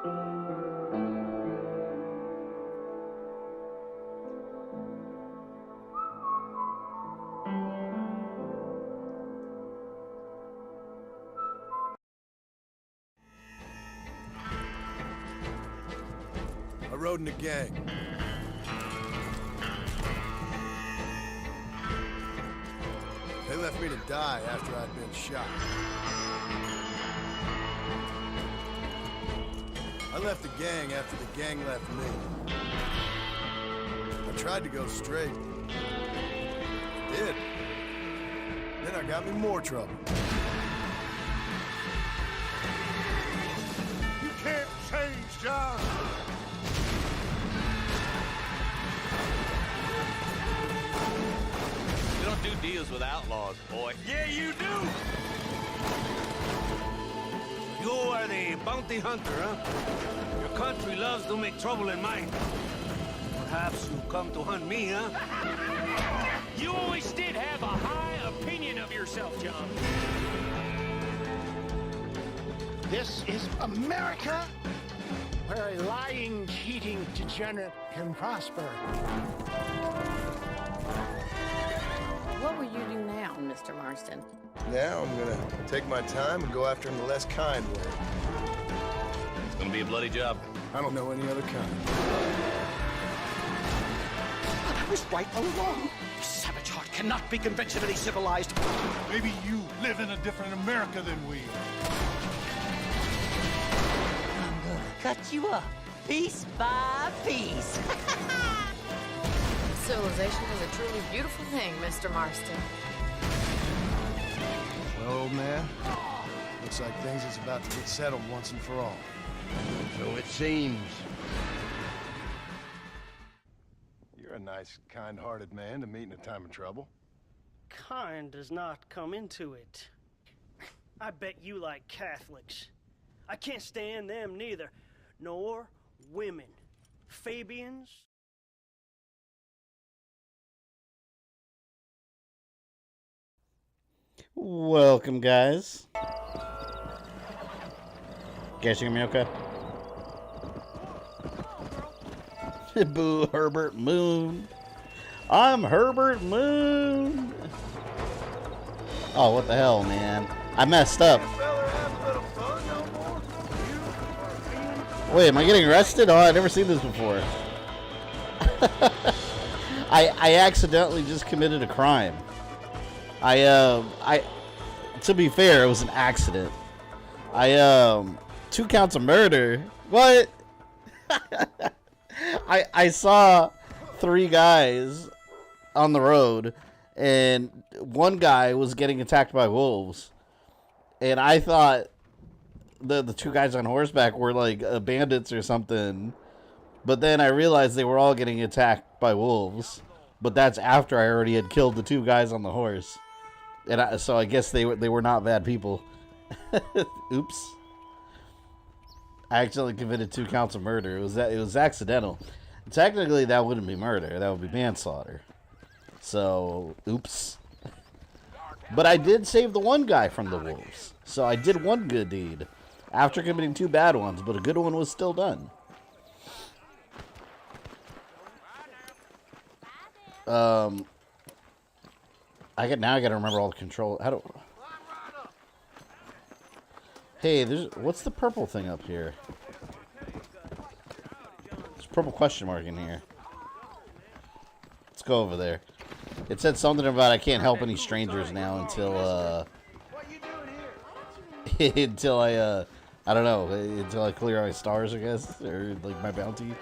I rode in a gang. They left me to die after I'd been shot. I left the gang after the gang left me. I tried to go straight. I did. Then I got me more trouble. You can't change, John. You don't do deals with outlaws, boy. Yeah, you do. You are the bounty hunter, huh? Your country loves to make trouble in mine. Perhaps you come to hunt me, huh? You always did have a high opinion of yourself, John. This is America, where a lying, cheating degenerate can prosper. What will you do now, Mr. Marston? Now I'm gonna take my time and go after him the less kind way. It's gonna be a bloody job. I don't know any other kind. I was right all along. Savage heart cannot be conventionally civilized. Maybe you live in a different America than we. I'm gonna cut you up, piece by piece. Civilization is a truly beautiful thing, Mr. Marston. Well, old man, looks like things is about to get settled once and for all. So it seems. You're a nice, kind-hearted man to meet in a time of trouble. Kind does not come into it. I bet you like Catholics. I can't stand them neither, nor women. Fabians. Welcome, guys. Guys, you hear me okay? Boo, Herbert Moon. I'm Herbert Moon. Oh, what the hell, man? I messed up. Wait, am I getting arrested? Oh, I've never seen this before. I accidentally just committed a crime. To be fair, it was an accident. 2 counts of murder. What? I saw 3 guys on the road, and one guy was getting attacked by wolves, and I thought the 2 guys on horseback were like bandits or something, but then I realized they were all getting attacked by wolves. But that's after I already had killed the 2 guys on the horse. And so I guess they were not bad people. Oops. I accidentally committed 2 counts of murder. It was accidental. Technically, that wouldn't be murder. That would be manslaughter. So, oops. But I did save the 1 guy from the wolves. So I did 1 good deed after committing 2 bad ones, but a good one was still done. I gotta remember all the control. How do? Hey, what's the purple thing up here? There's a purple question mark in here. Let's go over there. It said something about I can't help any strangers now until until I don't know, until I clear my stars, I guess, or like my bounty.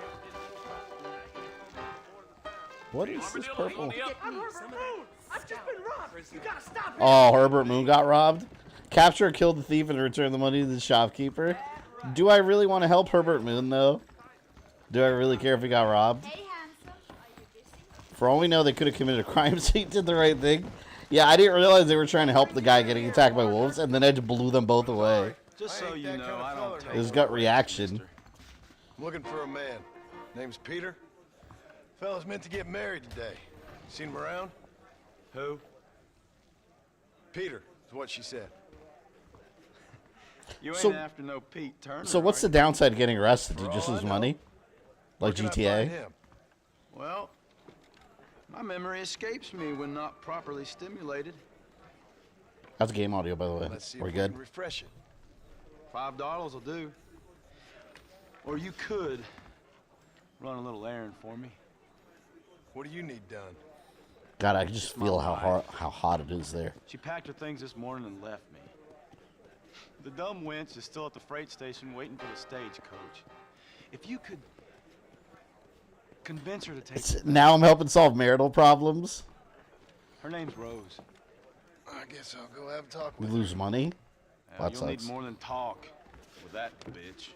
What is this purple? Oh, Herbert Moon got robbed? Capture or kill the thief and return the money to the shopkeeper? Do I really want to help Herbert Moon, though? Do I really care if he got robbed? For all we know, they could have committed a crime, so he did the right thing. Yeah, I didn't realize they were trying to help the guy getting attacked by wolves, and then I just blew them both away. Just so you know, I don't take It was gut reaction. I'm looking for a man. Name's Peter. Fella's meant to get married today. Seen him around? Who? Peter, is what she said. You ain't So- after no Pete Turner. So what's the downside of getting arrested? You just lose money? Like GTA? Well, my memory escapes me when not properly stimulated. How's game audio, by the way? Let's see We're if we good? can refresh it. $5 will do. Or you could run a little errand for me. What do you need done? God, I can just feel how hot it is there. She packed her things this morning and left me. The dumb wench is still at the freight station waiting for the stagecoach. If you could convince her to take Now I'm helping solve marital problems. Her name's Rose. I guess I'll go have a talk We with her. lose money? That You'll need sucks. more than talk with that bitch.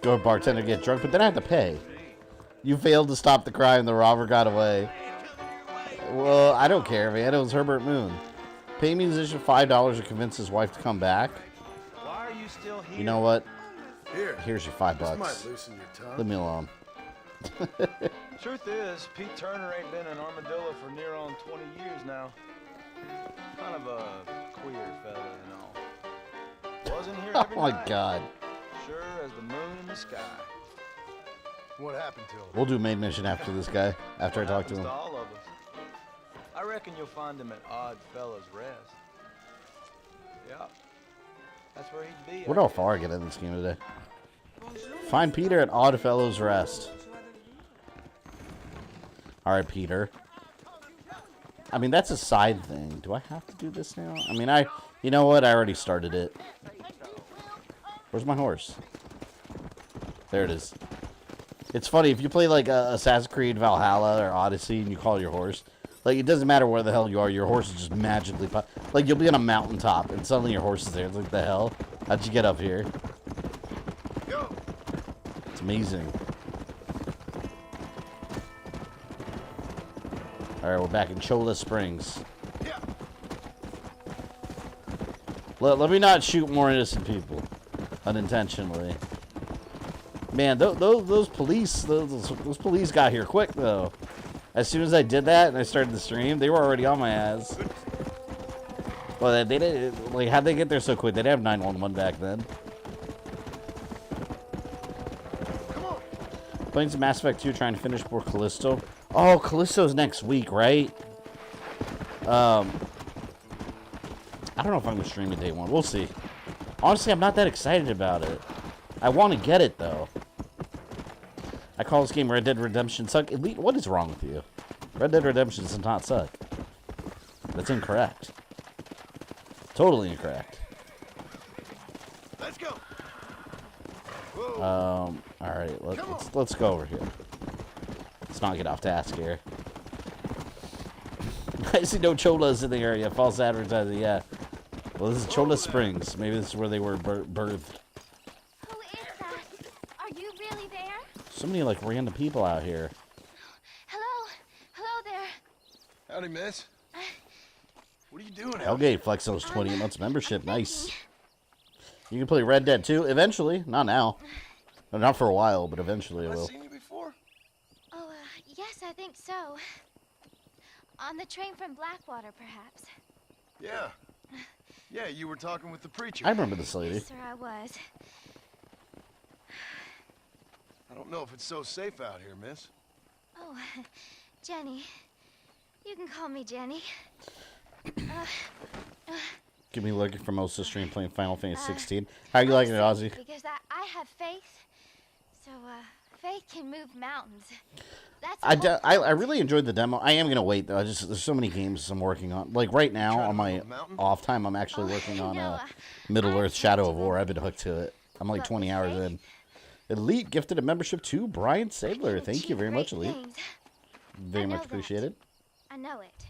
Go to bartender, get drunk, but then I have to pay. You failed to stop the crime. The robber got away. Well, I don't care, man. It was Herbert Moon. Pay musician $5 to convince his wife to come back. Why are you still here? You know what? Here. Here's your $5. This might loosen your tongue. Leave me alone. Truth is, Pete Turner ain't been an armadillo for near on 20 years now. Kind of a queer fella and all. Wasn't here Oh every my night. God. Sure as the moon in the sky. What happened to him? We'll do main mission after this guy. After I talk to Happens him. to all of us. I reckon you'll find him at Odd Fella's Rest. Yeah. That's where he'd be. What how far I get in this game today? Find Peter at Oddfellows Rest. Alright, Peter. I mean, that's a side thing. Do I have to do this now? I mean, you know what? I already started it. Where's my horse? There it is. It's funny, if you play like Assassin's Creed Valhalla or Odyssey and you call your horse, like, it doesn't matter where the hell you are, your horse is just magically pop. Like, you'll be on a mountaintop and suddenly your horse is there. It's like, the hell? How'd you get up here? It's amazing. Alright, we're back in Cholla Springs. Let me not shoot more innocent people unintentionally. Man, those police got here quick though. As soon as I did that and I started the stream, they were already on my ass. Well, they didn't, like, how'd they get there so quick? They didn't have 911 back then. Playing some Mass Effect 2, trying to finish for Callisto. Oh, Callisto's next week, right? I don't know if I'm going to stream it day one. We'll see. Honestly, I'm not that excited about it. I want to get it, though. I call this game Red Dead Redemption suck. Elite, what is wrong with you? Red Dead Redemption does not suck. That's incorrect. Totally incorrect. Let's go. Alright, let's go over here. Let's not get off task here. I see no Cholas in the area. False advertising, yeah. Well, this is Cholla Springs. Maybe this is where they were birthed. Who is that? Are you really there? So many, like, random people out here. Hello? Hello there. Howdy, miss. What are you doing out Hellgate flex those 20 months membership. Nice. You can play Red Dead 2 eventually. Not now. No, not for a while, but eventually I Have I will. seen you before? Oh, yes, I think so. On the train from Blackwater, perhaps. Yeah. Yeah, you were talking with the preacher. I remember this lady. Yes, sir, I was. I don't know if it's so safe out here, miss. Oh, Jenny. You can call me Jenny. Give me looking for most of the stream playing Final Fantasy 16. How you liking it, Ozzy? Because I have faith. So, faith can move mountains. That's I really enjoyed the demo. I am gonna wait though. There's so many games I'm working on. Like right now on my off time, I'm actually working on Middle Earth: Shadow of War. I've been hooked to it. I'm like 20 hours in. Elite gifted a membership to Brian Sadler. Thank you very much, Elite. Very much appreciated. I know it.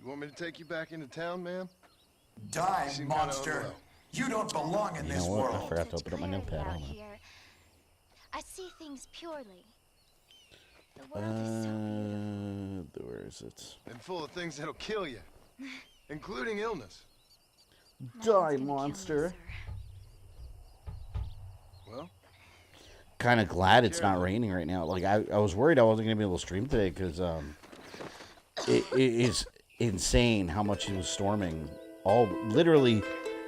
You want me to take you back into town, ma'am? Die, monster! You don't belong in this world. I forgot to open up my notepad. Hold on. I see things purely. The world is so where is it? And full of things that'll kill you, including illness. Die, monster. Well, kind of glad it's not raining right now. Like I was worried I wasn't gonna be able to stream today because insane how much it was storming. Literally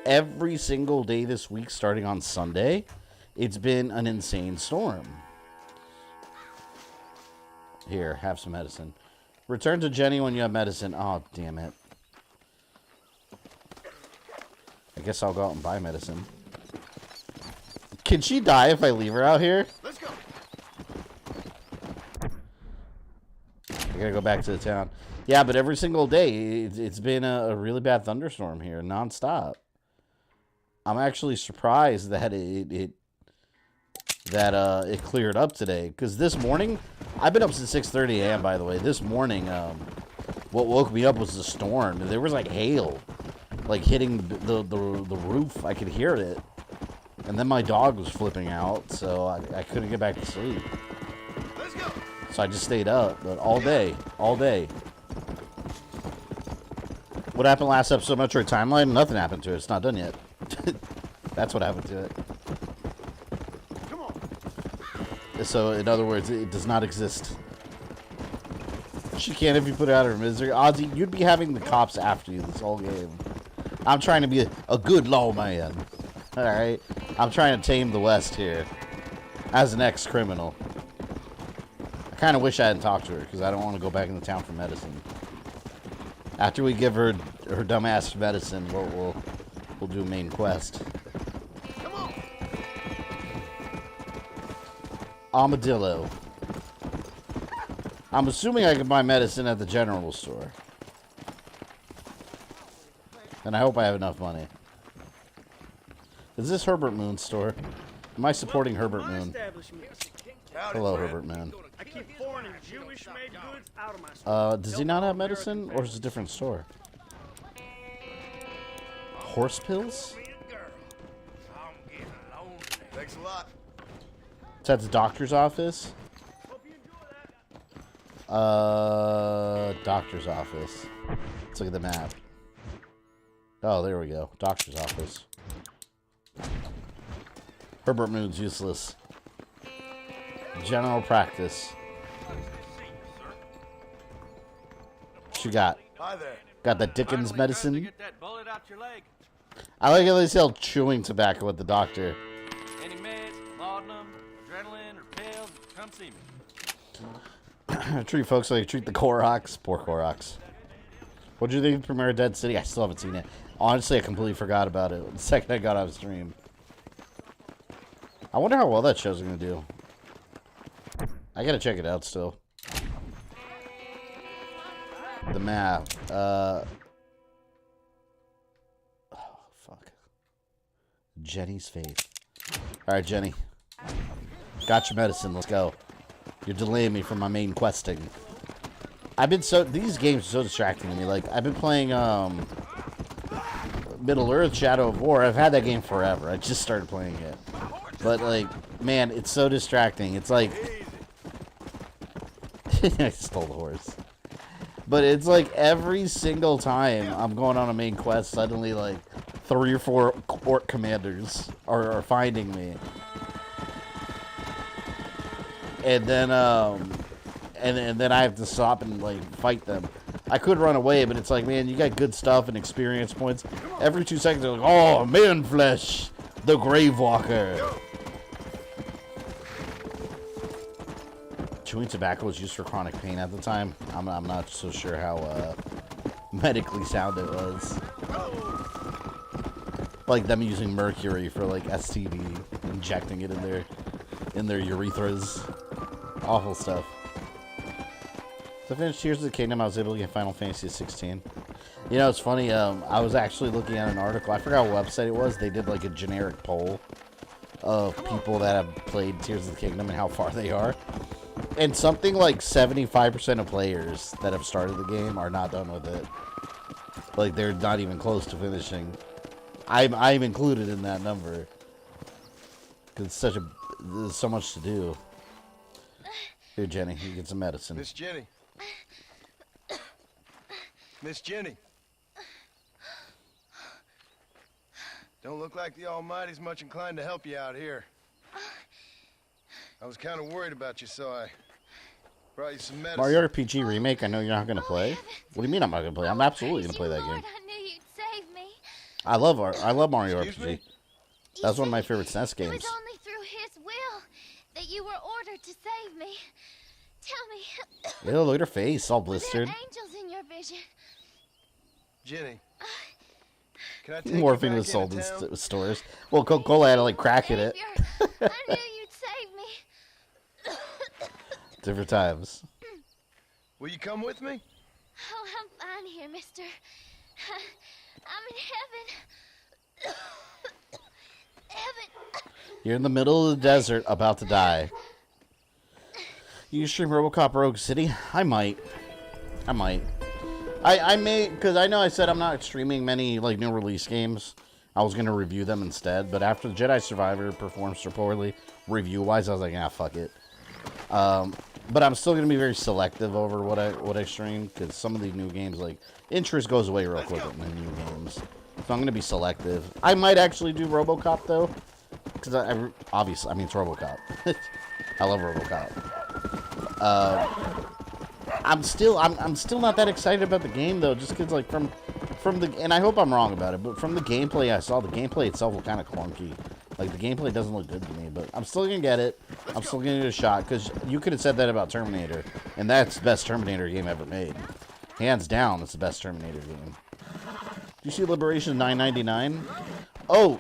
every single day this week, starting on Sunday, it's been an insane storm. Here, have some medicine. Return to Jenny when you have medicine. Oh, damn it. I guess I'll go out and buy medicine. Can she die if I leave her out here? Let's go. I gotta go back to the town. Yeah, but every single day, it's been a really bad thunderstorm here, nonstop. I'm actually surprised that it cleared up today. Because this morning, I've been up since 6:30 a.m. by the way. This morning, what woke me up was the storm. There was like hail, like hitting the roof. I could hear it, and then my dog was flipping out, so I couldn't get back to sleep. Let's go. So I just stayed up, but all day. What happened last episode, Metroid Timeline? Nothing happened to it. It's not done yet. That's what happened to it. Come on. So, in other words, it does not exist. She can't if you put it out of her misery. Ozzy, you'd be having the cops after you this whole game. I'm trying to be a good lawman. Alright? I'm trying to tame the West here. As an ex-criminal. I kind of wish I hadn't talked to her, because I don't want to go back into town for medicine. After we give her dumbass medicine, we'll do a main quest. Come on. Armadillo. I'm assuming I can buy medicine at the general store. And I hope I have enough money. Is this Herbert Moon's store? Am I supporting Herbert Moon? Hello, Herbert Moon. I keep foreign and Jewish-made goods out of my store. Does he not have medicine, or is it a different store? Horse pills? Thanks a lot. Is that the doctor's office? Doctor's office. Let's look at the map. Oh, there we go. Doctor's office. Herbert Moon's useless. General practice. What you got? Hi there. Got the Dickens medicine? I like how they sell chewing tobacco at the doctor. Any meds, laudanum, adrenaline, or pills, come see me. Treat folks like treat the Koroks. Poor Koroks. What'd you think of Premiere Dead City? I still haven't seen it. Honestly, I completely forgot about it the second I got off stream. I wonder how well that show's gonna do. I gotta check it out still. The map. Oh, fuck. Jenny's faith. Alright, Jenny. Got your medicine. Let's go. You're delaying me from my main questing. These games are so distracting to me. Like, I've been playing, Middle Earth Shadow of War. I've had that game forever. I just started playing it. But, like, man, it's so distracting. It's like... I stole the horse. But it's like every single time I'm going on a main quest, suddenly, like, 3 or 4 orc commanders are finding me. And then, and then I have to stop and, like, fight them. I could run away, but it's like, man, you got good stuff and experience points. Every 2 seconds, they're like, oh, man flesh, the grave walker. Chewing tobacco was used for chronic pain at the time. I'm not so sure how medically sound it was. Like them using mercury for like STD, injecting it in their urethras. Awful stuff. So I finished Tears of the Kingdom. I was able to get Final Fantasy 16. You know, it's funny. I was actually looking at an article. I forgot what website it was. They did like a generic poll of people that have played Tears of the Kingdom and how far they are. And something like 75% of players that have started the game are not done with it. Like, they're not even close to finishing. I'm included in that number. Because there's so much to do. Here, Jenny, you get some medicine. Miss Jenny. Miss Jenny. Don't look like the Almighty's much inclined to help you out here. I was kind of worried about you, so I Brought you some medicine. Mario RPG Remake, I know you're not going to play. What do you mean I'm not going to play? I'm absolutely going to play that game. I knew you'd save me. I love Mario Excuse RPG. me? That's one of my favorite SNES It games. was only through his will that you were ordered to save me. Tell me. Ew, look at her face, all Were there blistered. angels in your vision? Jenny. Can I take you Morphine back was sold into in town? stores. Well, Coca-Cola had to like crack in it. Savior, I knew you'd save me. Different times. Will you come with me? Oh, I'm fine here, mister. I'm in heaven. Heaven. You're in the middle of the desert, about to die. You stream RoboCop Rogue City? I might. I may, because I know I said I'm not streaming many like new release games. I was gonna review them instead, but after Jedi Survivor performed so poorly, review-wise, I was like, ah, fuck it. But I'm still gonna be very selective over what I stream, because some of the new games, like, interest goes away real quick in the new games. So I'm gonna be selective. I might actually do RoboCop though, because obviously, I mean, it's RoboCop. I love RoboCop. I'm still not that excited about the game though, just because like from the, and I hope I'm wrong about it, but from the gameplay I saw, the gameplay itself was kind of clunky. Like the gameplay doesn't look good to me, but I'm still gonna get it. I'm still gonna give it a shot, because you could have said that about Terminator, and that's the best Terminator game ever made. Hands down, it's the best Terminator game. Do you see Liberation $9.99? Oh,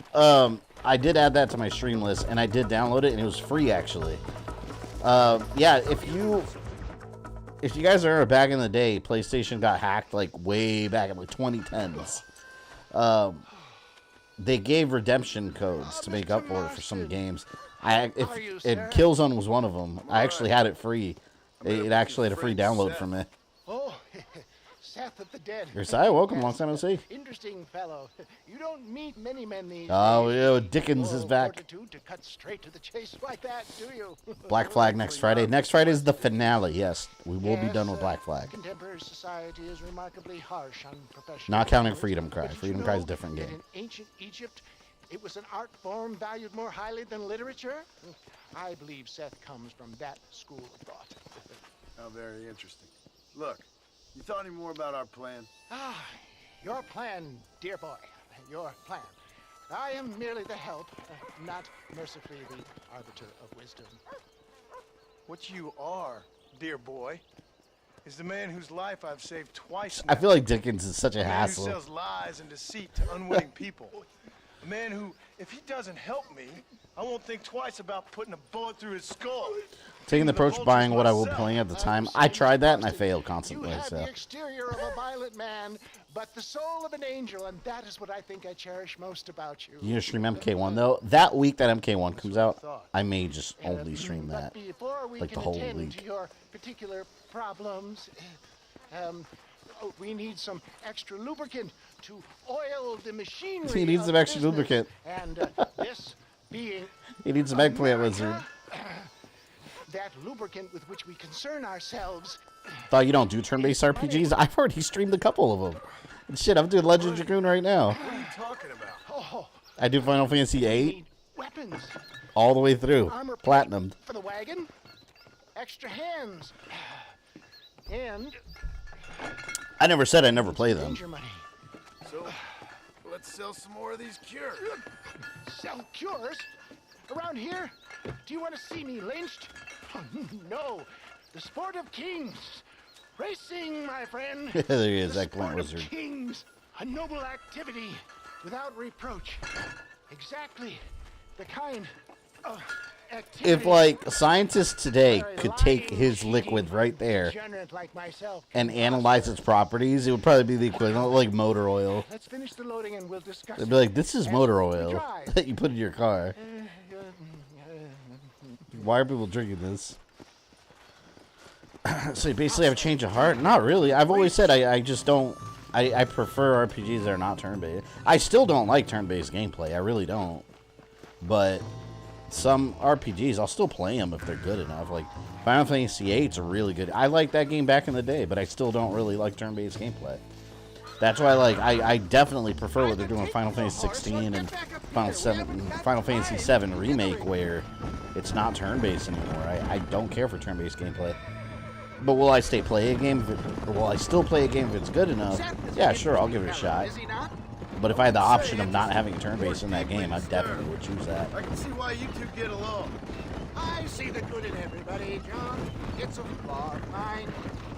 I did add that to my stream list, and I did download it, and it was free actually. Yeah, if you guys are back in the day, PlayStation got hacked like way back in like 2010s. They gave redemption codes to make up for it for some games. Killzone was one of them. I actually had it free. It actually had a free download from it. Oh, Seth of the Dead. Josiah, welcome. Long time no see. Interesting fellow. You don't meet many men these Oh, days. yeah, Dickens is back. Fortitude to cut straight to the chase like that, do you? Black Flag next Friday. Next Friday is the finale. Yes, we will be done with Black Flag. Contemporary society is remarkably harsh on professional. Not counting heroes. Freedom Cry. But did Freedom you Cry is a know different that game. In ancient Egypt, it was an art form valued more highly than literature. I believe Seth comes from that school of thought. How very interesting. Look, you thought any more about our plan? Ah, your plan, dear boy. Your plan. I am merely the help, not mercifully the arbiter of wisdom. What you are, dear boy, is the man whose life I've saved twice now. I feel like Dickens is such a A man hassle. who sells lies and deceit to unwitting people. A man who, if he doesn't help me, I won't think twice about putting a bullet through his skull. Taking the approach buying what I will playing at the time. I tried that and I failed constantly. You have So the exterior of a violent man, but the soul of an angel, and that is what I think I cherish most about you. you gonna stream MK1 though? That week that MK1 comes out, I may just only stream that, Before we like the can whole attend week. to your particular problems, we need some extra lubricant to oil the machinery. He needs of some extra business. lubricant. And this being He needs some eggplant wizard. that lubricant with which we concern ourselves. Thought you don't do turn-based RPGs? I've already streamed a couple of them. And shit, I'm doing Legend of Dragoon right now. What are you talking about? Oh, I do Final Fantasy we VIII need weapons. all the way through, Armor plate platinum. for the wagon. Extra hands. And I never said I never play them. danger money. So, let's sell some more of these cures. Sell cures? Around here? Do you want to see me lynched? No. The sport of kings. Racing, my friend. There he is, The Eggplant sport of Wizard. kings. A noble activity without reproach. Exactly the kind of activity. If like scientists today where a could take lying, his cheating, liquid right there degenerate like myself and can analyze its properties, it would probably be the equivalent of like motor oil. Let's finish the loading and we'll discuss. They'd be like, this is as motor we oil drive. that you put in your car. Why are people drinking this? So you basically have a change of heart? Not really. I've always said I just don't. I prefer RPGs that are not turn-based. I still don't like turn-based gameplay. I really don't. But some RPGs, I'll still play them if they're good enough. Like Final Fantasy VIII's a really good. I liked that game back in the day, but I still don't really like turn-based gameplay. That's why, like, I definitely prefer what they're doing with Final Fantasy 16 and Final Fantasy 7 Remake, where it's not turn-based anymore. I don't care for turn-based gameplay. But will I stay play a game? Or will I still play a game if it's good enough? Yeah, sure, I'll give it a shot. But if I had the option of not having a turn-based in that game, I definitely would choose that. I can see why you two get along. I see the good in everybody, John. It's a flaw of mine.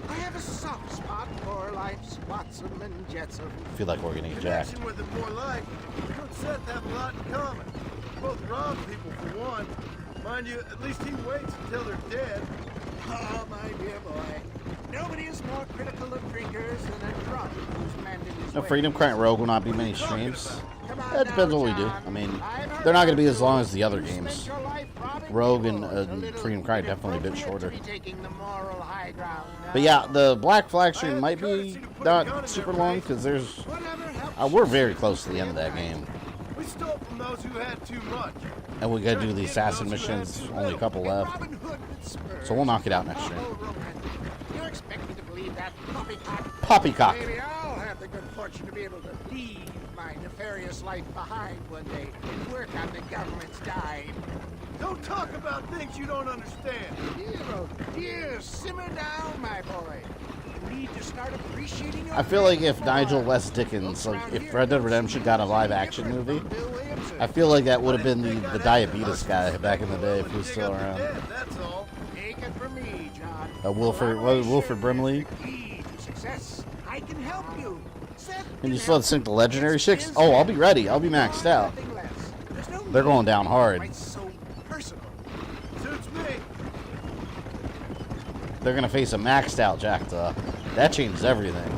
I have a soft spot for life's flotsam and jetsam. I feel like we're gonna get jacked. Connection with it more like you and Seth have a lot in common. Both rob people for one. Mind you, at least he waits until they're dead. Oh, my dear boy. Nobody is more critical of drinkers than a drunk who's mended his No, ways. Freedom Cry and Rogue will not be many streams. That depends what we do. I mean, they're not going to be as long as the other games. Rogue and Freedom Cry definitely a bit shorter. But yeah, the Black Flag stream might be not super long because there's... we're very close to the end of that game. We stole from those who had too much. And we got to do the assassin missions, only a couple left. So we'll knock it out next stream. You expect me to believe that poppycock? Poppycock. Maybe I'll have the good fortune to be able to leave my nefarious life behind one day and work on the government's dime. Don't talk about things you don't understand. Dear, simmer down, my boy. You need to start appreciating your I feel like if Nigel West Dickens, like if Red Dead Redemption got a live action movie, I feel like that would have been the diabetes guy back in the day if he was still around. That's all. Take it from me, John. Wilford Brimley. Success. I can help you. And you still have to sync the legendary chicks? Oh, I'll be ready. I'll be maxed out. They're going down hard. Suits me. They're going to face a maxed out Jackdaw. That changes everything.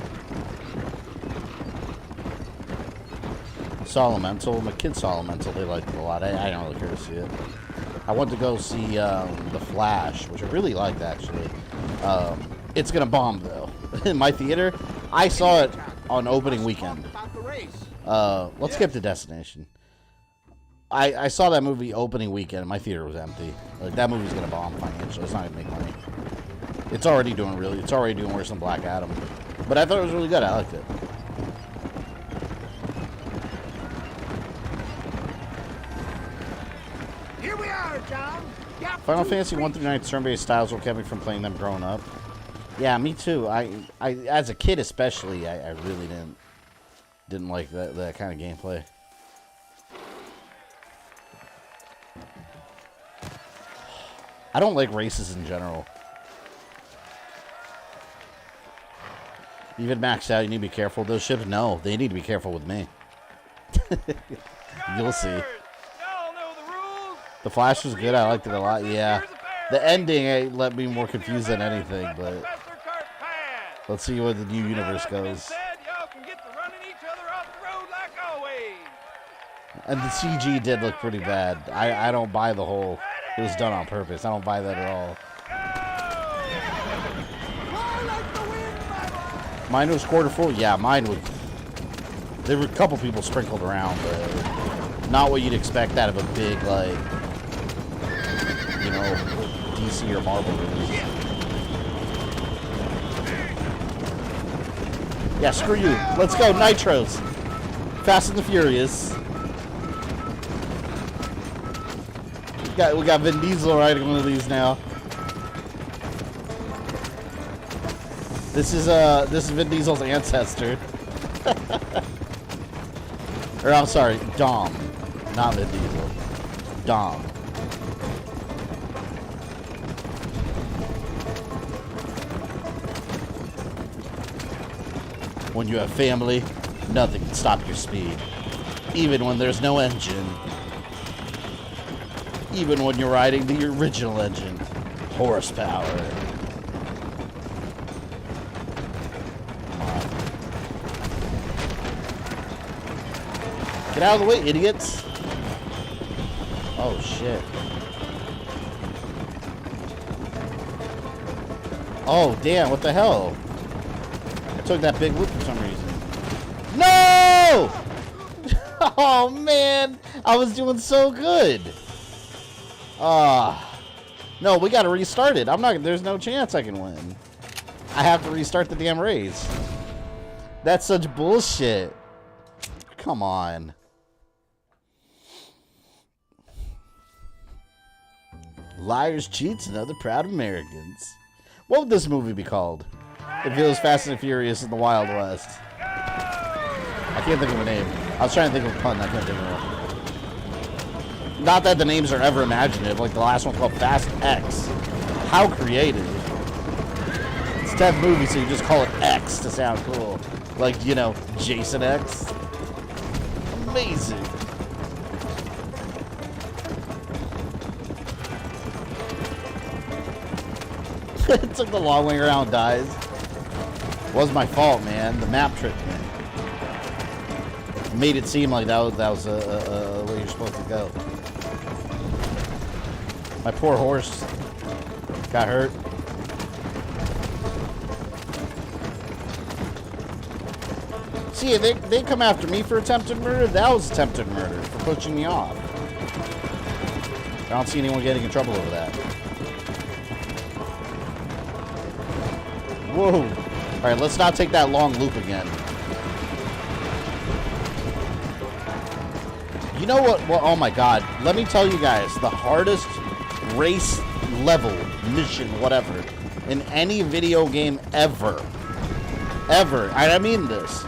Solomental, my kid Solomental, they liked it a lot. I don't really care to see it. I went to go see The Flash, which I really liked, actually. It's going to bomb, though. In my theater, I saw it on opening weekend. Let's skip to Destination. I saw that movie opening weekend, and my theater was empty. Like, that movie's going to bomb financially. It's not going to make money. It's already doing worse than Black Adam. But I thought it was really good. I liked it. Here we are, John. Final Fantasy 1 through 9 turn-based styles will kept me from playing them growing up. Yeah, me too. I as a kid especially, I really didn't like that kind of gameplay. I don't like races in general. Even maxed out, you need to be careful. Those ships, no, they need to be careful with me. You'll see. The Flash was good. I liked it a lot. Yeah. The ending left me more confused than anything, but let's see where the new universe goes. And the CG did look pretty bad. I don't buy the whole, it was done on purpose. I don't buy that at all. Mine was quarter full? Yeah, mine was. There were a couple people sprinkled around, but not what you'd expect out of a big, like, you know, DC or Marvel release. Yeah, screw you. Let's go, Nitros. Fast and the Furious. We got Vin Diesel riding one of these now. This is Vin Diesel's ancestor. Or I'm sorry, Dom. Not Vin Diesel. Dom. When you have family, nothing can stop your speed. Even when there's no engine. Even when you're riding the original engine. Horsepower. Get out of the way, idiots. Oh, shit. Oh, damn, what the hell? I took that big loop for some reason. No! Oh, man. I was doing so good. No, we gotta restart it. There's no chance I can win. I have to restart the damn race. That's such bullshit. Come on. Liars, cheats, and other proud Americans. What would this movie be called? If it was Fast and Furious in the Wild West. I can't think of a name. I was trying to think of a pun. I can't think of one. Not that the names are ever imaginative. Like the last one called Fast X. How creative. It's a type of movie, so you just call it X to sound cool. Like, you know, Jason X. Amazing. It took the long way around, dies. Was my fault, man. The map tricked me. Made it seem like that was where you're supposed to go. My poor horse got hurt. See, they come after me for attempted murder. That was attempted murder for pushing me off. I don't see anyone getting in trouble over that. Whoa. All right, let's not take that long loop again. You know what? Well, oh my God. Let me tell you guys, the hardest race level, mission, whatever, in any video game ever. Ever. I mean this.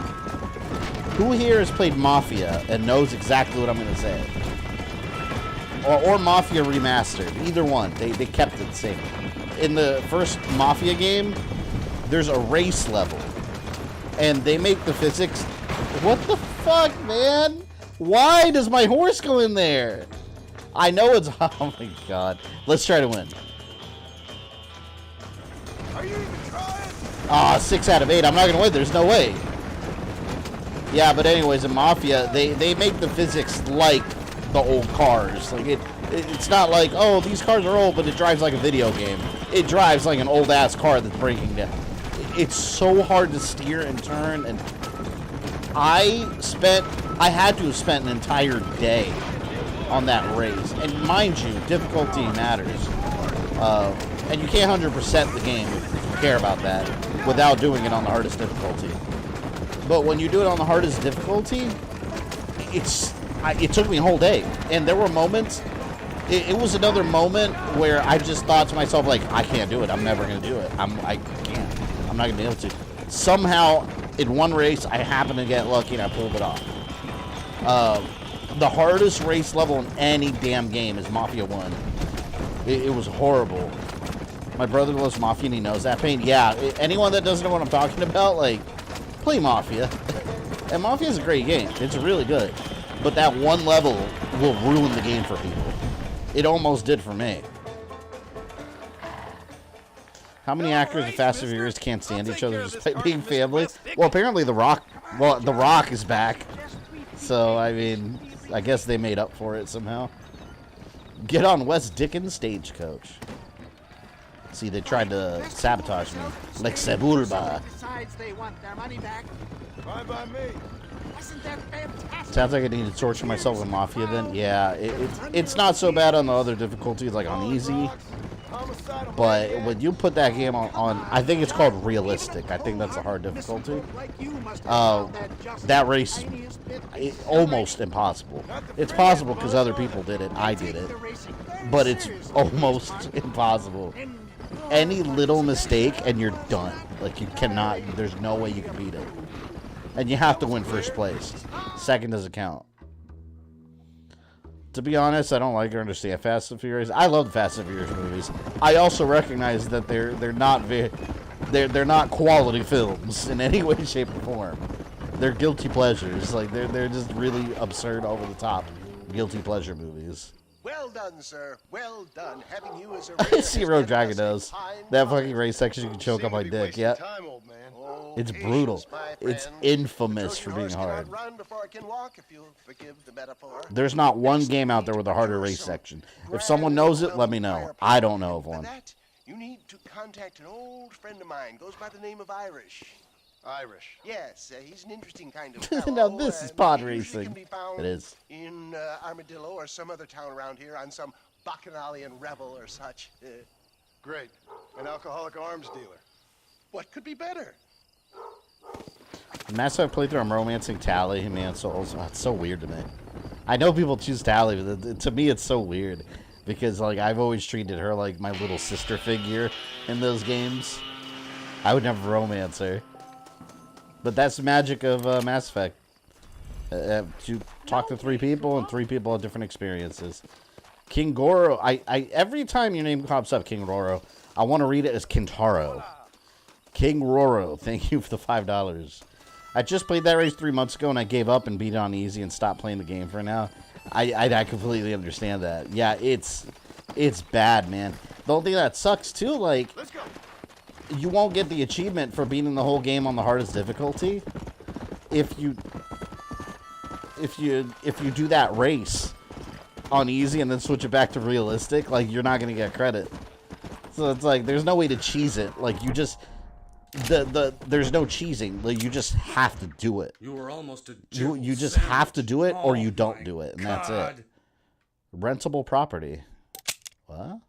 Who here has played Mafia and knows exactly what I'm going to say? Or Mafia Remastered. Either one. They kept it the same. In the first Mafia game, there's a race level. And they make the physics... What the fuck, man? Why does my horse go in there? I know it's... Oh my God. Let's try to win. Are you even trying? Ah, 6 out of 8. I'm not going to win. There's no way. Yeah, but anyways, in Mafia, they make the physics like the old cars. Like it's not like, oh, these cars are old, but it drives like a video game. It drives like an old-ass car that's breaking down. It's so hard to steer and turn, and I had to have spent an entire day on that race. And mind you, difficulty matters. And you can't 100% the game if you care about that without doing it on the hardest difficulty. But when you do it on the hardest difficulty, it took me a whole day. And there were moments, it was another moment where I just thought to myself, like, I can't do it. I'm never going to do it. I can't. I'm not going to be able to. Somehow, in one race, I happened to get lucky and I pulled it off. The hardest race level in any damn game is Mafia 1. It was horrible. My brother loves Mafia and he knows that pain. Yeah, anyone that doesn't know what I'm talking about, like, play Mafia. And Mafia is a great game. It's really good. But that one level will ruin the game for people. It almost did for me. How many actors in Fast and Furious can't stand each other despite being family? Well, apparently The Rock is back. So, I mean, I guess they made up for it somehow. Get on Wes Dickens' Stagecoach. See, they tried to sabotage me. Like Sebulba. They want their money back. Fine by me. Wasn't that fantastic? Sounds like I need to torture myself with Mafia then. Yeah, it's not so bad on the other difficulties, like on easy. But when you put that game on, I think it's called realistic. I think that's a hard difficulty. That race is almost impossible. It's possible because other people did it. I did it. But it's almost impossible. Any little mistake and you're done. Like, you cannot, there's no way you can beat it. And you have to win first place. Second doesn't count. To be honest, I don't like or understand Fast and Furious. I love the Fast and Furious movies. I also recognize that they're not quality films in any way, shape, or form. They're guilty pleasures. Like they're just really absurd, over the top, guilty pleasure movies. Well done, sir. Well done. Having you as a See, Road Dragon does. That fucking race section, you can choke up my dick. Yeah. It's brutal. It's infamous for being hard. There's not one game out there with a harder race section. If someone knows it, let me know. I don't know of one. You need to contact an old friend of mine. Goes by the name of Irish. Irish. Yes, he's an interesting kind of fellow. Now this is pod racing. It is. In Armadillo or some other town around here on some bacchanalian revel or such. Great. An alcoholic arms dealer. What could be better? Mass I've played through, I'm romancing Tally and Man Souls. Oh, it's so weird to me. I know people choose Tally, but to me it's so weird. because like I've always treated her like my little sister figure in those games. I would never romance her. But that's the magic of Mass Effect. You talk to 3 people, and 3 people have different experiences. King Goro, I every time your name pops up, King Roro, I want to read it as Kintaro. King Roro, thank you for the $5. I just played that race 3 months ago, and I gave up and beat it on easy and stopped playing the game for now. I completely understand that. Yeah, it's bad, man. The only thing that sucks too, like, you won't get the achievement for beating the whole game on the hardest difficulty if you do that race on easy and then switch it back to realistic. Like, you're not gonna get credit. So it's like there's no way to cheese it. Like, you just there's no cheesing. Like, you just have to do it. You were almost a you just have to do it, or you don't do it, and that's it. Rentable property. What?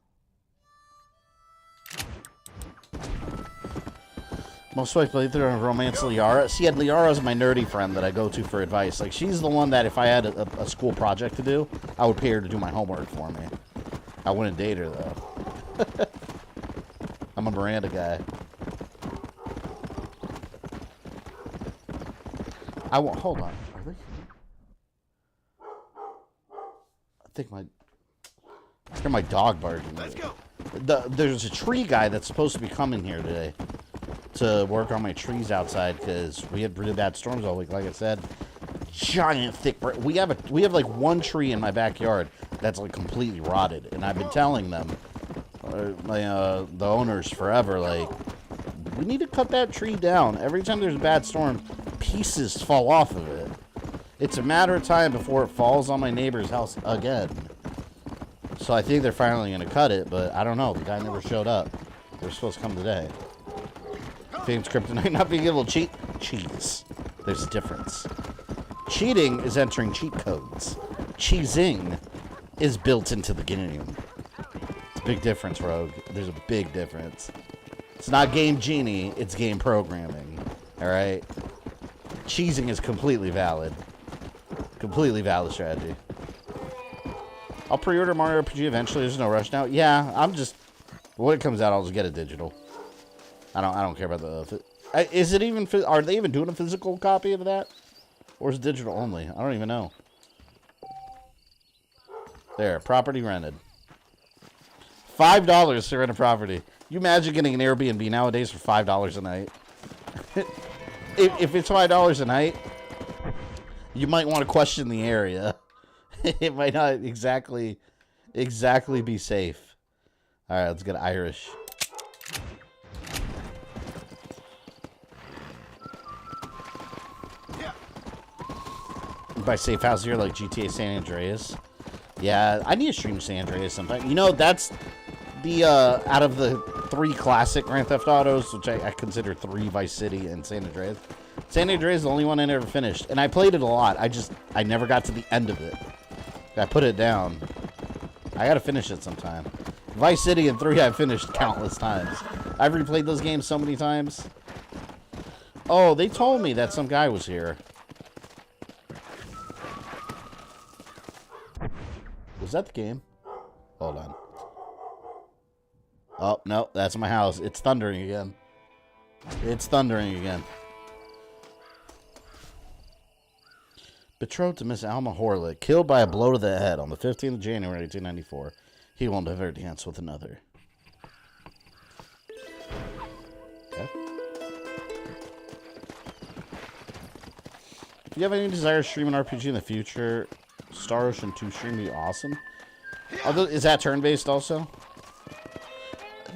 Most of my playthrough on Romance Liara. See, Liara's my nerdy friend that I go to for advice. Like, she's the one that if I had a school project to do, I would pay her to do my homework for me. I wouldn't date her, though. I'm a Miranda guy. Hold on. Are they here? I hear my dog barking. Let's go. There's a tree guy that's supposed to be coming here today to work on my trees outside because we had really bad storms all week. Like I said, giant thick. We have like one tree in my backyard that's like completely rotted, and I've been telling them, the owners forever, like, we need to cut that tree down. Every time there's a bad storm, pieces fall off of it. It's a matter of time before it falls on my neighbor's house again. So I think they're finally going to cut it, but I don't know. The guy never showed up. They're supposed to come today. Fame's kryptonite not being able to cheat. Cheese. There's a difference. Cheating is entering cheat codes. Cheesing is built into the game. It's a big difference, Rogue. There's a big difference. It's not Game Genie, it's game programming. Alright? Cheesing is completely valid. Completely valid strategy. I'll pre-order Mario RPG eventually. There's no rush now. Yeah, I'm just... when it comes out, I'll just get it digital. I don't care about the... Is it even... Are they even doing a physical copy of that? Or is it digital only? I don't even know. There, property rented. $5 to rent a property. You imagine getting an Airbnb nowadays for $5 a night? If it's $5 a night, you might want to question the area. It might not exactly be safe. All right, let's get Irish. By safe house here, like GTA San Andreas. Yeah, I need to stream San Andreas sometime. You know, that's the out of the 3 classic Grand Theft Autos, which I consider 3 Vice City and San Andreas. San Andreas is the only one I never finished, and I played it a lot. I never got to the end of it. I put it down. I gotta finish it sometime. Vice City and 3 I've finished countless times. I've replayed those games so many times. Oh, they told me that some guy was here. Was that the game? Hold on. Oh, no, that's my house. It's thundering again. It's thundering again. Betrothed to Miss Alma Horlick, killed by a blow to the head on the 15th of January, 1894. He won't ever dance with another. Okay. If you have any desire to stream an RPG in the future, Star Ocean 2 stream would be awesome. Is that turn-based also?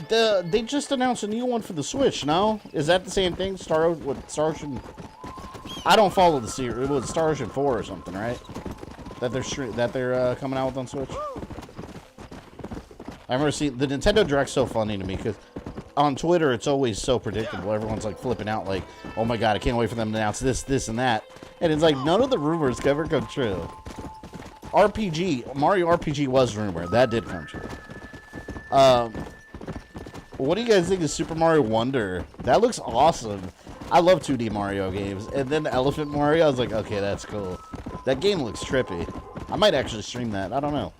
They just announced a new one for the Switch, no? Is that the same thing? Star Ocean... I don't follow the series. It was Star Ocean 4 or something, right? That they're coming out with on Switch. I remember seeing the Nintendo Direct's so funny to me because on Twitter it's always so predictable. Everyone's like flipping out, like, "Oh my god, I can't wait for them to announce this, this, and that." And it's like none of the rumors ever come true. Mario RPG was rumored. That did come true. What do you guys think of Super Mario Wonder? That looks awesome. I love 2D Mario games. And then the Elephant Mario, I was like, okay, that's cool. That game looks trippy. I might actually stream that. I don't know.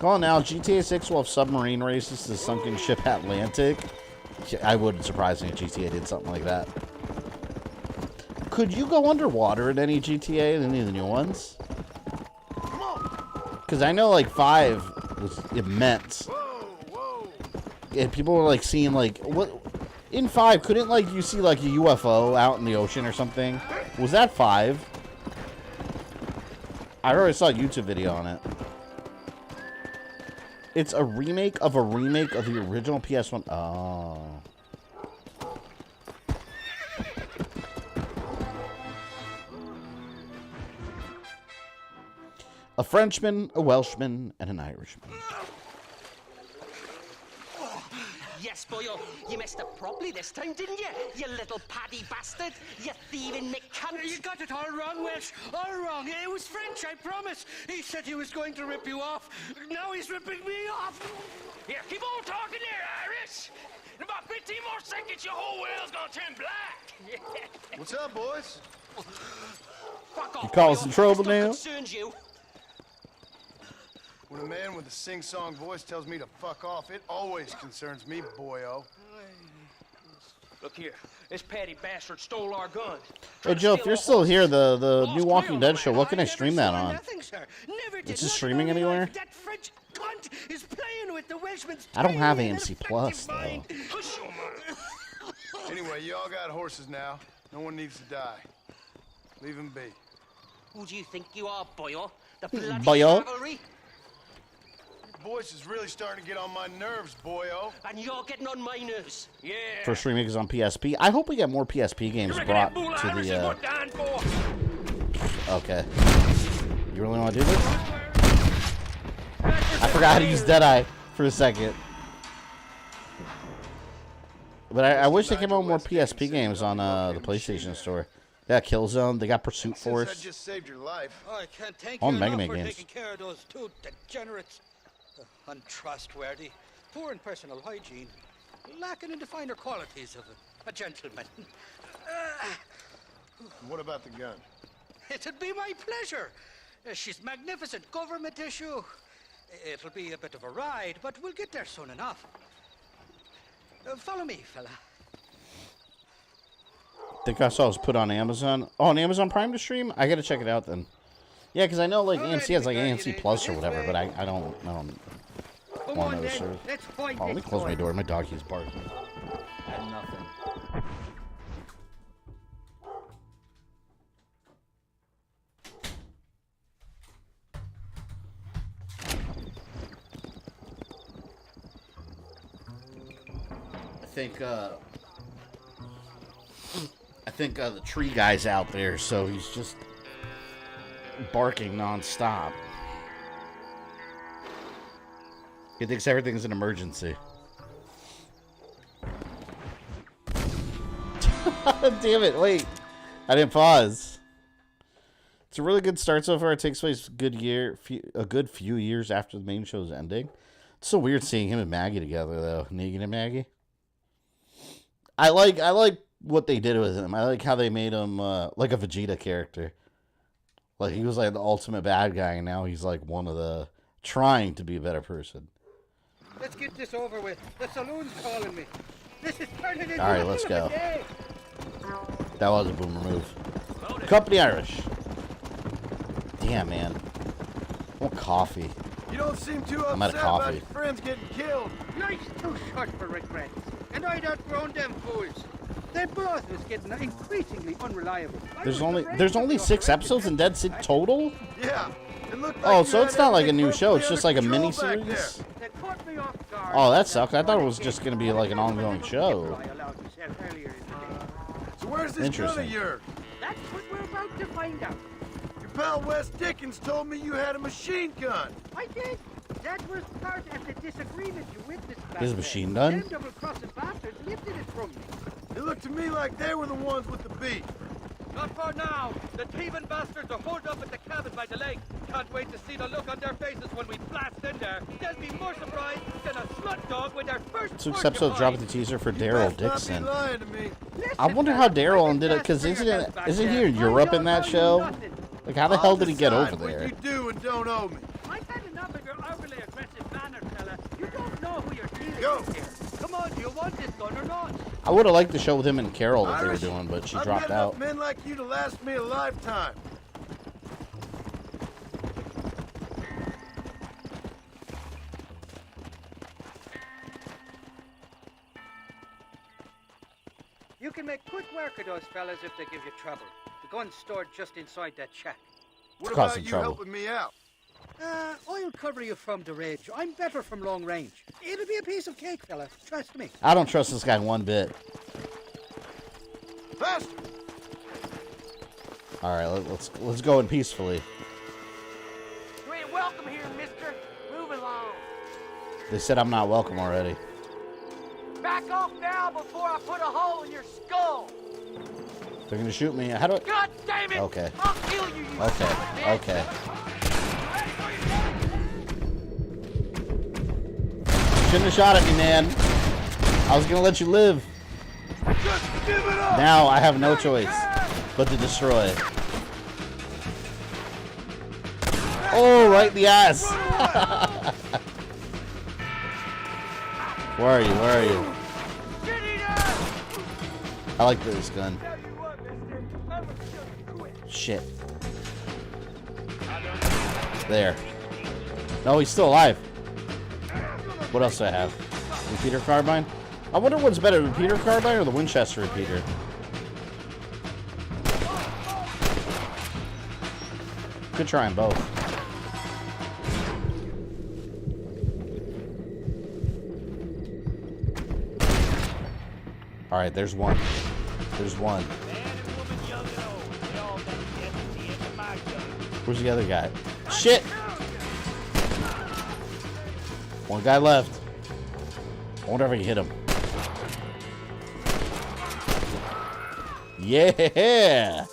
Call now. GTA 6 will have submarine races to the sunken ship Atlantic. I wouldn't surprise me if GTA did something like that. Could you go underwater in any GTA, any of the new ones? Because I know, like, 5 was immense. And people were, like, seeing, like, what... In 5, couldn't, like, you see, like, a UFO out in the ocean or something? Was that 5? I already saw a YouTube video on it. It's a remake of the original PS1. Oh. A Frenchman, a Welshman, and an Irishman. Yes, boyo, you messed up properly this time, didn't you? You little paddy bastard. You thieving McCunt. You got it all wrong, Welsh. All wrong. It was French, I promise. He said he was going to rip you off. Now he's ripping me off. Here, keep on talking there, Irish. In about 15 more seconds, your whole world's gonna turn black. What's up, boys? Fuck off. You causing trouble now? Concerns you. When a man with a sing-song voice tells me to fuck off, it always concerns me, boyo. Look here, this patty bastard stole our gun. Hey, Joe, if you're still here, the new Walking Dead show, what can I stream that on? Is it streaming anywhere? That French cunt is playing with the Welshman's I don't have AMC Plus, though. Anyway, you all got horses now. No one needs to die. Leave them be. Who do you think you are, boyo? The bloody Boyo? cavalry? Your voice is really starting to get on my nerves, boyo. And you're getting on my nerves. Yeah. First remake is on PSP. I hope we get more PSP games brought to the, Okay. You really want to do this? I forgot how to use Deadeye for a second. But I wish they came out with more PSP games on the PlayStation Store. They got Killzone. They got Pursuit Force. Since I just saved your life. I can't thank All you Mega enough Man for games. taking care of those two degenerates. Untrustworthy, poor in personal hygiene, lacking in the finer qualities of a gentleman. What about the gun? It'd be my pleasure. She's magnificent, government issue. It'll be a bit of a ride, but we'll get there soon enough. Follow me, fella. Think I saw it was put on Amazon. Oh, on Amazon Prime to stream? I gotta check it out then. Yeah, because I know like AMC has like AMC Plus or whatever, but I don't want to serve. Oh, let me close my door. My dog keeps barking. Had nothing. I think the tree guy's out there, so he's just barking non-stop. He thinks everything's an emergency. Damn it, wait. I didn't pause. It's a really good start so far. It takes place a good few years after the main show's ending. It's so weird seeing him and Maggie together, though. Negan and Maggie. I like what they did with him. I like how they made him like a Vegeta character. Like, he was like the ultimate bad guy, and now he's like one of the trying to be a better person. Let's get this over with. The saloon's calling me. This is turning into All right, let's go. That was a boomer move. Company Irish. Damn, man. I want coffee. You don't seem too I'm out upset of coffee. about your friends getting killed. Life's too short for regrets. And I'd outgrown them fools. They both was getting increasingly unreliable. There's only 6 episodes in Dead City total? Yeah. It looked like Oh, you so had it's not like a new everything show. It's perfectly just like a under mini control back there. series. They caught me off guard. Oh, that sucks. I thought it was just going to be like an ongoing show. I allowed myself earlier in the day. So where's this gun of Interesting. yours? That's what we're about to find out. Your pal Wes Dickens told me you had a machine gun. I did. That was part of the disagreement you witnessed back His there. machine gun? Them double-crossing bastards lifted it from me. It looked to me like they were the ones with the beat. Not for now. The thieving bastards are holed up at the cabin by the lake. Can't wait to see the look on their faces when we blast in there. They'll be more surprised than a slut dog with their first 6 episodes dropped the teaser for Daryl Best not be Dixon. lying to me. I wonder how Daryl ended up, because isn't he in Europe in that show? Like, how the hell did he get over Decide what there? you do and don't owe me. I had enough of your overly aggressive Go! Come on, do you want this gun or not? I would have liked the show with him and Carol that they were doing, but she dropped out. Men like you to last me a lifetime. You can make quick work of those fellas if they give you trouble. The gun's stored just inside that shack. What about you helping me out? I'll cover you from the ridge. I'm better from long range. It'll be a piece of cake, fella. Trust me. I don't trust this guy one bit. Faster! All right, let's go in peacefully. You ain't welcome here, mister. Move along. They said I'm not welcome already. Back off now before I put a hole in your skull. They're gonna shoot me. How do I? God damn it! Okay. I'll kill you, you Okay. son of a bitch. Okay. Shouldn't have shot at me, man. I was gonna let you live. Just give it up! Now I have no choice but to destroy. Oh, right in the ass. Where are you? Where are you? I like this gun. Shit. There. No, he's still alive. What else do I have? Repeater carbine? I wonder what's better, the repeater carbine or the Winchester repeater? Could try them both. Alright, there's one. There's one. Where's the other guy? Shit! One guy left. I wonder if I can hit him. Yeah!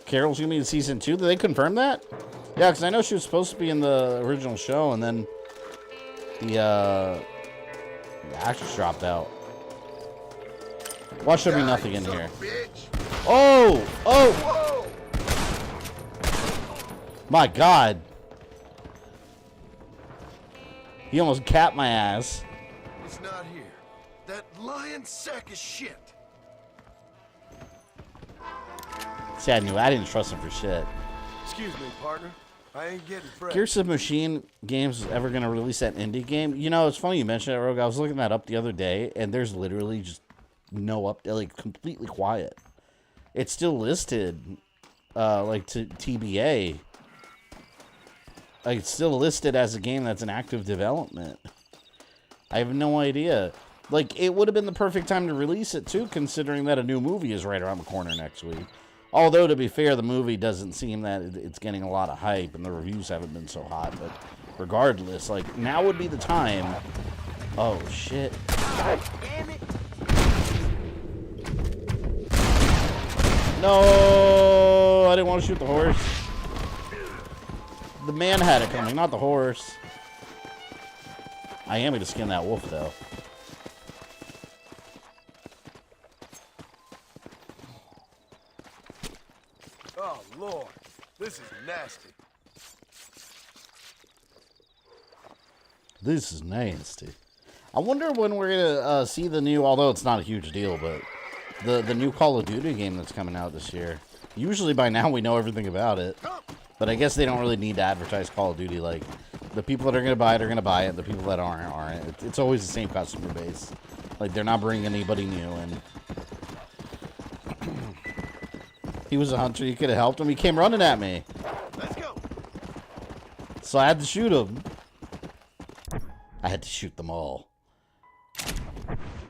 Carol's gonna be in season 2. Did they confirm that? Yeah, because I know she was supposed to be in the original show, and then the actress dropped out. Watch there be nothing in here. Oh! Oh! My God. He almost capped my ass. It's not here. That lying sack of shit. See, I didn't trust him for shit. Excuse me, partner. I ain't getting fresh. Gears of Machine Games is ever going to release that indie game? You know, it's funny you mentioned it, Rogue. I was looking that up the other day, and there's literally just no update, like completely quiet. It's still listed, like to TBA. Like it's still listed as a game that's in active development. I have no idea. Like it would have been the perfect time to release it too, considering that a new movie is right around the corner next week. Although to be fair, the movie doesn't seem that it's getting a lot of hype, and the reviews haven't been so hot. But regardless, like now would be the time. Oh shit! God damn it! No, I didn't want to shoot the horse. The man had it coming, not the horse. I am going to skin that wolf, though. Oh, Lord. This is nasty. This is nasty. I wonder when we're going to see the new, although it's not a huge deal, but the new Call of Duty game that's coming out this year. Usually by now we know everything about it. But I guess they don't really need to advertise Call of Duty. Like, the people that are going to buy it are going to buy it. The people that aren't. It's always the same customer base. Like, they're not bringing anybody new in. He was a hunter. You could have helped him. He came running at me. Let's go. So I had to shoot him. I had to shoot them all.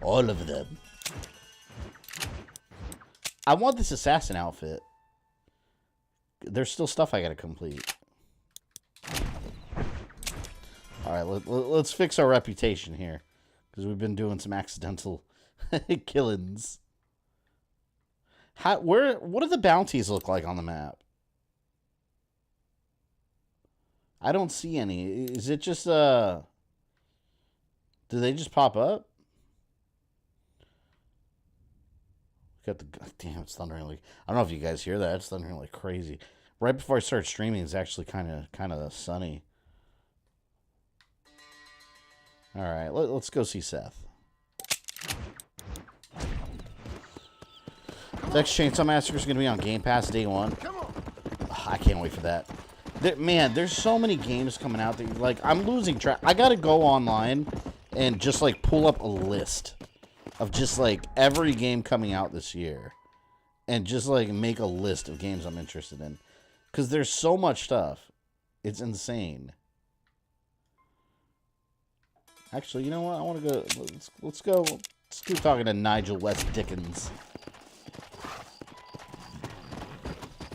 All of them. I want this assassin outfit. There's still stuff I gotta complete. Alright, let's fix our reputation here. Because we've been doing some accidental killings. What do the bounties look like on the map? I don't see any. Is it just, do they just pop up? Got the, damn, it's thundering like, I don't know if you guys hear that. It's thundering like crazy. Right before I start streaming, it's actually kind of sunny. All right, let's go see Seth. Next Chainsaw Massacre is going to be on Game Pass day one. I can't wait for that. Man, there's so many games coming out that, like, I'm losing track. I got to go online and just, like, pull up a list of just, like, every game coming out this year. And just, like, make a list of games I'm interested in. Because there's so much stuff. It's insane. Actually, you know what? I want to go... Let's go... Let's keep talking to Nigel West Dickens.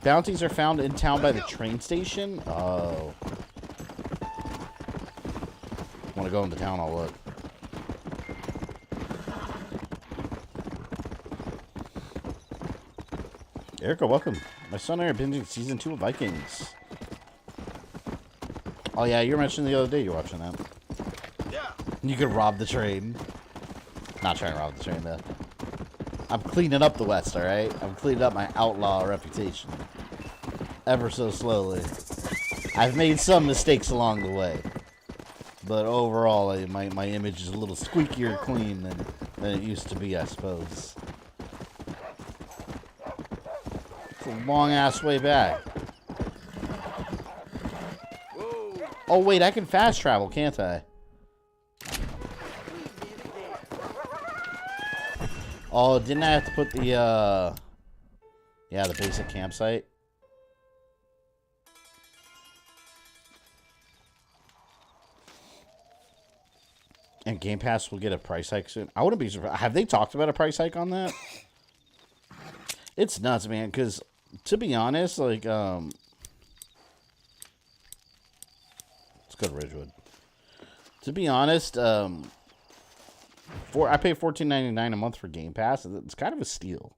Bounties are found in town by the train station? Oh. Want to go into town, I'll look. Erica, welcome. My son and I are binging season 2 of Vikings. Oh yeah, you were mentioning the other day you're watching that. Yeah. You could rob the train. Not trying to rob the train, though. I'm cleaning up the West, alright? I'm cleaning up my outlaw reputation. Ever so slowly. I've made some mistakes along the way. But overall, my image is a little squeakier clean than it used to be, I suppose. It's a long-ass way back. Oh, wait, I can fast travel, can't I? Oh, didn't I have to put the, yeah, the basic campsite? And Game Pass will get a price hike soon. I wouldn't be surprised. Have they talked about a price hike on that? It's nuts, man, because, to be honest, like, let's go to Ridgewood. To be honest, I pay $14.99 a month for Game Pass. It's kind of a steal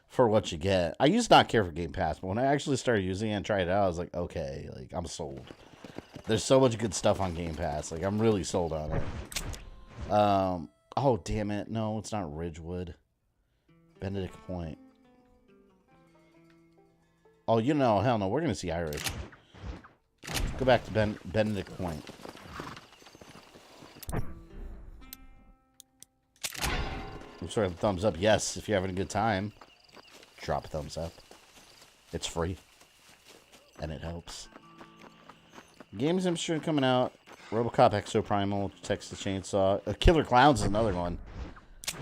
for what you get. I used to not care for Game Pass, but when I actually started using it and tried it out, I was like, okay, like, I'm sold. There's so much good stuff on Game Pass. Like, I'm really sold on it. Oh, damn it. No, it's not Ridgewood. Benedict Point. Oh, you know, hell no. We're going to see Irish. Go back to Benedict Point. I'm sorry, thumbs up. Yes, if you're having a good time, drop a thumbs up. It's free. And it helps. Games I'm sure coming out. RoboCop Exoprimal, Texas Chainsaw. Killer Clowns is another one.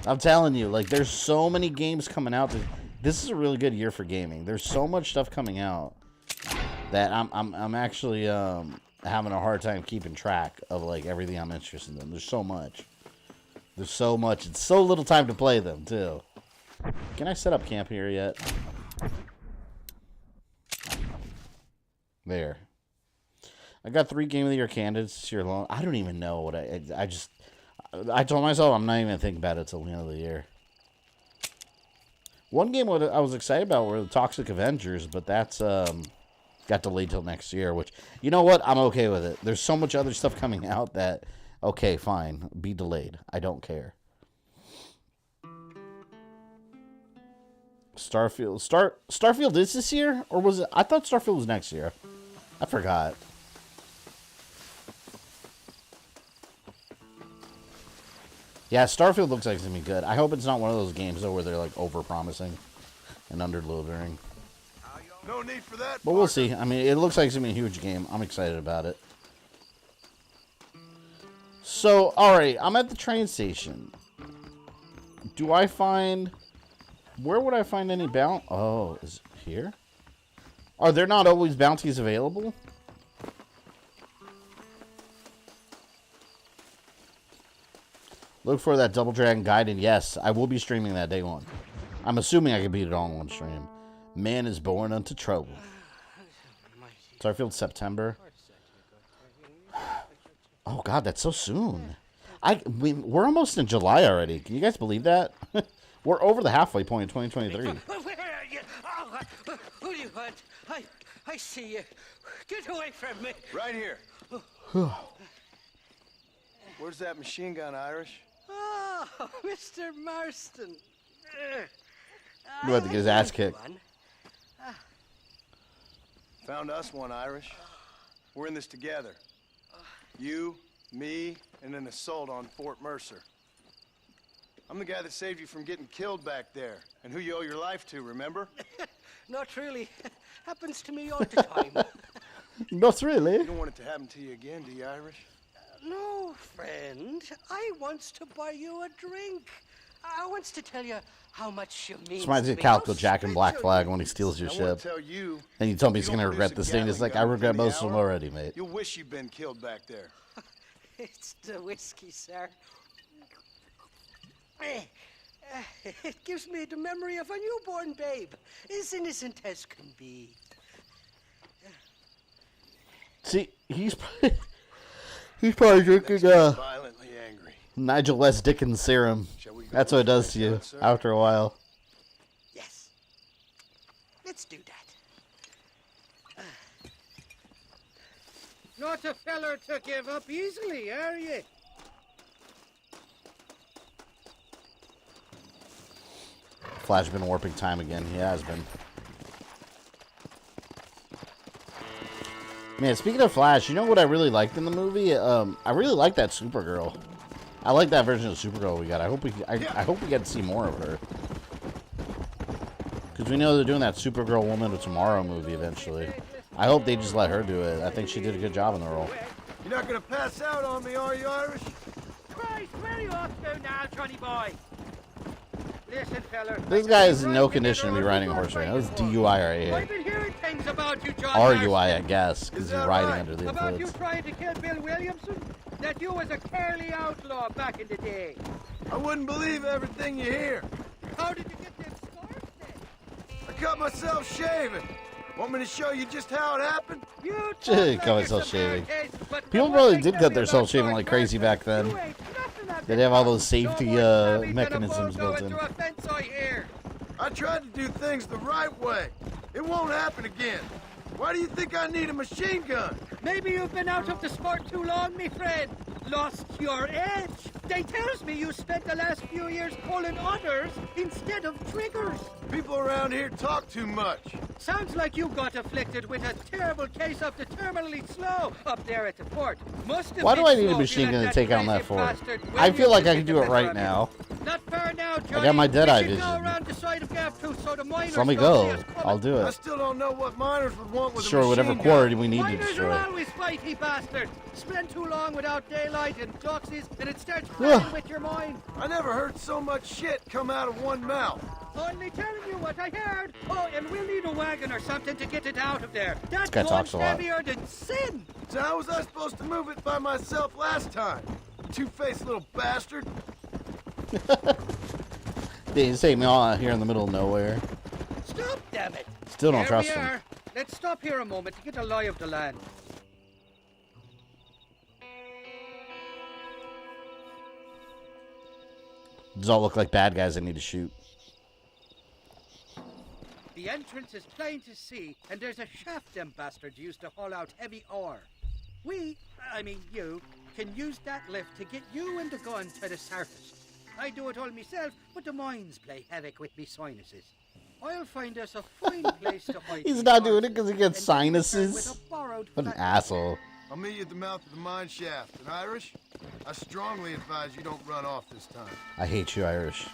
I'm telling you, like, there's so many games coming out. This is a really good year for gaming. There's so much stuff coming out that I'm actually having a hard time keeping track of, like, everything I'm interested in. There's so much. There's so much. It's so little time to play them, too. Can I set up camp here yet? There. I got 3 Game of the Year candidates this year alone. I don't even know what I told myself I'm not even thinking about it till the end of the year. One game I was excited about were the Toxic Avengers, but that's got delayed till next year, which, you know what? I'm okay with it. There's so much other stuff coming out that, okay, fine. Be delayed. I don't care. Starfield is this year? Or was it? I thought Starfield was next year. I forgot. Yeah, Starfield looks like it's going to be good. I hope it's not one of those games, though, where they're, like, over-promising and under-delivering. No need for that. But we'll see. I mean, it looks like it's going to be a huge game. I'm excited about it. So, alright, I'm at the train station. Do I find... Where would I find any bounty? Oh, is it here? Are there not always bounties available? Look for that Double Dragon guide, and yes, I will be streaming that day one. I'm assuming I can beat it all in one stream. Man is born unto trouble. Starfield September. Oh god, that's so soon. We're almost in July already. Can you guys believe that? We're over the halfway point in 2023. Where are you? Oh, who do you want? I see you. Get away from me. Right here. Where's that machine gun, Irish? Oh, Mr. Marston. He had to get his ass kicked. Found us one, Irish. We're in this together. You, me, in an assault on Fort Mercer. I'm the guy that saved you from getting killed back there, and who you owe your life to, remember? Not really. Happens to me all the time. Not really. You don't want it to happen to you again, do you, Irish? No, friend. I wants to buy you a drink. I wants to tell you how much you mean. This reminds me of Calico Jack and Black Flag when he steals your ship. Tell you, and you told me he's going to regret this thing. It's like, I regret most of them already, mate. You'll wish you'd been killed back there. It's the whiskey, sir. It gives me the memory of a newborn babe, as innocent as can be. See, he's probably drinking violently angry. Nigel S. Dickens serum. That's what it does to you after a while. Yes. Let's do that. Not a feller to give up easily, are you? Flash been warping time again. He has been. Man, speaking of Flash, you know what I really liked in the movie? I really liked that Supergirl. I like that version of Supergirl we got. I hope we get to see more of her. Because we know they're doing that Supergirl Woman of Tomorrow movie eventually. I hope they just let her do it. I think she did a good job in the role. You're not gonna pass out on me, are you, Irish? Christ, where are you off to now, Johnny boy? Listen, fella. This guy is in no condition to be riding a horse right now. This is DUI right here. I've been hearing things about you, John. RUI, I guess, because he's riding under the About you influence. trying to kill Bill Williamson? That you was a Curly outlaw back in the day. I wouldn't believe everything you hear. How did you get them scars then? I cut myself shaving. Want me to show you just how it happened? You Cut myself shaving. People probably did cut themselves shaving like crazy back then. They'd have all those safety mechanisms built in. I tried to do things the right way. It won't happen again. Why do you think I need a machine gun? Maybe you've been out of the sport too long, me friend. Lost your edge. They tells me you spent the last few years pulling others instead of triggers. People around here talk too much. Sounds like you got afflicted with a terrible case of the terminally slow up there at the port. Why do I need a machine gun to take out that fort? I feel like I can do it right now. Not far now, Johnny. I got my Deadeye vision. So let me go. I'll do I it. still don't know what miners would want with Sure, a machine whatever gun. quarry we need to Miners destroy. are always flighty bastards. Spend too long without daylight and doxies, and it starts playing with your mind. I never heard so much shit come out of one mouth. Only telling you what I heard. Oh, and we'll need a wagon or something to get it out of there. That guy talks a lot. heavier than sin. So how was I supposed to move it by myself last time? You two-faced little bastard. They just take me all out here in the middle of nowhere. Stop, damn it. Still don't Here trust we him. are. Let's stop here a moment to get a lie of the land. Does all look like bad guys I need to shoot. The entrance is plain to see, and there's a shaft them bastards used to haul out heavy ore. I mean you, can use that lift to get you and the gun to the surface. I do it all myself, but the mines play havoc with me sinuses. I'll find us a fine place to hide. He's not doing it because he gets sinuses. With a borrowed What an flat- asshole. I'll meet you at the mouth of the mine shaft. And Irish, I strongly advise you don't run off this time. I hate you, Irish.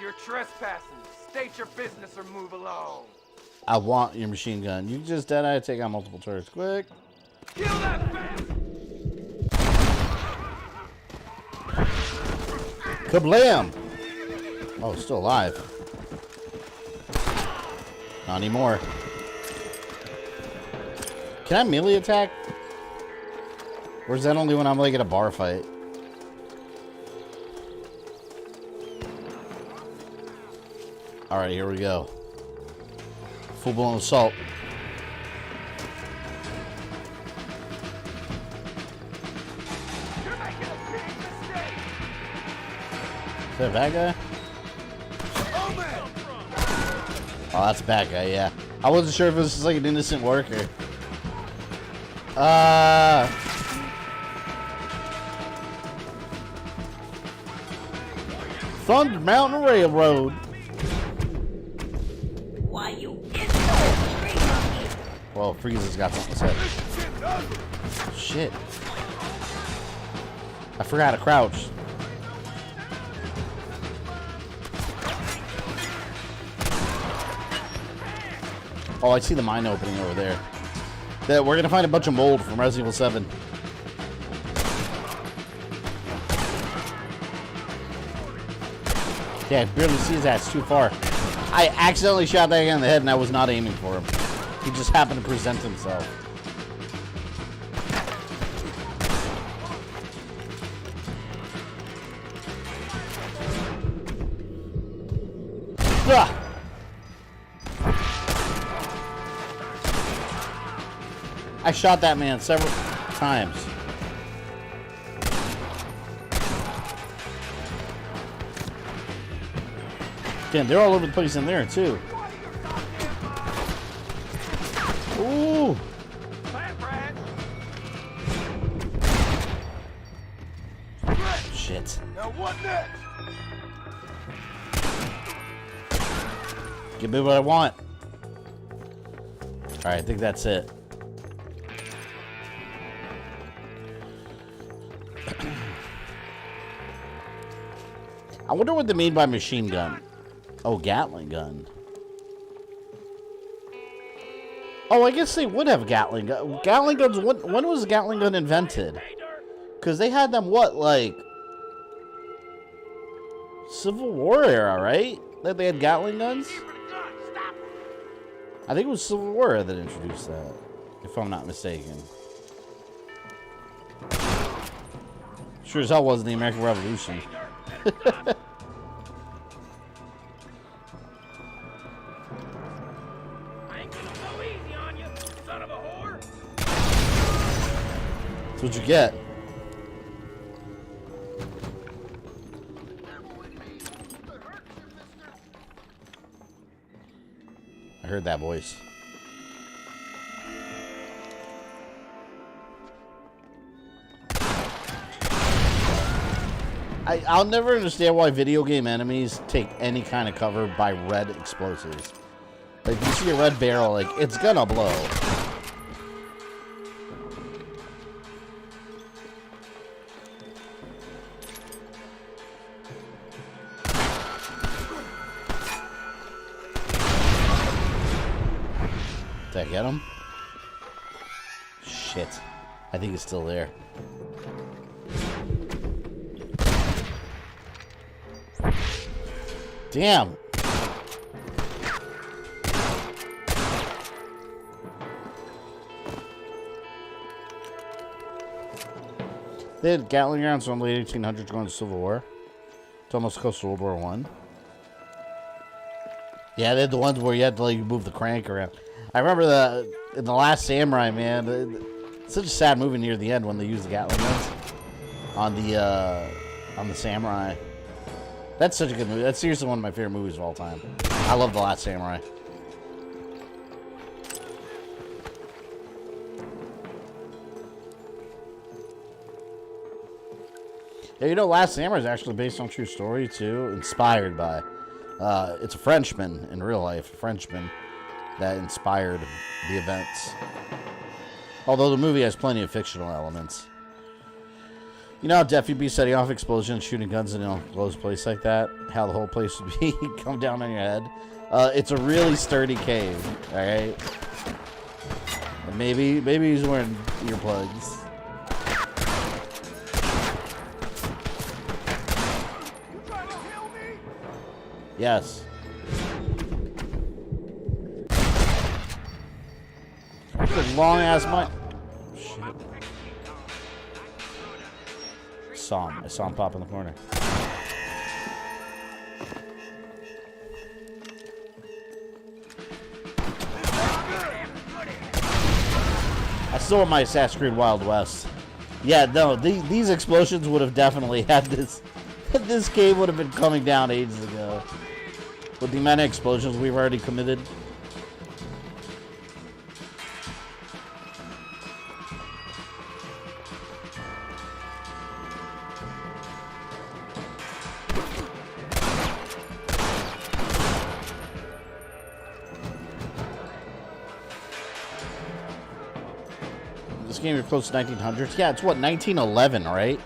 You're trespassing. State your business or move along. I want your machine gun. You just Deadeye take out multiple turrets. Quick. Kill that bastard! Kablam! Oh, still alive. Not anymore. Can I melee attack? Or is that only when I'm like in a bar fight? Alright, here we go. Full-blown assault. You're making a big mistake! Is that a bad guy? Oh, that's a bad guy, yeah. I wasn't sure if it was just like an innocent worker. Thunder Mountain Railroad. Why you get so free? Well, Frieza's got something to say. Shit. I forgot to crouch. Oh, I see the mine opening over there. We're gonna find a bunch of mold from Resident Evil 7. Yeah, I barely see his ass too far. I accidentally shot that guy in the head and I was not aiming for him. He just happened to present himself. Ah! I shot that man several times. Damn, they're all over the place in there, too. Ooh! Shit. Now what next? Give me what I want. Alright, I think that's it. I wonder what they mean by machine gun. Oh, Gatling gun. Oh, I guess they would have Gatling gun. Gatling guns, when was the Gatling gun invented? Because they had them, what, like... Civil War era, right? That they had Gatling guns? I think it was Civil War that introduced that, if I'm not mistaken. Sure as hell wasn't the American Revolution. That's what you get. I heard that voice. I'll never understand why video game enemies take any kind of cover by red explosives. Like, you see a red barrel, like, it's gonna blow. Did I get him? Shit. I think it's still there. Damn. They had Gatling guns from the late 1800s going to Civil War. It's almost close to World War I. Yeah, they had the ones where you had to like move the crank around. I remember in The Last Samurai, man. It's such a sad movie near the end when they use the Gatling guns on the samurai. That's such a good movie. That's seriously one of my favorite movies of all time. I love The Last Samurai. Yeah, you know, Last Samurai is actually based on a true story, too. Inspired by. It's a Frenchman in real life. A Frenchman that inspired the events. Although the movie has plenty of fictional elements. You know how Deaf you'd be setting off explosions, shooting guns in a closed place like that? How the whole place would be come down on your head? It's a really sturdy cave, alright? Maybe he's wearing earplugs. Yes. It's a long ass mic. Shit. I saw him pop in the corner. I still want my Assassin's Creed Wild West. Yeah, no, these explosions would have definitely had this. This cave would have been coming down ages ago. With the amount of explosions we've already committed. This game is close to 1900s. Yeah, it's what, 1911, right?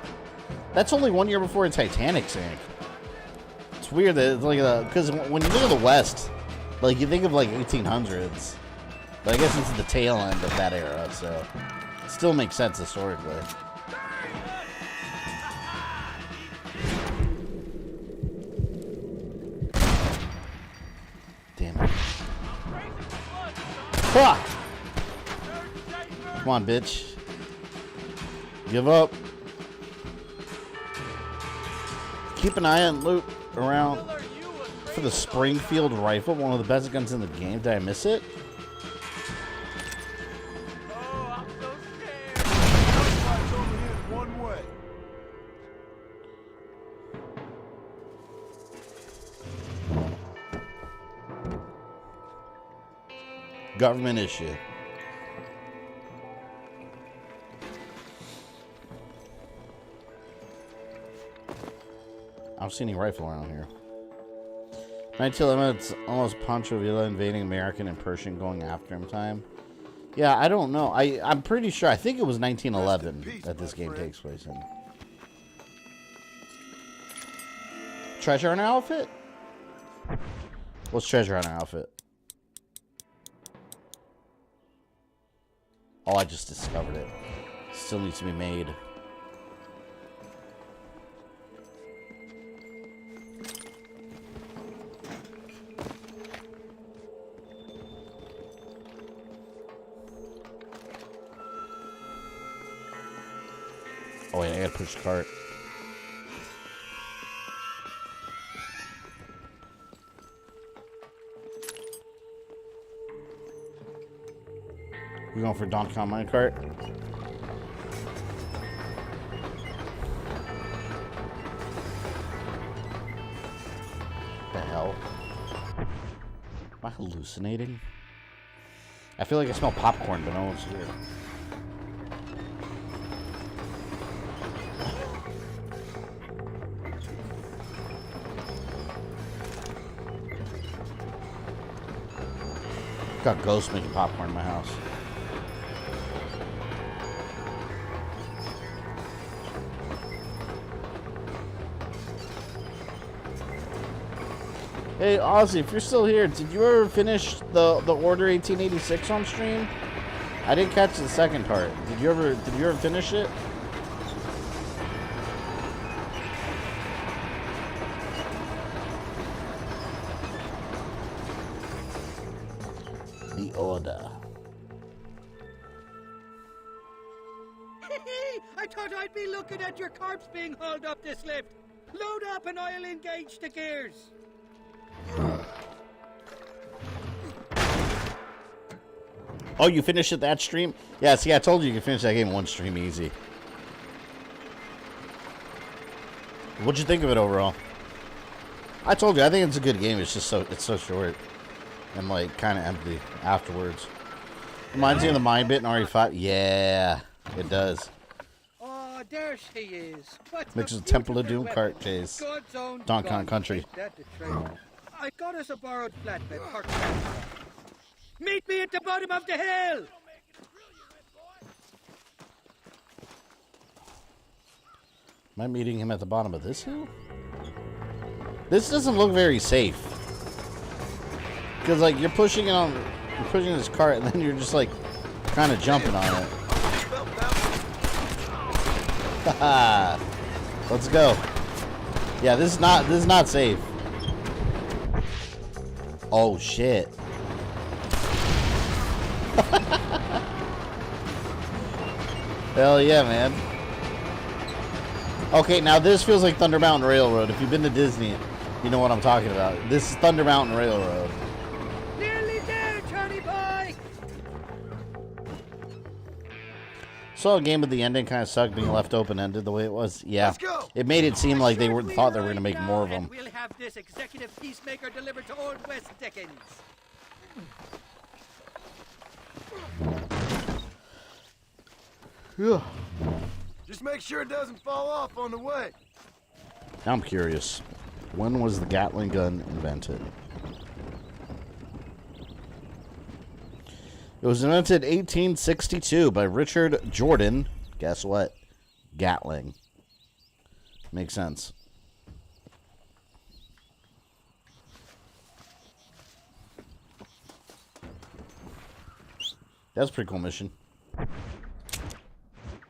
That's only 1 year before Titanic sank. It's weird that it's like because when you think of the West, like you think of like 1800s, but I guess it's the tail end of that era, so it still makes sense historically. Damn it! Fuck! Come on, bitch! Give up. Keep an eye on loot around for the Springfield rifle, one of the best guns in the game. Did I miss it? Oh, I'm so scared. Over here one way. Government issue. I don't see any rifle around here. 1911, it's almost Pancho Villa invading American and Persian going after him time. Yeah, I don't know. I'm pretty sure. I think it was 1911 that this game takes place in. Treasure on our outfit? What's treasure on our outfit? Oh, I just discovered it. Still needs to be made. Oh wait, I gotta push the cart. We going for Donkey Kong minecart? The hell? Am I hallucinating? I feel like I smell popcorn, but no one's here. Got ghosts making popcorn in my house. Hey Ozzy, if you're still here, did you ever finish the Order 1886 on stream? I didn't catch the second part. Did you ever finish it? The Order. I thought I'd be looking at your corpse being hauled up this lift. Load up and I'll engage the gears. Oh, you finished it that stream? Yeah, see, I told you could finish that game in one stream easy. What'd you think of it overall? I told you, I think it's a good game. It's just so short and like kind of empty afterwards. Reminds me of the Mind Bit in RE5. Yeah, it does. Oh, there she is. Mixes a Temple of Doom cart chase. Donkey Kong Country. I got us a borrowed flatbed parked down. Meet me at the bottom of the hill! Am I meeting him at the bottom of this hill? This doesn't look very safe. Because like you're pushing this cart and then you're just like kind of jumping on it. Haha. Let's go. Yeah, this is not safe. Oh shit. Hell yeah, man. Okay, now this feels like Thunder Mountain Railroad. If you've been to Disney, you know what I'm talking about. This is Thunder Mountain Railroad. Nearly there, Johnny boy! So a game at the ending kind of sucked being left open-ended the way it was. Yeah, it made it seem like they thought they were going to make more of them. We'll have this executive peacemaker delivered to Old West Dickens. Yeah. Just make sure it doesn't fall off on the way. Now I'm curious. When was the Gatling gun invented? It was invented 1862 by Richard Jordan. Guess what? Gatling. Makes sense. That's a pretty cool mission.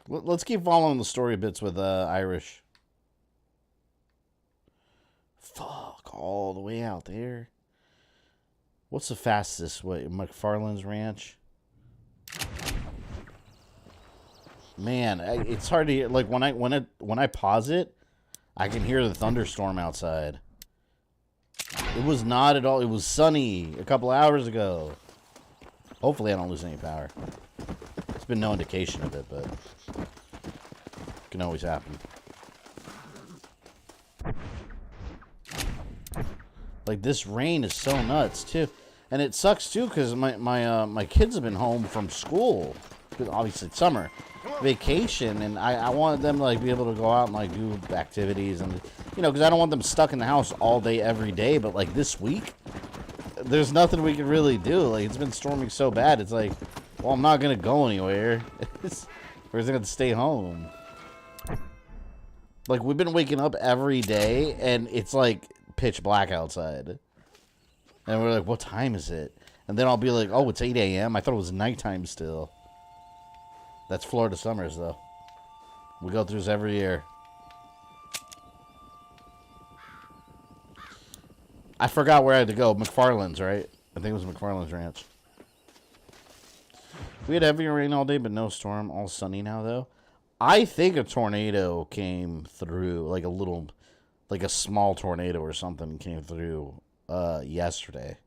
Let's keep following the story bits with Irish. Fuck, all the way out there. What's the fastest way? McFarland's Ranch? Man, it's hard to hear. Like when I pause it, I can hear the thunderstorm outside. It was not at all. It was sunny a couple hours ago. Hopefully I don't lose any power. There's been no indication of it, but it can always happen. Like, this rain is so nuts too, and it sucks too because my kids have been home from school. Obviously it's summer vacation, and I wanted them to like be able to go out and like do activities, and you know, because I don't want them stuck in the house all day every day. But like this week, there's nothing we can really do. Like, it's been storming so bad. It's like, well, I'm not gonna go anywhere. We're just gonna stay home. Like, we've been waking up every day, and it's like pitch black outside. And we're like, what time is it? And then I'll be like, oh, it's 8 a.m. I thought it was nighttime still. That's Florida summers, though. We go through this every year. I forgot where I had to go. McFarland's, right? I think it was McFarland's Ranch. We had heavy rain all day, but no storm. All sunny now, though. I think a tornado came through, like a little, like a small tornado or something came through yesterday.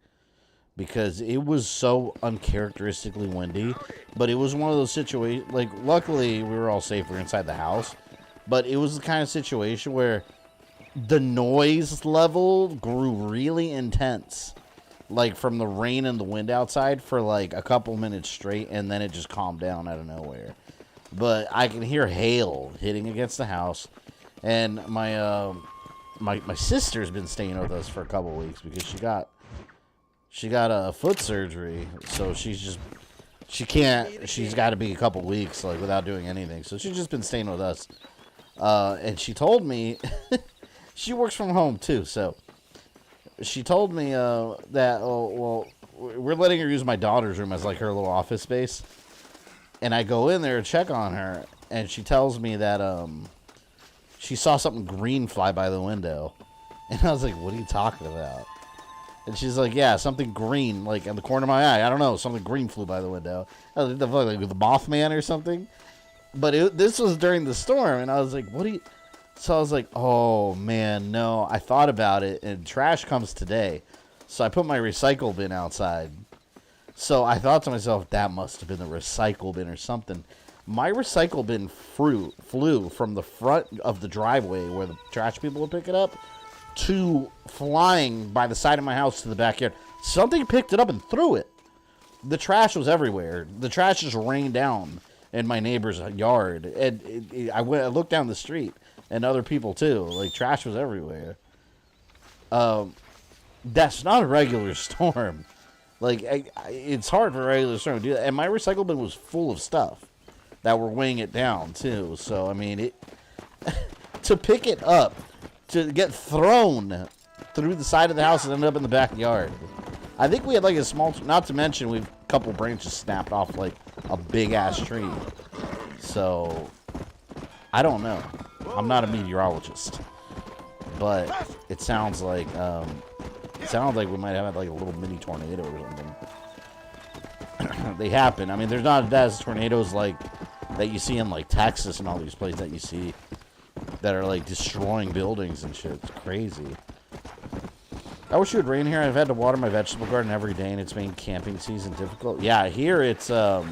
Because it was so uncharacteristically windy. But it was one of those situations, like, luckily we were all safe. We were inside the house. But it was the kind of situation where the noise level grew really intense. Like, from the rain and the wind outside for, like, a couple minutes straight. And then it just calmed down out of nowhere. But I can hear hail hitting against the house. And my sister's been staying with us for a couple weeks because she got a foot surgery, so she's got to be a couple weeks like without doing anything. So she's just been staying with us. And she told me she works from home too, so she told me that we're letting her use my daughter's room as like her little office space. And I go in there to check on her, and she tells me that she saw something green fly by the window. And I was like, what are you talking about? And she's like, yeah, something green, like in the corner of my eye. I don't know, something green flew by the window. I was like the Mothman or something. But this was during the storm, and I was like, what do you... So I was like, oh, man, no. I thought about it, and trash comes today. So I put my recycle bin outside. So I thought to myself, that must have been the recycle bin or something. My recycle bin flew from the front of the driveway where the trash people would pick it up to flying by the side of my house to the backyard. Something picked it up and threw it. The trash was everywhere. The trash just rained down in my neighbor's yard. And I looked down the street, and other people too. Like, trash was everywhere. That's not a regular storm. Like, it's hard for a regular storm to do that. And my recycle bin was full of stuff that were weighing it down, too. So, I mean, to pick it up, to get thrown through the side of the house and end up in the backyard. I think we had, like, a small... Not to mention, we've a couple branches snapped off, like, a big-ass tree. So, I don't know. I'm not a meteorologist. But it sounds like... It sounds like we might have like a little mini tornado or something. They happen. I mean, there's not as tornadoes like that you see in like Texas and all these places that you see that are like destroying buildings and shit. It's crazy. I wish it would rain here. I've had to water my vegetable garden every day, and it's made camping season difficult. Yeah, here it's like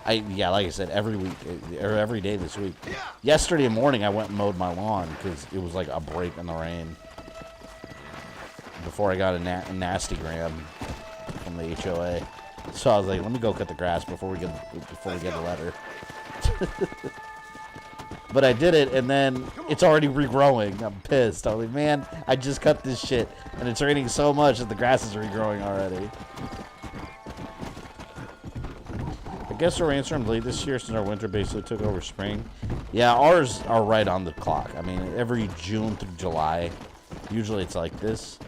I said, every week or every day this week. Yesterday morning, I went and mowed my lawn because it was like a break in the rain. Before I got a nasty gram from the HOA, so I was like, "Let me go cut the grass before we get the letter." But I did it, and then it's already regrowing. I'm pissed. I was like, "Man, I just cut this shit, and it's raining so much that the grass is regrowing already." guess our rainstorm late this year since our winter basically took over spring. Yeah, ours are right on the clock. I mean, every June through July, usually it's like this.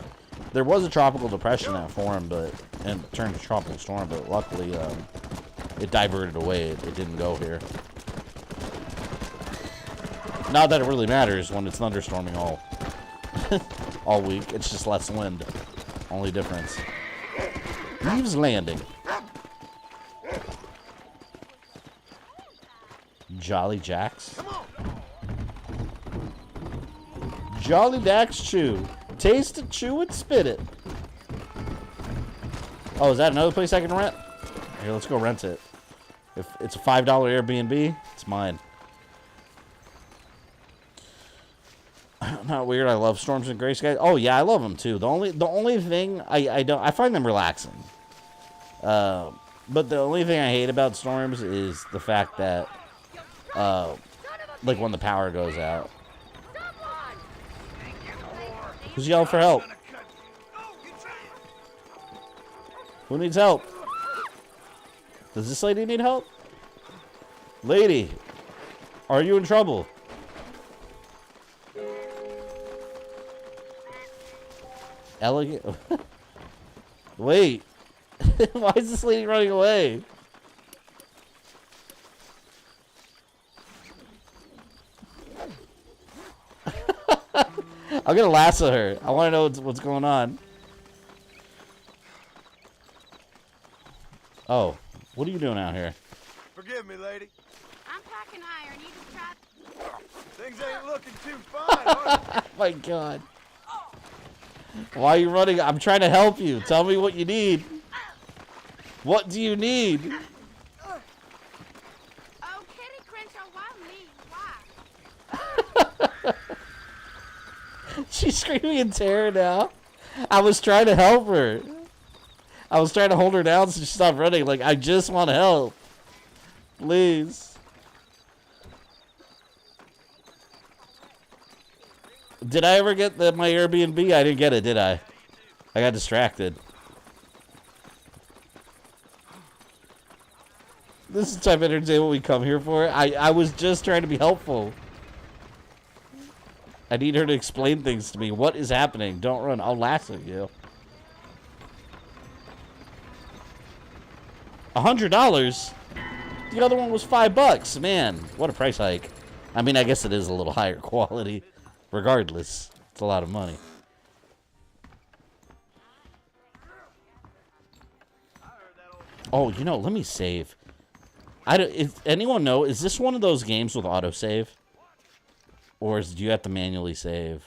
There was a tropical depression that formed, and turned to tropical storm, but luckily it diverted away. It didn't go here. Not that it really matters when it's thunderstorming all week. It's just less wind. Only difference. Leaves Landing. Jolly Jacks. Jolly Dax Chew. Taste it, chew it, spit it. Oh, is that another place I can rent? Here, let's go rent it. If it's a $5 Airbnb, it's mine. Not weird. I love storms and gray skies. Oh yeah, I love them too. The only thing I find them relaxing. But the only thing I hate about storms is the fact that like when the power goes out. Who's yelling for help? Who needs help? Does this lady need help? Lady, are you in trouble? Elegant. Wait. Why is this lady running away? I'm gonna lasso her. I want to know what's going on. Oh, what are you doing out here? Forgive me, lady. I'm packing iron. You just try. Things ain't looking too fine, are they? Oh my God. Why are you running? I'm trying to help you. Tell me what you need. What do you need? Oh, Kitty Crenshaw, why me? Why? She's screaming in terror now. I was trying to help her. I was trying to hold her down so she stopped running. Like, I just want to help. Please. Did I ever get my Airbnb? I didn't get it, did I? I got distracted. This is the type of entertainment we come here for. I was just trying to be helpful. I need her to explain things to me. What is happening? Don't run. I'll lasso you. $100? The other one was $5. Man, what a price hike. I mean, I guess it is a little higher quality. Regardless, it's a lot of money. Oh, you know, let me save. If anyone know, is this one of those games with autosave? Or do you have to manually save?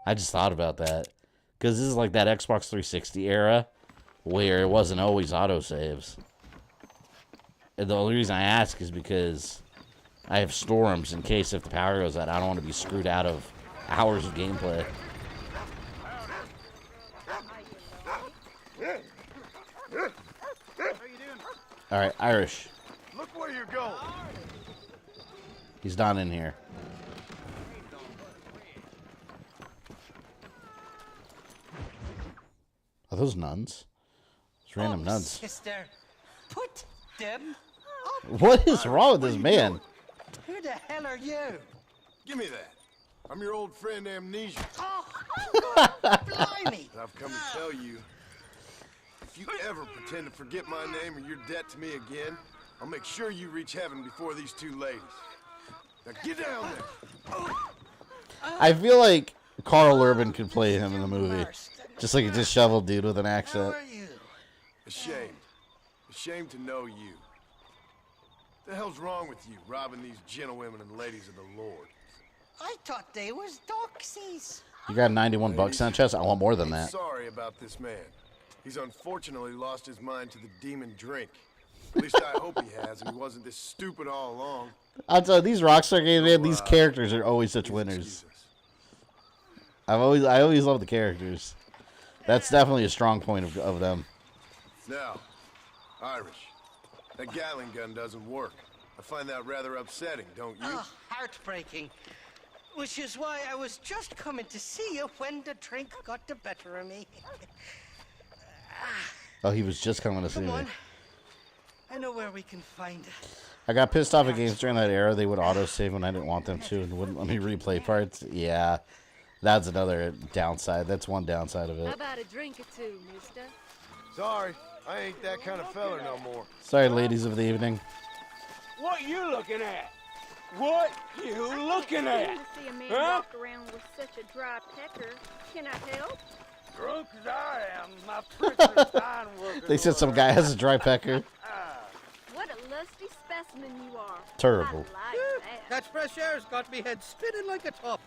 I just thought about that. Because this is like that Xbox 360 era where it wasn't always autosaves. And the only reason I ask is because I have storms in case if the power goes out, I don't want to be screwed out of hours of gameplay. Alright, Irish. Look where you're going. He's not in here. Are those nuns? It's random nuns. Sister, put them up. What is wrong with this man? Who the hell are you? Give me that. I'm your old friend Amnesia. Oh, blimey. I've come to tell you, if you ever pretend to forget my name or your debt to me again, I'll make sure you reach heaven before these two ladies. Now get down there. I feel like Carl Urban could play him in the movie. Just like a disheveled dude with an accent. Ashamed. Ashamed to know you. What the hell's wrong with you, robbing these gentlewomen and ladies of the Lord? I thought they was doxies. You got $91 on chest? I want more than that. Sorry about this man. He's unfortunately lost his mind to the demon drink. At least I hope he has, and he wasn't this stupid all along. I'll tell you, these Rockstar games, man, these characters are always such winners. I always love the characters. That's definitely a strong point of them. Now, Irish, that Gatling gun doesn't work. I find that rather upsetting, don't you? Oh, heartbreaking. Which is why I was just coming to see you when the drink got the better of me. Oh, he was just coming to see me. I know where we can find it. I got pissed off at games during that era. They would autosave when I didn't want them to and wouldn't let me replay parts. Yeah, that's another downside. That's one downside of How it. about a drink or two, mister? Sorry, I ain't that kind of feller no more. Sorry, ladies of the evening. What you looking at? What you looking at? I see a man Huh? walk around with such a dry pecker. Can I help? Drunk as I am, my prisoner's fine worker. They said some guy has a dry pecker. What a lusty specimen you are. Terrible. I like that. That fresh air's got me head spinning like a top.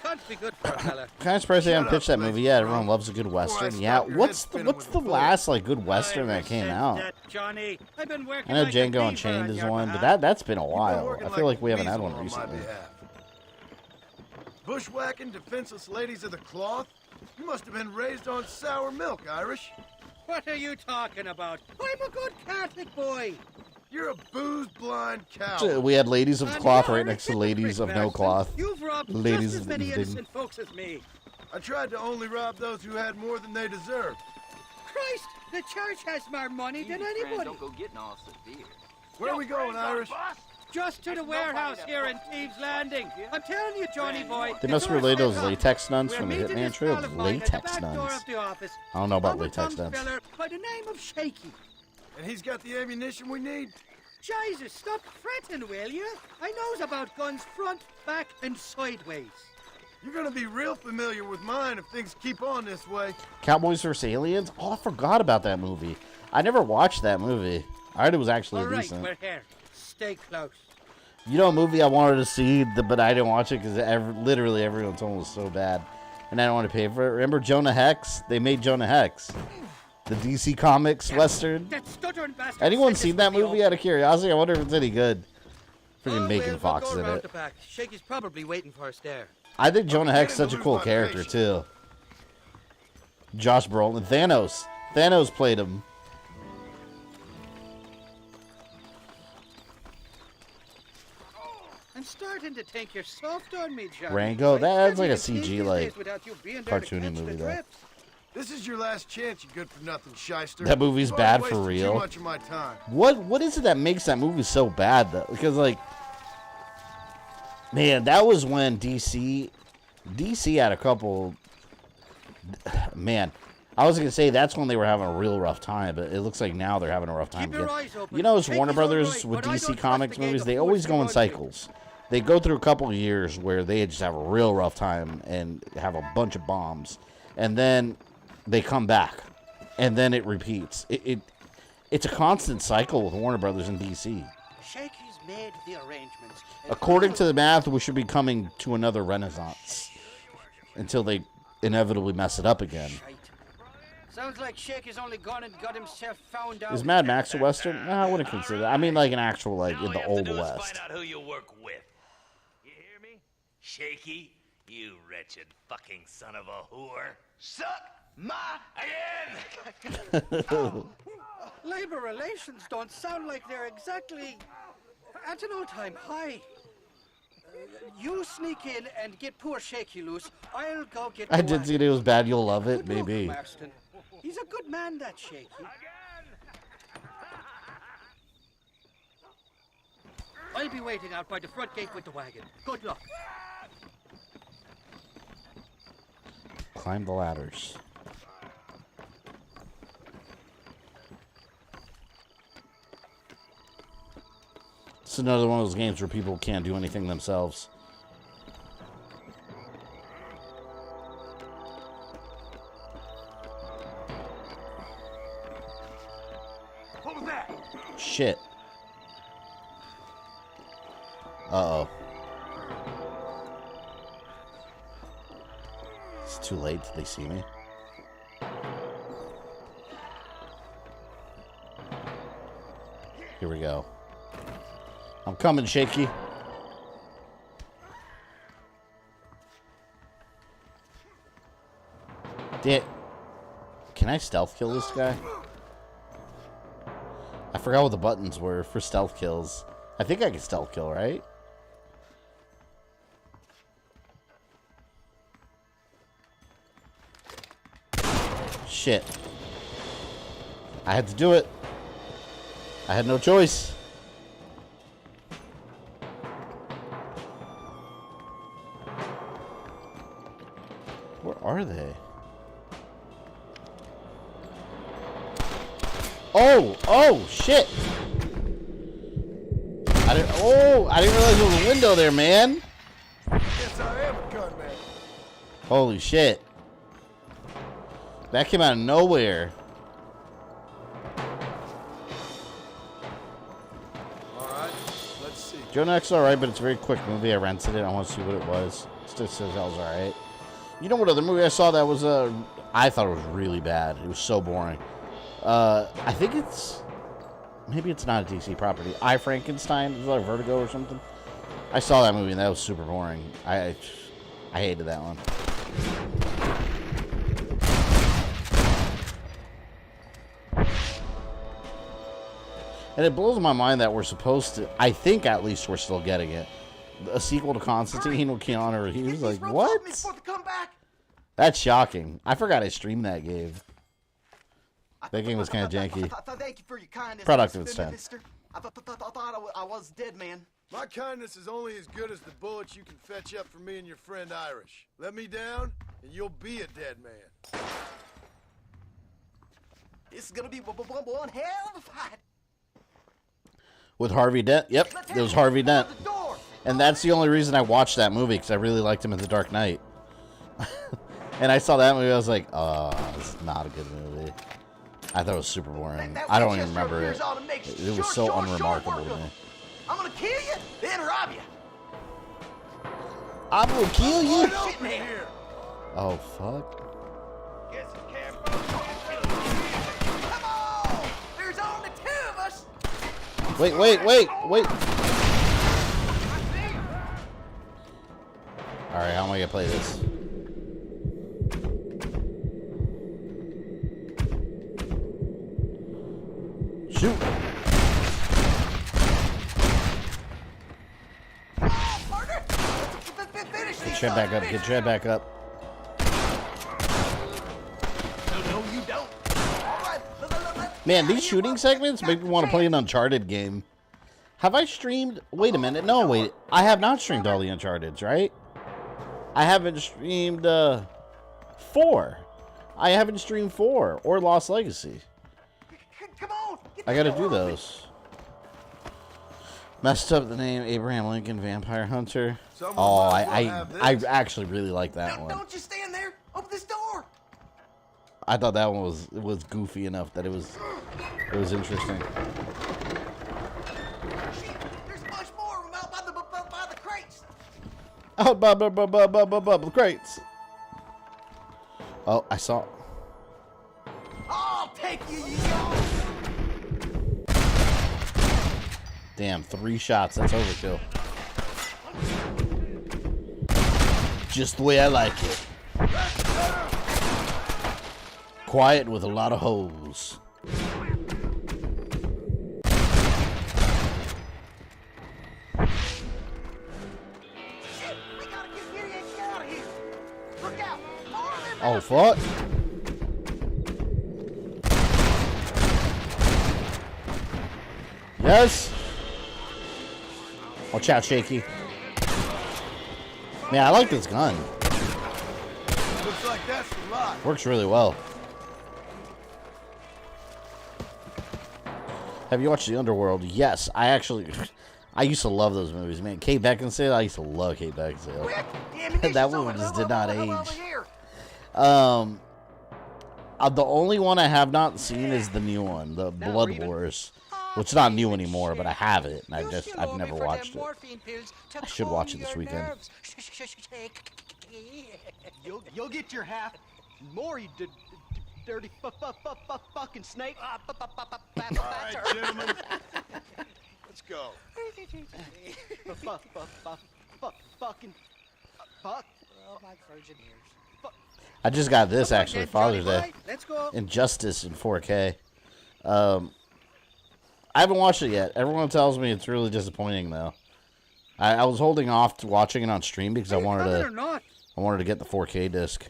Can't be good for a fella. Kind of surprised they haven't pitched that movie yet. Everyone loves a good western. Yeah, what's the last like good western that came out? Johnny, I've been working I know like a Django beaver Unchained on is your one, but behalf. that's been a while. I feel like we haven't had one on my recently. behalf. Bushwhacking, defenseless ladies of the cloth? You must have been raised on sour milk, Irish. What are you talking about? I'm a good Catholic boy. You're a booze-blind cow. We had ladies of cloth right next to ladies of no cloth. You've robbed Ladies just as many didn't. innocent folks as me. I tried to only rob those who had more than they deserved. Christ, the church has more money than anybody. Don't go getting all severe. Where are we going, Irish? Just to the warehouse here in Thieves Landing. I'm telling you, Johnny boy. They must the relate door's those set up. latex nuns We're from the meeting Hitman this Trail. qualified Latex at the back door nuns. of the office. I don't know about Humble latex bum nuns. feller by the name of Shaky. And he's got the ammunition we need? Jesus, stop fretting, will you? I knows about guns front, back, and sideways. You're gonna be real familiar with mine if things keep on this way. Cowboys vs. Aliens? Oh, I forgot about that movie. I never watched that movie. I heard it was actually All right, decent. we're here. Stay close. You know, a movie I wanted to see, but I didn't watch it because literally everyone told me it was so bad. And I don't want to pay for it. Remember Jonah Hex? They made Jonah Hex. The DC Comics Western. That stuttering bastard. Anyone sent seen us that with the movie out of curiosity? I wonder if it's any good. Freaking Megan we'll Fox go in around it. the back. Shaky's probably waiting for us there. I think Jonah Hex is such a cool character, too. Josh Brolin. Thanos. Thanos played him. I'm starting to think you're soft on me, Johnny. Rango. That's like a Can't CG, these like, days without you being there to cartoony catch the movie, though. drift. This is your last chance, you good-for-nothing shyster. That movie's You've bad already for wasted real. Too much of my time. What is it that makes that movie so bad, though? Because, like, man, that was when DC had a couple. Man, I was gonna say that's when they were having a real rough time, but it looks like now they're having a rough time Keep your again. eyes open. You know, it's Shaky's Warner all Brothers right, with but I don't DC trust Comics the gang movies. of They fools always go in around you. cycles. They go through a couple of years where they just have a real rough time and have a bunch of bombs, and then they come back, and then it repeats. It's a constant cycle with Warner Brothers and DC. Shaky's made the arrangements. According to the math, we should be coming to another renaissance until they inevitably mess it up again. Sounds like Shaky's only gone and got himself found out. Is Mad Max a Western? No, I wouldn't consider that. I mean, like an actual, like, in the Old West. Find out who you work with. You hear me? Shaky, you wretched fucking son of a whore. Suck my again! Labor relations don't sound like they're exactly at an all-time high. You sneak in and get poor Shaky loose. I'll go get I the did Wagon. see it was bad. You'll love it, Good luck, maybe. Marston. He's a good man, that Shaky. I'll be waiting out by the front gate with the wagon. Good luck. Climb the ladders. It's another one of those games where people can't do anything themselves. What was that? Shit. Uh-oh. It's too late. Did they see me? Here we go. I'm coming, Shaky. Can I stealth kill this guy? I forgot what the buttons were for stealth kills. I think I can stealth kill, right? Shit. I had to do it. I had no choice. Where are they? Oh, shit. I didn't realize there was a window there, man. Yes, I am a gunman. Holy shit. That came out of nowhere. Alright, let's see. Joe Knox's alright, but it's a very quick movie. I rented it. I want to see what it was. Still says that was alright. You know what other movie I saw that was I thought it was really bad. It was so boring. I think maybe it's not a DC property. I, Frankenstein, is that a Vertigo or something? I saw that movie and that was super boring. I hated that one. And it blows my mind that we're supposed to, I think at least we're still getting it. A sequel to Constantine with Keanu Reeves. He was like, what? That's shocking. I forgot I streamed that game. That game was kind of janky. Thank you for your kindness. Product of its time. I thought I was dead, man. My kindness is only as good as the bullets you can fetch up for me and your friend Irish. Let me down, and you'll be a dead man. This is gonna be one hell of a fight. With Harvey Dent? Yep, it was Harvey Dent. And that's the only reason I watched that movie, because I really liked him in The Dark Knight. And I saw that movie, I was like, oh, this is not a good movie. I thought it was super boring. I don't even remember it. It was so unremarkable to me. I'm gonna kill you, then rob you. I'm gonna kill you? Shit, man. Oh, fuck. Come on! There's only two of us. Wait. Alright, how am I gonna play this? Shoot! Get your head back up, get your head back up. No, you don't. Man, these shooting segments make me want to play an Uncharted game. Have I streamed? Wait a minute. No, wait. I have not streamed all the Uncharteds, right? I haven't streamed 4. I haven't streamed 4 or Lost Legacy. Come on. I gotta do those. Messed up the name Abraham Lincoln Vampire Hunter. Oh, I actually really like that one. Don't just stand there. Open this door. I thought that one was goofy enough that it was interesting. There's much more of them out by the crates. Out by the crates. Oh, I saw. I'll take you. Damn, 3 shots. That's overkill. Just the way I like it. Quiet with a lot of holes. Oh, fuck. Yes. Watch out, Shaky. Man, I like this gun. Looks like that's a lot. Works really well. Have you watched The Underworld? Yes, I used to love those movies, man. Kate Beckinsale, I used to love Kate Beckinsale. That one just did not age. The only one I have not seen is the new one, the Blood Wars, which is not new anymore, but I have it, and I've never watched it. I should watch it this weekend. You'll get your half. More, you dirty fucking snake. All right, gentlemen. Let's go. Fucking fuck. Oh, my virgin ears. I just got this actually, Father's Day. Let's go. Injustice in 4K. I haven't watched it yet. Everyone tells me it's really disappointing though. I was holding off to watching it on stream because I wanted to get the 4K disc.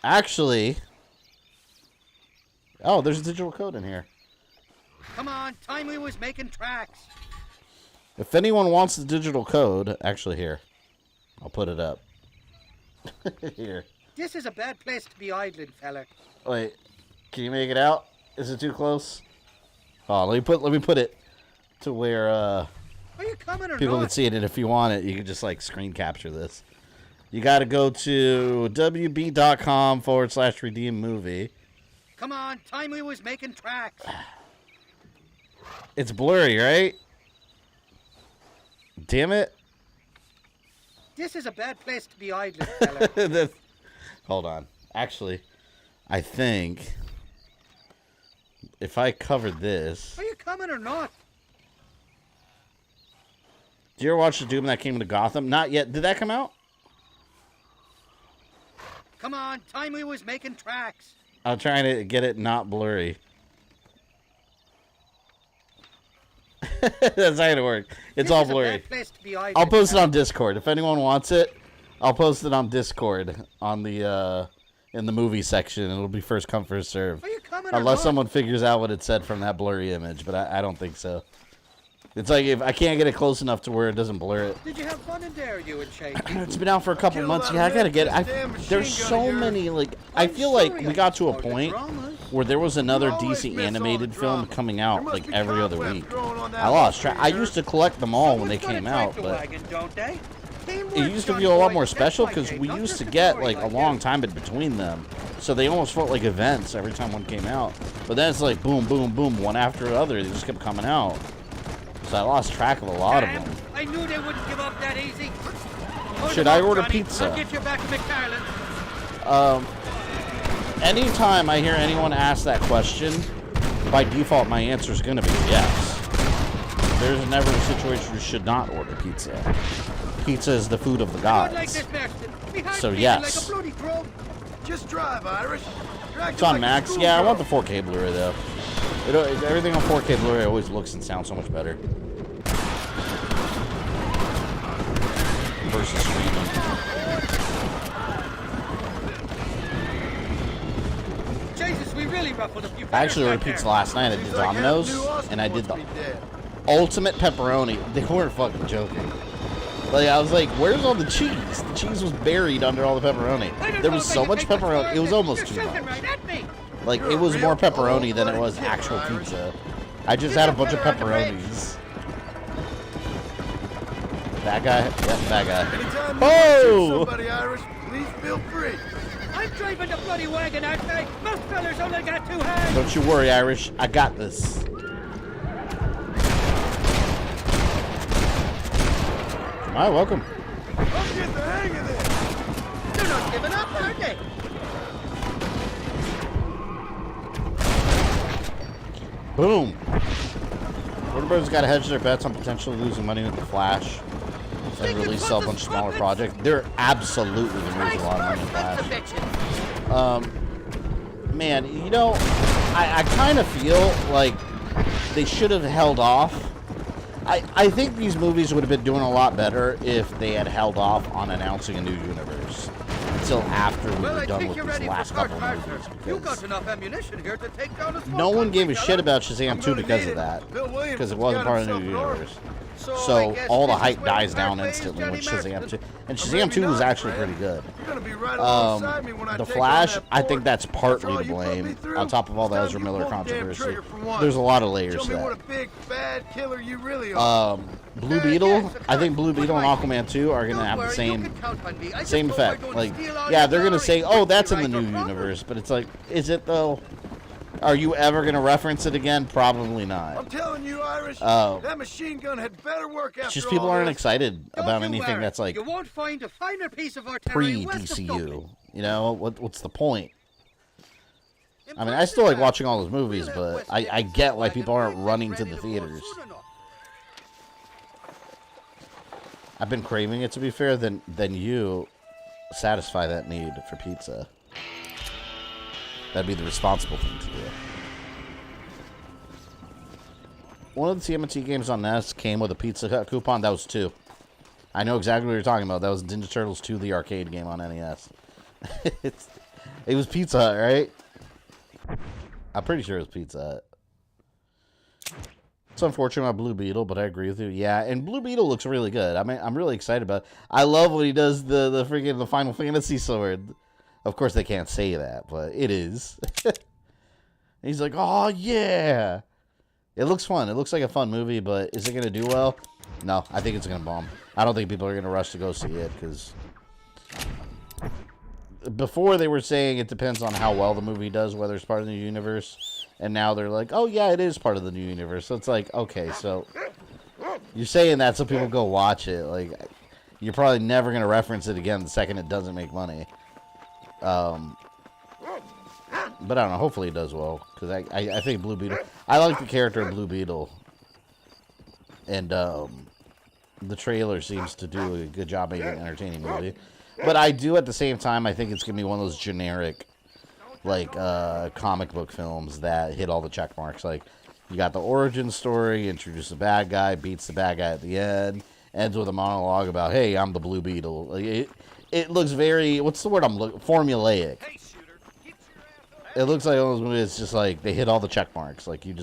Actually, Oh, there's a digital code in here. Come on, time we was making tracks. If anyone wants the digital code, actually here, I'll put it up. Here. This is a bad place to be idling, fella. Wait, can you make it out? Is it too close? Oh, let me put it to where Are you coming or people not? can see it. And if you want it, you can just like screen capture this. You got to go to wb.com/redeem movie. Come on, time we was making tracks. It's blurry, right? Damn it. This is a bad place to be idling, fella. Hold on. Actually, I think if I covered this... Are you coming or not? Did you ever watch the Doom that came to Gotham? Not yet. Did that come out? Come on, time we was making tracks. I'm trying to get it not blurry. That's not going to work. It's all blurry. I'll post it on Discord. If anyone wants it, I'll post it on Discord on the in the movie section. It'll be first come, first serve. Unless someone figures out what it said from that blurry image, but I don't think so. It's like if I can't get it close enough to where it doesn't blur it. Did you have fun in there, you and Shaky? It's been out for a couple months. Yeah, I gotta get it. There's so many, like, I feel like we got to a point where there was another DC animated film coming out, like, every other week. I lost track. I used to collect them all when they came out, but it used to be a lot more special because we used to get, like, a long time in between them. So they almost felt like events every time one came out. But then it's like boom, boom, boom, one after the other. They just kept coming out. So I lost track of a lot of them. I knew they wouldn't give up that easy. Should I order pizza? I'll get you back to McFarland. Anytime I hear anyone ask that question, by default my answer is going to be yes. There's never a situation you should not order pizza. Pizza is the food of the gods. So yes. Just drive, Irish. It's on Max. Yeah, I want the 4K Blu-ray though. Everything on 4K Blu-ray always looks and sounds so much better. Versus streaming. Jesus, we really ruffled a few. I actually ordered pizza last night. I did Domino's, and I did the ultimate pepperoni. They weren't fucking joking. Like, I was like, where's all the cheese? The cheese was buried under all the pepperoni. There was so much pepperoni, it was almost too much. Like, it was more pepperoni than it was actual pizza. I just had a bunch of pepperonis. That guy? Yep, that guy. Oh! Somebody Irish, please feel free. I'm driving the bloody wagon out there. Most fellas only got 2 hands. Don't you worry, Irish. I got this. Hi, welcome. I'll get the hang of this. They're not giving up, are they? Boom. Warner Bros. Got to hedge their bets on potentially losing money with the Flash and release a bunch of smaller projects. They're absolutely going to lose a lot of money in Flash. Man, you know, I kind of feel like they should have held off. I think these movies would have been doing a lot better if they had held off on announcing a new universe until after we were done with these last couple of movies. You got enough ammunition here to take down a small No one gave a shit about Shazam 2 because of that, because it wasn't part of the new universe. So all the hype dies down instantly when Shazam 2, and Shazam 2 was actually pretty good. The Flash, I think that's partly to blame, on top of all the Ezra Miller controversy. There's a lot of layers to that. Blue Beetle, I think Blue Beetle and Aquaman 2 are going to have the same effect. Like, yeah, they're going to say, oh, that's in the new universe, but it's like, is it though? Are you ever going to reference it again? Probably not. I'm telling you, Irish, that machine gun had better work after it's just people aren't excited about anything that's like you won't find a finer piece of artillery pre-DCU. You know, what's the point? I mean, I still like watching all those movies, but I get why people aren't running to the theaters. I've been craving it, to be fair, then you satisfy that need for pizza. That'd be the responsible thing to do. One of the TMNT games on NES came with a Pizza Hut coupon. That was 2. I know exactly what you're talking about. That was Ninja Turtles 2, the arcade game on NES. It was Pizza Hut, right? I'm pretty sure it was Pizza Hut. It's unfortunate about Blue Beetle, but I agree with you. Yeah, and Blue Beetle looks really good. I mean, I'm really excited about it. I love when he does the freaking the Final Fantasy sword. Of course, they can't say that, but it is. He's like, oh, yeah. It looks fun. It looks like a fun movie, but is it going to do well? No, I think it's going to bomb. I don't think people are going to rush to go see it, because before they were saying it depends on how well the movie does, whether it's part of the new universe, and now they're like, oh, yeah, it is part of the new universe. So it's like, okay, so you're saying that so people go watch it. Like, you're probably never going to reference it again the second it doesn't make money. But I don't know. Hopefully it does well, because I think Blue Beetle... I like the character of Blue Beetle. And the trailer seems to do a good job making an entertaining movie. But I do, at the same time, I think it's going to be one of those generic, like, comic book films that hit all the check marks. Like, you got the origin story, introduce the bad guy, beats the bad guy at the end, ends with a monologue about, hey, I'm the Blue Beetle. Like, it looks very... What's the word I'm looking... Formulaic. It looks like one of those movies, it's just like, they hit all the check marks. Like, you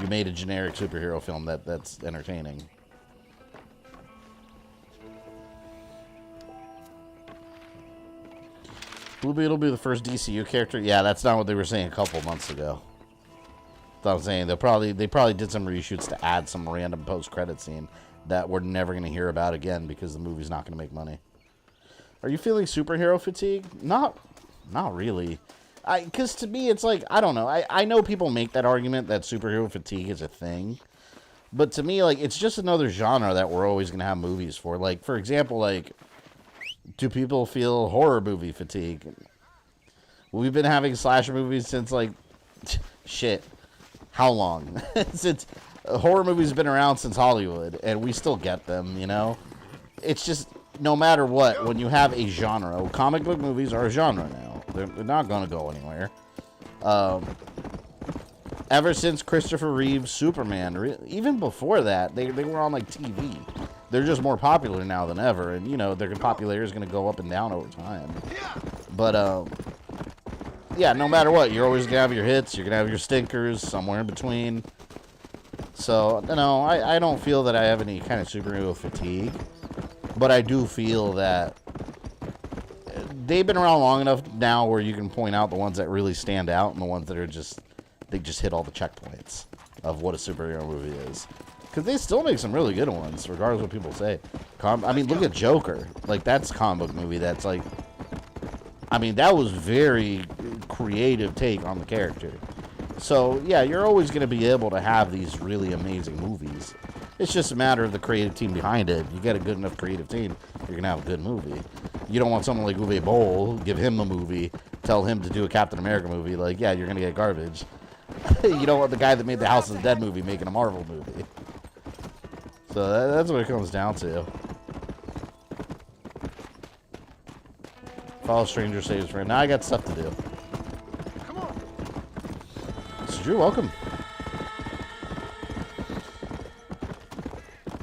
made a generic superhero film that's entertaining. Blue Beetle will be the first DCU character? Yeah, that's not what they were saying a couple months ago. That's what I'm saying. They probably did some reshoots to add some random post-credit scene that we're never going to hear about again because the movie's not going to make money. Are you feeling superhero fatigue? Not really. Because to me, it's like, I don't know. I know people make that argument that superhero fatigue is a thing. But to me, like, it's just another genre that we're always going to have movies for. Like, for example, like, do people feel horror movie fatigue? We've been having slasher movies since, like, shit. How long? Since horror movies have been around since Hollywood, and we still get them, you know? It's just, no matter what, when you have a genre, comic book movies are a genre now. They're not going to go anywhere. Ever since Christopher Reeve's Superman, even before that, they were on, like, TV. They're just more popular now than ever, and, you know, their popularity is going to go up and down over time. But, yeah, no matter what, you're always going to have your hits, you're going to have your stinkers, somewhere in between. So, you know, I don't feel that I have any kind of superhero fatigue, but I do feel that they've been around long enough now where you can point out the ones that really stand out and the ones that are just, they just hit all the checkpoints of what a superhero movie is. Because they still make some really good ones, regardless of what people say. I mean, look at Joker. Like, that's a comic book movie that's like... I mean, that was very creative take on the character. So, yeah, you're always going to be able to have these really amazing movies. It's just a matter of the creative team behind it. You get a good enough creative team, you're going to have a good movie. You don't want someone like Uwe Boll, give him a movie, tell him to do a Captain America movie. Like, yeah, you're going to get garbage. You don't want the guy that made the House of the Dead movie making a Marvel movie. So that's what it comes down to. Follow stranger, save his friend. Now I got stuff to do. Come on. So Drew, welcome.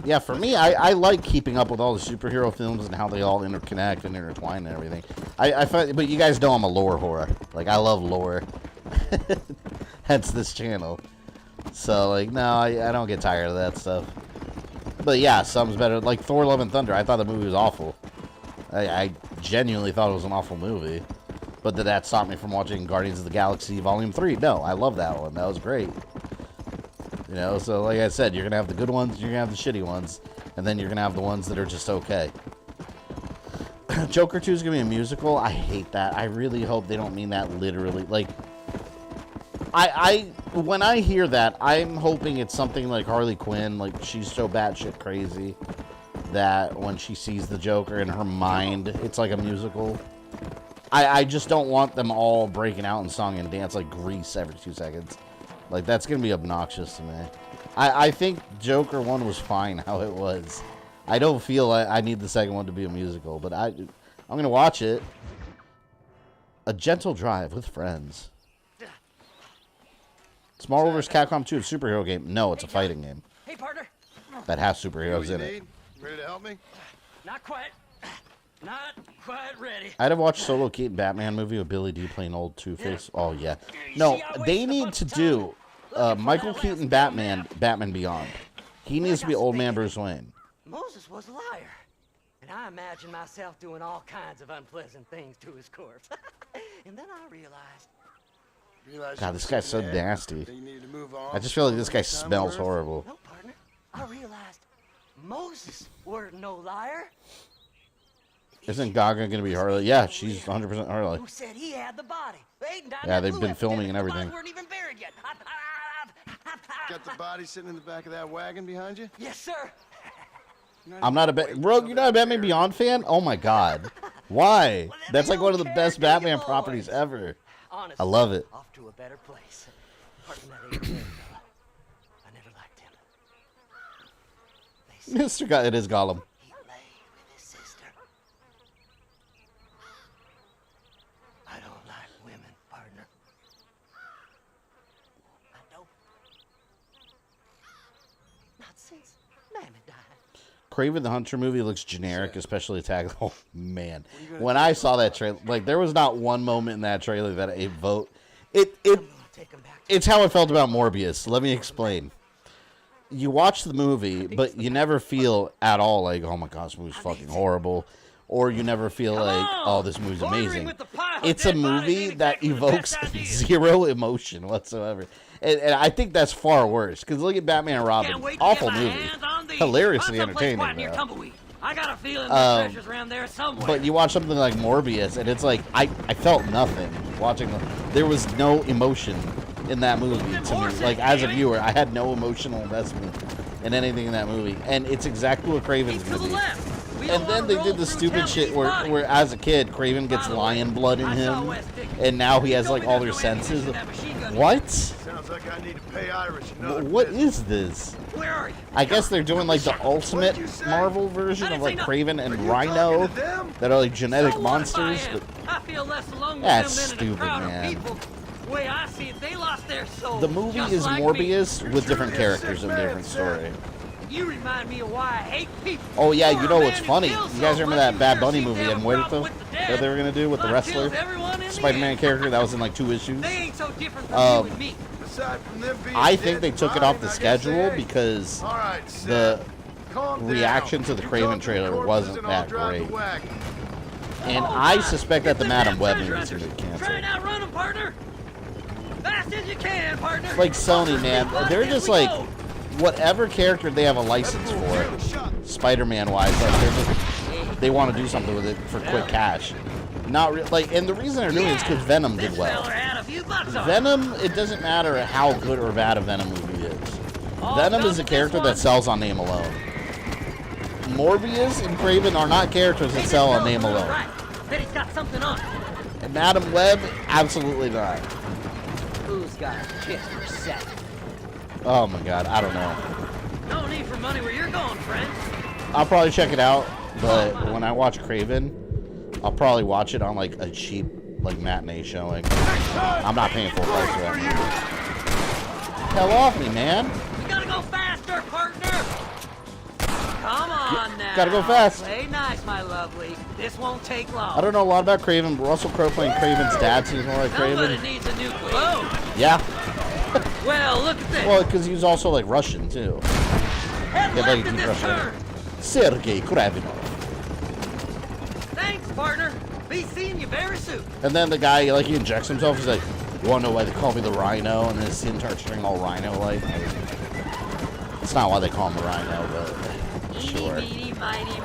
Yeah, for me, I like keeping up with all the superhero films and how they all interconnect and intertwine and everything. I find, but you guys know I'm a lore whore. Like, I love lore. Hence this channel. So, like, no, I don't get tired of that stuff. But yeah, some's better. Like Thor: Love and Thunder, I thought the movie was awful. I genuinely thought it was an awful movie. But did that stop me from watching Guardians of the Galaxy Volume 3? No, I love that one. That was great. You know, so like I said, you're going to have the good ones, you're going to have the shitty ones, and then you're going to have the ones that are just okay. Joker 2 is going to be a musical. I hate that. I really hope they don't mean that literally. Like, when I hear that, I'm hoping it's something like Harley Quinn, like she's so batshit crazy that when she sees the Joker in her mind, it's like a musical. I just don't want them all breaking out in song and dance like Grease every 2 seconds. Like, that's going to be obnoxious to me. I think Joker 1 was fine how it was. I don't feel I need the second one to be a musical, but I'm going to watch it. A Gentle Drive with Friends. It's Marvel vs. Capcom 2, a superhero game. No, it's a fighting game. Hey, partner. That has superheroes in it. Ready to help me? Not quite. Not quite ready. I'd have watched Solo Keaton Batman movie with Billy D playing old Two-Face. Oh, yeah. No, they need to do Michael Keaton Batman Beyond. He needs to be Old Man Bruce Wayne. Moses was a liar. And I imagined myself doing all kinds of unpleasant things to his corpse. And then I realized... God, this guy's so nasty. You need to move on. I just feel like this guy smells horrible. No, partner. I realized Moses were no liar. Isn't Gaga going to be Harley? Yeah, she's 100% Harley. Who said he had the body? Yeah, they've been filming and everything. Weren't even buried yet. Got the body sitting in the back of that wagon behind you? Yes, sir. I'm not a Rogue, you're not a Batman Beyond fan? Oh my god. Why? That's like one of the best Batman properties ever. Honestly, I love it. Off to a better place. Pardon that agent, fella. I never liked him. Mr. God, it is Gollum. He lay with his sister. I don't like women, partner. I don't. Not since Mammy died. Kraven the Hunter movie looks generic, especially attack. Oh man, when I saw that trailer, like there was not one moment in that trailer that I vote. It's how I felt about Morbius. Let me explain. You watch the movie, but you never feel at all like, oh my gosh, this movie's fucking horrible, or you never feel like, oh, this movie's amazing. It's a movie that evokes zero emotion whatsoever. And I think that's far worse, because look at Batman and Robin. Awful movie. Hilariously entertaining, though. I got a feeling the treasure's around there somewhere. But you watch something like Morbius, and it's like, I felt nothing watching them. There was no emotion in that movie to me. Like, as a viewer, I had no emotional investment in anything in that movie. And it's exactly what Kraven's going to be. And then they did the stupid shit where, as a kid, Kraven gets lion blood in him, and now he has, like, all their senses. What? Sounds like I need to pay Irish. What is this? Where are you? I guess they're doing, like, the ultimate Marvel version of, like, Kraven and Rhino that are, like, genetic monsters. But I feel less alone with that's them than in a stupid, crowd of man. people. The way I see it, they lost their soul. The movie just is like Morbius me. with different characters and a different story. You remind me of why I hate people. Oh yeah, you know what's man funny? who You feels guys so remember much that Bad you Bunny see movie them and drop Muerto with the that dead. they were gonna do with the wrestler, Spider-Man character that was in like 2 issues? They ain't so different from you and me. Aside from them being I dead think they and took it dying, off the I guess schedule they ain't. because All right, the calm down. reaction to the You Kraven go to the trailer corpses wasn't and I'll that drive the great. wagon. And I suspect that the Madam Web movie is gonna be Try and canceled. outrun them, partner. Fast as you can, partner. Like Sony, man, they're just like whatever character they have a license for, Spider-Man wise, like they want to do something with it for quick cash. Not like, and the reason they're doing it is because Venom did well. Venom, it doesn't matter how good or bad a Venom movie is. Venom is a character that sells on name alone. Morbius and Kraven are not characters that sell on name alone. Bet he's got something on. And Madam Web, absolutely not. Who's got a kiss for set? Oh my god, I don't know. No need for money where you're going, friend. I'll probably check it out, but when I watch Kraven, I'll probably watch it on like a cheap like matinee showing. I'm not paying full price for that. Hell off me, man. You gotta go faster, partner. Come on now. Gotta go fast. Play nice, my lovely. This won't take long. I don't know a lot about Kraven, but Russell Crowe playing Kraven's dad seems more like Somebody Kraven. needs a new clothes. Yeah. Well, look at this. Well, because he was also like Russian too. Head Yeah, left like in this Russian. turn. Sergei Kravinov. Thanks, partner. Be seeing you very soon. And then the guy, like, he injects himself. He's like, "You want to know why they call me the Rhino?" And then his skin starts turning all rhino-like. It's not why they call him the Rhino, but sure. In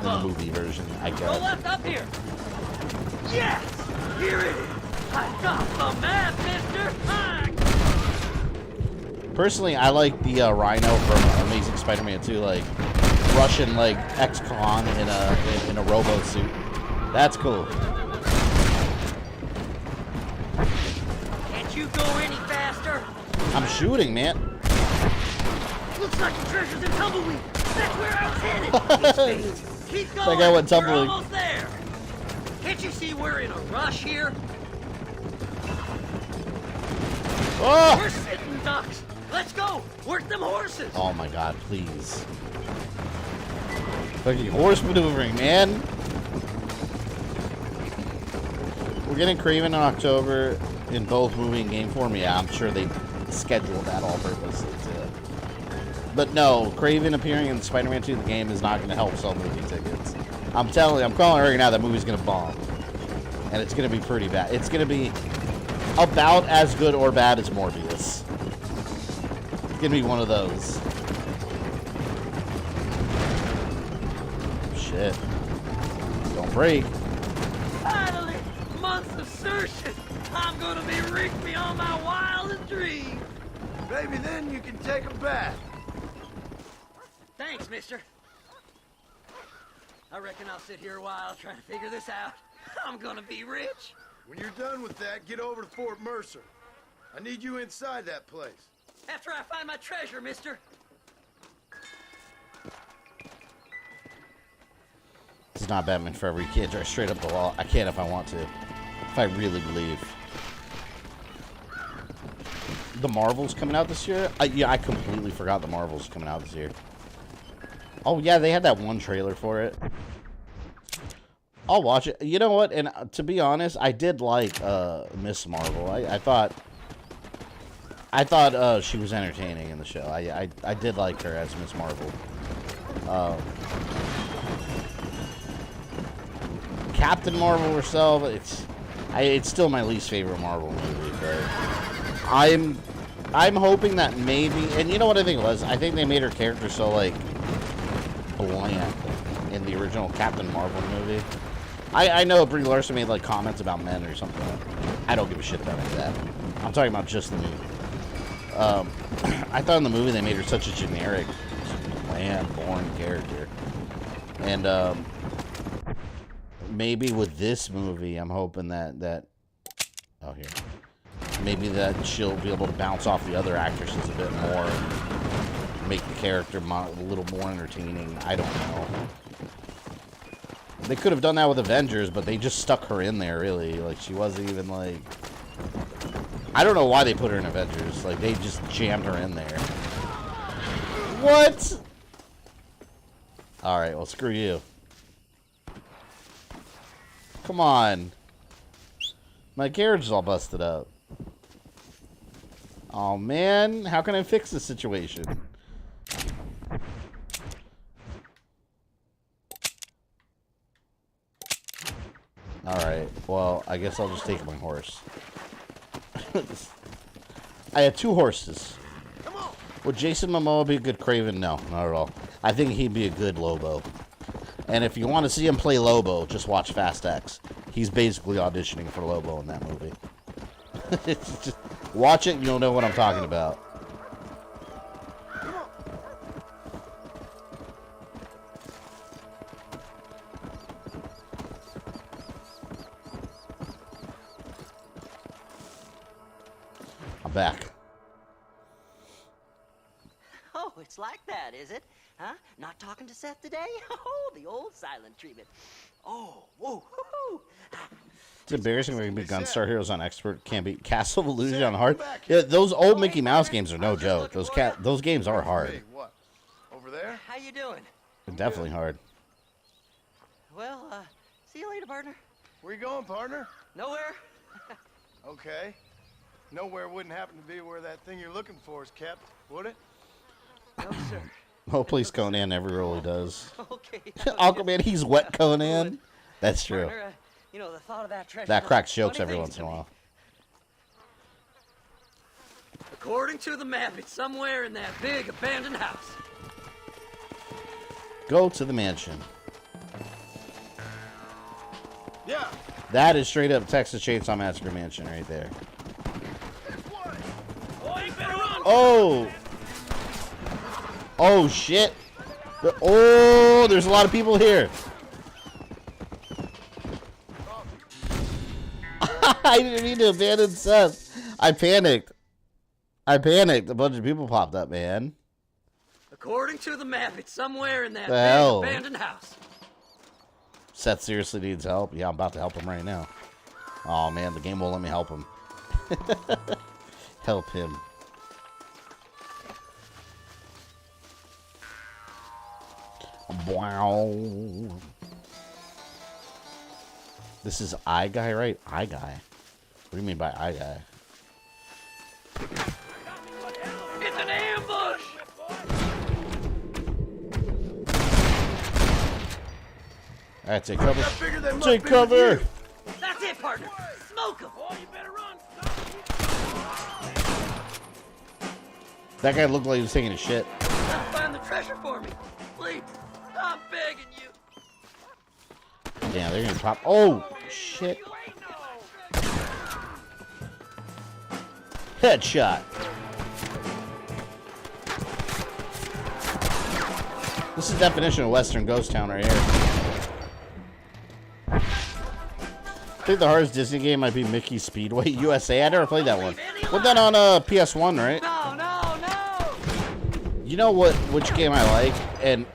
the movie version, I Go guess. left up here. Yes, here it is. I got the map, mister. Personally, I like the Rhino from Amazing Spider-Man 2, like Russian, like ex-con in a robo suit. That's cool. Can't you go any faster? I'm shooting, man. Looks like the treasure's in Tumbleweed. That's where I was headed. Keep going. That guy went We're tumbling. almost there. Can't you see we're in a rush here? Oh! We're sitting ducks. Let's go. Work them horses. Oh my god, please. Fucking horse maneuvering, man. We're getting Craven in October in both movie and game form. Yeah, I'm sure they scheduled that all purposely too. But no, Craven appearing in Spider-Man 2 the game is not going to help sell movie tickets. I'm telling you, I'm calling it right now, that movie's going to bomb. And it's going to be pretty bad. It's going to be about as good or bad as Morbius. It's going to be one of those. Shit. Don't break. Finally, months of searching. I'm gonna be rich beyond my wildest dreams. Maybe then you can take them back. Thanks, mister. I reckon I'll sit here a while trying to figure this out. I'm gonna be rich. When you're done with that, get over to Fort Mercer. I need you inside that place. After I find my treasure, mister. This is not Batman Forever. You can't drive straight up the wall. I can if I want to. If I really believe. The Marvel's coming out this year? Yeah, I completely forgot the Marvel's coming out this year. Oh, yeah, they had that one trailer for it. I'll watch it. You know what? And to be honest, I did like Miss Marvel. I thought she was entertaining in the show. I did like her as Miss Marvel. Captain Marvel herself, it's still my least favorite Marvel movie, but I'm hoping that maybe, and you know what I think it was? I think they made her character so like bland in the original Captain Marvel movie. I know Brie Larson made like comments about men or something. I don't give a shit about any of that. I'm talking about just the movie. I thought in the movie they made her such a generic, bland, boring character, and maybe with this movie, I'm hoping that oh here, maybe that she'll be able to bounce off the other actresses a bit more, and make the character a little more entertaining. I don't know. They could have done that with Avengers, but they just stuck her in there. Really, like she wasn't even like. I don't know why they put her in Avengers. Like they just jammed her in there. What? All right, well screw you. Come on. My carriage is all busted up. Oh, man. How can I fix this situation? Alright. Well, I guess I'll just take my horse. I had 2 horses. Would Jason Momoa be a good Kraven? No, not at all. I think he'd be a good Lobo. And if you want to see him play Lobo, just watch Fast X. He's basically auditioning for Lobo in that movie. Just watch it and you'll know what I'm talking about. I'm back. Oh, it's like that, is it? Huh? Not talking to Seth today? Oh, the old silent treatment. Oh, whoa, whoo-hoo. It's embarrassing when we beat Gunstar Heroes on Expert, can't beat Castle of Illusion on Hard. Yeah, those old Mickey Mouse games are no joke. Those games are hard. What? Over there? How you doing? They're definitely hard. Well, see you later, partner. Where you going, partner? Nowhere. Okay. Nowhere wouldn't happen to be where that thing you're looking for is kept, would it? No, sir. Oh, please, Conan every role he does. Okay. Aquaman, he's wet Conan. That's true. Partner, you know, the thought of that treasure. That cracks jokes every once in a while. According to the map, it's somewhere in that big abandoned house. Go to the mansion. Yeah. That is straight up Texas Chainsaw Massacre mansion right there. Oh! Oh, shit. Oh, there's a lot of people here. I didn't mean to abandon Seth. I panicked. A bunch of people popped up, man. According to the map, it's somewhere in that The big hell? abandoned house. Seth seriously needs help. Yeah, I'm about to help him right now. Oh, man, the game won't let me help him. Help him. Wow. This is I Guy, right? I Guy. What do you mean by I Guy? It's an ambush! Alright, take cover. Take cover! That's it, partner. Smoke him. Oh, you better run. That guy looked like he was taking a shit. Find the treasure for me. Please. I'm begging you. Damn, they're gonna pop. Oh, shit. Headshot. This is the definition of Western ghost town right here. I think the hardest Disney game might be Mickey Speedway USA. I never played that one. Put that on PS1, right? No, no, no. You know which game I like? And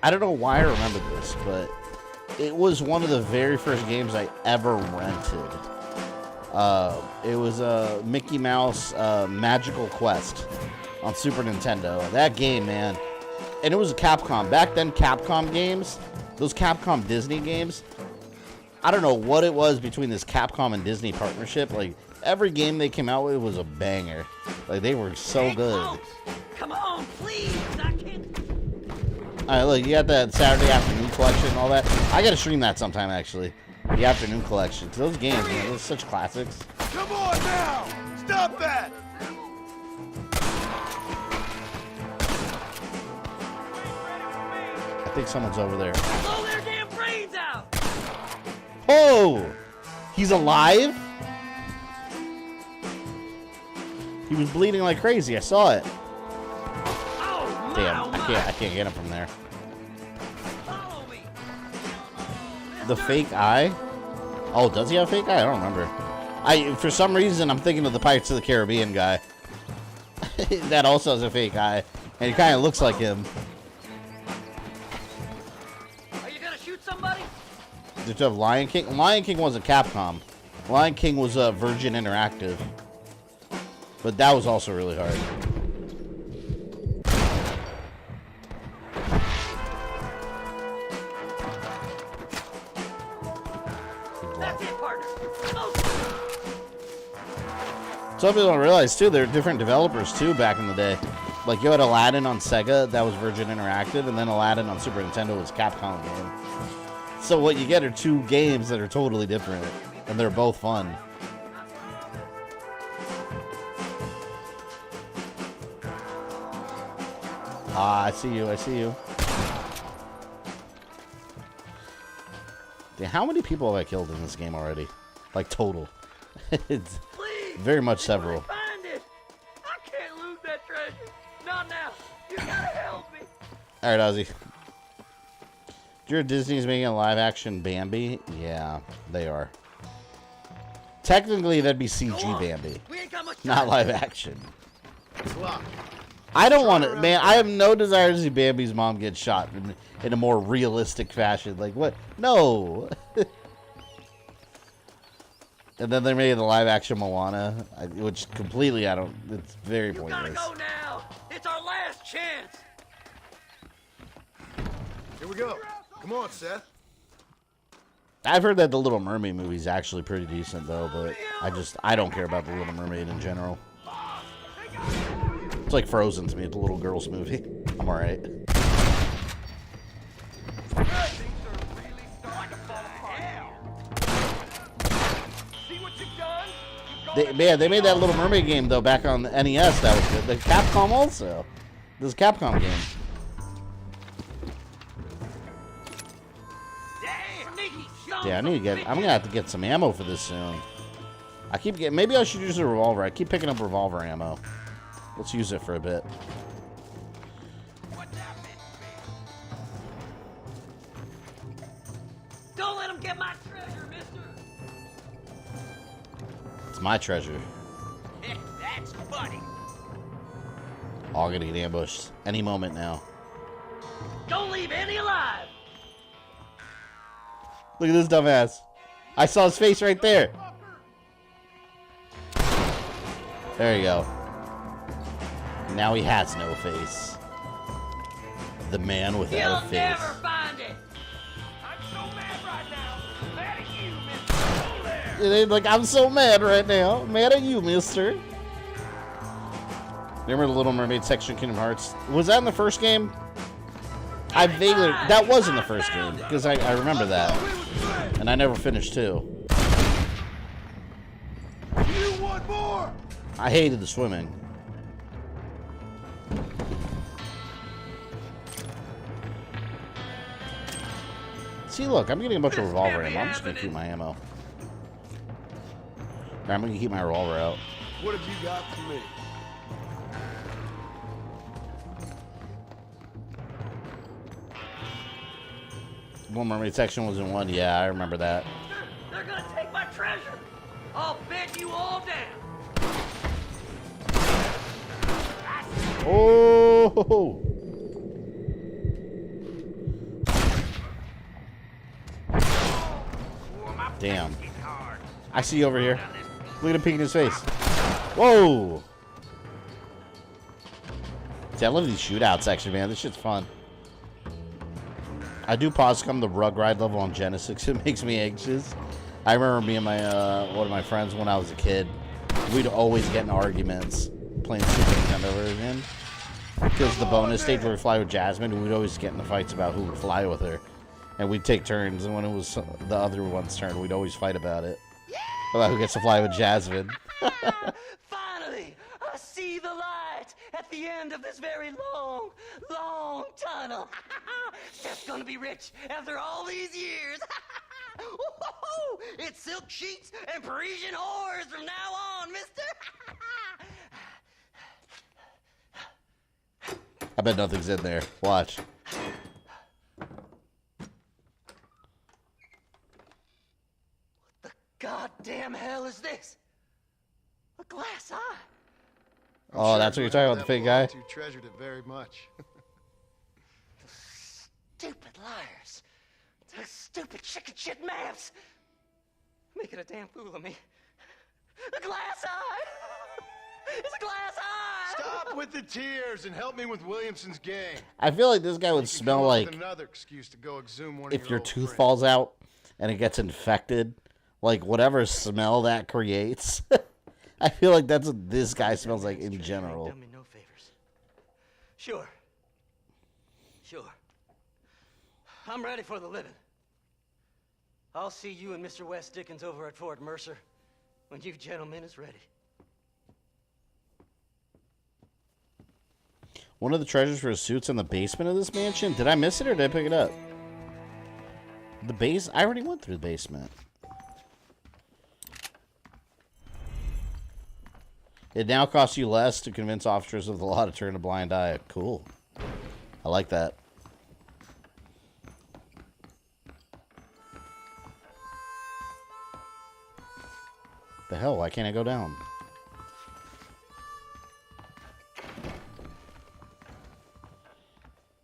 I don't know why I remember this, but it was one of the very first games I ever rented. It was a Mickey Mouse Magical Quest on Super Nintendo. That game, man. And it was a Capcom. Back then, Capcom games, those Capcom Disney games, I don't know what it was between this Capcom and Disney partnership. Like, every game they came out with was a banger. Like, they were so good. Come on, please. I can't. All right, look, you got that Saturday Afternoon Collection and all that. I got to stream that sometime, actually. The Afternoon Collection. Those games, man, those are such classics. Come on now! Stop that! I think someone's over there. Blow their damn brains out. Oh! He's alive? He was bleeding like crazy. I saw it. Oh, damn, I can't get him from there. The fake eye? Oh, does he have a fake eye? I don't remember. For some reason, I'm thinking of the Pirates of the Caribbean guy. That also has a fake eye. And he kind of looks like him. Are you gonna shoot somebody? Did you have Lion King? Lion King wasn't Capcom. Lion King was Virgin Interactive. But that was also really hard. That's it, partner. Some people don't realize, too, there are different developers, too, back in the day. Like, you had Aladdin on Sega, that was Virgin Interactive, and then Aladdin on Super Nintendo was Capcom game. So what you get are two games that are totally different, and they're both fun. Ah, I see you, I see you. Dude, how many people have I killed in this game already? Like, total. It's very much several. Find it. I can't lose that treasure. Not now. You gotta help me. Alright, Ozzy. Your Disney's making a live-action Bambi? Yeah, they are. Technically, that'd be CG Bambi. Not live-action. I don't want to... Man, I have no desire to see Bambi's mom get shot in a more realistic fashion. Like, what? No! And then they made the live-action Moana, which completely, I don't... It's very pointless. You gotta go now. It's our last chance. Here we go. Come on, Seth. I've heard that the Little Mermaid movie's actually pretty decent, though, but I don't care about the Little Mermaid in general. It's like Frozen to me, the little girl's movie. I'm alright. They made that Little Mermaid game, though, back on the NES. That was good. The Capcom also. This is a Capcom game. Yeah, I need to get... I'm gonna have to get some ammo for this soon. I keep getting... Maybe I should use a revolver. I keep picking up revolver ammo. Let's use it for a bit. Don't let him get my treasure, mister. It's my treasure. That's funny. Oh, I'm gonna get ambushed any moment now. Don't leave any alive. Look at this dumbass. I saw his face right there. There you go. Now he has no face. The man without a face. You'll never find it. I'm so mad right now. Mad at you, mister. Like, I'm so mad right now. Mad at you, mister. Remember the Little Mermaid section of Kingdom Hearts? Was that in the first game? I vaguely... That was in the first game, because I remember that. And I never finished 2. You want more? I hated the swimming. See, look, I'm getting a bunch of revolver ammo. I'm just going to keep my ammo. Or I'm going to keep my revolver out. What have you got for me? One Mermaid section was in 1. Yeah, I remember that. They're gonna take my treasure. I'll bet you all down. Oh! Damn. I see you over here. Look at him peeking his face. Whoa! See, I love these shootout sections, man. This shit's fun. I do pause come the rug ride level on Genesis. It makes me anxious. I remember me and my one of my friends when I was a kid, we'd always get in arguments playing Super Nintendo version. Because the bonus stage where we fly with Jasmine, we'd always get in the fights about who would fly with her. And we'd take turns, and when it was the other one's turn, we'd always fight about it. About who gets to fly with Jasmine. Finally, I see the light at the end of this very long, long tunnel. Steph's gonna be rich after all these years. It's silk sheets and Parisian whores from now on, mister. I bet nothing's in there. Watch. Goddamn hell is this? A glass eye. Oh, that's what you're talking about, the fake guy? You treasured it very much. Stupid liars. Those stupid chicken shit maps. Making a damn fool of me. A glass eye. It's a glass eye. Stop with the tears and help me with Williamson's gang. I feel like this guy would smell like another excuse to go exhume one if your tooth falls out and it gets infected. Like, whatever smell that creates. I feel like that's what this guy smells like in general. Done me no favors. Sure. I'm ready for the living. I'll see you and Mr. West Dickens over at Fort Mercer when you gentlemen is ready. One of the treasures for his suits in the basement of this mansion? Did I miss it or did I pick it up? The base? I already went through the basement. It now costs you less to convince officers of the law to turn a blind eye. Cool. I like that. The hell? Why can't I go down?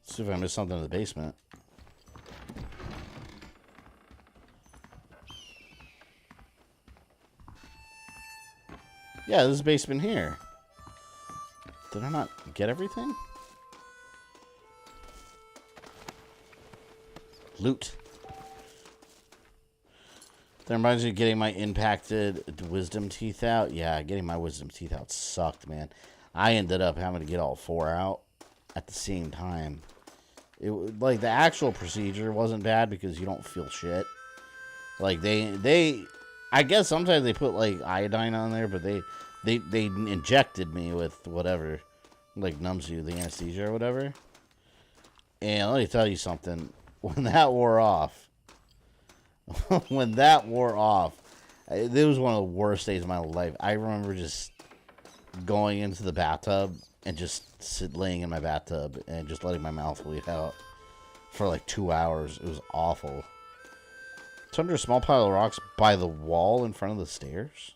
Let's see if I missed something in the basement. Yeah, this is basement here. Did I not get everything? Loot. That reminds me of getting my impacted wisdom teeth out. Yeah, getting my wisdom teeth out sucked, man. I ended up having to get all 4 out at the same time. Like, the actual procedure wasn't bad because you don't feel shit. Like, they I guess sometimes they put, like, iodine on there, but they injected me with whatever, like, numbs you, the anesthesia or whatever. And let me tell you something. When that wore off, it was one of the worst days of my life. I remember just going into the bathtub and just laying in my bathtub and just letting my mouth bleed out for like 2 hours. It was awful. It's under a small pile of rocks by the wall in front of the stairs.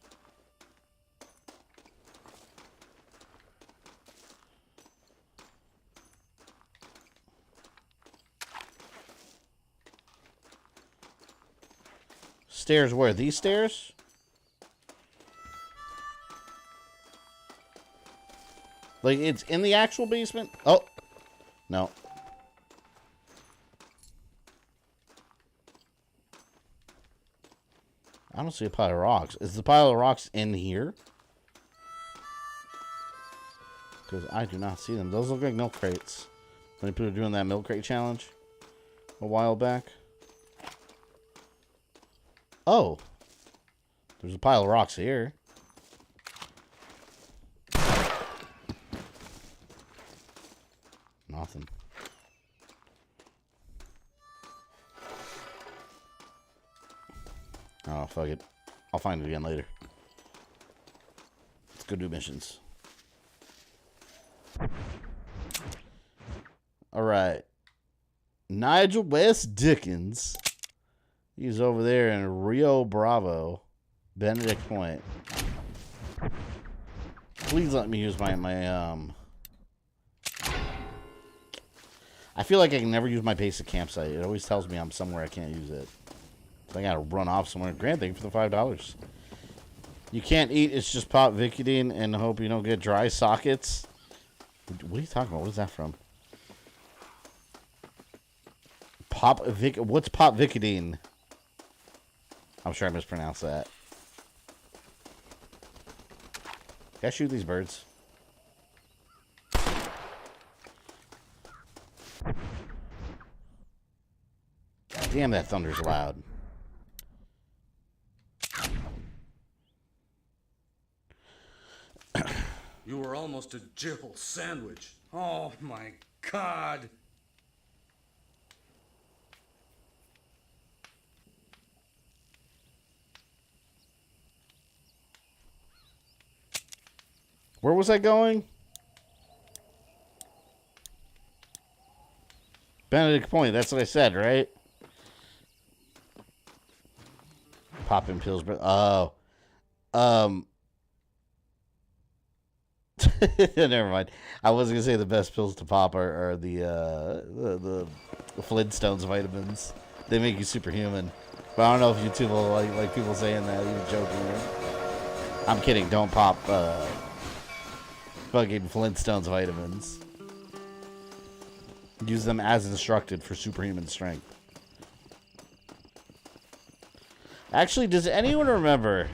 Stairs where? These stairs? Like, it's in the actual basement? Oh. No. I don't don't see a pile of rocks. Is the pile of rocks in here? Because I do not see them. Those look like milk crates. When people were doing that milk crate challenge a while back. Oh. There's a pile of rocks here. Nothing. Oh, fuck it. I'll find it again later. Let's go do missions. Alright. Nigel West Dickens. He's over there in Rio Bravo. Benedict Point. Please let me use my I feel like I can never use my basic campsite. It always tells me I'm somewhere I can't use it. So I gotta run off somewhere. Grant, thank you for the $5. You can't eat, it's just pop Vicodin and hope you don't get dry sockets. What are you talking about? What is that from? What's pop Vicodin? I'm sure I mispronounced that. Can I shoot these birds? God damn, that thunder's loud. You were almost a Jill sandwich. Oh my God. Where was I going? Benedict Point, that's what I said, right? Popping pills, but never mind. I was gonna say the best pills to pop are the Flintstones vitamins. They make you superhuman. But I don't know if YouTube will like people saying that, even jokingly. I'm kidding. Don't pop fucking Flintstones vitamins. Use them as instructed for superhuman strength. Actually, does anyone remember?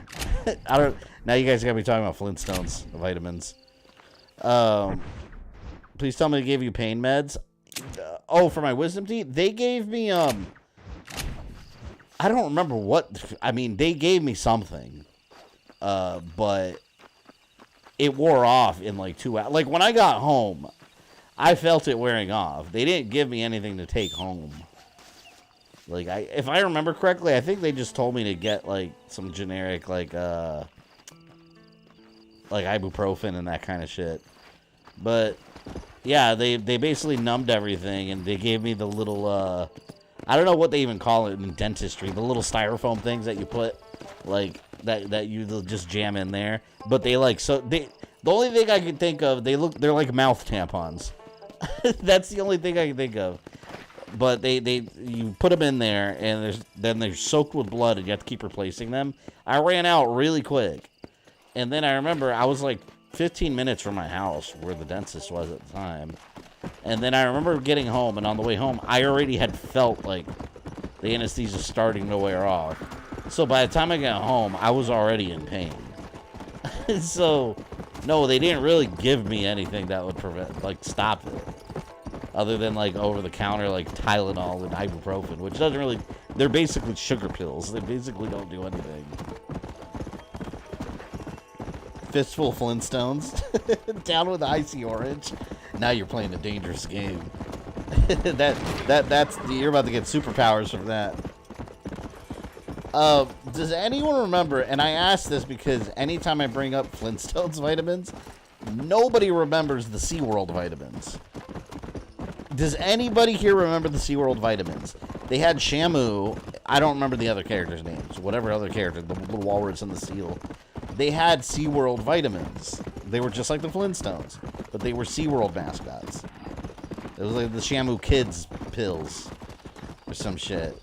I don't. Now you guys gotta be talking about Flintstones vitamins. Please tell me they gave you pain meds. Oh, for my wisdom teeth, they gave me I don't remember what. I mean, they gave me something, but it wore off in like 2 hours. Like when I got home, I felt it wearing off. They didn't give me anything to take home. Like if I remember correctly, I think they just told me to get like some generic like ibuprofen and that kind of shit. But yeah, they basically numbed everything and they gave me the little I don't know what they even call it in dentistry, the little styrofoam things that you put like that you just jam in there. But they the only thing I can think of, they're like mouth tampons. That's the only thing I can think of. But you put them in there and then they're soaked with blood and you have to keep replacing them. I ran out really quick. And then I remember I was like 15 minutes from my house where the dentist was at the time. And then I remember getting home, and on the way home, I already had felt like the anesthesia starting to wear off. So by the time I got home, I was already in pain. So, no, they didn't really give me anything that would stop it. Other than over-the-counter Tylenol and ibuprofen, which doesn't really... They're basically sugar pills. They basically don't do anything. Fistful of Flintstones. Down with the icy orange. Now you're playing a dangerous game. You're about to get superpowers from that. Does anyone remember, and I ask this because anytime I bring up Flintstones vitamins, nobody remembers the SeaWorld vitamins. Does anybody here remember the SeaWorld vitamins? They had Shamu. I don't remember the other characters' names. Whatever other character, the little walrus and the seal. They had SeaWorld vitamins. They were just like the Flintstones, but they were SeaWorld mascots. It was like the Shamu Kids pills or some shit.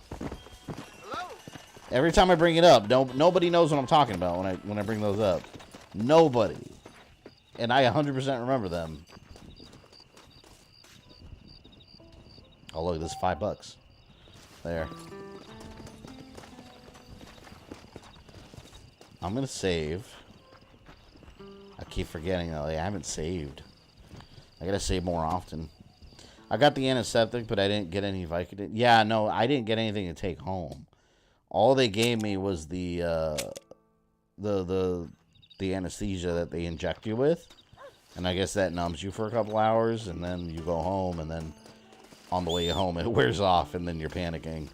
Every time I bring it up, nobody knows what I'm talking about when I bring those up. Nobody. And I 100% remember them. Oh, look, this is $5. There. I'm gonna save. I keep forgetting that I haven't saved. I gotta save more often. I got the antiseptic, but I didn't get any Vicodin. Yeah, no, I didn't get anything to take home. All they gave me was the anesthesia that they inject you with, and I guess that numbs you for a couple hours, and then you go home, and then on the way home it wears off, and then you're panicking.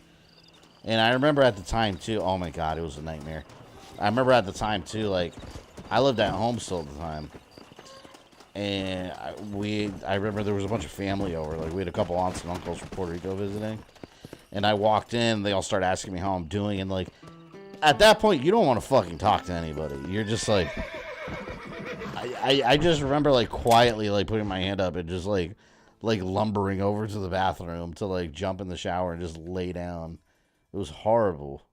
And I remember at the time too. Oh my god, it was a nightmare. I remember at the time too, like I lived at home still at the time, and I remember there was a bunch of family over. Like we had a couple aunts and uncles from Puerto Rico visiting, and I walked in. They all started asking me how I'm doing, and like at that point, you don't want to fucking talk to anybody. You're just like, I just remember like quietly like putting my hand up and just like lumbering over to the bathroom to like jump in the shower and just lay down. It was horrible.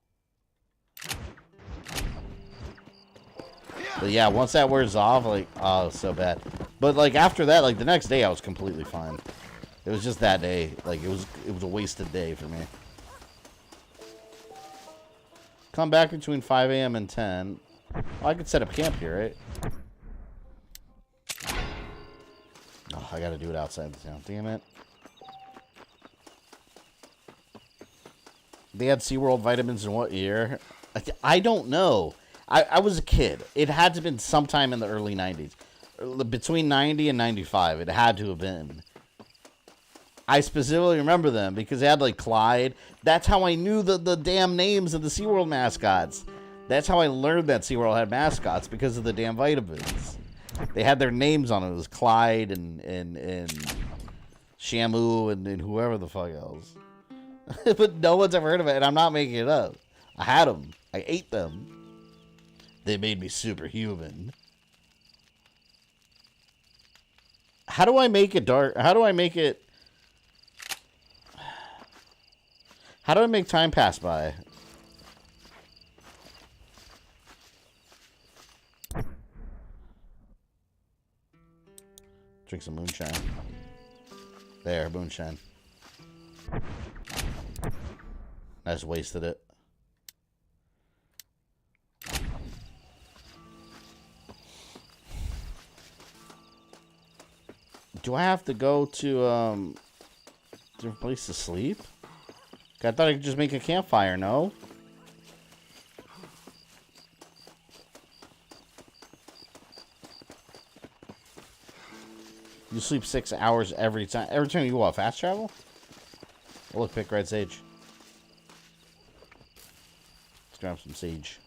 But yeah, once that wears off, like, oh, it's so bad. But like after that, like the next day, I was completely fine. It was just that day, like it was a wasted day for me. Come back between 5 a.m. and 10. Oh, I could set up camp here, right? Oh, I gotta do it outside the town. Damn it. They had SeaWorld vitamins in what year? I don't know. I was a kid. It had to have been sometime in the early 90s. Between 90 and 95. It had to have been. I specifically remember them because they had like Clyde. That's how I knew the damn names of the SeaWorld mascots. That's how I learned that SeaWorld had mascots, because of the damn vitamins. They had their names on it. It was Clyde and Shamu and whoever the fuck else. But no one's ever heard of it, and I'm not making it up. I had them. I ate them. They made me superhuman. How do I make it dark? How do I make it... How do I make time pass by? Drink some moonshine. There, moonshine. I just wasted it. Do I have to go to a different place to sleep? I thought I could just make a campfire, no? You sleep 6 hours every time. Every time you go out fast travel? Oh, look, pick red sage. Let's grab some sage.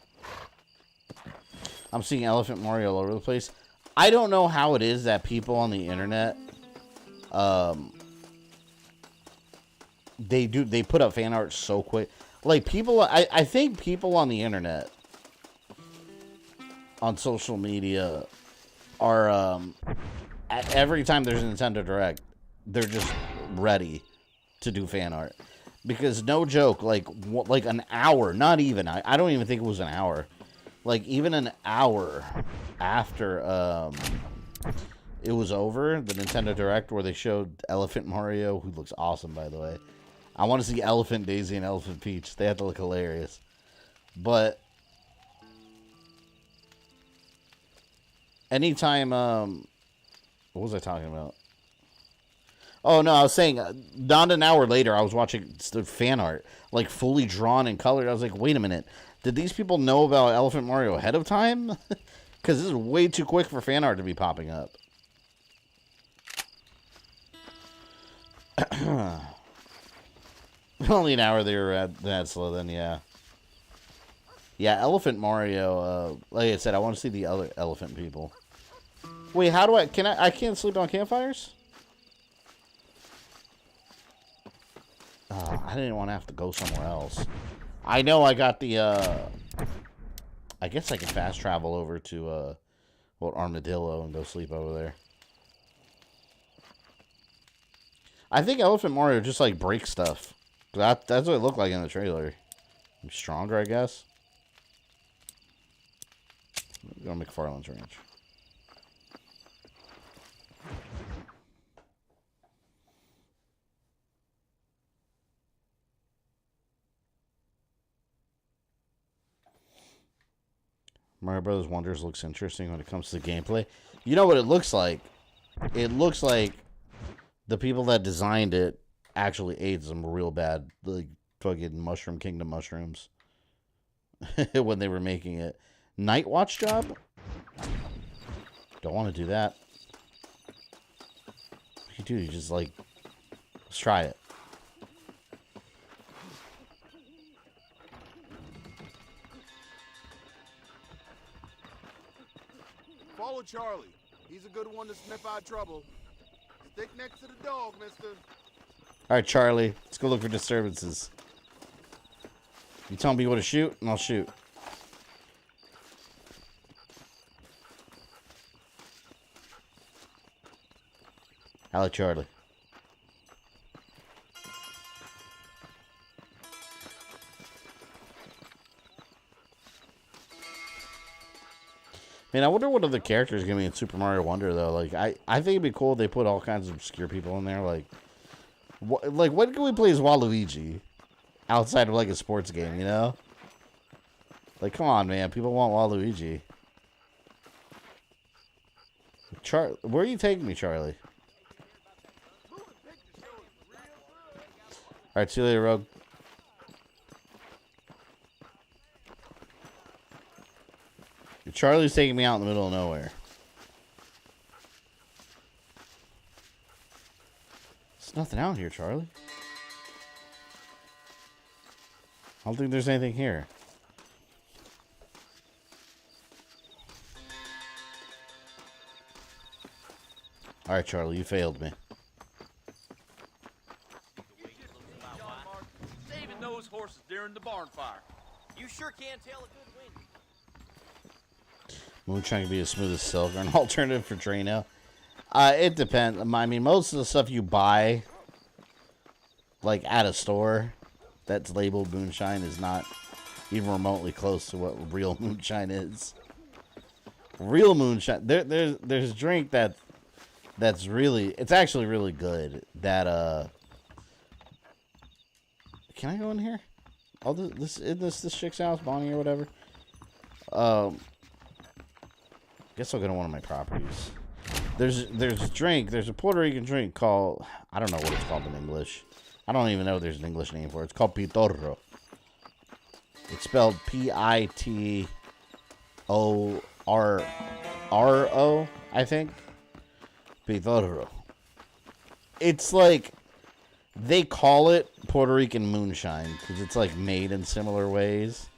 I'm seeing Elephant Mario all over the place. I don't know how it is that people on the internet, they put up fan art so quick. Like people, I think people on the internet, on social media, are every time there's a Nintendo Direct, they're just ready to do fan art. Because no joke, like an hour, not even, I don't even think it was an hour. Like even an hour after it was over, the Nintendo Direct where they showed Elephant Mario, who looks awesome by the way. I want to see Elephant Daisy and Elephant Peach. They have to look hilarious. But anytime, what was I talking about? Oh, no, I was saying, not an hour later, I was watching fan art, like, fully drawn and colored. I was like, wait a minute. Did these people know about Elephant Mario ahead of time? Because this is way too quick for fan art to be popping up. Only an hour they were that slow then, yeah. Yeah, Elephant Mario, like I said, I want to see the other elephant people. Wait, how do I can't sleep on campfires? I didn't want to have to go somewhere else. I know I got the, I guess I can fast travel over to, Armadillo and go sleep over there. I think Elephant Mario just, like, breaks stuff. That's what it looked like in the trailer. I'm stronger, I guess. Go to McFarlane's Ranch. Mario Brothers Wonders looks interesting when it comes to gameplay. You know what it looks like? It looks like the people that designed it actually ate some real bad, like, fucking Mushroom Kingdom mushrooms when they were making it. Night Watch job? Don't want to do that. What do you do? You just, like, let's try it. Follow Charlie. He's a good one to sniff out trouble. Stick next to the dog, mister. All right, Charlie. Let's go look for disturbances. You tell me what to shoot, and I'll shoot. I like Charlie. Man, I wonder what other characters are going to be in Super Mario Wonder, though. Like, I think it'd be cool if they put all kinds of obscure people in there. Like, what can we play as Waluigi outside of, like, a sports game, you know? Like, come on, man. People want Waluigi. Where are you taking me, Charlie? All right, see you later, Rogue. Charlie's taking me out in the middle of nowhere. There's nothing out here, Charlie. I don't think there's anything here. All right, Charlie, you failed me. Saving those horses during the barn fire. You sure can't tell a good wind. Moonshine can be as smooth as silk, or an alternative for Drano. It depends. I mean, most of the stuff you buy, like at a store, that's labeled moonshine is not even remotely close to what real moonshine is. Real moonshine, there's a drink that's really, it's actually really good. That can I go in here? Oh, this chick's house, Bonnie or whatever. Guess I'll go to one of my properties. There's a drink. There's a Puerto Rican drink called, I don't know what it's called in English. I don't even know if there's an English name for it. It's called Pitorro. It's spelled Pitorro, I think. Pitorro. It's like, they call it Puerto Rican moonshine because it's like made in similar ways.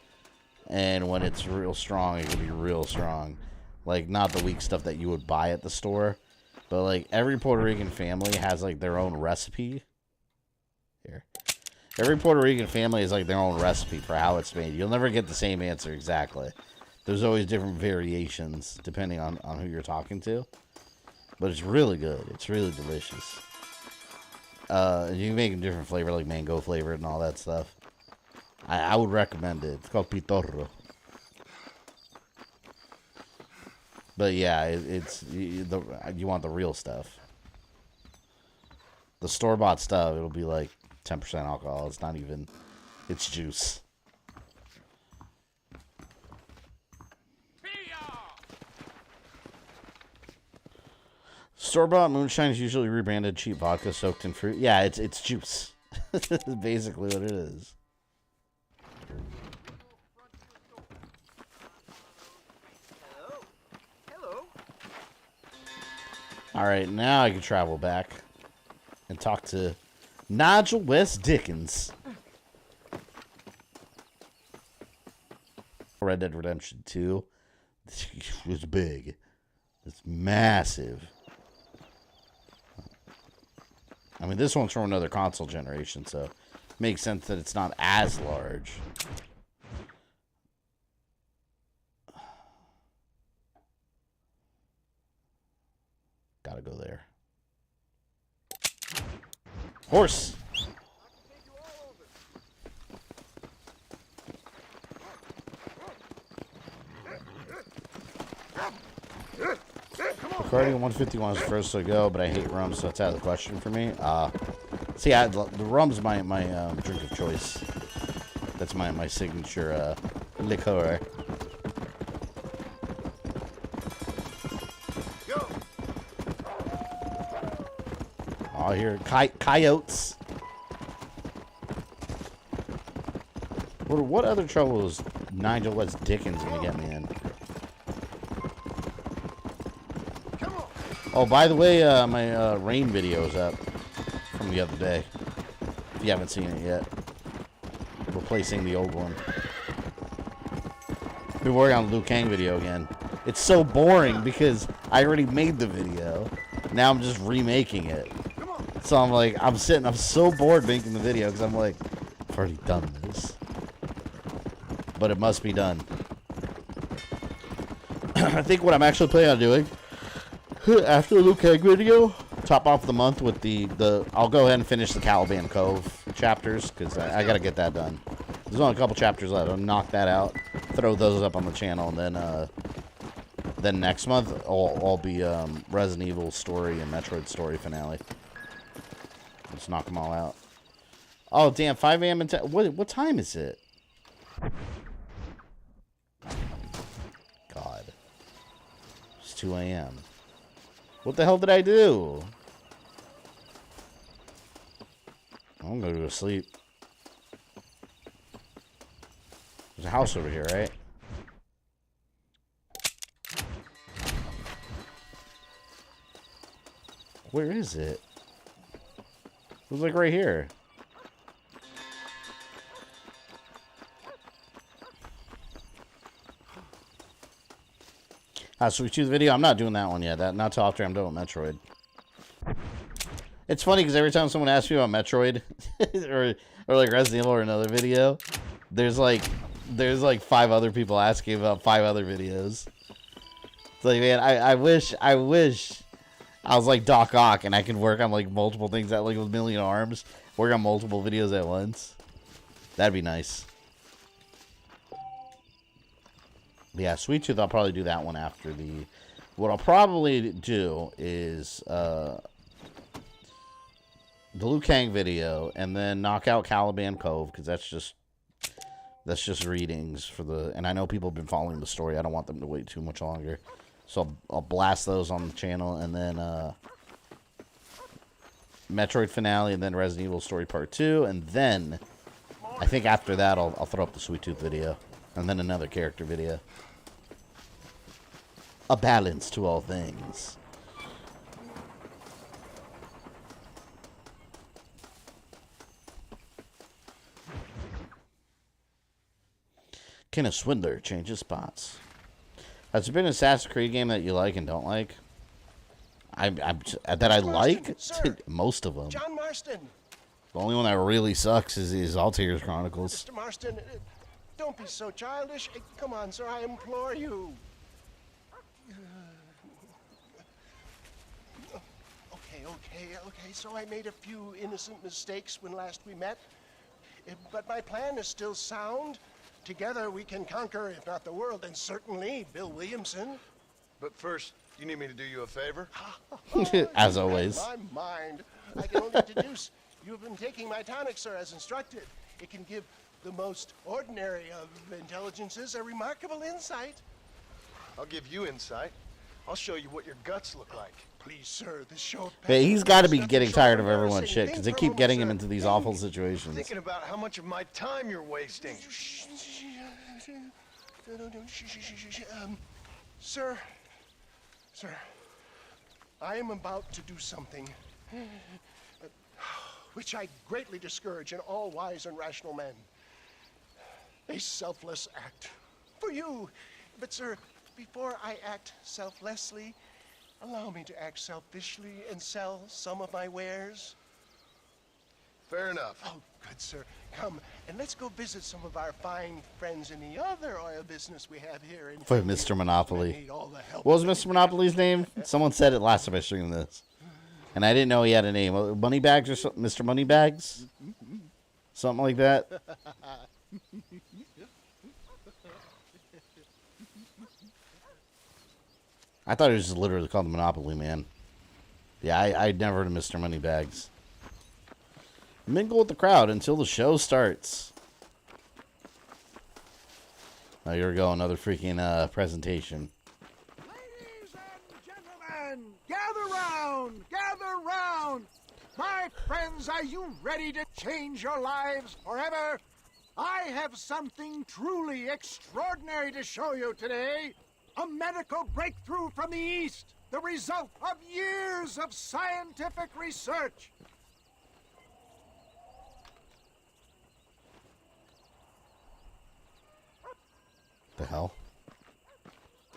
And when it's real strong, it can be real strong. Like, not the weak stuff that you would buy at the store. But, like, every Puerto Rican family has, like, their own recipe. Here. Every Puerto Rican family has, like, their own recipe for how it's made. You'll never get the same answer exactly. There's always different variations depending on who you're talking to. But it's really good. It's really delicious. And you can make a different flavor, like mango flavored and all that stuff. I would recommend it. It's called Pitorro. But yeah, you want the real stuff. The store-bought stuff, it'll be like 10% alcohol. It's not even, it's juice. Store-bought moonshine is usually rebranded cheap vodka soaked in fruit. Yeah, it's juice. That's basically what it is. Alright, now I can travel back and talk to Nigel West Dickens. Red Dead Redemption 2 was big. It's massive. I mean, this one's from another console generation, so it makes sense that it's not as large. Gotta go there. Horse! Cardigan 151 is first to go, but I hate rum, so that's out of the question for me. See, the rum's my drink of choice. That's my signature liqueur. Oh, here, coyotes. What other trouble is Nigel West Dickens gonna get me in? Oh, by the way, my rain video is up from the other day. If you haven't seen it yet, replacing the old one. Been working on the Liu Kang video again. It's so boring because I already made the video. Now I'm just remaking it. So I'm like, I'm so bored making the video because I'm like, I've already done this. But it must be done. I think what I'm actually planning on doing after the Liu Kang video, top off the month with the I'll go ahead and finish the Caliban Cove chapters because I gotta get that done. There's only a couple chapters left. I'll knock that out, throw those up on the channel, and then next month I'll be Resident Evil story and Metroid story finale. Let's knock them all out. Oh damn! 5 a.m. and what time is it? God, it's 2 a.m. What the hell did I do? I'm gonna go to sleep. There's a house over here, right? Where is it? It was like right here. So we choose the video. I'm not doing that one yet. Not till after I'm done with Metroid. It's funny because every time someone asks me about Metroid or like Resident Evil or another video, there's like 5 other people asking about 5 other videos. It's like, man, I wish I was like Doc Ock and I could work on like multiple things at like a million arms, work on multiple videos at once. That'd be nice. But yeah, Sweet Tooth, I'll probably do that one after the... What I'll probably do is the Liu Kang video, and then knock out Caliban Cove, because that's just readings for the... And I know people have been following the story. I don't want them to wait too much longer. So I'll blast those on the channel, and then Metroid finale, and then Resident Evil Story Part 2, and then I think after that I'll throw up the Sweet Tooth video, and then another character video. A balance to all things. Can a Swindler change his spots? Has there been an Assassin's Creed game that you like and don't like? That I like? Most of them. John Marston. The only one that really sucks is Altair's Chronicles. Mr. Marston, don't be so childish. Come on, sir, I implore you. Okay, so I made a few innocent mistakes when last we met. But my plan is still sound. Together we can conquer, if not the world, then certainly Bill Williamson. But first, you need me to do you a favor? As always. My mind. I can only deduce. You've been taking my tonic, sir, as instructed. It can give the most ordinary of intelligences a remarkable insight. I'll give you insight. I'll show you what your guts look like. Please, sir, this show... Yeah, he's got to be getting tired of everyone's shit, because they keep getting him into these awful situations. Thinking about how much of my time you're wasting. Sir, I am about to do something which I greatly discourage in all wise and rational men. A selfless act for you. But, sir, before I act selflessly, allow me to act selfishly and sell some of my wares. Fair enough. Oh, good, sir. Come, and let's go visit some of our fine friends in the other oil business we have here. For Mr. Monopoly. What was Mr. Monopoly's name? Someone said it last time I streamed this. And I didn't know he had a name. Moneybags or something? Mr. Moneybags? Something like that. I thought it was just literally called the Monopoly Man. Yeah, I'd never heard of Mr. Moneybags. Mingle with the crowd until the show starts. Oh, here we go. Another freaking presentation. Ladies and gentlemen, gather round, gather round. My friends, are you ready to change your lives forever? I have something truly extraordinary to show you today. A medical breakthrough from the East. The result of years of scientific research. The hell?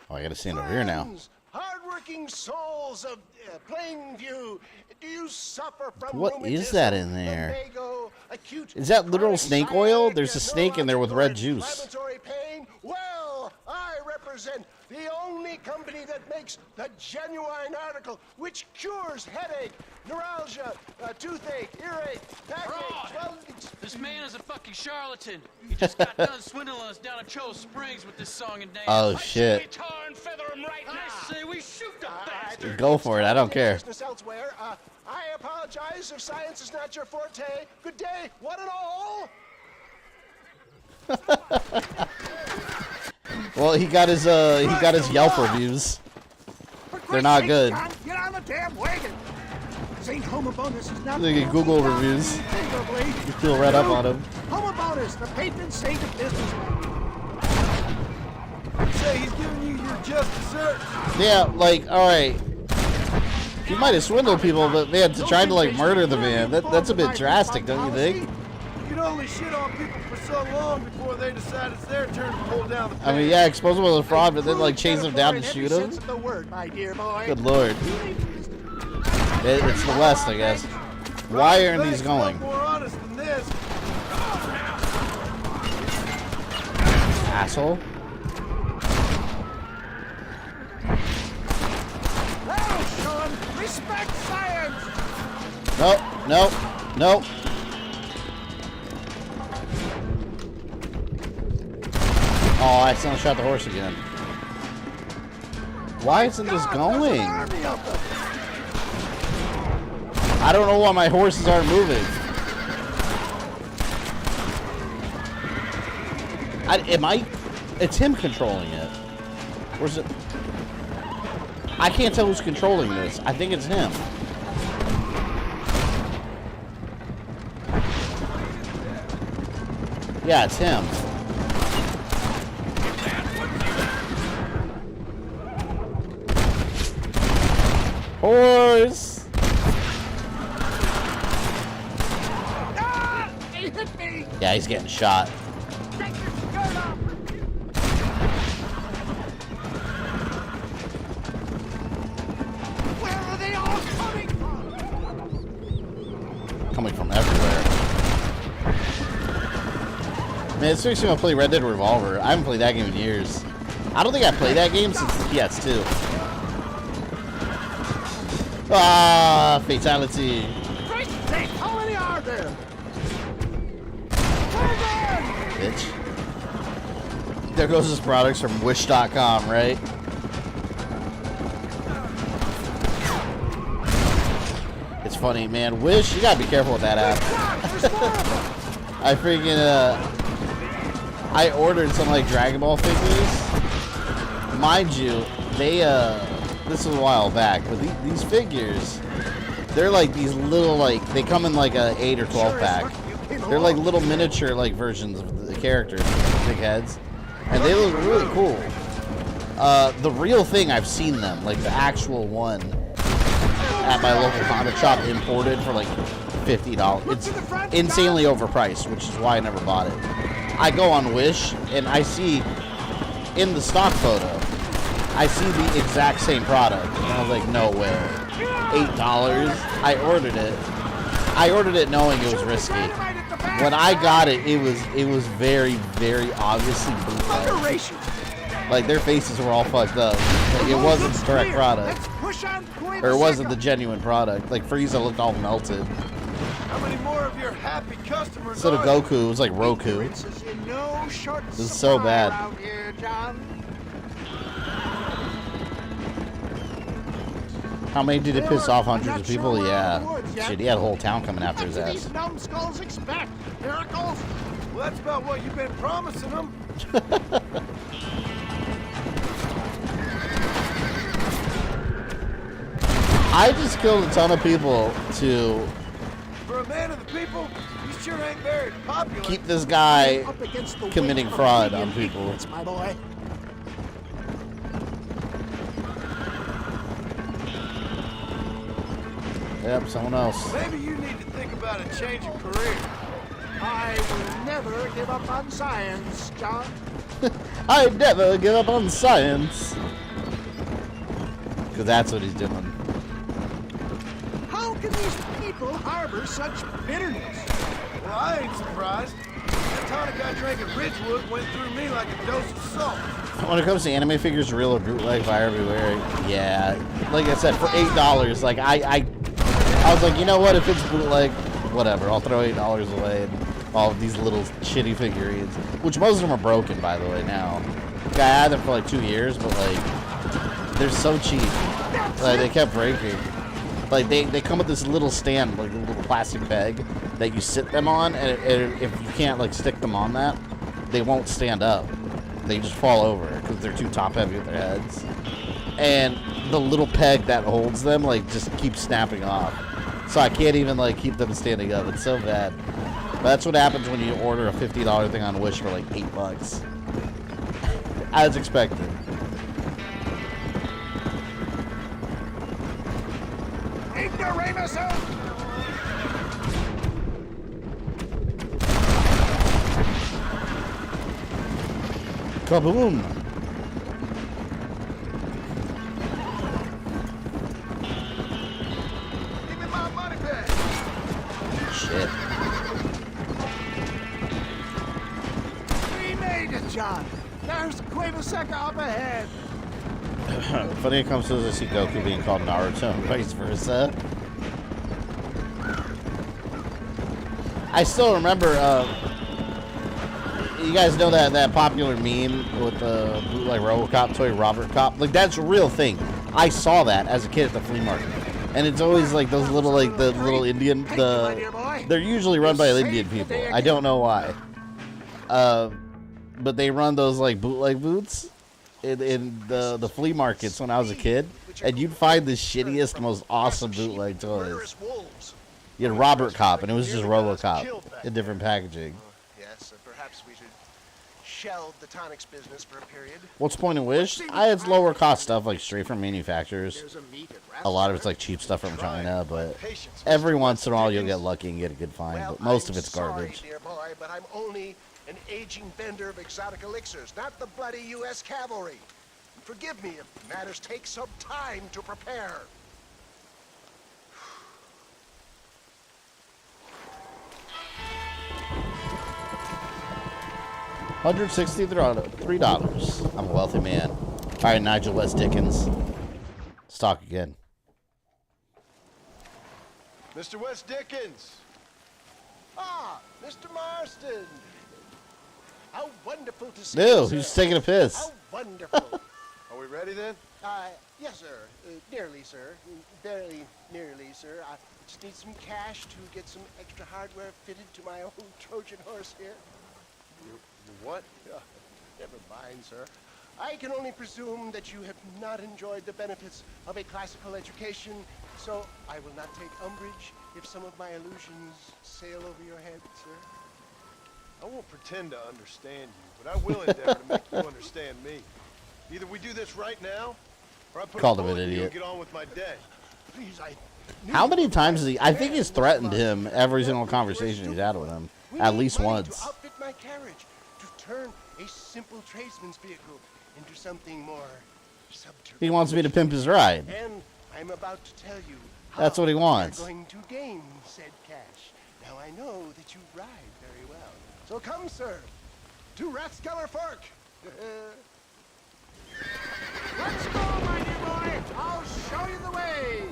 Oh, I gotta stand over here now. Hardworking souls of Plainview, do you suffer from What is that in there? lumbago, acute Is that literal snake oil? There's a snake in there with red juice. inflammatory pain? Well, I represent the only company that makes the genuine article which cures headache, neuralgia, toothache, earache, backache. Well, This man is a fucking charlatan. He just got done swindling us down at Cho Springs with this song and dance. Oh shit. Tar and feather him right now. I say we shoot the bastard. Go for it. I don't care. business elsewhere. I apologize if science is not your forte. Good day, one and all. Well, he got his Yelp reviews. They're not good. Get on the damn wagon. St. Homer Bonus is not Look at Google reviews. You feel right up on him. Homer Bonus, the patron saint of business. Say he's giving you your just desserts. Yeah, like, alright. He might have swindled people, but man, to try to like murder the man, that's a bit drastic, don't you think? You can only shit on people for so long before they decide it's their turn to pull down the I mean, yeah, expose him as a fraud, but then like chase him down and shoot him? The word, my dear boy. Good lord. It's the West, I guess. Why aren't these going? More honest than this. Asshole. Now, Sean, respect science. Nope, nope, nope. Oh, I accidentally shot the horse again. Why isn't this going? I don't know why my horses aren't moving. It's him controlling it. Where's it? I can't tell who's controlling this. I think it's him. Yeah, it's him. Horse! Ah, he hit me. Yeah, he's getting shot. Take your skirt off. Where are they all coming from? Coming from everywhere. Man, it's makes me want to play Red Dead Revolver. I haven't played that game in years. I don't think I played that game since the PS2. Ah, fatality. Great sake, how many are there? Bitch. There goes his products from Wish.com, right? It's funny, man. Wish, you gotta be careful with that app. I freaking, I ordered some, like, Dragon Ball figures. Mind you, they, this was a while back, but these figures, they're like these little, like, they come in like a 8 or 12 pack. They're like little miniature, like, versions of the characters with big heads. And they look really cool. The real thing, I've seen them, like the actual one, at my local comic shop, imported for like $50. It's insanely overpriced, which is why I never bought it. I go on Wish, and I see, in the stock photo, I see the exact same product. And I was like, no way. $8. I ordered it. I ordered it knowing it was risky. When I got it, it was very, very obviously bootleg. Like, their faces were all fucked up. Like, it wasn't the correct product. Or it wasn't the genuine product. Like, Frieza looked all melted. How many more of your happy customers Instead of Goku, it was like Roku. It was so bad. How many did it piss off? Hundreds of people? Yeah. Shit, he had a whole town coming after his ass. These numbskulls expect miracles. Well, that's about what you've been promising them. I just killed a ton of people to For a man of the people, you sure ain't very popular. Keep this guy Up against the committing weight of fraud medium on people. ignorance, my boy. Yep, someone else. Maybe you need to think about a change of career. I will never give up on science, John. I never give up on science. Because that's what he's doing. How can these people harbor such bitterness? Well, I ain't surprised. That tonic I drank at Ridgewood went through me like a dose of salt. When it comes to anime figures, real or bootleg, buy everywhere. Yeah, like I said, for $8, like I was like, you know what? If it's bootleg, whatever. I'll throw $8 away and all of these little shitty figurines, which most of them are broken, by the way. Now, like, I had them for like 2 years, but like they're so cheap. Like they kept breaking. Like they come with this little stand, like a little plastic peg that you sit them on, and if you can't like stick them on that, they won't stand up. They just fall over because they're too top heavy with their heads. And the little peg that holds them like just keeps snapping off. So I can't even like keep them standing up. It's so bad. But that's what happens when you order a $50 thing on Wish for like $8. As expected. Ignoramus! Kaboom! Give me my money back. Shit. We made it, John. There's Quavaseka up ahead. Funny it comes to this, I see Goku being called Naruto and vice versa. I still remember, you guys know that popular meme with the bootleg RoboCop toy, Robert Cop? Like, that's a real thing. I saw that as a kid at the flea market. And it's always like those little, like, the little Indian, they're usually run by Indian people. I don't know why. But they run those, like, bootleg boots in the flea markets when I was a kid. And you'd find the shittiest, most awesome bootleg toys. You had Robert Cop, and it was just RoboCop in different packaging. Yes, perhaps we should shelve the tonics business for a period. What's the point of Wish? It's lower cost stuff, like straight from manufacturers. A lot of it's like cheap stuff from China, but every once in a while you'll get lucky and get a good find, but most of it's garbage. Sorry, dear boy, but I'm only an aging vendor of exotic elixirs, not the bloody U.S. cavalry. Forgive me if matters take some time to prepare. $163. I'm a wealthy man. All right, Nigel West Dickens. Let's talk again. Mr. West Dickens. Ah, Mr. Marston. How wonderful to see Ew, you, he's sir. taking a piss. How wonderful. Are we ready then? Yes, sir. Nearly, sir. Barely nearly, sir. I just need some cash to get some extra hardware fitted to my old Trojan horse here. What? Never mind, sir. I can only presume that you have not enjoyed the benefits of a classical education, so I will not take umbrage if some of my illusions sail over your head, sir. I won't pretend to understand you, but I will endeavor to make you understand me. Either we do this right now, or I put Called a him an bullet in you idiot. and get on with my day. Please, How many times has he... I think he's threatened him every single conversation he's had with him. At least once. To outfit my carriage, to turn a simple tradesman's vehicle into something more subterranean. He wants me to pimp his ride. And I'm about to tell you That's what he wants. You're going to gain said cash. Now I know that you ride very well. So come, sir, to Rathskeller Fork. Let's go, my dear boy. I'll show you the way.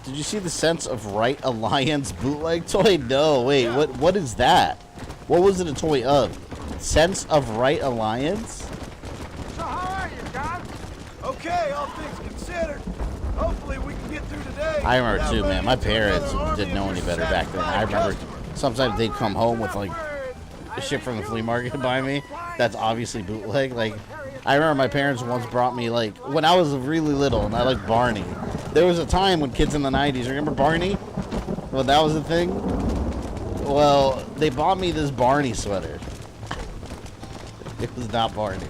Did you see the Sense of Right Alliance bootleg toy? No, wait, what is that? What was it a toy of? Sense of Right Alliance? So how are you, John? Okay, all things considered. Hopefully we can get through today. I remember too, man. My parents didn't know any better back then. I remember sometimes they'd come home with like shit from the flea market to buy me. That's obviously bootleg. Like, I remember my parents once brought me like when I was really little and I liked Barney. There was a time when kids in the 90s, remember Barney? When that was a thing? Well, they bought me this Barney sweater. It was not Barney.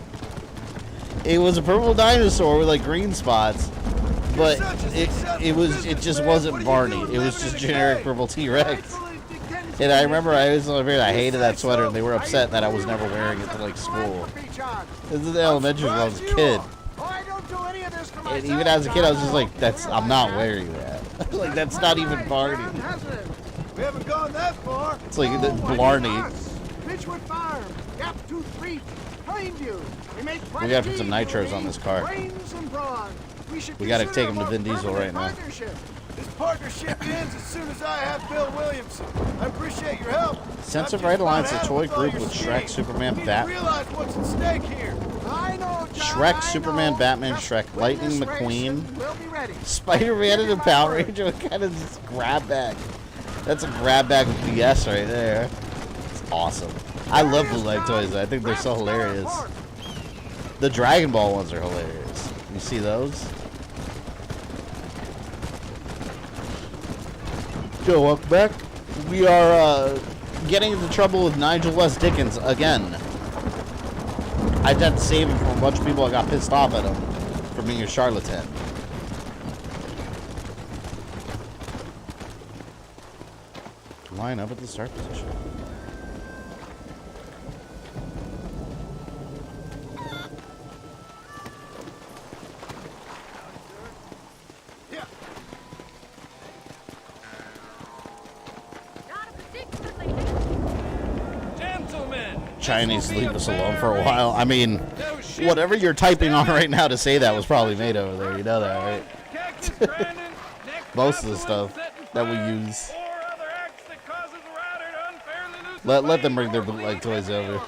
It was a purple dinosaur with like green spots, but it just wasn't Barney. It was just generic purple T-Rex. And I remember I hated that sweater, and they were upset that I was never wearing it to like school. This is elementary when I was a kid. And even as a kid, I was just like, I'm not wearing that. Like, that's not even Barney. We haven't gone that far. It's like Blarney. Ridgewood Farm, Gap Tooth Creek, Plainview. We gotta put some nitros on this car. We gotta take him to Vin Diesel right now. This partnership ends as soon as I have Bill Williamson. I appreciate your help. Sense of Right Alliance, a toy group with Shrek, Superman, Batman. Realize what's at stake here. Shrek, Superman, Batman, Shrek, Lightning McQueen, Spider-Man, and a Power Ranger. What kind of just grab bag? That's a grab bag of BS right there. It's awesome. I love Blue Leg toys. I think they're so hilarious. The Dragon Ball ones are hilarious. You see those? Yo, welcome back. We are getting into trouble with Nigel West Dickens again. I had to save him from a bunch of people that got pissed off at him for being a charlatan. Line up at the start position. Chinese leave us alone for a while. I mean, whatever you're typing on right now to say that was probably made over there. You know that, right? Most of the stuff that we use. Let them bring their bootleg toys over.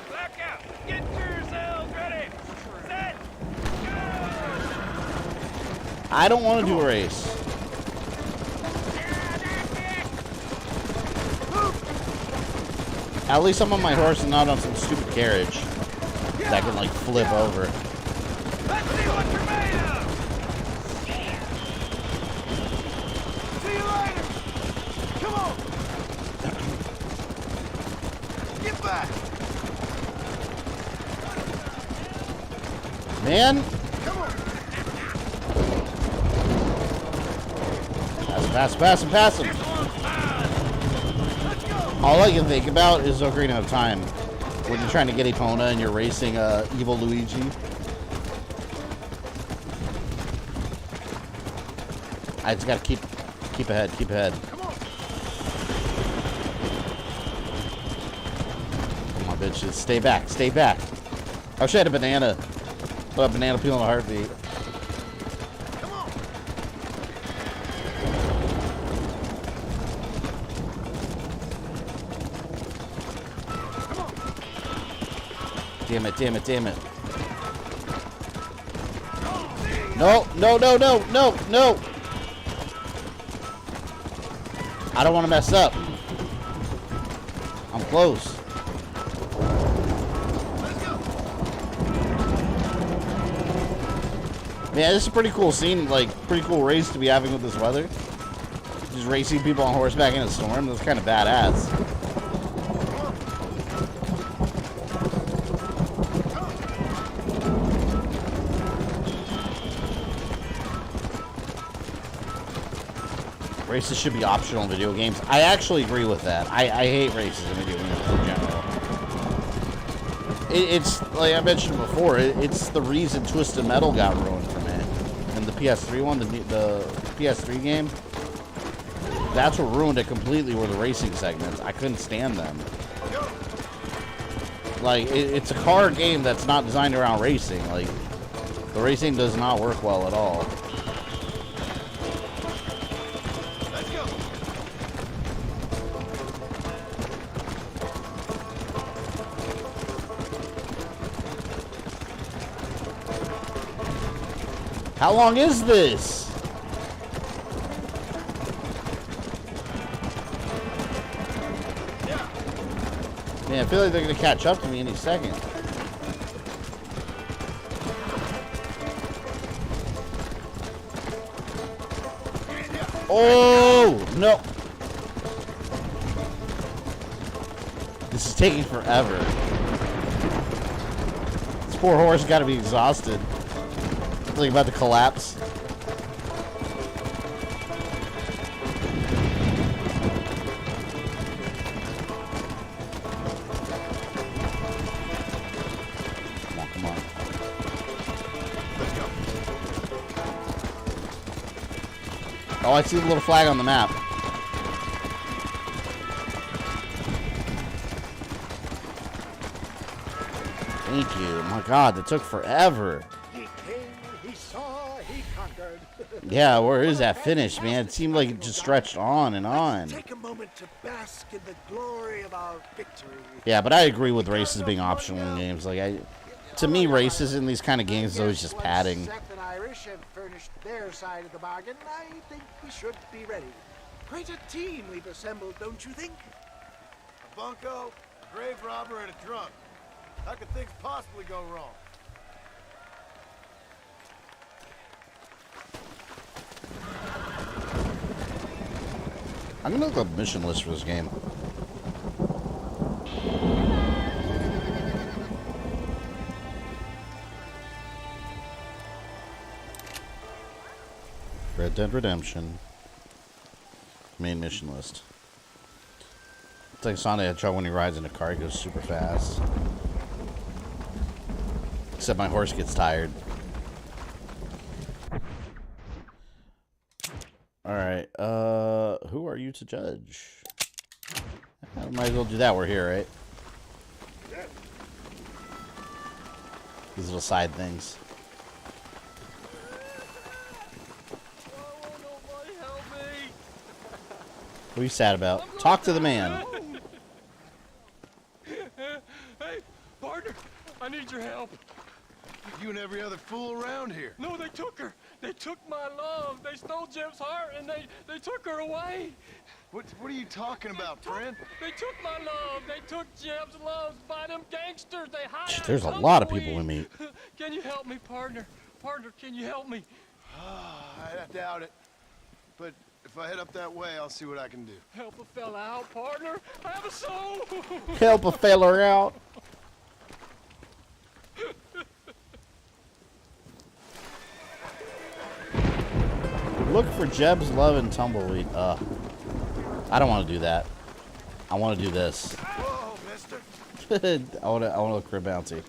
I don't want to do a race. At least I'm on my horse and not on some stupid carriage that can like flip over. Let's see what you're made of. See you later. Come on. Get back. Man. Come on. Pass him. All I can think about is Ocarina of Time, when you're trying to get Epona and you're racing evil Luigi. I just gotta keep ahead. Come on, bitches, stay back. I wish I had a banana. Put a banana peel on a heartbeat. Damn it. No. I don't want to mess up. I'm close. Man, this is a pretty cool scene, like, pretty cool race to be having with this weather. Just racing people on horseback in a storm. That's kind of badass. Races should be optional in video games. I actually agree with that. I hate races in video games in general. It's, like I mentioned before, it's the reason Twisted Metal got ruined for me. And the PS3 one, the PS3 game, that's what ruined it completely, were the racing segments. I couldn't stand them. Like, it's a car game that's not designed around racing. Like, the racing does not work well at all. How long is this? Man, I feel like they're gonna catch up to me any second. Oh, no. This is taking forever. This poor horse got to be exhausted. It's like about to collapse. Come on. Let's go. Oh, I see the little flag on the map. Thank you. My God, that took forever. He came, he saw, he conquered. Yeah, where is that finish, man? It seemed like it just stretched on and on. Take a moment to bask in the glory of our victory. Yeah, but I agree with races being optional in games. Like, to me, races in these kind of games is always just padding. Seth and Irish have furnished their side of the bargain. I think we should be ready. Quite a team we've assembled, don't you think? A bunco, a grave robber, and a drunk. How could things possibly go wrong? I'm gonna look up the mission list for this game. Red Dead Redemption. Main mission list. It's like Sonic the Hedgehog when he rides in a car, he goes super fast. Except my horse gets tired. Alright, who are you to judge? Might as well do that, we're here, right? These little side things. What are you sad about? Talk to the man. Hey, partner, I need your help. You and every other fool around here. No, they took her. They took my love. They stole Jim's heart and they took her away. What are you talking about, friend? They took my love. They took Jim's love by them gangsters. They hired. There's a lot of people we meet. Can you help me, partner? Partner, can you help me? I doubt it. But if I head up that way, I'll see what I can do. Help a fella out, partner. I have a soul. Help a fella out. Look for Jeb's love and tumbleweed. I don't want to do that. I want to do this. Whoa, mister. I want to look for a bounty.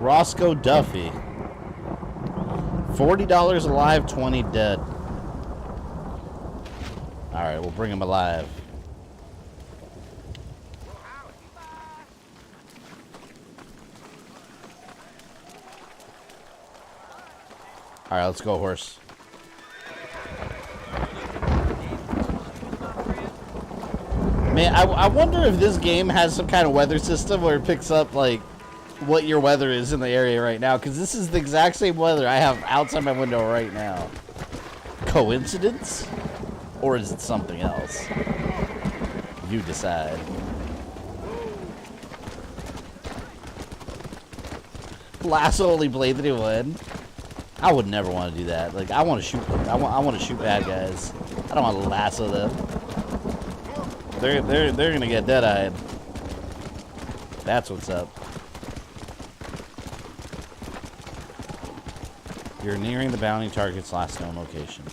Roscoe Duffy. $40 alive, 20 dead. Alright, we'll bring him alive. Alright, let's go, horse. Man, I wonder if this game has some kind of weather system where it picks up, like, what your weather is in the area right now, because this is the exact same weather I have outside my window right now. Coincidence? Or is it something else? You decide. Lasso only play 3-1. I would never want to do that. Like, I want to shoot. I want to shoot bad guys. I don't want to lasso them. They're gonna get dead-eyed. That's what's up. You're nearing the bounty target's last known location.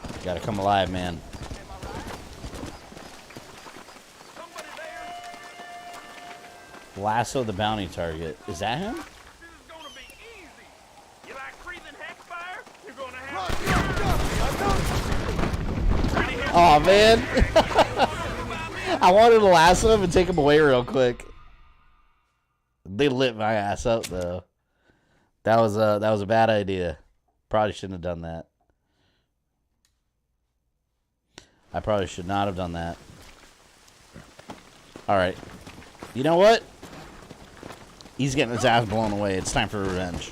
You gotta come alive, man. Lasso the bounty target. Is that him? Oh man. I wanted to lasso him and take him away real quick. They lit my ass up though. That was a bad idea. Probably shouldn't have done that. I probably should not have done that. Alright. You know what? He's getting his ass blown away. It's time for revenge.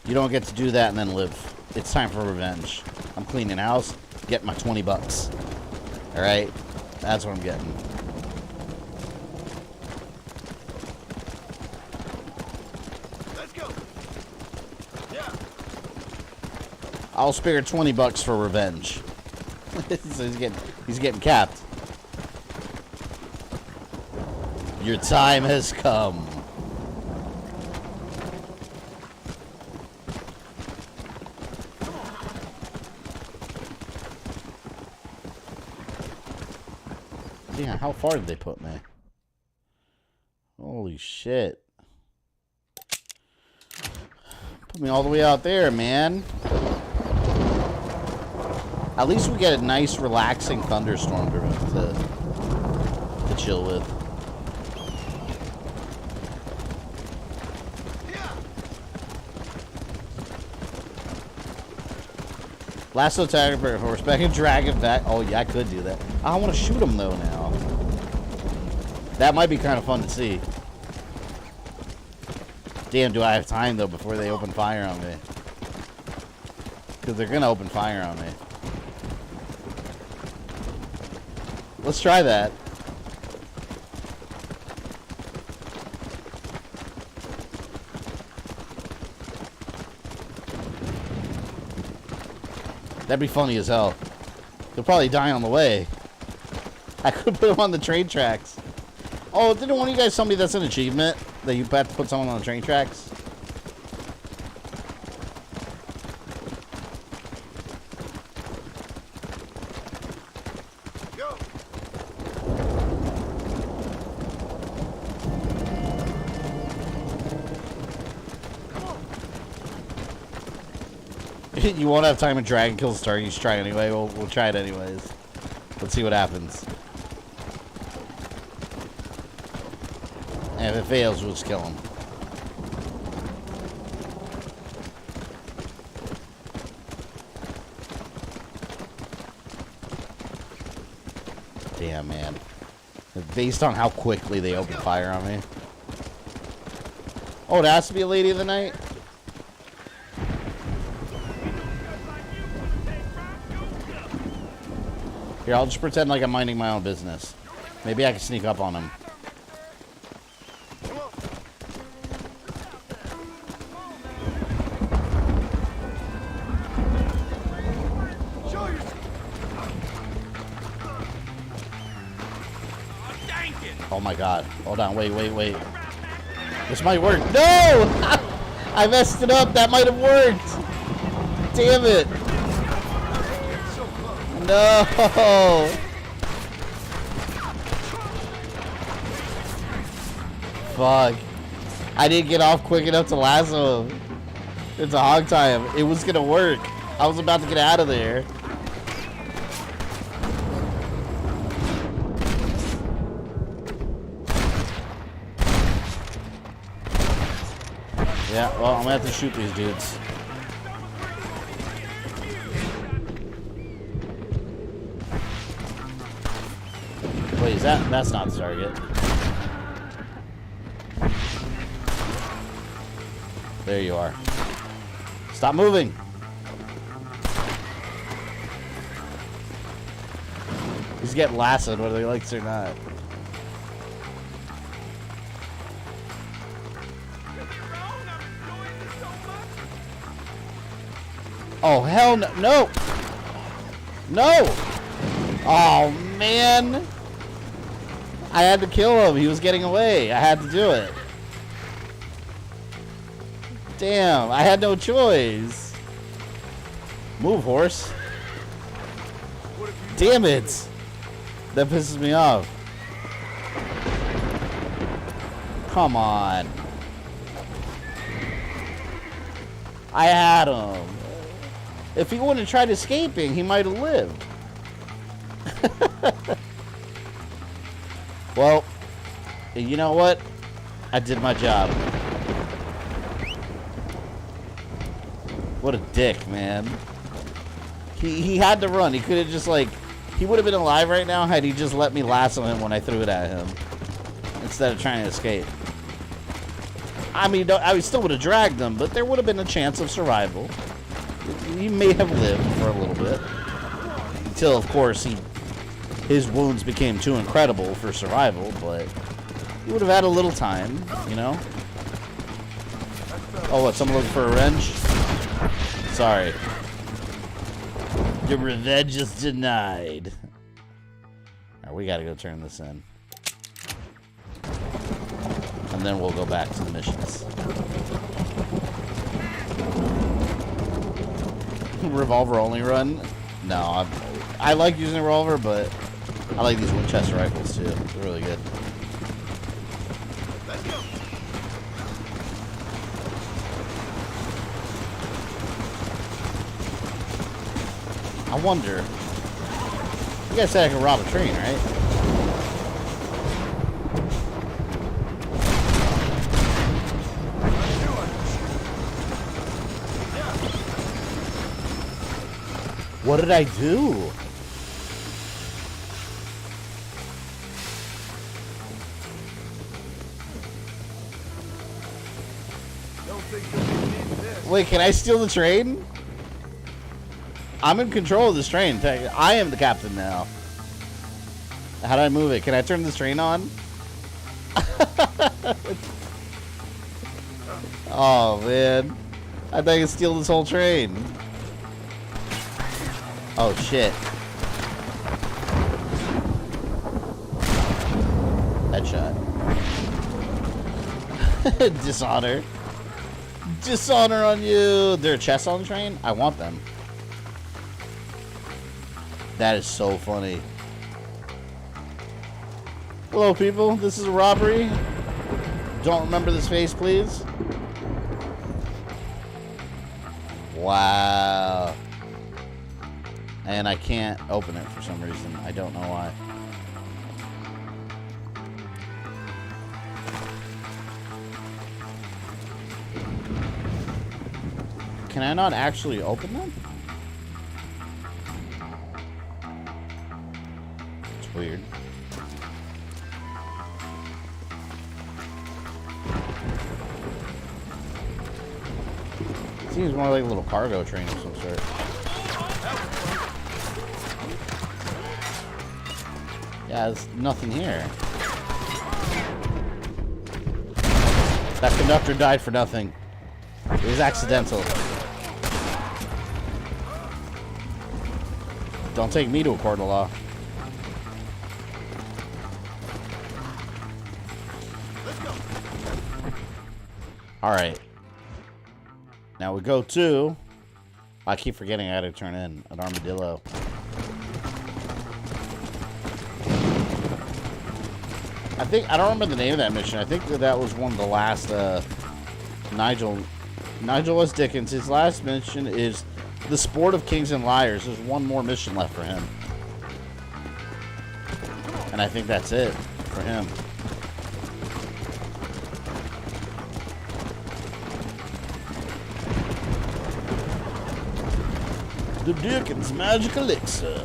You don't get to do that and then live. It's time for revenge. I'm cleaning house. Get my $20. Alright? That's what I'm getting. Let's go. Yeah. I'll spare $20 for revenge. So he's getting capped. Your time has come. Yeah, how far did they put me? Holy shit. Put me all the way out there, man. At least we get a nice, relaxing thunderstorm to chill with. Lasso tag for horseback and drag him back. Oh, yeah, I could do that. I want to shoot him, though, now. That might be kind of fun to see. Damn, do I have time, though, before they open fire on me? Because they're going to open fire on me. Let's try that. That'd be funny as hell. They'll probably die on the way. I could put them on the train tracks. Oh, didn't one of you guys tell me that's an achievement? That you have to put someone on the train tracks? Go. You won't have time to drag and kill the star. You should try anyway. We'll try it anyways. Let's see what happens. And if it fails, we'll just kill him. Damn, man. Based on how quickly they open fire on me. Oh, it has to be a lady of the night? Here, I'll just pretend like I'm minding my own business. Maybe I can sneak up on him. Oh my god. Hold on, wait. This might work. No! I messed it up. That might have worked. Damn it. No! Fuck. I didn't get off quick enough to lasso him. It's a hog time. It was gonna work. I was about to get out of there. Yeah, well, I'm gonna have to shoot these dudes. Wait, is that's not the target. There you are. Stop moving. He's getting lassoed whether he likes it or not. Oh, hell no. No! No! Oh, man. I had to kill him. He was getting away. I had to do it. Damn, I had no choice. Move, horse. Damn it. That pisses me off. Come on. I had him. If he wouldn't have tried escaping, he might have lived. Well, you know what? I did my job. What a dick, man. He had to run. He could have just, like... He would have been alive right now had he just let me lasso him when I threw it at him. Instead of trying to escape. I mean, I still would have dragged him, but there would have been a chance of survival. He may have lived for a little bit. Until, of course, he his wounds became too incredible for survival, but he would have had a little time, you know? Oh, what, someone looking for revenge? Sorry. Your revenge is denied. Alright, we gotta go turn this in. And then we'll go back to the missions. Revolver only run? No, I like using a revolver, but I like these Winchester rifles too. They're really good. Let's go. I wonder. You guys said I could rob a train, right? What did I do? Wait, can I steal the train? I'm in control of this train. I am the captain now. How do I move it? Can I turn this train on? Oh, man. I thought I could steal this whole train. Oh, shit. Headshot. Dishonor. Dishonor on you. There are chests on the train? I want them. That is so funny. Hello, people. This is a robbery. Don't remember this face, please. Wow. And I can't open it for some reason. I don't know why. Can I not actually open them? It's weird. Seems more like a little cargo train of some sort. Yeah, there's nothing here. That conductor died for nothing. It was accidental. Don't take me to a court of law. Alright. Now we go to... I keep forgetting I had to turn in an armadillo. I don't remember the name of that mission. I think that was one of the last, Nigel S. Dickens. His last mission is The Sport of Kings and Liars. There's one more mission left for him. And I think that's it for him. The Dickens Magic Elixir.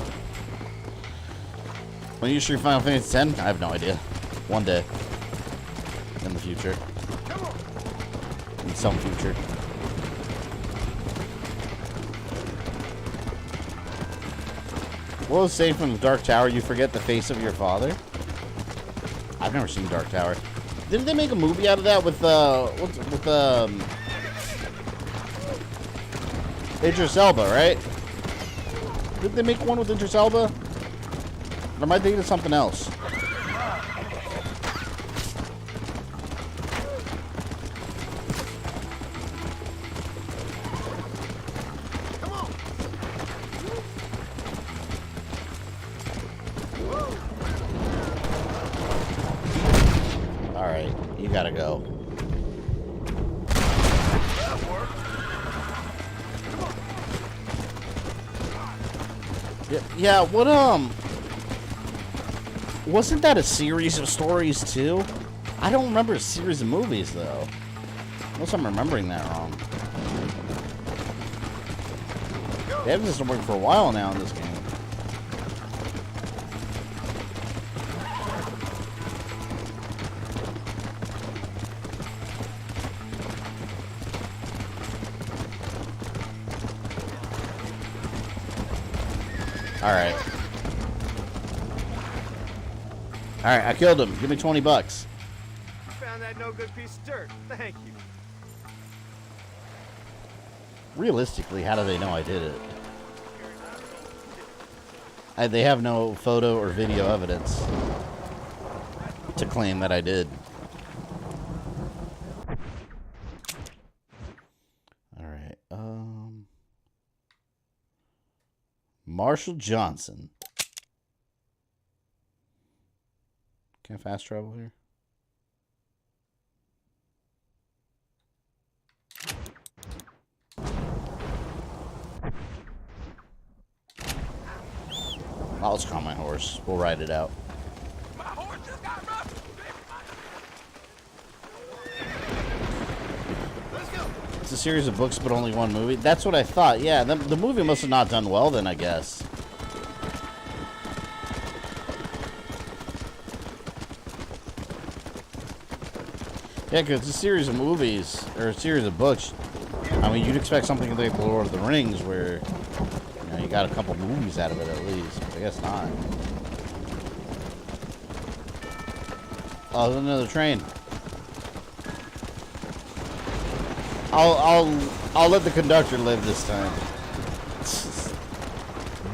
When you stream Final Fantasy X? I have no idea. One day. In the future. In some future. What was say from the Dark Tower? You forget the face of your father? I've never seen Dark Tower. Didn't they make a movie out of that with Idris Elba, right? Didn't they make one with Idris Elba? Or am I thinking of something else? Alright, you gotta go. Yeah, what, wasn't that a series of stories, too? I don't remember a series of movies, though. Unless I'm remembering that wrong. They haven't been working for a while now in this game. Alright. All right, I killed him. Give me 20 bucks. You found that no good piece of dirt. Thank you. Realistically, how do they know I did it? They have no photo or video evidence to claim that I did. All right. Marshall Johnson. Can I fast travel here? I'll just call my horse. We'll ride it out. It's a series of books, but only one movie. That's what I thought. Yeah, the movie must have not done well then, I guess. Yeah, because it's a series of movies, or a series of books. I mean, you'd expect something like The Lord of the Rings, where you know you got a couple movies out of it at least. But I guess not. Oh, there's another train. I'll let the conductor live this time.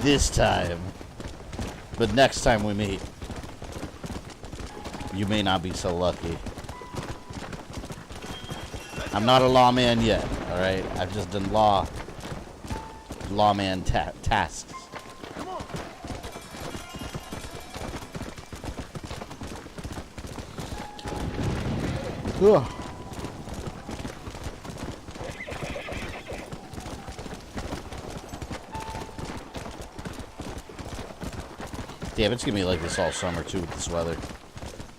This time. But next time we meet, you may not be so lucky. I'm not a lawman yet, alright? I've just done lawman tasks. Ugh. Damn, it's gonna be like this all summer too with this weather.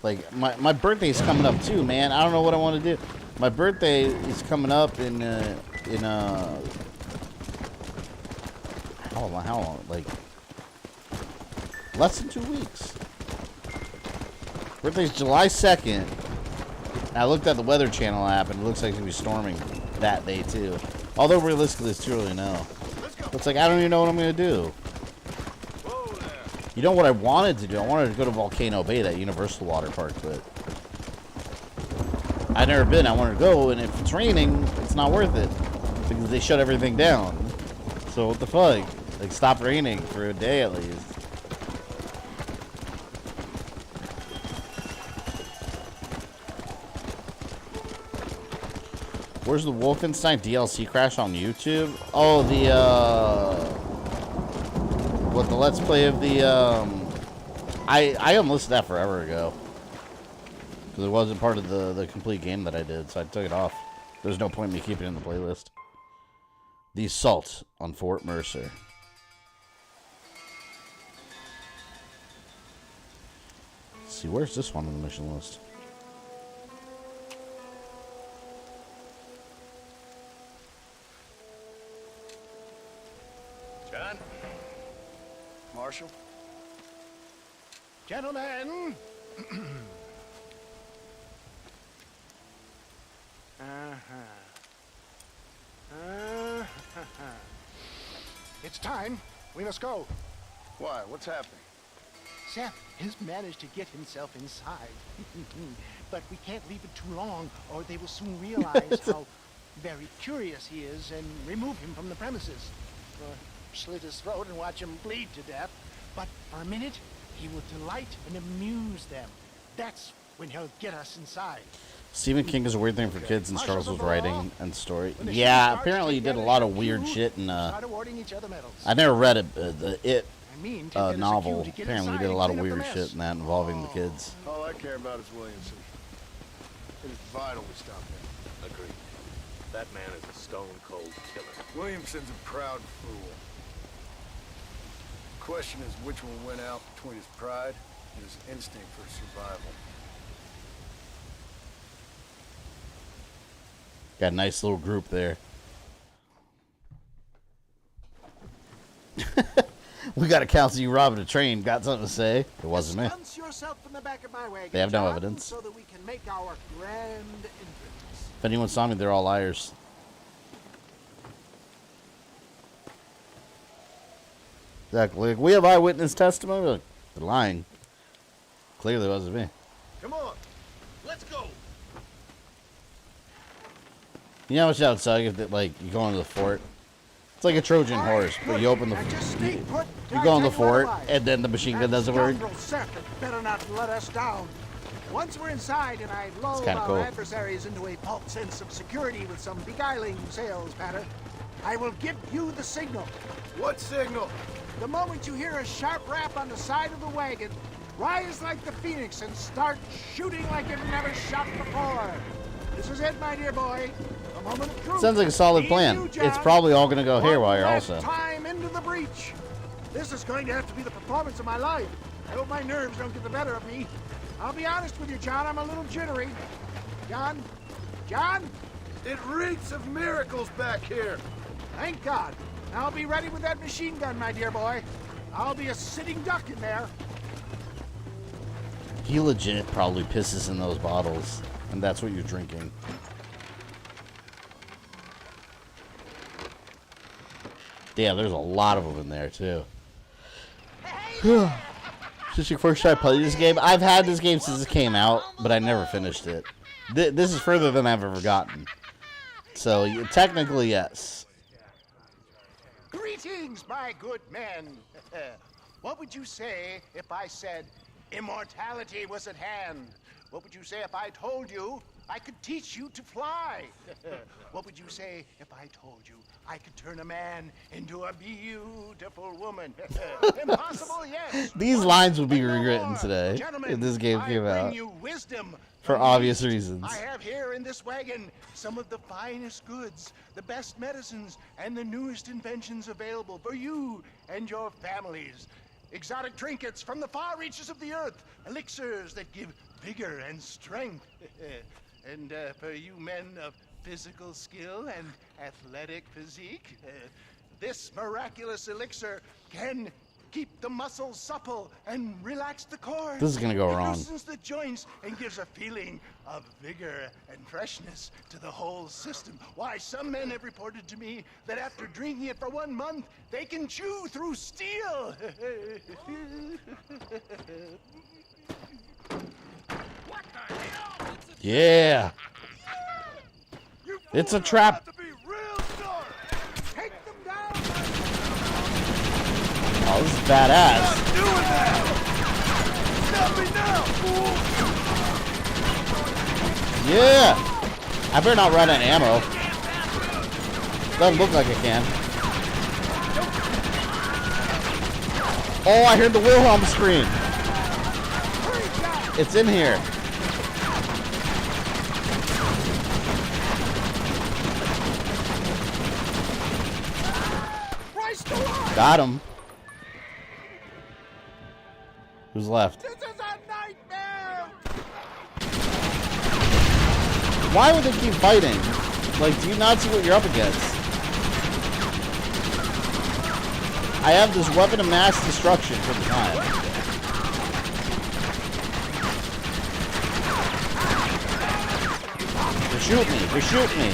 Like my birthday's coming up too, man. I don't know what I want to do. My birthday is coming up in how long? Like less than 2 weeks. Birthday's July 2nd. I looked at the Weather Channel app and it looks like it's gonna be storming that day too. Although realistically, it's too early to know. It's like I don't even know what I'm gonna do. You know what I wanted to do? I wanted to go to Volcano Bay, that Universal water park, but I've never been. I wanted to go, and if it's raining, it's not worth it because they shut everything down. So what the fuck? Like, stop raining for a day at least. Where's the Wolfenstein DLC crash on YouTube? Oh, what, the Let's Play of the, I unlisted that forever ago. Because it wasn't part of the complete game that I did, so I took it off. There's no point in me keeping it in the playlist. The Assault on Fort Mercer. Let's see, where's this one on the mission list? John? Marshall? Gentlemen! It's time. We must go. Why? What's happening? Seth has managed to get himself inside. But we can't leave it too long, or they will soon realize how very curious he is and remove him from the premises. Or slit his throat and watch him bleed to death. But for a minute, he will delight and amuse them. That's when he'll get us inside. Stephen King is a weird thing for kids and struggles with writing and story. Yeah, apparently he did a lot of weird shit in, I never read it novel. Apparently he did a lot of weird shit in that involving the kids. All I care about is Williamson. It is vital we stop him. Agreed. That man is a stone-cold killer. Williamson's a proud fool. The question is which will win out between his pride and his instinct for survival. Got a nice little group there. We got a counsel you robbing a train. Got something to say? It wasn't me. Yourself in the back of my wagon, They have no John, evidence. so that we can make our grand entrance. If anyone saw me, they're all liars. Exactly. Like, we have eyewitness testimony. Like, they're lying. Clearly wasn't me. Come on, let's go. You know how much that would suck if like you go into the fort? It's like a Trojan horse, but you open the you go in the fort and then the machine gun doesn't work. Better not let us down. Once we're inside and I lull our adversaries into a false sense of security with some beguiling sales patter, I will give you the signal. What signal? The moment you hear a sharp rap on the side of the wagon, rise like the phoenix and start shooting like you've never shot before. This is it, my dear boy. A moment of truth. Sounds like a solid plan. It's probably all gonna go haywire also. Time into the breach. This is going to have to be the performance of my life. I hope my nerves don't get the better of me. I'll be honest with you, John. I'm a little jittery. John? John? It reeks of miracles back here. Thank God. I'll be ready with that machine gun, my dear boy. I'll be a sitting duck in there. He legit probably pisses in those bottles, and that's what you're drinking. Damn, there's a lot of them in there, too. Is this your first time playing this game? I've had this game since it came out, but I never finished it. This is further than I've ever gotten. So, technically, yes. Greetings, my good men. What would you say if I said immortality was at hand? What would you say if I told you I could teach you to fly? What would you say if I told you I could turn a man into a beautiful woman? Impossible, yes. These lines would be rewritten today if this game came out. For obvious reasons. I have here in this wagon some of the finest goods, the best medicines, and the newest inventions available for you and your families. Exotic trinkets from the far reaches of the earth, elixirs that give vigor and strength. And for you men of physical skill and athletic physique, this miraculous elixir can keep the muscles supple and relax the core. This is gonna go wrong. It loosens the joints and gives a feeling of vigor and freshness to the whole system. Why, some men have reported to me that after drinking it for 1 month, they can chew through steel. Yeah. It's a trap. Oh, this is badass. Yeah. I better not run out of ammo. Doesn't look like I can. Oh, I heard the Wilhelm scream. It's in here. Got him. Who's left? This is a nightmare. Why would they keep fighting? Like, do you not see what you're up against? I have this weapon of mass destruction for the time. They're shooting me. They're shooting me.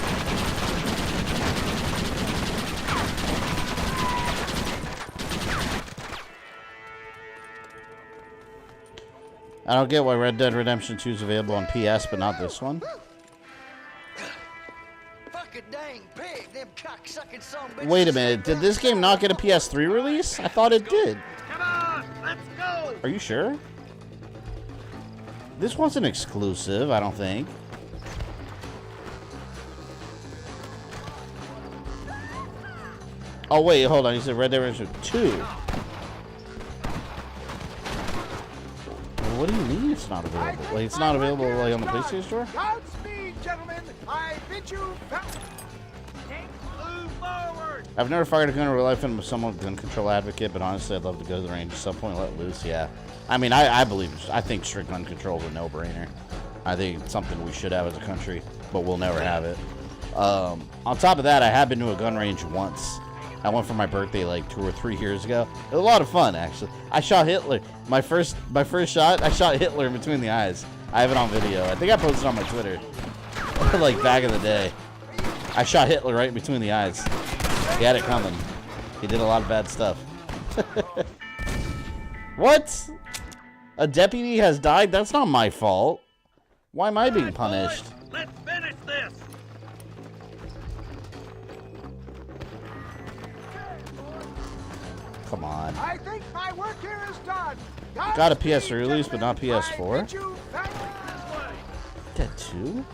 I don't get why Red Dead Redemption 2 is available on PS, but not this one. Wait a minute, did this game not get a PS3 release? I thought it did. Come on, let's go. Are you sure? This wasn't exclusive, I don't think. Oh wait, hold on, you said Red Dead Redemption 2. What do you mean it's not available? Like, it's not available like on the PlayStation Store? Godspeed, gentlemen. I bid you forward. I've never fired a gun in real life and I'm somewhat gun control advocate, but honestly, I'd love to go to the range at some point and let loose. Yeah, I mean, I think strict gun control is a no-brainer. I think it's something we should have as a country, but we'll never have it. On top of that, I have been to a gun range once. I went for my birthday like 2 or 3 years ago. It was a lot of fun, actually. I shot Hitler. My first shot, I shot Hitler in between the eyes. I have it on video. I think I posted it on my Twitter. Like back in the day. I shot Hitler right in between the eyes. He had it coming. He did a lot of bad stuff. What? A deputy has died? That's not my fault. Why am I being punished? Let's finish this. Come on. I think my work here is done. Got a PS3 release, but not PS4. Dead 2?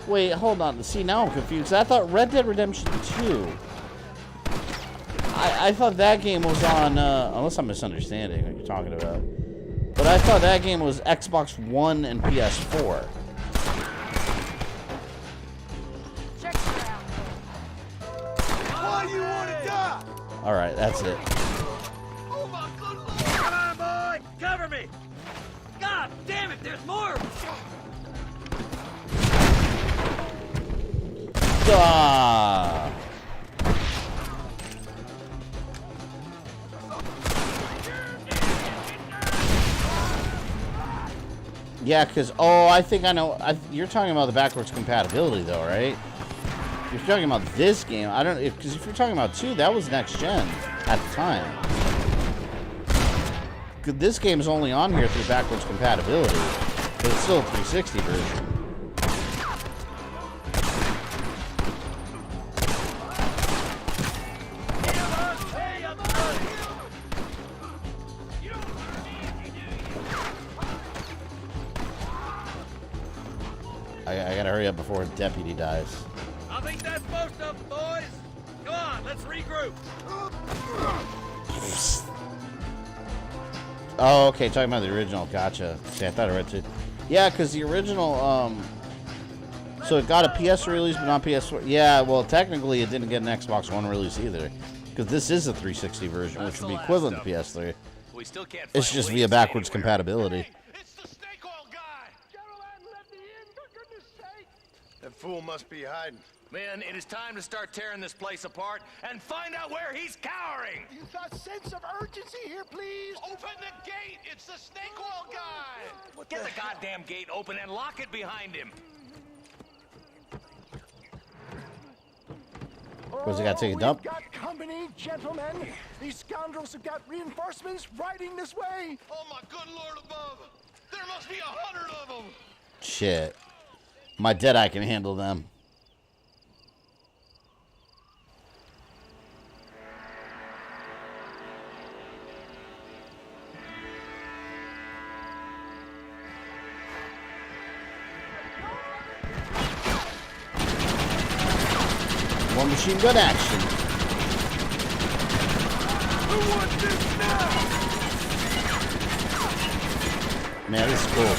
Wait, hold on. See, now I'm confused. I thought Red Dead Redemption 2. I thought that game was on, unless I'm misunderstanding what you're talking about. But I thought that game was Xbox One and PS4. Check it out. Why you want to die? Alright, that's it. Oh my good Lord! Come on, boy! Cover me! God damn it, there's more! Ah. Yeah, because, oh, I think I know. You're talking about the backwards compatibility, though, right? If you're talking about this game, I don't, because if you're talking about 2, that was next gen at the time. This game is only on here through backwards compatibility, but it's still a 360 version. I gotta hurry up before a deputy dies. I think that's most of them, boys. Come on, let's regroup. Oh, okay, talking about the original. Gotcha. See, I thought I read it. Yeah, because the original, so it got a PS release, but not PS4. Yeah, well, technically it didn't get an Xbox One release either, because this is a 360 version, which would be equivalent to PS3. We still can't It's just via backwards compatibility. That fool must be hiding. Men, it is time to start tearing this place apart and find out where he's cowering! You got sense of urgency here, please? Open the gate! It's the snake oil guy! Get the goddamn gate open and lock it behind him! Was he got to take a dump? We've got company, gentlemen. These scoundrels have got reinforcements riding this way. Oh my good Lord above! There must be 100 of them! Shit. My Deadeye can handle them. More machine gun action. Who wants this now? Man, this is cool.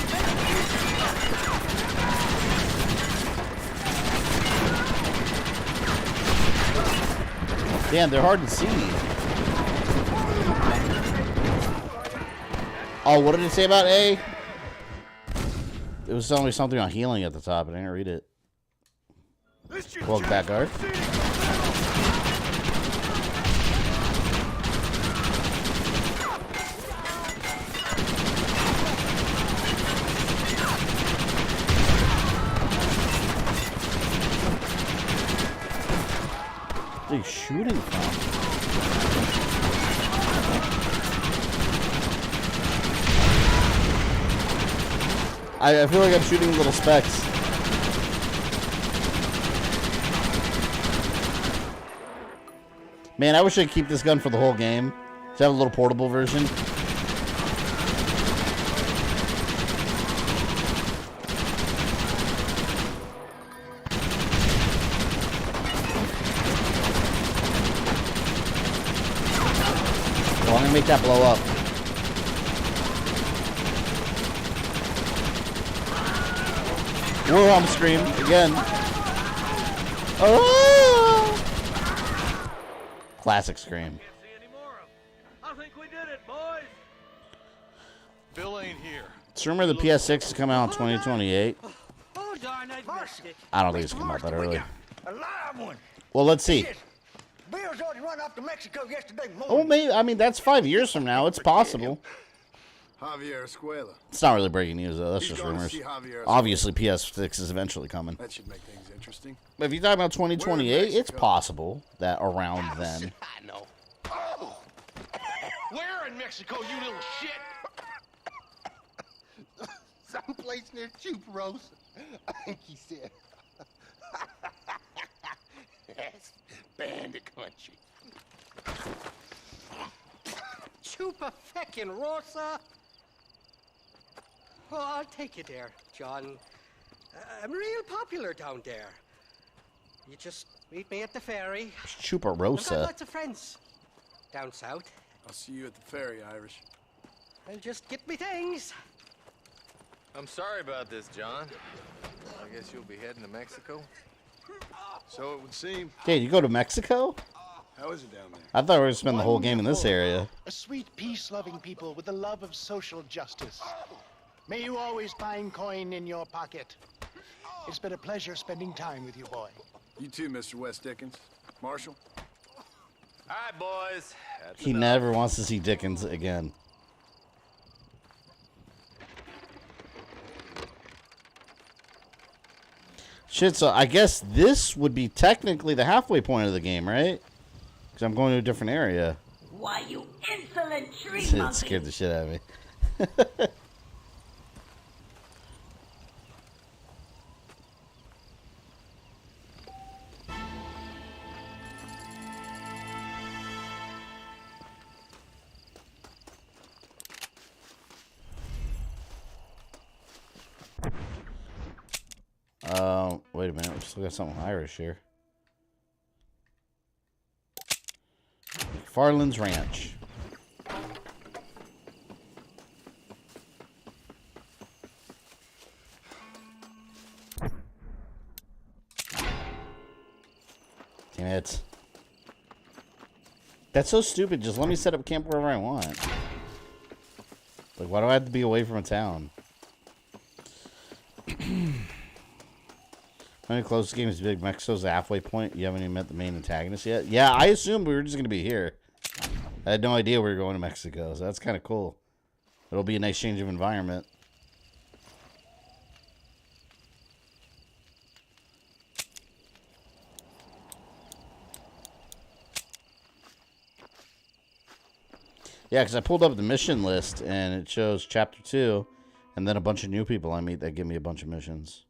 Damn, they're hard to see. Oh, what did it say about A? It was telling me something on healing at the top, but I didn't read it. Welcome back, Art. What are you shooting from? I feel like I'm shooting little specks. Man, I wish I could keep this gun for the whole game. Should have a little portable version. Well, I'm gonna make that blow up. Wilhelm scream again. Oh! Classic scream. I think we did it, boys. Bill ain't here. It's rumored the PS6 is coming out in 2028. Oh, darn, I missed it. I don't think it's coming out that early. A live one. Well, let's see. Bill's already run off to Mexico yesterday morning. Oh, maybe. I mean, that's 5 years from now. It's possible. Javier Escuela. It's not really breaking news, though. That's He's just going to rumors. see Javier Escuela. Obviously, PS6 is eventually coming. That should make things interesting. But if you're talking about 2028, it's possible that around then. I know. Oh! Where Where in Mexico, you little shit? Someplace near Chuparos, I think he said. Yes, bandit country. Chupa feckin' Rosa. Well, I'll take you there, John. I'm real popular down there. You just meet me at the ferry. I've got Chuparosa. lots of friends down south. I'll see you at the ferry, Irish. I'll just get me things. I'm sorry about this, John. I guess you'll be heading to Mexico? So it would seem. Hey, you go to Mexico? How is it down there? I thought we were going to spend the whole game in this area. A sweet, peace-loving people with the love of social justice. May you always find coin in your pocket. It's been a pleasure spending time with you, boy. You too, Mr. West Dickens. Marshall? All right, boys. That's He enough. never wants to see Dickens again. Shit, so I guess this would be technically the halfway point of the game, right? Because I'm going to a different area. Why, you insolent tree It monkey! scared the shit out of me. Wait a minute. We still got something Irish here. Farland's Ranch. Damn it. That's so stupid. Just let me set up camp wherever I want. Like, why do I have to be away from a town? When the closest game is Big Mexico's the halfway point. You haven't even met the main antagonist yet. Yeah, I assumed we were just going to be here. I had no idea we were going to Mexico, so that's kind of cool. It'll be a nice change of environment. Yeah, because I pulled up the mission list, and it shows Chapter 2, and then a bunch of new people I meet that give me a bunch of missions.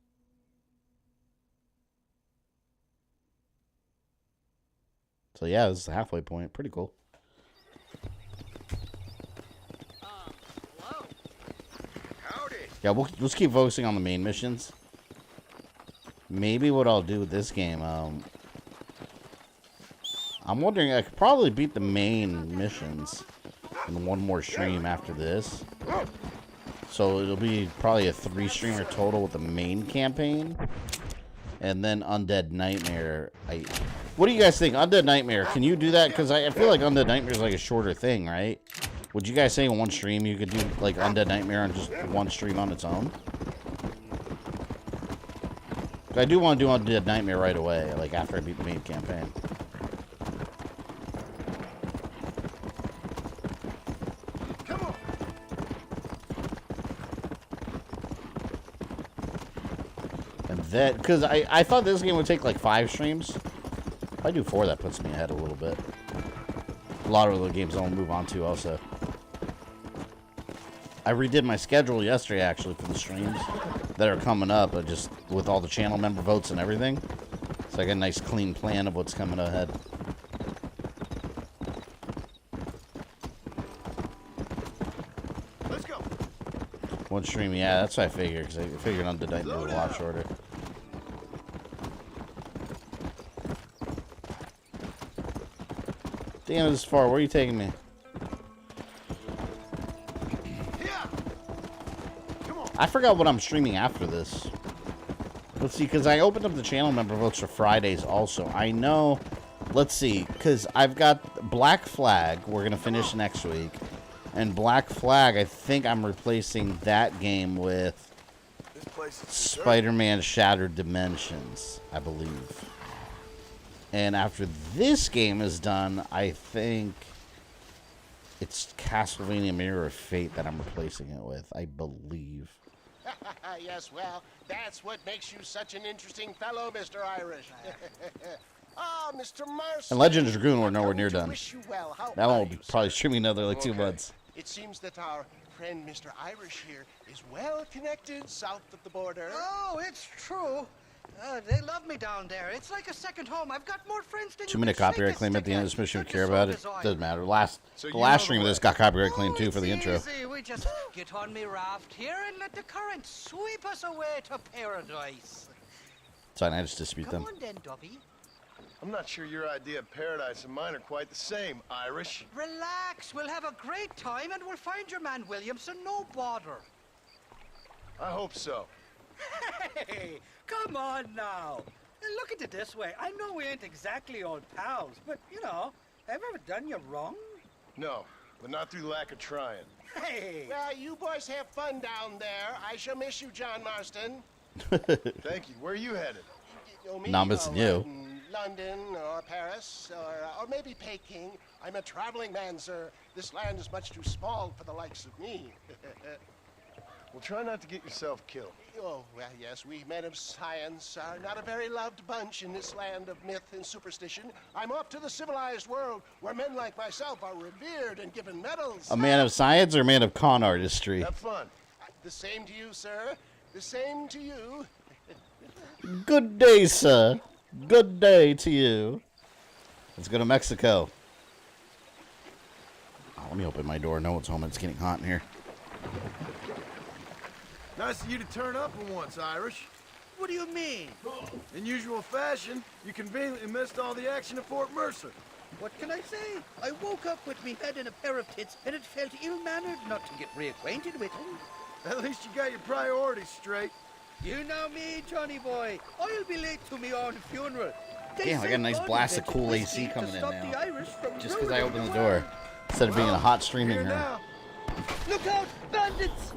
So yeah, this is the halfway point. Pretty cool. Hello. Howdy. Yeah, let's keep focusing on the main missions. Maybe what I'll do with this game, I'm wondering, I could probably beat the main missions in one more stream after this. So it'll be probably a 3-streamer total with the main campaign. And then Undead Nightmare. What do you guys think? Undead Nightmare, can you do that? Because I feel like Undead Nightmare is like a shorter thing, right? Would you guys say in one stream you could do like Undead Nightmare on just one stream on its own? I do want to do Undead Nightmare right away, like after I beat the main campaign. That because I thought this game would take like 5 streams. If I do 4, that puts me ahead a little bit. A lot of the games I'll move on to also. I redid my schedule yesterday actually for the streams that are coming up, but just with all the channel member votes and everything. So I got a nice clean plan of what's coming ahead. Let's go. One stream, yeah, that's what I figured, because I figured Undead Nightmare was a lot shorter. Damn, this is far. Where are you taking me? I forgot what I'm streaming after this. Let's see, because I opened up the channel member votes for Fridays also. I know, let's see, because I've got Black Flag we're going to finish next week. And Black Flag, I think I'm replacing that game with Spider-Man Shattered Dimensions, I believe. And after this game is done, I think it's Castlevania Mirror of Fate that I'm replacing it with, I believe. Yes, well, that's what makes you such an interesting fellow, Mr. Irish. Ah, Mr. Marston. And Legend of Dragoon we're nowhere near done. Wish you well. How That one are will be you, probably sir? streaming another like 2 months. It seems that our friend Mr. Irish here is well connected south of the border. Oh, it's true. They love me down there. It's like a second home. I've got more friends than 2 minute copyright claim at the end of this mission. We care about it. Doesn't matter. The last stream of this got copyright claim too for the intro. Easy. We just get on me raft here and let the current sweep us away to paradise. It's fine. I just dispute them. Come on then, Dubby. I'm not sure your idea of paradise and mine are quite the same, Irish. Relax. We'll have a great time and we'll find your man Williamson. No bother. I hope so. Hey, come on now. Look at it this way. I know we ain't exactly old pals, but, you know, have I ever done you wrong? No, but not through lack of trying. Hey! Well, you boys have fun down there. I shall miss you, John Marston. Thank you. Where are you headed? Not missing you. London or Paris or maybe Peking. I'm a traveling man, sir. This land is much too small for the likes of me. Well, try not to get yourself killed. Oh, well, yes, we men of science are not a very loved bunch in this land of myth and superstition. I'm off to the civilized world where men like myself are revered and given medals. A man of science or a man of con artistry? Have fun. The same to you, sir. The same to you. Good day, sir. Good day to you. Let's go to Mexico. Oh, let me open my door. No one's home. It's getting hot in here. Nice of you to turn up for once, Irish. What do you mean? In usual fashion, you conveniently missed all the action at Fort Mercer. What can I say? I woke up with me head in a pair of tits, and it felt ill-mannered not to get reacquainted with him. At least you got your priorities straight. You know me, Johnny boy. I'll be late to my own funeral. Damn, I got a nice blast of cool AC coming in now. Just because I opened the door. Instead of being in a hot streaming room. Look out, bandits!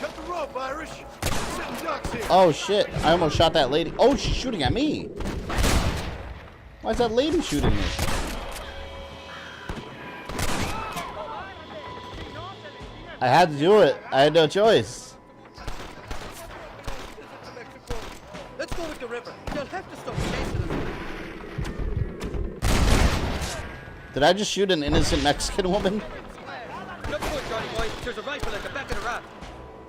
Cut the rope, Irish. Sitting ducks here. Oh shit, I almost shot that lady. Oh, she's shooting at me. Why is that lady shooting me? I had to do it. I had no choice. Let's go with the river. You'll have to stop chasing us. Did I just shoot an innocent Mexican woman? Look good, Johnny boy. There's a rifle at the back of the raft.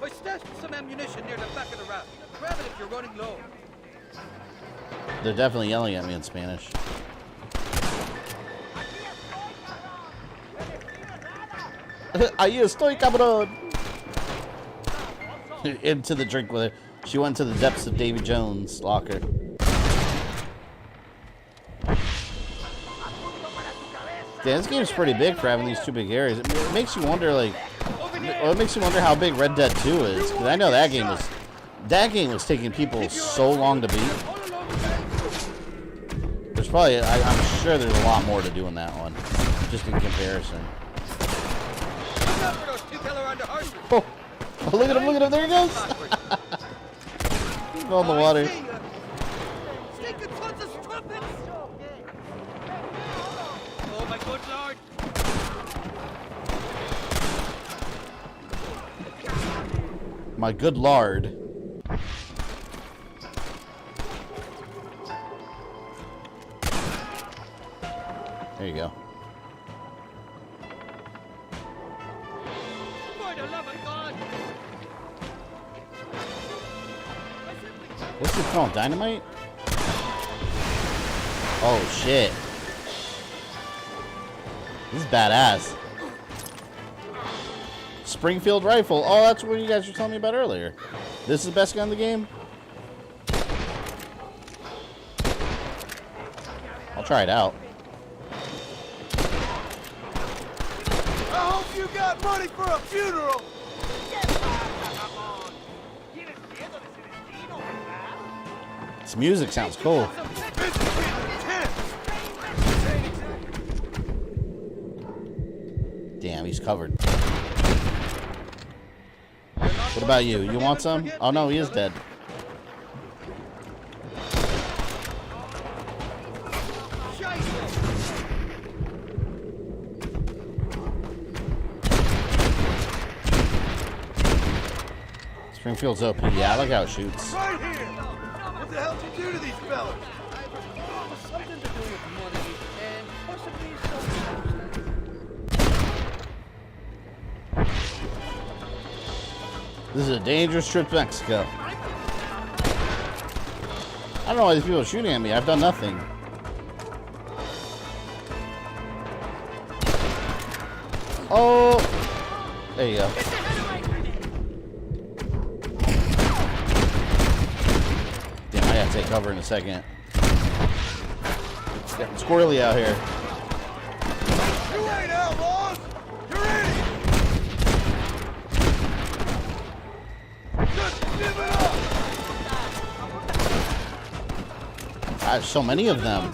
I stashed some ammunition near the back of the raft. Grab it if you're running low. They're definitely yelling at me in Spanish. Ahí estoy, cabrón. Into the drink with her. She went to the depths of Davy Jones' locker. Damn, this game's pretty big for having these two big areas. It makes you wonder, like, well, it makes you wonder how big Red Dead 2 is. Because I know that game was taking people so long to beat. There's probably, I'm sure there's a lot more to do in that one, just in comparison. Oh, look at him, there he goes. He's on the water. Oh my good lord! My good lord. There you go. For the love of God! What's it called? Dynamite? Oh shit. This is badass. Springfield rifle. Oh, that's what you guys were telling me about earlier. This is the best gun in the game? I'll try it out. I hope you got money for a funeral. This music sounds cool. Damn, he's covered. What about you? You want some? Oh no, he is dead. Springfield's OP. Yeah, I like how it shoots. Right here. What the hell did you do to these fellas? Something to This is a dangerous trip to Mexico. I don't know why these people are shooting at me. I've done nothing. Oh! There you go. Damn, I gotta take cover in a second. It's getting squirrely out here. You ain't outlaws! You're idiots! Just give it up! There's so many of them.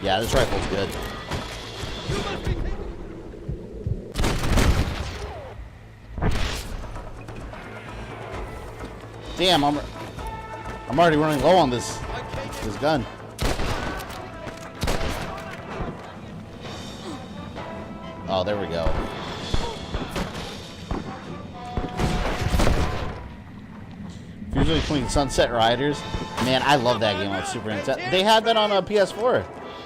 Yeah, this rifle's good. Damn, I'm already running low on this gun. Oh, there we go. Usually between Sunset Riders. Man, I love that game on Super Nintendo. They had that on a PS4,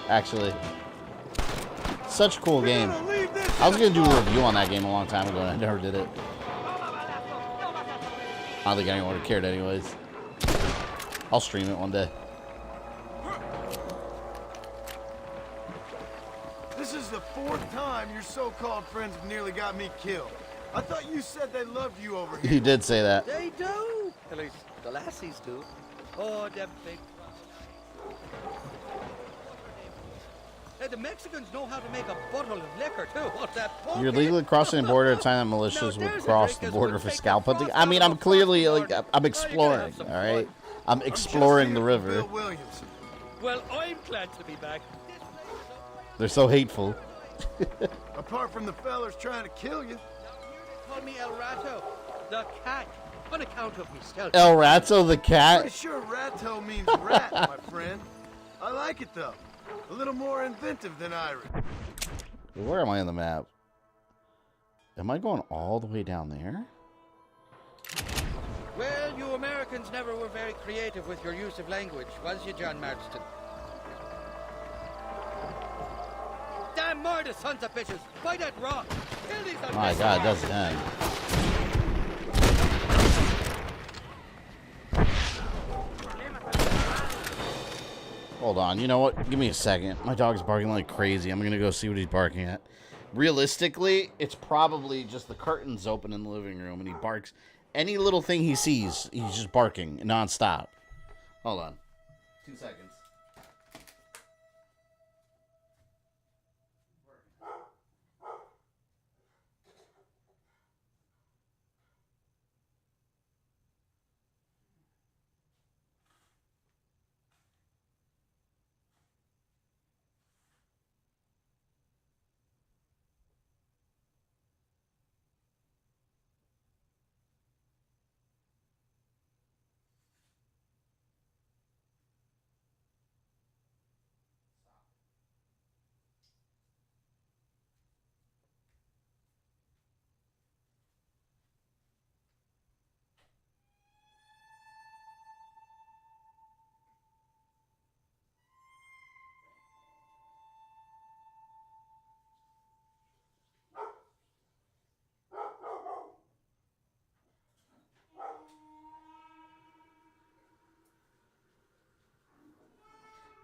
actually. Such a cool game. I was going to do a review on that game a long time ago, and I never did it. I don't think anyone would have cared anyways. I'll stream it one day. This is the 4th time your so-called friends have nearly got me killed. I thought you said they loved you over here. You did say that. They do. At least the lassies do. Oh, them big. Hey, the Mexicans know how to make a bottle of liquor too. What's that? You're legally crossing the border at a time that militias would cross the border for scalp hunting. I mean, I'm clearly like I'm exploring. All right, I'm exploring the river. Well, I'm glad to be back. They're so hateful. Apart from the fellas trying to kill you. Call me El Rato, the cat, on account of me stealth. El Rato the cat? Pretty sure Rato means rat, my friend. I like it though. A little more inventive than Irish. Where am I on the map? Am I going all the way down there? Well, you Americans never were very creative with your use of language, was you, John Marston? Damn murder, sons of bitches! By that rock! Kill these Oh my god, it doesn't end. Hold on, you know what? Give me a second. My dog's barking like crazy. I'm gonna go see what he's barking at. Realistically, it's probably just the curtains open in the living room and he barks. Any little thing he sees, he's just barking nonstop. Hold on. 2 seconds.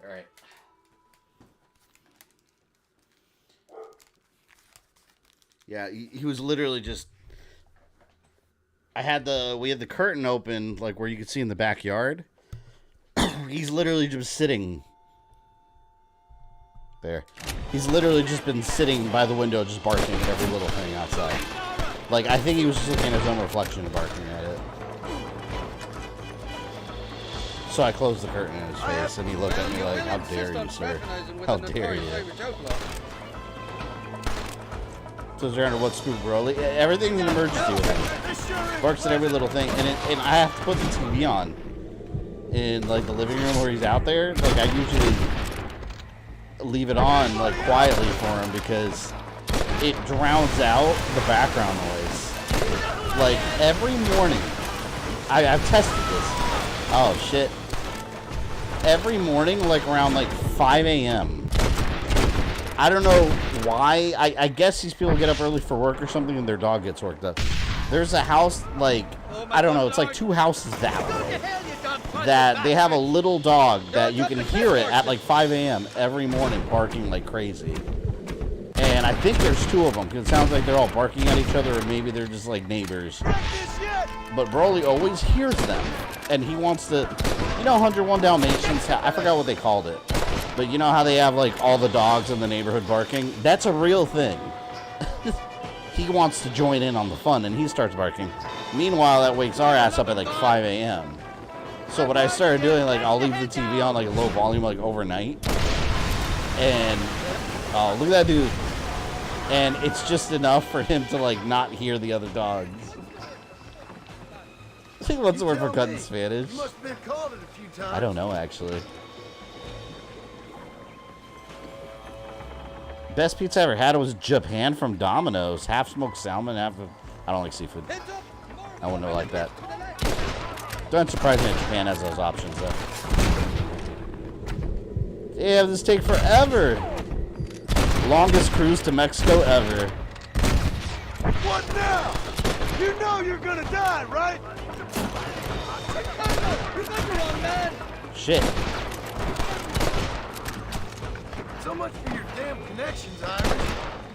All right. Yeah, he was literally just. We had the curtain open, like where you could see in the backyard. He's literally just sitting there. He's literally just been sitting by the window, just barking at every little thing outside. Like, I think he was just looking at his own reflection and barking at it. So I closed the curtain in his face, and he looked at me like, "How dare you, sir? How dare you?" So they're under what scoop, bro? Everything's an emergency with him. Barks at every little thing, and I have to put the TV on in like the living room where he's out there. Like I usually leave it on like quietly for him because it drowns out the background noise. Like every morning, I've tested this. Oh shit! Every morning, like around like 5 a.m., I don't know why. I guess these people get up early for work or something and their dog gets worked up. There's a house, like, I don't know, it's like 2 houses that way. That they have a little dog that you can hear it at like 5 a.m. every morning barking like crazy. And I think there's 2 of them because it sounds like they're all barking at each other or maybe they're just like neighbors. But Broly always hears them. And he wants to, you know, 101 Dalmatians, I forgot what they called it. But you know how they have like all the dogs in the neighborhood barking? That's a real thing. He wants to join in on the fun and he starts barking. Meanwhile, that wakes our ass up at like 5 a.m. So what I started doing, like, I'll leave the TV on like a low volume like overnight. And, oh, look at that dude. And it's just enough for him to like not hear the other dogs. What's the word for cut in Spanish? You must have been called it a few times. I don't know, actually. Best pizza I ever had was Japan from Domino's. Half smoked salmon, half of... I don't like seafood. I wouldn't know like that. Don't surprise me that Japan has those options, though. Yeah, this take forever. Longest cruise to Mexico ever. What now? You know you're gonna die, right? Shit. So much for your damn connections, Irish.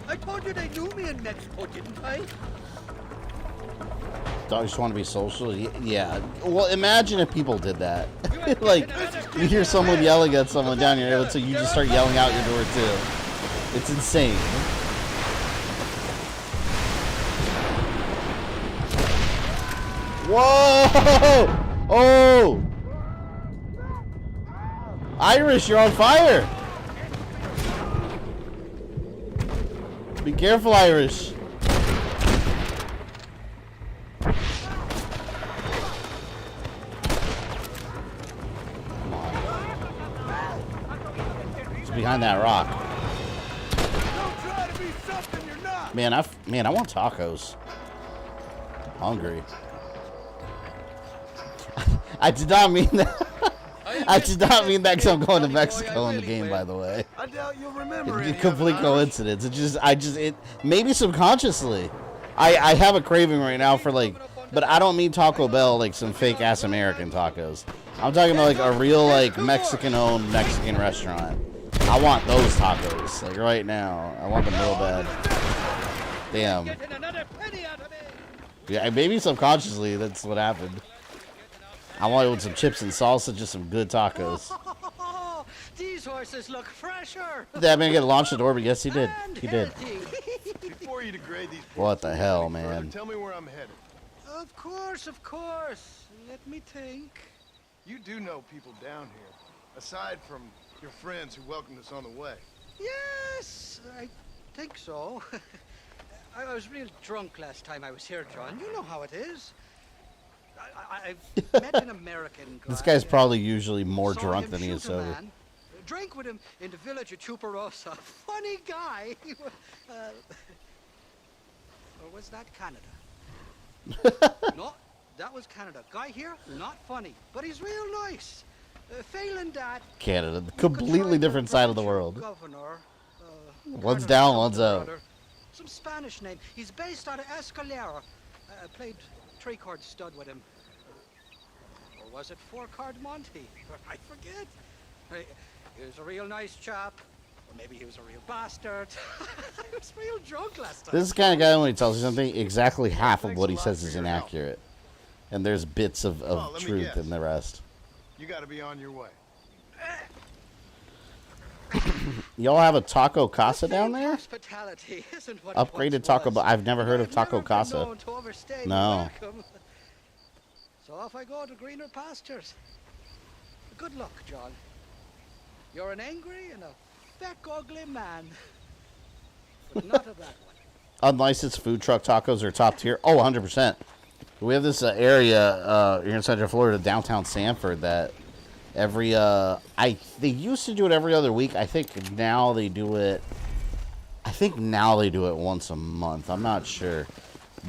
I told you they knew me in Mexico, didn't I? Dogs just want to be social? Yeah. Well, imagine if people did that. Like, you hear someone yelling at someone down here, so you just start yelling out your door, too. It's insane. Whoa! Oh! Irish, you're on fire! Be careful, Irish. It's behind that rock. Man, I want tacos. Hungry. I did not mean that. I did not mean that because I'm going to Mexico in the game, by the way. I doubt you'll remember It's a complete coincidence. It maybe subconsciously. I have a craving right now for like, but I don't mean Taco Bell, like some fake ass American tacos. I'm talking about like a real like Mexican-owned Mexican restaurant. I want those tacos, like right now. I want them real bad. Damn. Yeah, maybe subconsciously that's what happened. I wanted with some chips and salsa, just some good tacos. These horses look fresher. That man get launched the door, but yes, he did. He did. Before you degrade these What the hell, man? tell me where I'm headed. Of course, of course. Let me think. You do know people down here, aside from your friends who welcomed us on the way. Yes, I think so. I was real drunk last time I was here, John. You know how it is. I've met an American guy. This guy's probably usually more Saw drunk him than he is shoot a sober. man, drank with him in the village of Chuparosa. Funny guy. Or was that Canada? No, that was Canada. Guy here, not funny, but he's real nice. Failing that, Canada, the completely different side of the world. governor. One's down, one's out. Some Spanish name. He's based out of Escalera. Played 3-card stud with him. Or was it 4-card Monty? I forget. He was a real nice chap. Or maybe he was a real bastard. I was real drunk last time. This is the kind of guy when he tells you something, exactly half of what he says is inaccurate. And there's bits of truth in the rest. You gotta be on your way. Y'all have a Taco Casa down there? Hospitality isn't what Upgraded Taco Bell. I've never heard of Taco Casa. No. So off I go to greener pastures. Good luck, John. You're an angry and a fat, ugly man. But not a bad one. Unlicensed food truck tacos are top tier. Oh, 100%. We have this area here in Central Florida, downtown Sanford, that every they used to do it every other week. I think now they do it once a month. I'm not sure.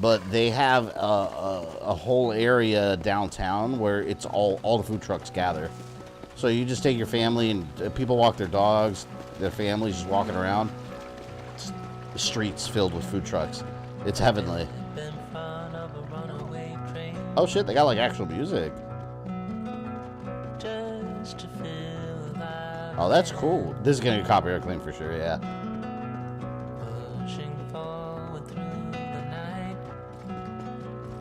But they have a whole area downtown where it's all the food trucks gather. So you just take your family and people walk their dogs, their families just walking around. streets filled with food trucks. It's heavenly. Oh shit, they got like actual music. Oh, that's cool. This is gonna get copyright claim for sure, yeah.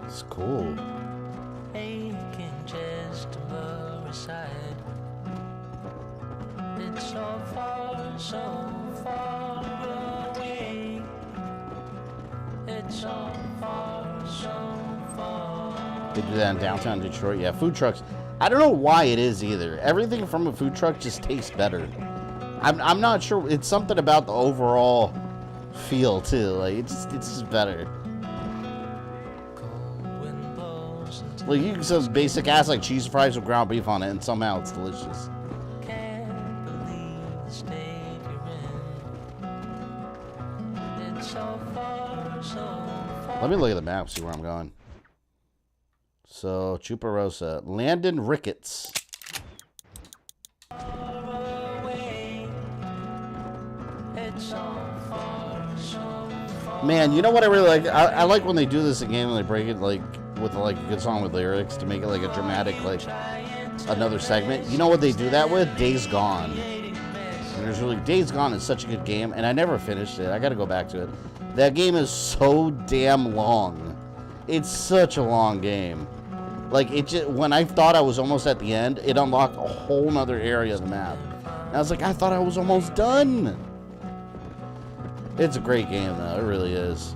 It's cool. It's so far, so far away. It's so far, so far. They do that in downtown Detroit. Yeah, food trucks. I don't know why it is either. Everything from a food truck just tastes better. I'm not sure. It's something about the overall feel too. Like it's just better. Like you can some basic ass like cheese fries with ground beef on it, and somehow it's delicious. Let me look at the map, see where I'm going. So, Chuparosa. Landon, Ricketts. Man, you know what I really like? I like when they do this again, when they break it like with like a good song with lyrics to make it like a dramatic, like another segment. You know what they do that with? Days Gone. And there's really Days Gone is such a good game, and I never finished it. I got to go back to it. That game is so damn long. It's such a long game. Like it just, when I thought I was almost at the end, it unlocked a whole nother area of the map. And I was like, I thought I was almost done. It's a great game though, it really is.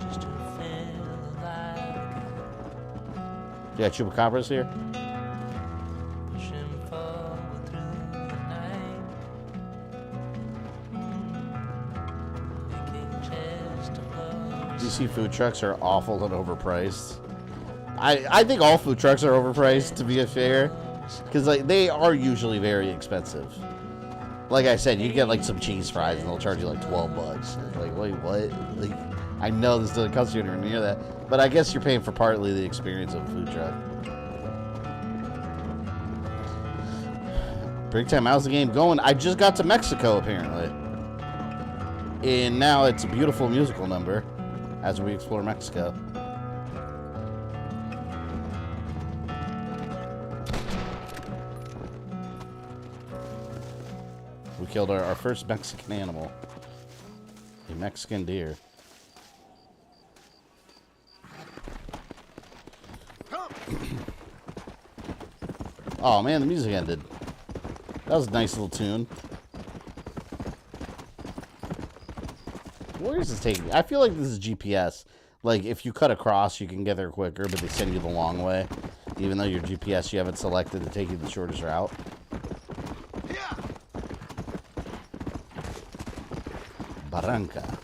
Yeah, Chupacabra's here. DC food trucks are awful and overpriced. I think all food trucks are overpriced, to be fair, because like they are usually very expensive. Like I said, you get like some cheese fries and they'll charge you like $12. It's like, wait, what? Like, I know this doesn't cost you anywhere near that, but I guess you're paying for partly the experience of a food truck. Break time, how's the game going? I just got to Mexico apparently, and now it's a beautiful musical number as we explore Mexico. We killed our first Mexican animal. A Mexican deer. Oh man, the music ended. That was a nice little tune. Where is this taking me? I feel like this is GPS. Like, if you cut across, you can get there quicker, but they send you the long way. Even though your GPS, you have it selected to take you the shortest route. Barranca.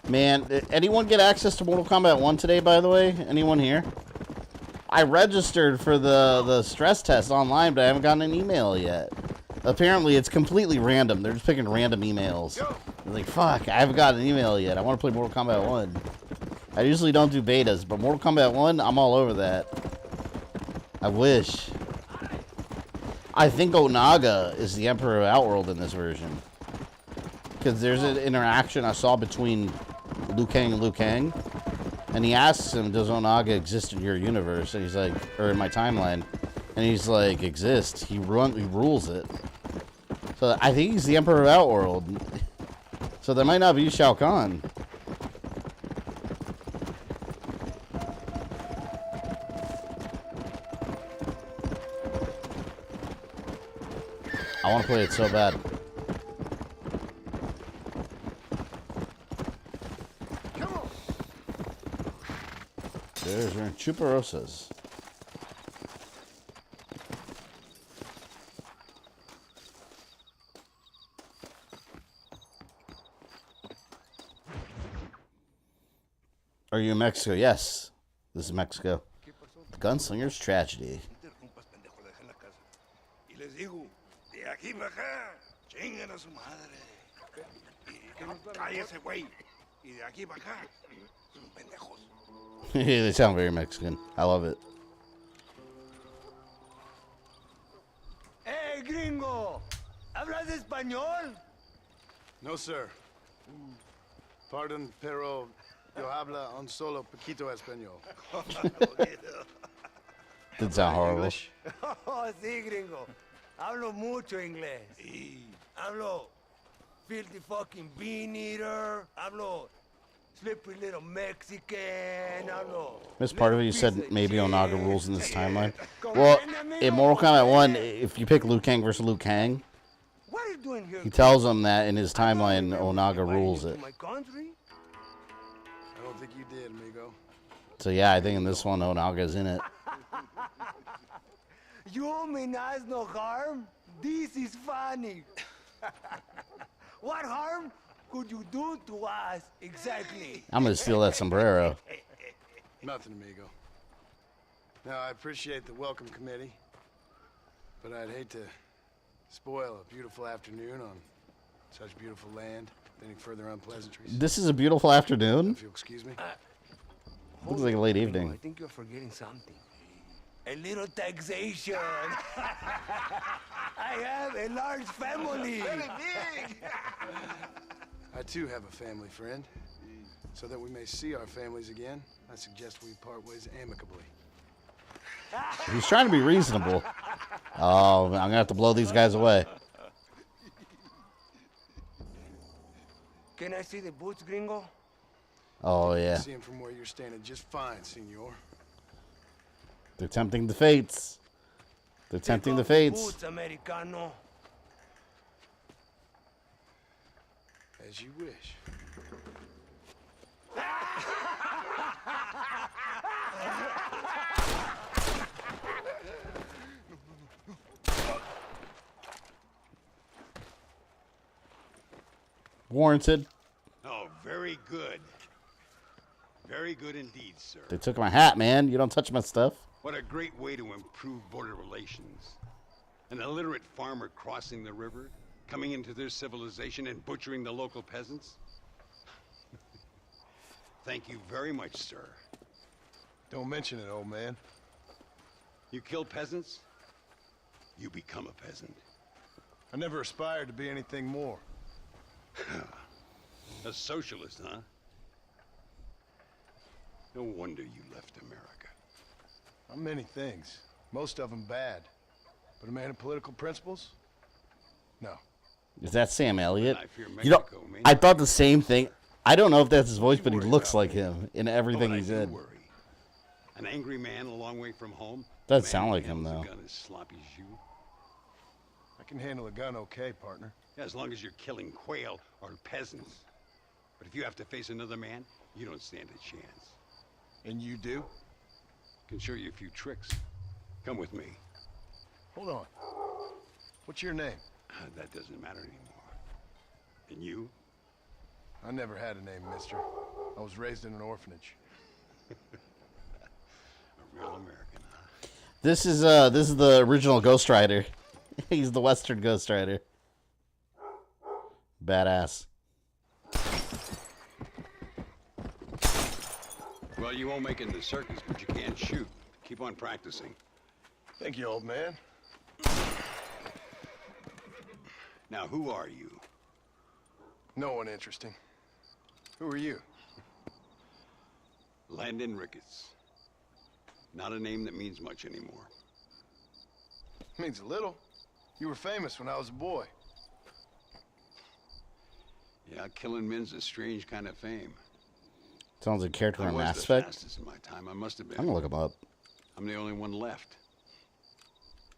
Man, did anyone get access to Mortal Kombat 1 today, by the way? Anyone here? I registered for the stress test online, but I haven't gotten an email yet. Apparently, it's completely random. They're just picking random emails. I'm like, fuck, I haven't gotten an email yet. I want to play Mortal Kombat 1. I usually don't do betas, but Mortal Kombat 1, I'm all over that. I wish. I think Onaga is the Emperor of Outworld in this version. Because there's an interaction I saw between Liu Kang and Liu Kang. And he asks him, does Onaga exist in your universe? And he's like, or in my timeline. And he's like, exists. He rules it. So I think he's the Emperor of Outworld. So there might not be Shao Kahn. I want to play it so bad. There's our Chuparosas. Are you in Mexico? Yes. This is Mexico. The Gunslinger's Tragedy. They sound very Mexican. I love it. Hey, gringo! ¿Hablas español? No, sir. Pardon, pero yo habla un solo poquito español. Didn't sound horrible. Oh, sí, gringo. Hablo mucho inglés. Hablo filthy fucking bean eater. Hablo slippery little Mexican. Hablo... This part of it, you said maybe Onaga rules in this timeline. Well, in Mortal Kombat 1, if you pick Liu Kang versus Liu Kang, What are you doing here? he tells him that in his timeline, Onaga rules it. My country? I don't think you did, amigo. So yeah, I think in this one, Onaga's in it. You mean us no harm? This is funny. What harm could you do to us exactly? I'm gonna steal that sombrero. Nothing, amigo. Now, I appreciate the welcome committee, but I'd hate to spoil a beautiful afternoon on such beautiful land with any further unpleasantries. This is a beautiful afternoon. If you'll excuse me. Looks like a late I evening. think you're forgetting something. A little taxation. I have a large family. Very big. I too have a family friend. So that we may see our families again, I suggest we part ways amicably. He's trying to be reasonable. Oh, I'm gonna have to blow these guys away. Can I see the boots, gringo? Oh I yeah, see him from where you're standing just fine, senor. they're tempting the fates. They're tempting the fates. Boots, Americano. As you wish. Warranted. Oh, very good. Very good indeed, sir. They took my hat, man. You don't touch my stuff. What a great way to improve border relations. An illiterate farmer crossing the river, coming into their civilization and butchering the local peasants. Thank you very much, sir. Don't mention it, old man. You kill peasants, you become a peasant. I never aspired to be anything more. A socialist, huh? No wonder you left America. I'm many things. Most of them bad. But a man of political principles? No. Is that Sam Elliott? I fear You know, Mexico, man. I thought the same thing. I don't know if that's his voice, but he looks like him in everything he's in. An angry man a long way from home. Doesn't sound like him, A though. gun as sloppy as you. I can handle a gun okay, partner. Yeah, as long as you're killing quail or peasants. But if you have to face another man, you don't stand a chance. And you do? Can show you a few tricks. Come with me. Hold on. What's your name? That doesn't matter anymore. And you? I never had a name, mister. I was raised in an orphanage. A real American, huh? This is the original Ghost Rider. He's the Western Ghost Rider. Badass. Well, you won't make it in the circus, but you can shoot. Keep on practicing. Thank you, old man. Now, who are you? No one interesting. Who are you? Landon Ricketts. Not a name that means much anymore. Means a little. You were famous when I was a boy. Yeah, killing men's a strange kind of fame. Sounds like a character I from was Mass the Effect. fastest in my time. I must have been. I'm gonna look him up. I'm the only one left.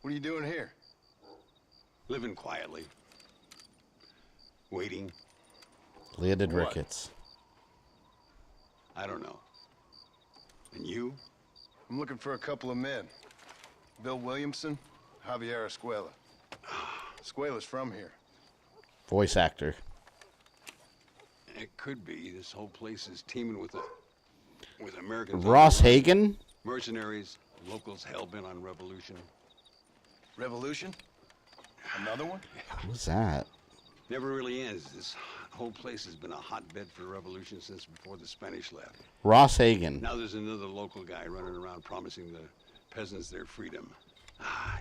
What are you doing here? Living quietly. Waiting. Landon What? Ricketts. I don't know. And you? I'm looking for a couple of men. Bill Williamson, Javier Escuela. Escuela's from here. Voice actor. It could be. This whole place is teeming with Americans. Ross Hagen? Mercenaries, locals hell-bent on revolution. Revolution? Another one? Who's that? Never really ends. This whole place has been a hotbed for revolution since before the Spanish left. Ross Hagen. Now there's another local guy running around promising the peasants their freedom.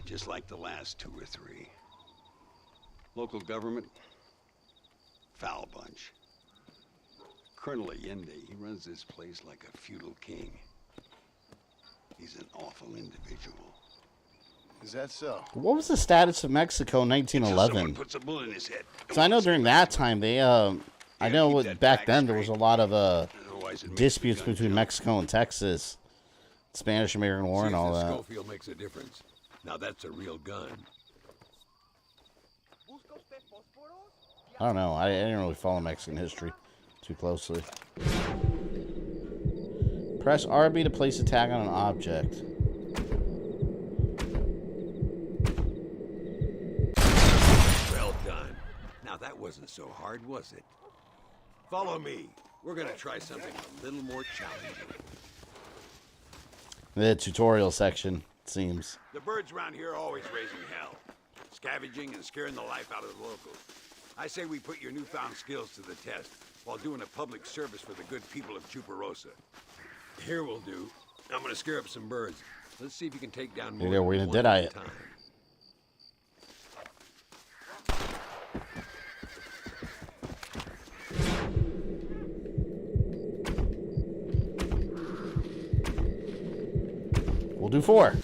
Just like the last 2 or 3. Local government, foul bunch. Colonel Allende, he runs this place like a feudal king. He's an awful individual. Is that so? What was the status of Mexico in 1911? Someone puts a bullet in his head. So I know during that time they I know back then there was a lot of disputes between Mexico and Texas, Spanish-American War and all that. Schofield makes a difference. Now that's a real gun. I don't know. I didn't really follow Mexican history too closely. Press RB to place a tag on an object. Well done. Now that wasn't so hard, was it? Follow me. We're gonna try something a little more challenging. The tutorial section, it seems. The birds around here are always raising hell, scavenging and scaring the life out of the locals. I say we put your newfound skills to the test while doing a public service for the good people of Chuparosa. Here we'll do. I'm gonna scare up some birds. Let's see if you can take down more Yeah, we're than gonna one deadeye at a it. time. We'll do 4.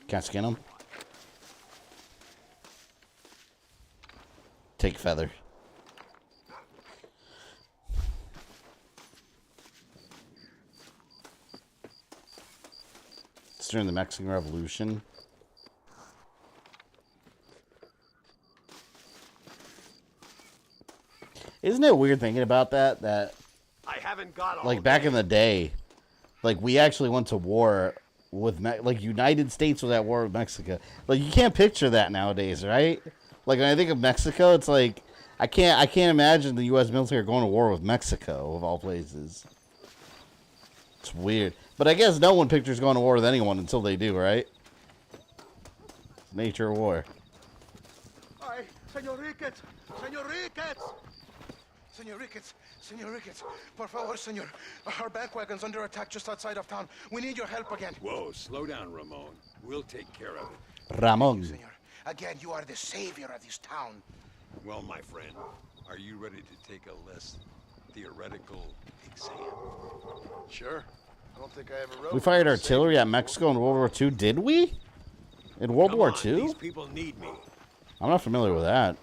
Can't skin them. Take feather. It's during the Mexican Revolution. Isn't it weird thinking about that? That I haven't got all like back in the day, like we actually went to war with like United States was at war with Mexico. Like you can't picture that nowadays, right? Like when I think of Mexico, it's like I can't imagine the U.S. military going to war with Mexico of all places. It's weird, but I guess no one pictures going to war with anyone until they do, right? Nature of war. Ay, Señor Ricketts! Señor Ricketts! Señor Ricketts! Señor Ricketts! Por favor, señor. Our bank wagon's under attack just outside of town. We need your help again. Whoa, slow down, Ramon. We'll take care of it. Ramon. Senor. Again, you are the savior of this town. Well, my friend, are you ready to take a less theoretical exam? Sure. I don't think I ever wrote. We fired artillery at Mexico in World War II, did we? In World War II? These people need me. I'm not familiar with that.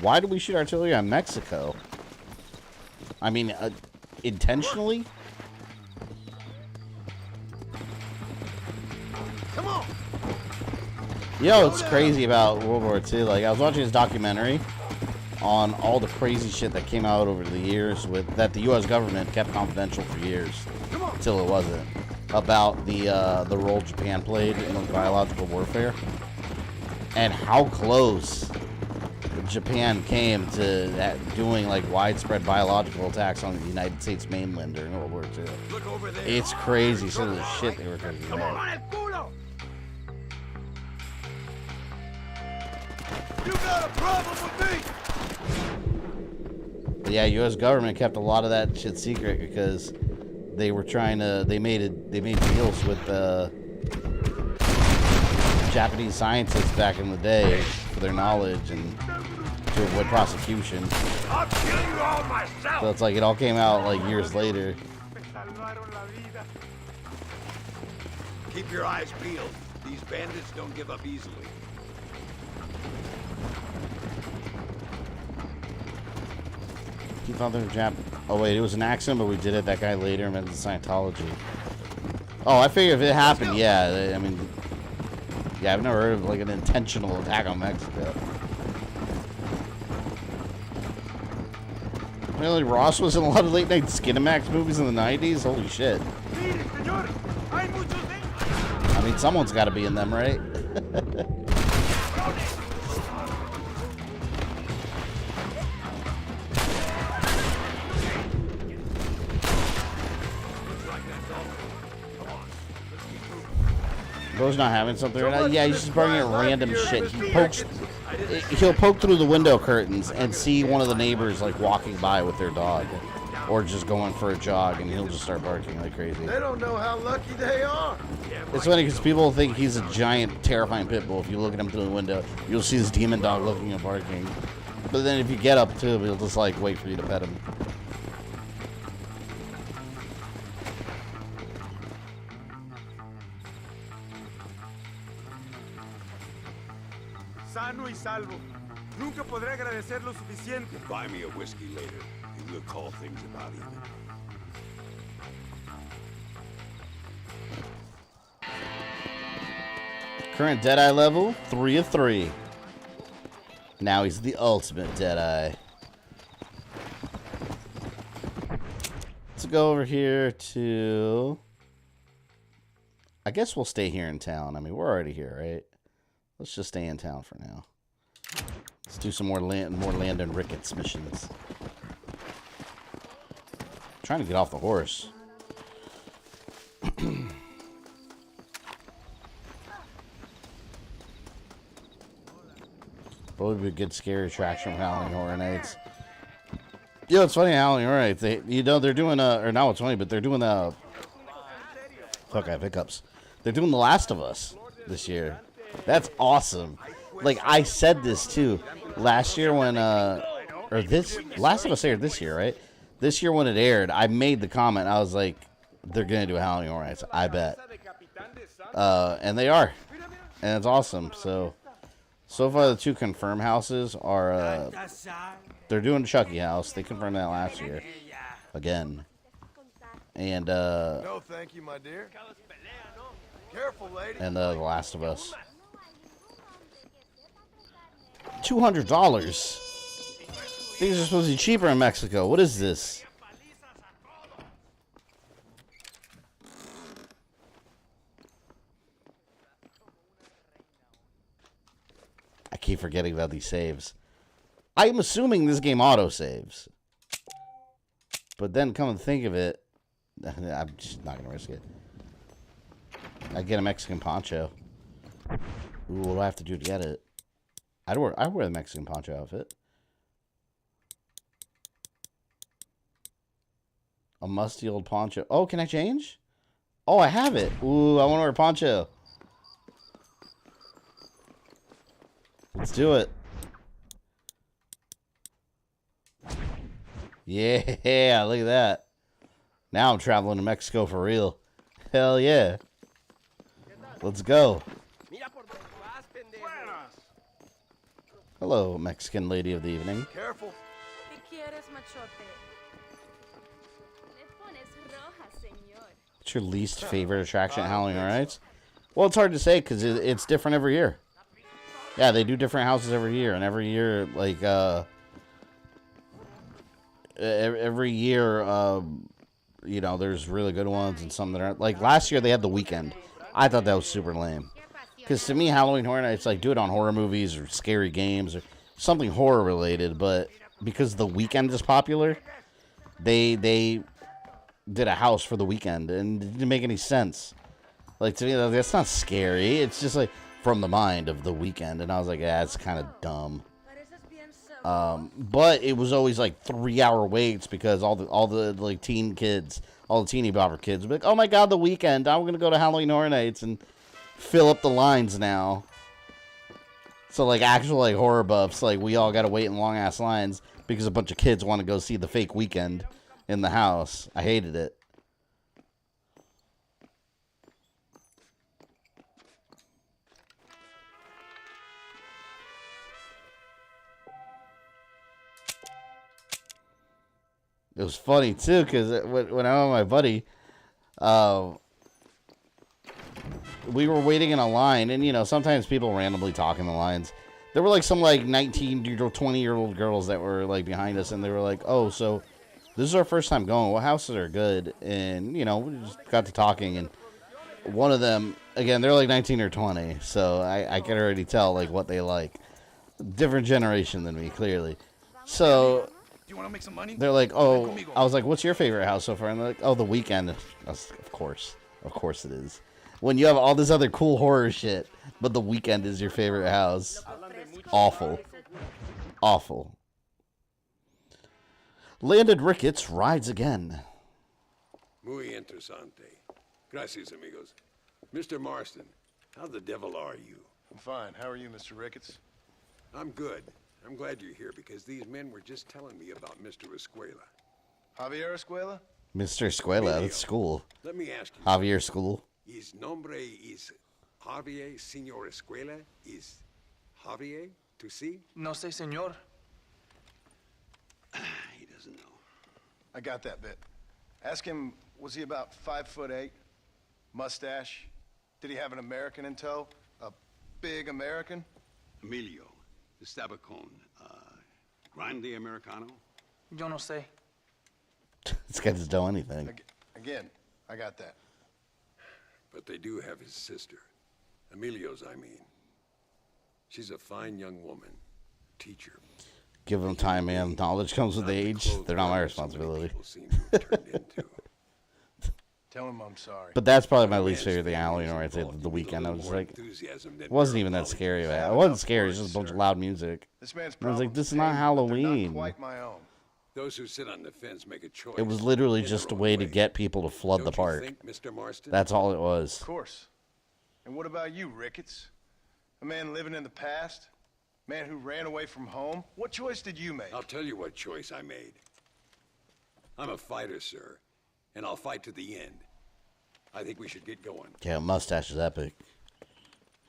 Why did we shoot artillery on Mexico? I mean, intentionally? Come on! You know what's crazy about World War II? Like, I was watching this documentary on all the crazy shit that came out over the years that the U.S. government kept confidential for years until it wasn't, about the role Japan played in biological warfare and how close Japan came to doing like widespread biological attacks on the United States mainland during World War II. It's crazy some of the shit they were talking about. You got a problem with me? But yeah, U.S. government kept a lot of that shit secret because they were trying to. They made deals with Japanese scientists back in the day for their knowledge and to avoid prosecution. I'll kill you all myself. So it's like it all came out like years later. Keep your eyes peeled. These bandits don't give up easily. You thought they were Jap? Oh wait, it was an accident, but we did it. That guy later meant the Scientology. Oh, I figured if it happened, yeah. I mean, yeah, I've never heard of like an intentional attack on Mexico. Apparently, Ross was in a lot of late night Skinamax movies in the '90s. Holy shit! I mean, someone's got to be in them, right? Bro's not having something right now. Yeah, he's just burning at random shit. He'll poke through the window curtains and see one of the neighbors like walking by with their dog, or just going for a jog, and he'll just start barking like crazy. They don't know how lucky they are. It's funny because people think he's a giant, terrifying pit bull. If you look at him through the window, you'll see this demon dog looking and barking. But then if you get up to him, he'll just like wait for you to pet him. Sano y salvo. Nunca podré agradecer lo suficiente. Buy me a whiskey later, and we'll call things about even. Current Deadeye level, 3 of 3. Now he's the ultimate Deadeye. Let's go over here to... I guess we'll stay here in town. I mean, we're already here, right? Let's just stay in town for now. Let's do some more Landon Ricketts missions. I'm trying to get off the horse. Probably be a good scary attraction from Halloween Horror Nights. Yeah, it's funny, Halloween Horror Nights. They're doing or now it's funny, but they're doing fuck, I have hiccups. They're doing The Last of Us this year. That's awesome. Like I said this too last year when Last of Us aired this year, right? This year when it aired, I made the comment. I was like, they're gonna do Halloween Horror Nights. I bet. And they are, and it's awesome. So far the 2 confirmed houses are they're doing Chucky house. They confirmed that last year again. And No, thank you, my dear. Careful, lady. And The Last of Us. $200. Things are supposed to be cheaper in Mexico. What is this? I keep forgetting about these saves. I'm assuming this game auto-saves. But then come and think of it, I'm just not going to risk it. I get a Mexican poncho. Ooh, what do I have to do to get it? I wear the Mexican poncho outfit. A musty old poncho. Oh, can I change? Oh, I have it. Ooh, I want to wear a poncho. Let's do it. Yeah, look at that. Now I'm traveling to Mexico for real. Hell yeah. Let's go. Hello, Mexican lady of the evening. Careful. What's your least favorite attraction at Halloween Horror Nights? Well, it's hard to say because it's different every year. Yeah, they do different houses every year, and every year, like, you know, there's really good ones and some that aren't. Like, last year they had The Weekend. I thought that was super lame. Because to me, Halloween Horror Nights, like, do it on horror movies or scary games or something horror related. But because The Weekend is popular, they did a house for The Weekend, and it didn't make any sense. Like, to me, that's not scary. It's just like from the mind of The Weekend, and I was like, yeah, it's kind of dumb. But it was always like 3-hour waits because all the like teen kids, all the teeny bopper kids would be like, oh my god, The Weekend, I'm gonna go to Halloween Horror Nights and fill up the lines now. So like actual like horror buffs, like we all gotta wait in long ass lines because a bunch of kids want to go see the fake Weekend in the house. I hated it. It was funny too because when I was with my buddy, we were waiting in a line, and you know sometimes people randomly talk in the lines. There were like some like 19-year-old, 20-year-old girls that were like behind us, and they were like, "Oh, so this is our first time going. What houses are good?" And you know, we just got to talking, and one of them, again, they're like 19 or 20, so I can already tell like what they like. Different generation than me, clearly. So. You want to make some money? They're like, oh, I was like, what's your favorite house so far? And they're like, oh, The Weekend. Of course it is. when you have all this other cool horror shit, but The Weeknd is your favorite house. Awful. Awful. Landon Ricketts rides again. Muy interesante. Gracias, amigos. Mr. Marston, how the devil are you? I'm fine. How are you, Mr. Ricketts? I'm good. I'm glad you're here because these men were just telling me about Mr. Escuela. Javier Escuela? Mr. Escuela, that's school. Let me ask you. Javier School. His nombre is Javier Señor Escuela? Is Javier to see? No sé, señor. He doesn't know. I got that bit. Ask him, was he about 5'8"? Mustache? Did he have an American in tow? A big American? Emilio, the Stabacon. Grande Americano? Yo no sé. This guy doesn't know anything. Again, I got that. But they do have his sister. Emilio's, I mean. She's a fine young woman. Teacher. Give them time, man. Knowledge comes with age. They're not my responsibility. Tell him I'm sorry. But that's probably my least favorite thing Halloween Horror Nights. The Weekend. I was just like, it wasn't even that scary. Man. It wasn't scary. It was just a bunch of loud music. And I was like, this is not Halloween. Those who sit on the fence make a choice. It was literally just a way to get people to flood the park. Mr. Marston? That's all it was. Of course. And what about you, Ricketts? A man living in the past? Man who ran away from home? What choice did you make? I'll tell you what choice I made. I'm a fighter, sir, and I'll fight to the end. I think we should get going. Yeah, mustache is epic.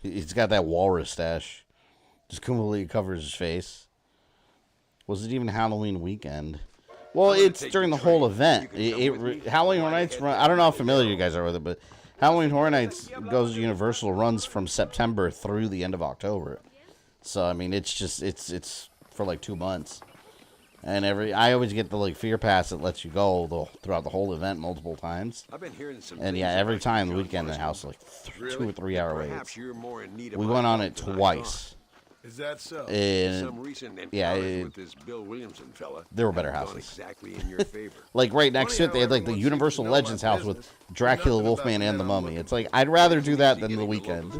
He's got that walrus stash. Just completely covers his face. Was it even Halloween weekend? Well, it's during the whole event. Halloween Horror Nights run. I don't know how familiar you guys are with it, but Halloween Horror Nights goes to Universal, runs from September through the end of October. So I mean, it's just it's for like 2 months, and I always get the like fear pass that lets you go throughout the whole event multiple times. I've been hearing some. And yeah, every time the weekend in the house like 2 or 3 hour waits. We went on it twice. Is that so? And some recent yeah, with this Bill Williamson fella. There were better houses. Exactly in your favor. Like right next to it, they had like the Universal Legends house with Dracula, Wolfman, and the Mummy. It's like I'd rather do that than the weekend.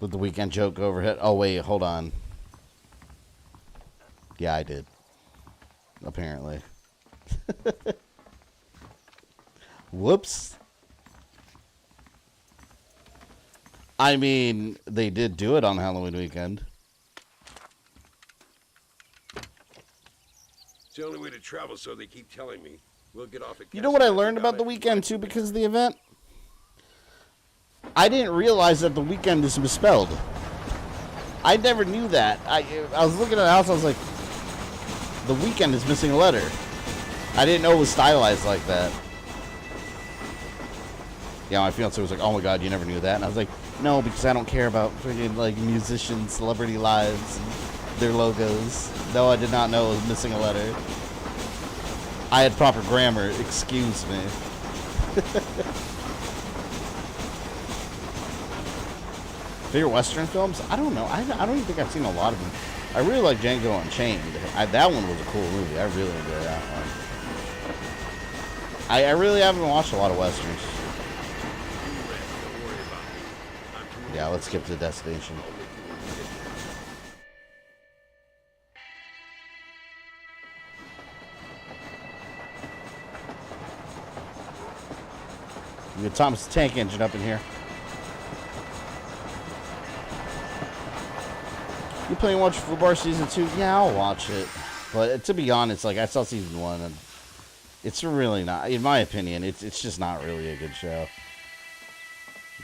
Did the weekend joke go overhead? Oh wait, hold on. Yeah, I did. Apparently. Whoops. I mean, they did do it on Halloween weekend. It's the only way to travel, so they keep telling me. We'll get off at. You know what I learned about the weekend too because of the event? I didn't realize that the weekend is misspelled. I never knew that. I was looking at the house, I was like, the weekend is missing a letter. I didn't know it was stylized like that. Yeah, my fiance was like, oh my god, you never knew that? And I was like, no, because I don't care about freaking like musicians, celebrity lives, and their logos. No, I did not know it was missing a letter. I had proper grammar, excuse me. Favorite Western films? I don't know. I don't even think I've seen a lot of them. I really like Django Unchained. That one was a cool movie. I really enjoyed that one. I really haven't watched a lot of Westerns. Yeah, let's skip to Destination. We got Thomas the Tank Engine up in here. You planning to watch Fubar Season 2? Yeah, I'll watch it. But to be honest, like I saw Season 1 and it's really not, in my opinion, it's just not really a good show.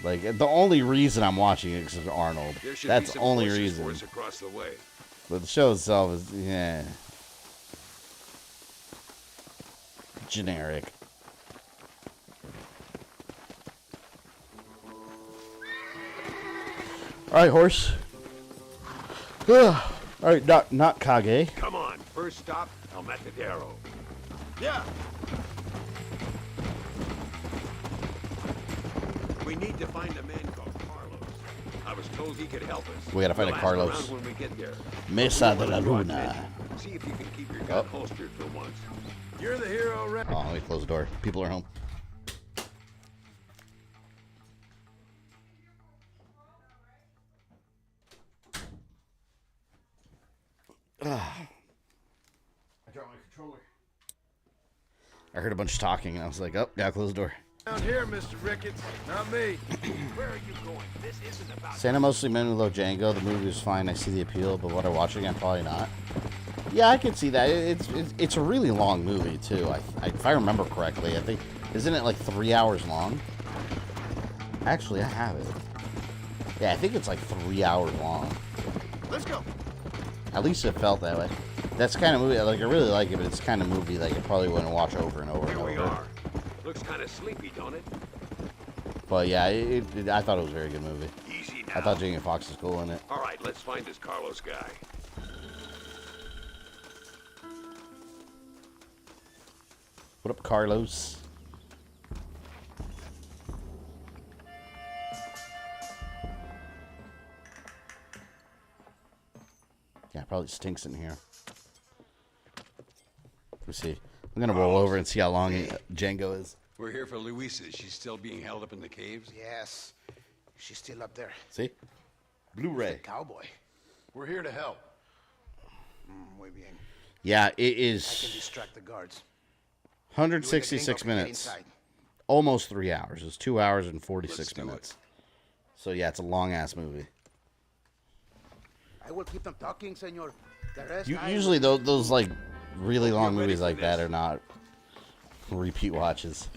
Like the only reason I'm watching it is because of Arnold. That's the only reason. Across the way. But the show itself is generic. All right, horse. All right, not Kage. Come on, first stop, El Matadero. Yeah. We need to find a man called Carlos. I was told he could help us. We gotta find a Carlos. When we get there. Mesa de la Luna. See if you can keep your gun holstered for once. You're the hero, Red. Oh, let me close the door. People are home. I dropped my controller. I heard a bunch of talking, and I was like, oh, gotta close the door. Down here, Mr. Ricketts, not me. Where are you going? This isn't about... Santa mostly men who love Django. The movie was fine. I see the appeal, but what I watch again, probably not. Yeah, I can see that. It's a really long movie, too. If I remember correctly, I think... Isn't it like 3 hours long? Actually, I have it. Yeah, I think it's like 3 hours long. Let's go. At least it felt that way. That's the kind of movie, like, I really like it, but it's the kind of movie like I probably wouldn't watch over and over and over. Here we are. Looks kind of sleepy, don't it? But yeah, I thought it was a very good movie. Easy now. I thought Jamie Foxx was cool in it. All right, let's find this Carlos guy. What up, Carlos? Yeah, it probably stinks in here. Let's see. I'm gonna roll over and see how long Django is. We're here for Luisa. She's still being held up in the caves? Yes. She's still up there. See? Blu-ray. Cowboy. We're here to help. Muy bien. Yeah, it I can is distract the guards. 166 minutes. Almost 3 hours. It's 2 hours and 46 minutes. So yeah, it's a long-ass movie. I will keep them talking, senor. The rest Usually those like really long movies like that are not repeat watches.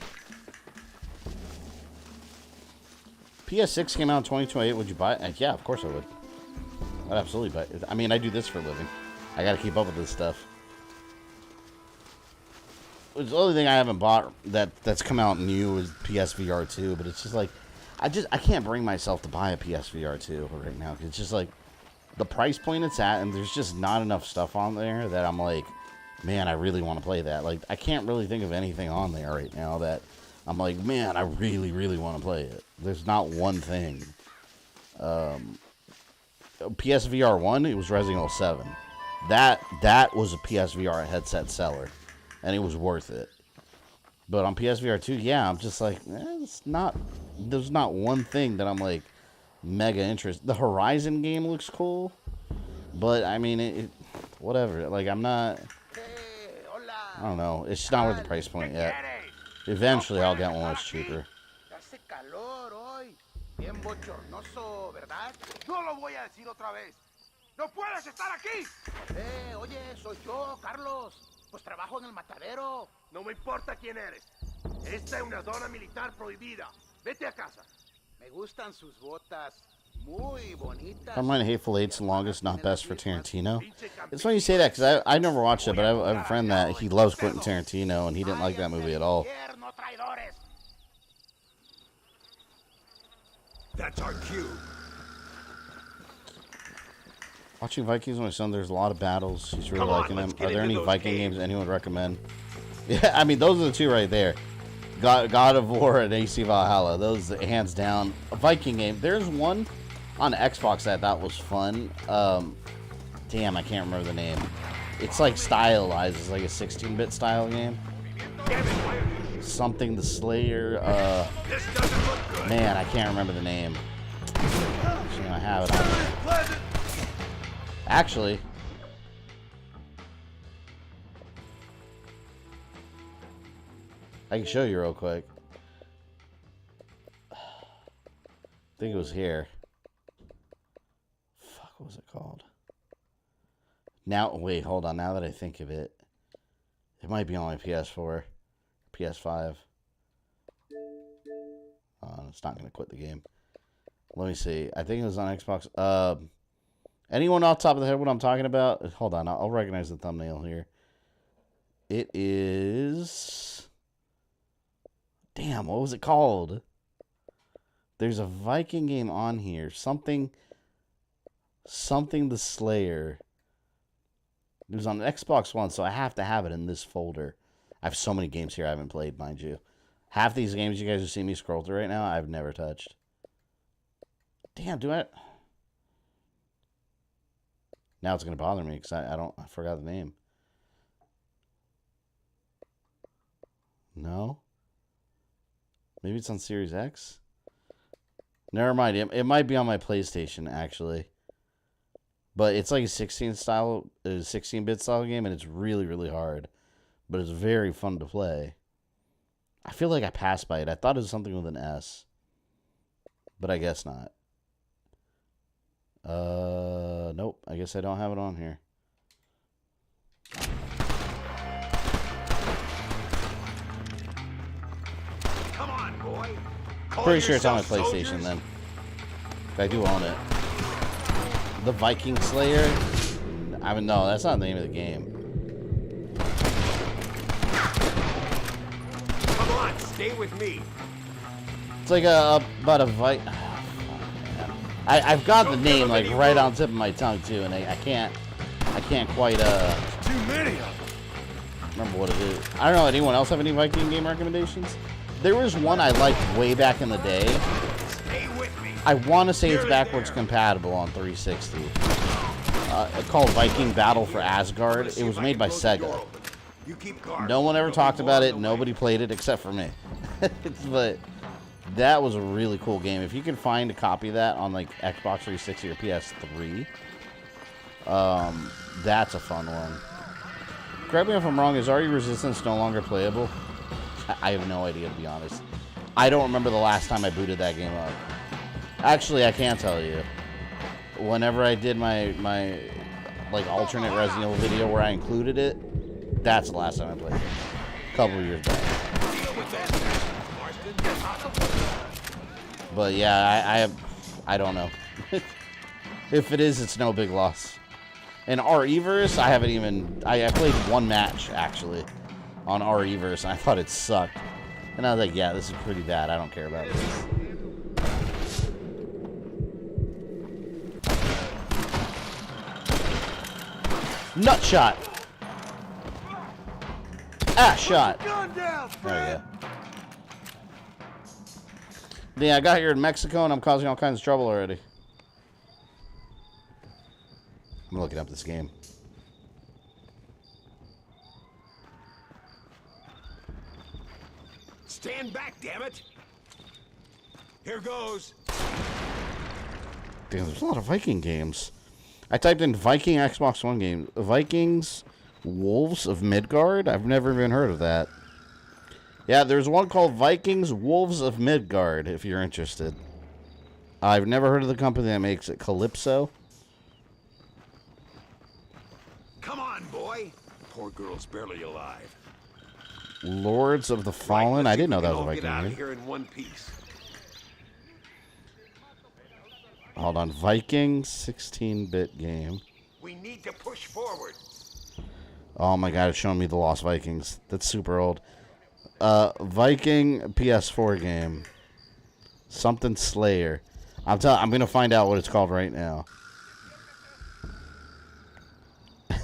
PS6 came out in 2028. Would you buy it? Yeah, of course I would. I'd absolutely buy it. I mean, I do this for a living. I got to keep up with this stuff. The only thing I haven't bought that's come out new is PSVR 2, but it's just like I can't bring myself to buy a PSVR 2 right now. It's just like the price point it's at, and there's just not enough stuff on there that I'm like, man, I really want to play that. Like, I can't really think of anything on there right now that I'm like, man, I really, really want to play it. There's not one thing. PSVR 1, it was Resident Evil 7. That was a PSVR headset seller, and it was worth it. But on PSVR 2, yeah, I'm just like, there's not one thing that I'm like mega interested. The Horizon game looks cool, but I mean, whatever. Like, I'm not. I don't know. It's just not worth the price point yet. Eventually, I'll get one that's cheaper. Hace calor hoy. Bien bochornoso, ¿verdad? Yo lo voy a decir otra vez. ¡No puedes estar aquí! Oye, soy yo, Carlos. Pues trabajo en el matadero. No me importa quién eres. Esta es una zona militar prohibida. Vete a casa. Me gustan sus botas. Muy bonitas. I'm running Hateful Eight's the longest, not best for Tarantino. It's funny you say that, because I never watched it, but I have a friend that he loves Quentin Tarantino, and he didn't like that movie at all. That's our cue. Watching Vikings with my son, there's a lot of battles. He's really liking them. Are there any Viking games anyone would recommend? Yeah, I mean, those are the two right there. God of War and AC Valhalla. Those, hands down. A Viking game. There's one on Xbox that I thought was fun. Damn, I can't remember the name. It's like stylized. It's like a 16-bit style game. Something the Slayer. Man, I can't remember the name. Actually, I have it on there. Actually, I can show you real quick. I think it was here. Fuck, what was it called? Now, wait, hold on. Now that I think of it, it might be on my PS4, PS5. It's not going to quit the game. Let me see. I think it was on Xbox. Anyone off the top of the head what I'm talking about? Hold on. I'll recognize the thumbnail here. It is... Damn, what was it called? There's a Viking game on here. Something the Slayer. It was on Xbox One, so I have to have it in this folder. I have so many games here I haven't played, mind you. Half these games you guys are seeing me scroll through right now, I've never touched. Damn, do I... Now it's gonna bother me because I forgot the name. No. Maybe it's on Series X. Never mind. It might be on my PlayStation actually. But it's like a 16-bit style game, and it's really, really hard. But it's very fun to play. I feel like I passed by it. I thought it was something with an S. But I guess not. Nope. I guess I don't have it on here. Come on, boy. Pretty sure it's on my PlayStation then. I do own it. The Viking Slayer? I mean, no, that's not the name of the game. Come on, stay with me. It's like about a Viking. I've got the name like right on the tip of my tongue too, and I can't quite Too many of them. remember what it is. I don't know. Anyone else have any Viking game recommendations? There was one I liked way back in the day. Stay with me. I want to say it's backwards compatible on 360. Called Viking Battle for Asgard. It was made by Sega. No one ever talked about it. Nobody played it except for me. But that was a really cool game. If you can find a copy of that on like Xbox 360 or PS3, that's a fun one. Correct me if I'm wrong. Is RE Resistance no longer playable? I have no idea, to be honest. I don't remember the last time I booted that game up. Actually, I can tell you. Whenever I did my like alternate Resident Evil video where I included it, that's the last time I played it. A couple of years back. But yeah, I don't know. If it is, it's no big loss. And RE-verse, I haven't even... I played one match, actually, on RE-verse, and I thought it sucked. And I was like, yeah, this is pretty bad. I don't care about this. Nut shot! Ass shot! There we go. Yeah, I got here in Mexico, and I'm causing all kinds of trouble already. I'm looking up this game. Stand back, damn it! Here goes. Damn, there's a lot of Viking games. I typed in Viking Xbox One game. Vikings Wolves of Midgard? I've never even heard of that. Yeah, there's one called Vikings Wolves of Midgard, if you're interested. I've never heard of the company that makes it. Calypso? Come on, boy. Poor girl's barely alive. Lords of the Fallen? I didn't know that was a Viking Get out game. of here in one piece. Hold on. Vikings 16-bit game. We need to push forward. Oh my god, it's showing me the Lost Vikings. That's super old. Viking PS4 game. Something Slayer. I'm gonna find out what it's called right now.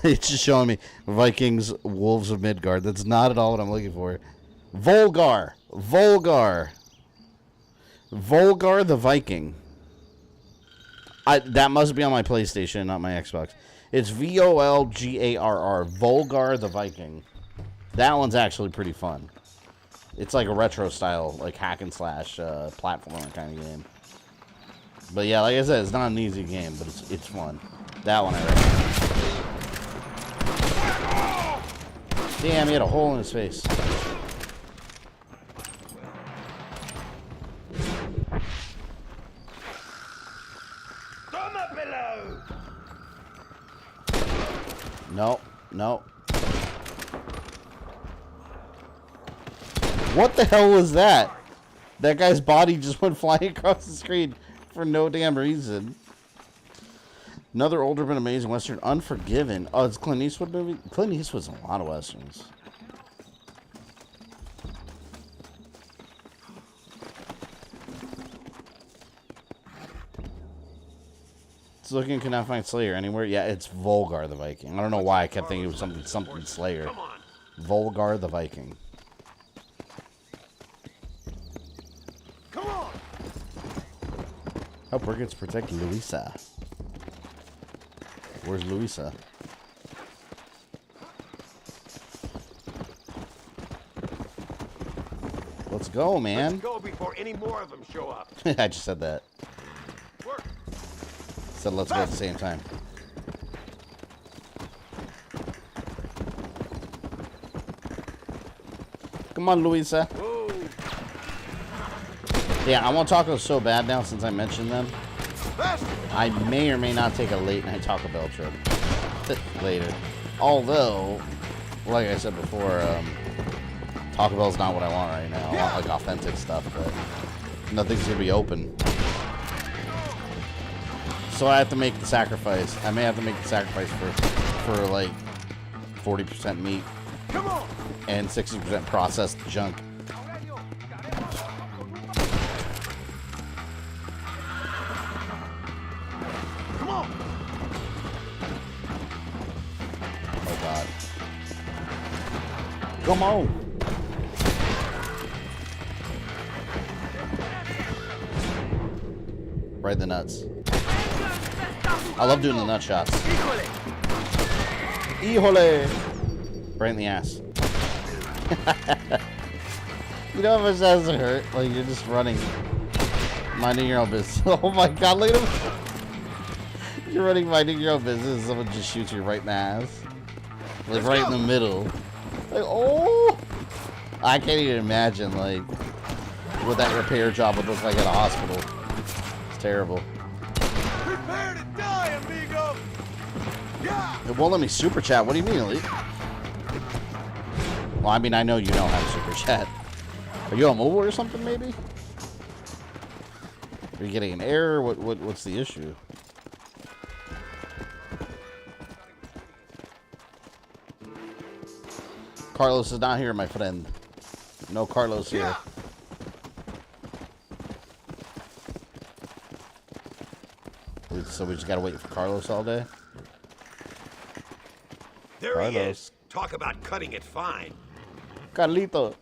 It's just showing me Vikings Wolves of Midgard. That's not at all what I'm looking for. Volgar the Viking. That must be on my PlayStation, not my Xbox. It's VOLGARR. Volgar the Viking. That one's actually pretty fun. It's like a retro style, like hack and slash platformer kind of game. But yeah, like I said, it's not an easy game, but it's fun. That one I recommend. Damn, he had a hole in his face. No. What the hell was that? That guy's body just went flying across the screen for no damn reason. Another older but amazing Western, Unforgiven. Oh, it's a Clint Eastwood movie? Clint Eastwood's in a lot of Westerns. It's looking, cannot find Slayer anywhere. Yeah, it's Volgar the Viking. I don't know why I kept thinking it was something Slayer. Volgar the Viking. Come on. Help Ricketts protect Louisa. Where's Louisa? Let's go, man. Let's go before any more of them show up. I just said that. Work. Said let's go at the same time. Come on, Louisa. Whoa. Yeah, I want tacos so bad now since I mentioned them. I may or may not take a late night Taco Bell trip later. Although, like I said before, Taco Bell's not what I want right now. I want like authentic stuff, but nothing's gonna be open. So I have to make the sacrifice. I may have to make the sacrifice for like 40% meat and 60% processed junk. Oh God. Come on. Right in the nuts. I love doing the nut shots. Híjole. Right in the ass. You know how much that doesn't hurt? Like you're just running, minding your own business. Oh my God, look at him. You're running, minding your own business, someone just shoots you right in the ass. Like right in the middle. Like, oh! I can't even imagine, like, what that repair job would look like at a hospital. It's terrible. Prepare to die, amigo. Yeah. It won't let me super chat. What do you mean, Elite? Well, I mean, I know you don't have super chat. Are you on mobile or something, maybe? Are you getting an error? What's the issue? Carlos is not here, my friend. No Carlos here. So we just gotta wait for Carlos all day? There Carlos. he is. Talk about cutting it fine. Carlito.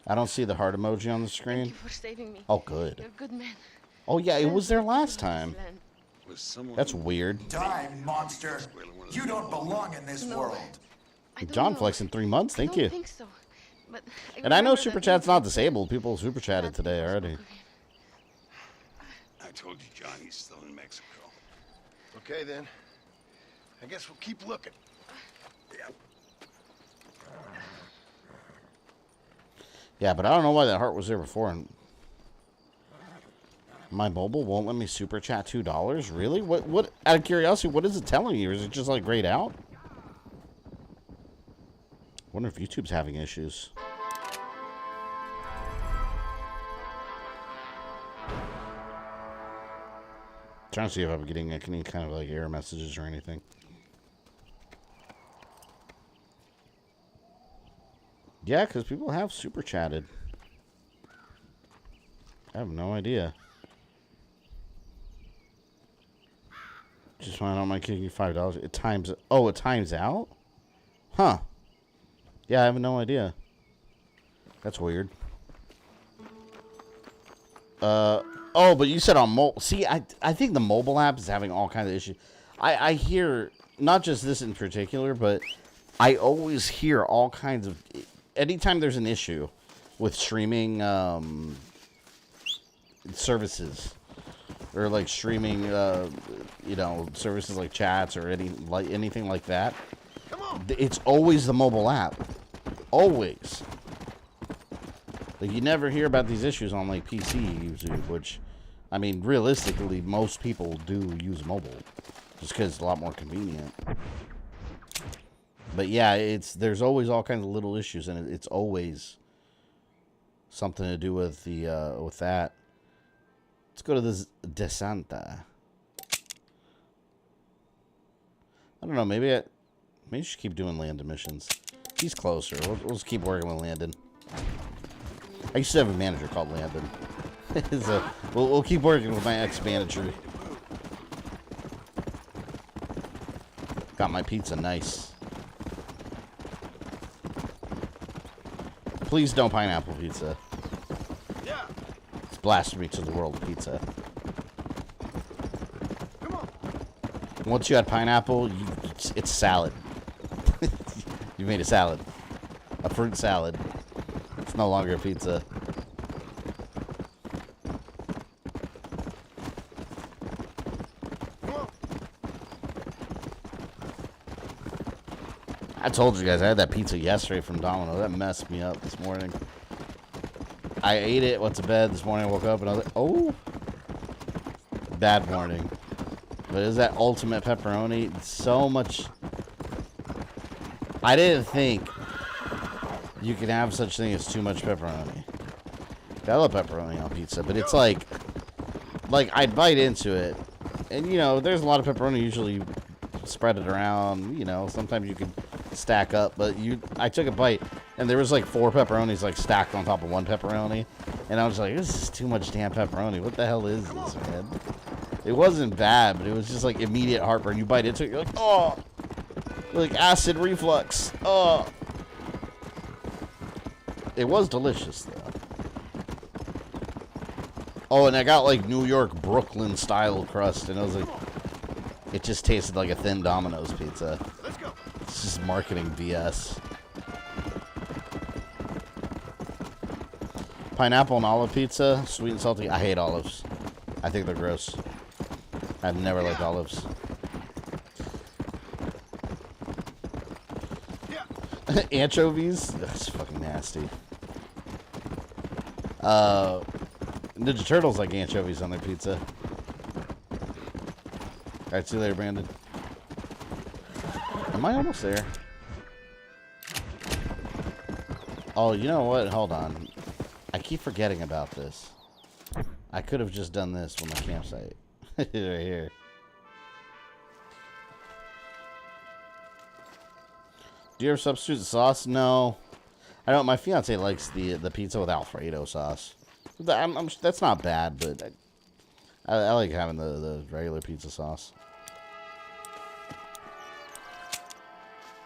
I don't see the heart emoji on the screen. Thank you for saving me. Oh, good. You're a good man. Oh, yeah, it was there last time. Was That's weird. Die, monster. You don't belong in this world. John Flex in 3 months, thank you. I think so. But And I know Super Chat's not disabled. People Super Chatted today already. I told you Johnny's still in Mexico. Okay, then. I guess we'll keep looking. Yeah. Yeah, but I don't know why that heart was there before. And my mobile won't let me Super Chat $2? Really? What? Out of curiosity, what is it telling you? Is it just like grayed out? Wonder if YouTube's having issues. Trying to see if I'm getting any kind of like error messages or anything. Yeah, because people have super chatted. I have no idea. Just find out my kicking $5. It times. Oh, it times out? Huh. Yeah, I have no idea. That's weird. Oh, but you said on mobile. See, I think the mobile app is having all kinds of issues. I hear, not just this in particular, but I always hear all kinds of... Anytime there's an issue with streaming services, or like streaming, you know, services like chats or anything like that, it's always the mobile app. Always. Like, you never hear about these issues on, like, PC YouTube, which, I mean, realistically, most people do use mobile, just because it's a lot more convenient. But, yeah, there's always all kinds of little issues, and it's always something to do with with that. Let's go to this DeSanta. I don't know, maybe I should keep doing Landon missions. He's closer. We'll just keep working with Landon. I used to have a manager called Landon. We'll keep working with my ex-manager. Got my pizza nice. Please don't pineapple pizza. Yeah. It's blasphemy to the world of pizza. Come on. Once you add pineapple, it's salad. You made a salad. A fruit salad. It's no longer a pizza. I told you guys I had that pizza yesterday from Domino. That messed me up this morning. I ate it, went to bed this morning, I woke up and I was like, oh. Bad morning. But it was that ultimate pepperoni. So much. I didn't think you could have such thing as too much pepperoni. I love pepperoni on pizza, but it's like I'd bite into it. And, you know, there's a lot of pepperoni. Usually spread it around. You know, sometimes you could stack up, but I took a bite and there was like 4 pepperonis like stacked on top of 1 pepperoni, and I was like, this is too much damn pepperoni. What the hell is this, man? It wasn't bad, but it was just like immediate heartburn. You bite into it, you're like, oh, like acid reflux. Oh, it was delicious though. Oh, and I got like New York Brooklyn style crust, and I was like, it just tasted like a thin Domino's pizza. Let's go. It's just marketing BS. Pineapple and olive pizza, sweet and salty. I hate olives. I think they're gross. I've never liked olives. Anchovies? That's fucking nasty. Ninja Turtles like anchovies on their pizza. Alright, see you later, Brandon. Am I almost there? Oh, you know what? Hold on. I keep forgetting about this. I could have just done this with my campsite. Right here. Do you ever substitute the sauce? No. I don't. My fiance likes the pizza with Alfredo sauce. That's not bad, but I like having the regular pizza sauce.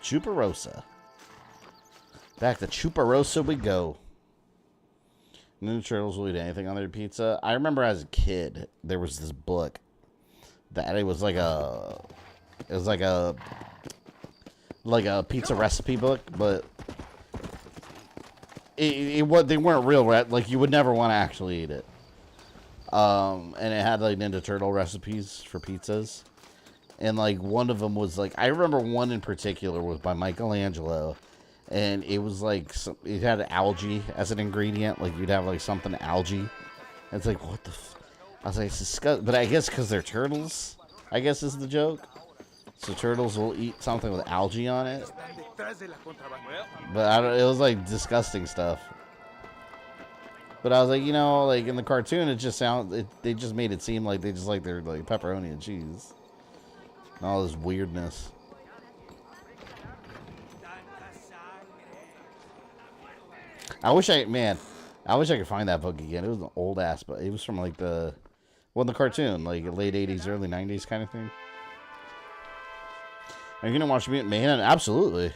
Chuparosa. Back to Chuparosa we go. Ninja Turtles will eat anything on their pizza. I remember as a kid, there was this book that it was like a pizza recipe book, but they weren't real, like you would never want to actually eat it. And it had like Ninja Turtle recipes for pizzas, and like one of them was like, I remember one in particular was by Michelangelo. And it was like, it had algae as an ingredient. Like, you'd have like something algae. It's like, what the I was like, it's disgusting. But I guess because they're turtles, I guess is the joke. So turtles will eat something with algae on it. But it was like disgusting stuff. But I was like, you know, like in the cartoon, it just they just made it seem like they just like their like pepperoni and cheese. And all this weirdness. I wish I could find that book again. It was an old ass, but it was from like the cartoon, like late 80s, early 90s kind of thing. Are you gonna watch Mutant Mayhem? Absolutely.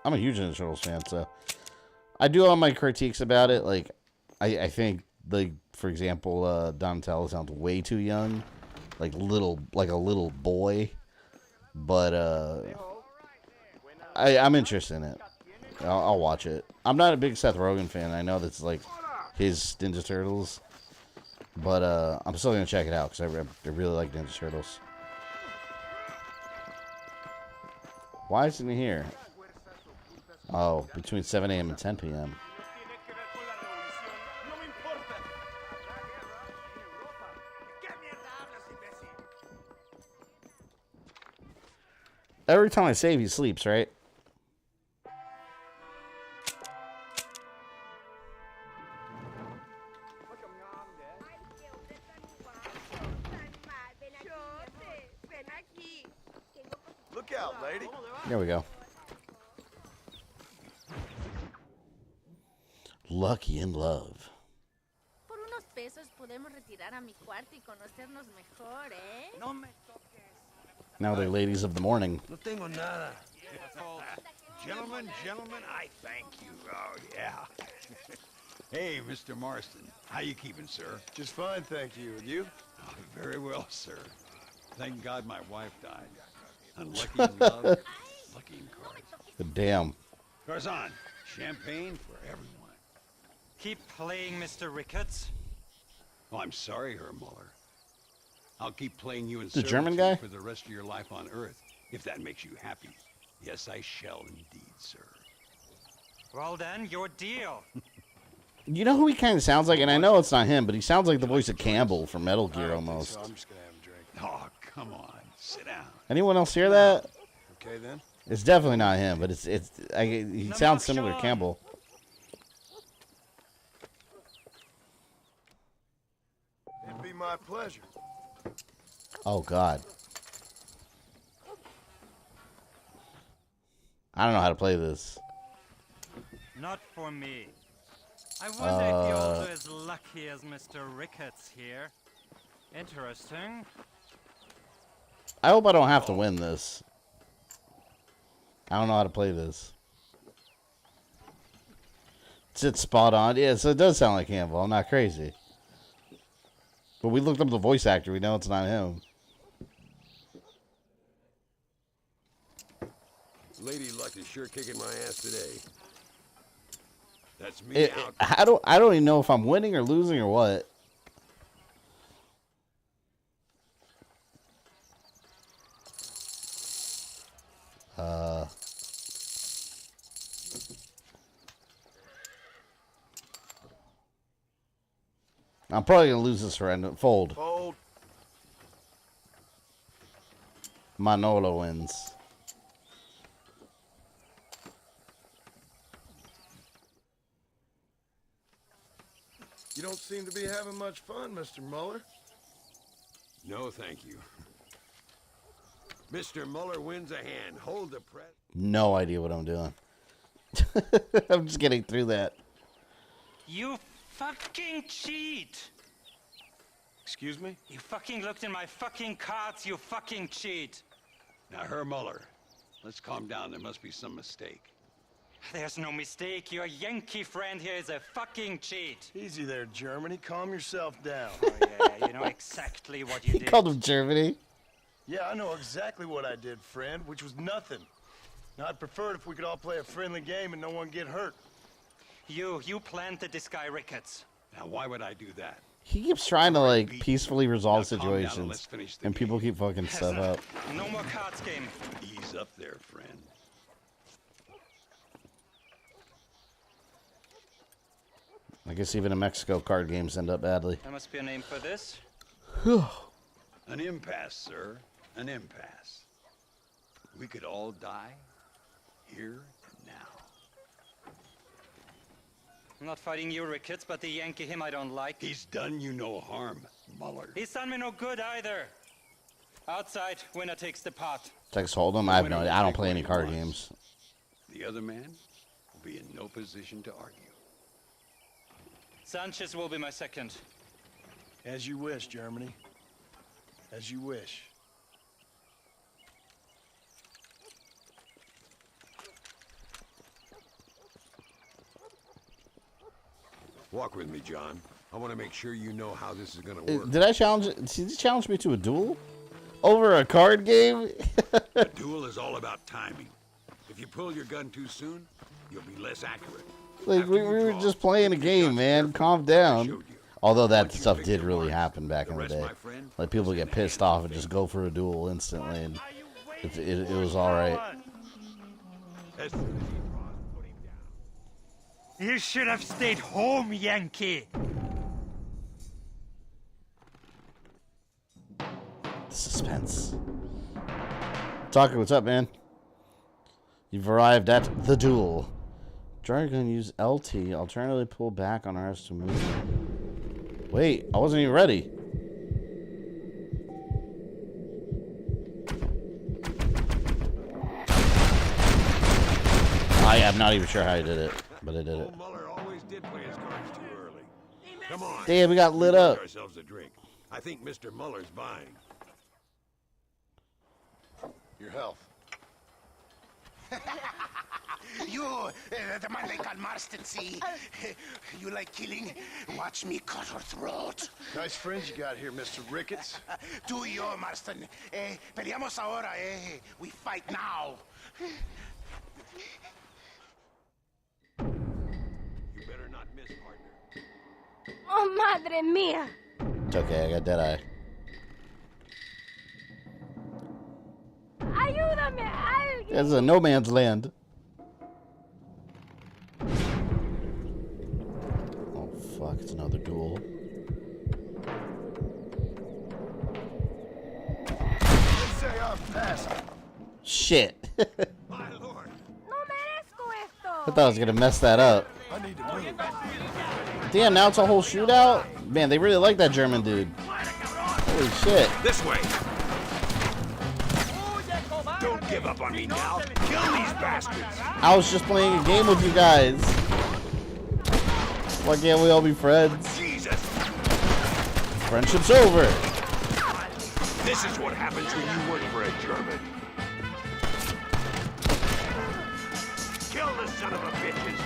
I'm a huge Ninja Turtles fan, so I do all my critiques about it. Like, I think, like, for example, Donatello sounds way too young, like a little boy. But I'm interested in it. I'll watch it. I'm not a big Seth Rogen fan. I know that's like his Ninja Turtles, but I'm still gonna check it out because I really like Ninja Turtles. Why isn't he here? Oh, between 7 a.m. and 10 p.m. Every time I save, he sleeps, right? Look out, lady. There we go. Lucky in love. Por unos pesos podemos retirar a mi cuarto y conocernos mejor, ¿eh? No me toques. Now they're ladies of the morning. No tengo nada. Gentlemen, I thank you. Oh, yeah. Hey, Mr. Marston. How you keeping, sir? Just fine, thank you. And you? Oh, very well, sir. Thank God my wife died. Unlucky in love, lucky in cards. Damn. Tarzan, champagne for everyone. Keep playing, Mr. Ricketts. Oh, I'm sorry, Herr Muller. I'll keep playing you in The German servitude guy? for the rest of your life on Earth, if that makes you happy. Yes, I shall indeed, sir. Well then, your deal. You know who he kind of sounds like? And I know it's not him, but he sounds like the voice of Campbell from Metal Gear almost. So I'm just gonna have a drink. Oh, come on. Sit down. Anyone else hear that? Okay, then. It's definitely not him, but he sounds similar to Campbell. It'd be my pleasure. Oh, God. I don't know how to play this. Not for me. I wonder if you're also as lucky as Mr. Ricketts here. Interesting. I hope I don't have to win this. I don't know how to play this. It's spot on. Yeah, so it does sound like Campbell. I'm not crazy. But we looked up the voice actor. We know it's not him. Lady Luck is sure kicking my ass today. That's me out. I don't even know if I'm winning or losing or what. I'm probably gonna lose this round. Fold. Fold. Manolo wins. You don't seem to be having much fun, Mr. Muller. No, thank you. Mr. Muller wins a hand. Hold the press. No idea what I'm doing. I'm just getting through that. You fucking cheat! Excuse me? You fucking looked in my fucking cards, you fucking cheat! Now, Herr Muller, let's calm down. There must be some mistake. There's no mistake. Your Yankee friend here is a fucking cheat. Easy there, Germany. Calm yourself down. Oh, yeah, you know exactly what you He did. called him Germany. Yeah, I know exactly what I did, friend, which was nothing. Now, I'd prefer it if we could all play a friendly game and no one get hurt. You planted this guy Ricketts. Now, why would I do that? He keeps trying to like peacefully resolve Now, calm down and situations, let's finish the and people keep fucking stuff up. No more cards game. Ease up there, friend. I guess even in Mexico, card games end up badly. There must be a name for this. An impasse, sir. An impasse. We could all die here and now. I'm not fighting you, Ricketts, but the Yankee him I don't like. He's done you no harm, Muller. He's done me no good either. Outside, winner takes the pot. Texas Hold'em. I have no idea. I don't play any card games. The other man will be in no position to argue. Sanchez will be my second. As you wish, Germany. As you wish. Walk with me, John. I want to make sure you know how this is going to work. Did I challenge? Did he challenge me to a duel over a card game? A duel is all about timing. If you pull your gun too soon, you'll be less accurate. Like we were just playing a game, man. Calm down. Although that stuff did really happen back in the day. Like people get pissed off and just go for a duel instantly, and it was all right. You should have stayed home, Yankee. Suspense. Tucker, what's up, man? You've arrived at the duel. Dragon use LT. Alternatively, pull back on RS to move. Wait, I wasn't even ready. I am not even sure how I did it, but I did it. Muller always did play his cards too early. Come on. Damn, we got lit up. Ourselves a drink. I think Mr. Muller's buying. Your health. You, the man they call Marston, see? You like killing? Watch me cut her throat. Nice friends you got here, Mr. Ricketts. Do you, Marston? Peleamos ahora, We fight now. You better not miss, partner. Oh, madre mía. It's okay, I got Deadeye. Ayúdame, alguien. This is a no man's land. Oh, fuck, it's another duel. Say I'm fast. Shit. My lord. No merezco esto. I thought I was gonna mess that up. I need to move. Damn, now it's a whole shootout? Man, they really like that German dude. Holy shit. This way. Don't give up on me now. Kill these bastards. I was just playing a game with you guys. Why can't we all be friends? Jesus. Friendship's over. This is what happens when you work for a German. Kill the son of a bitches.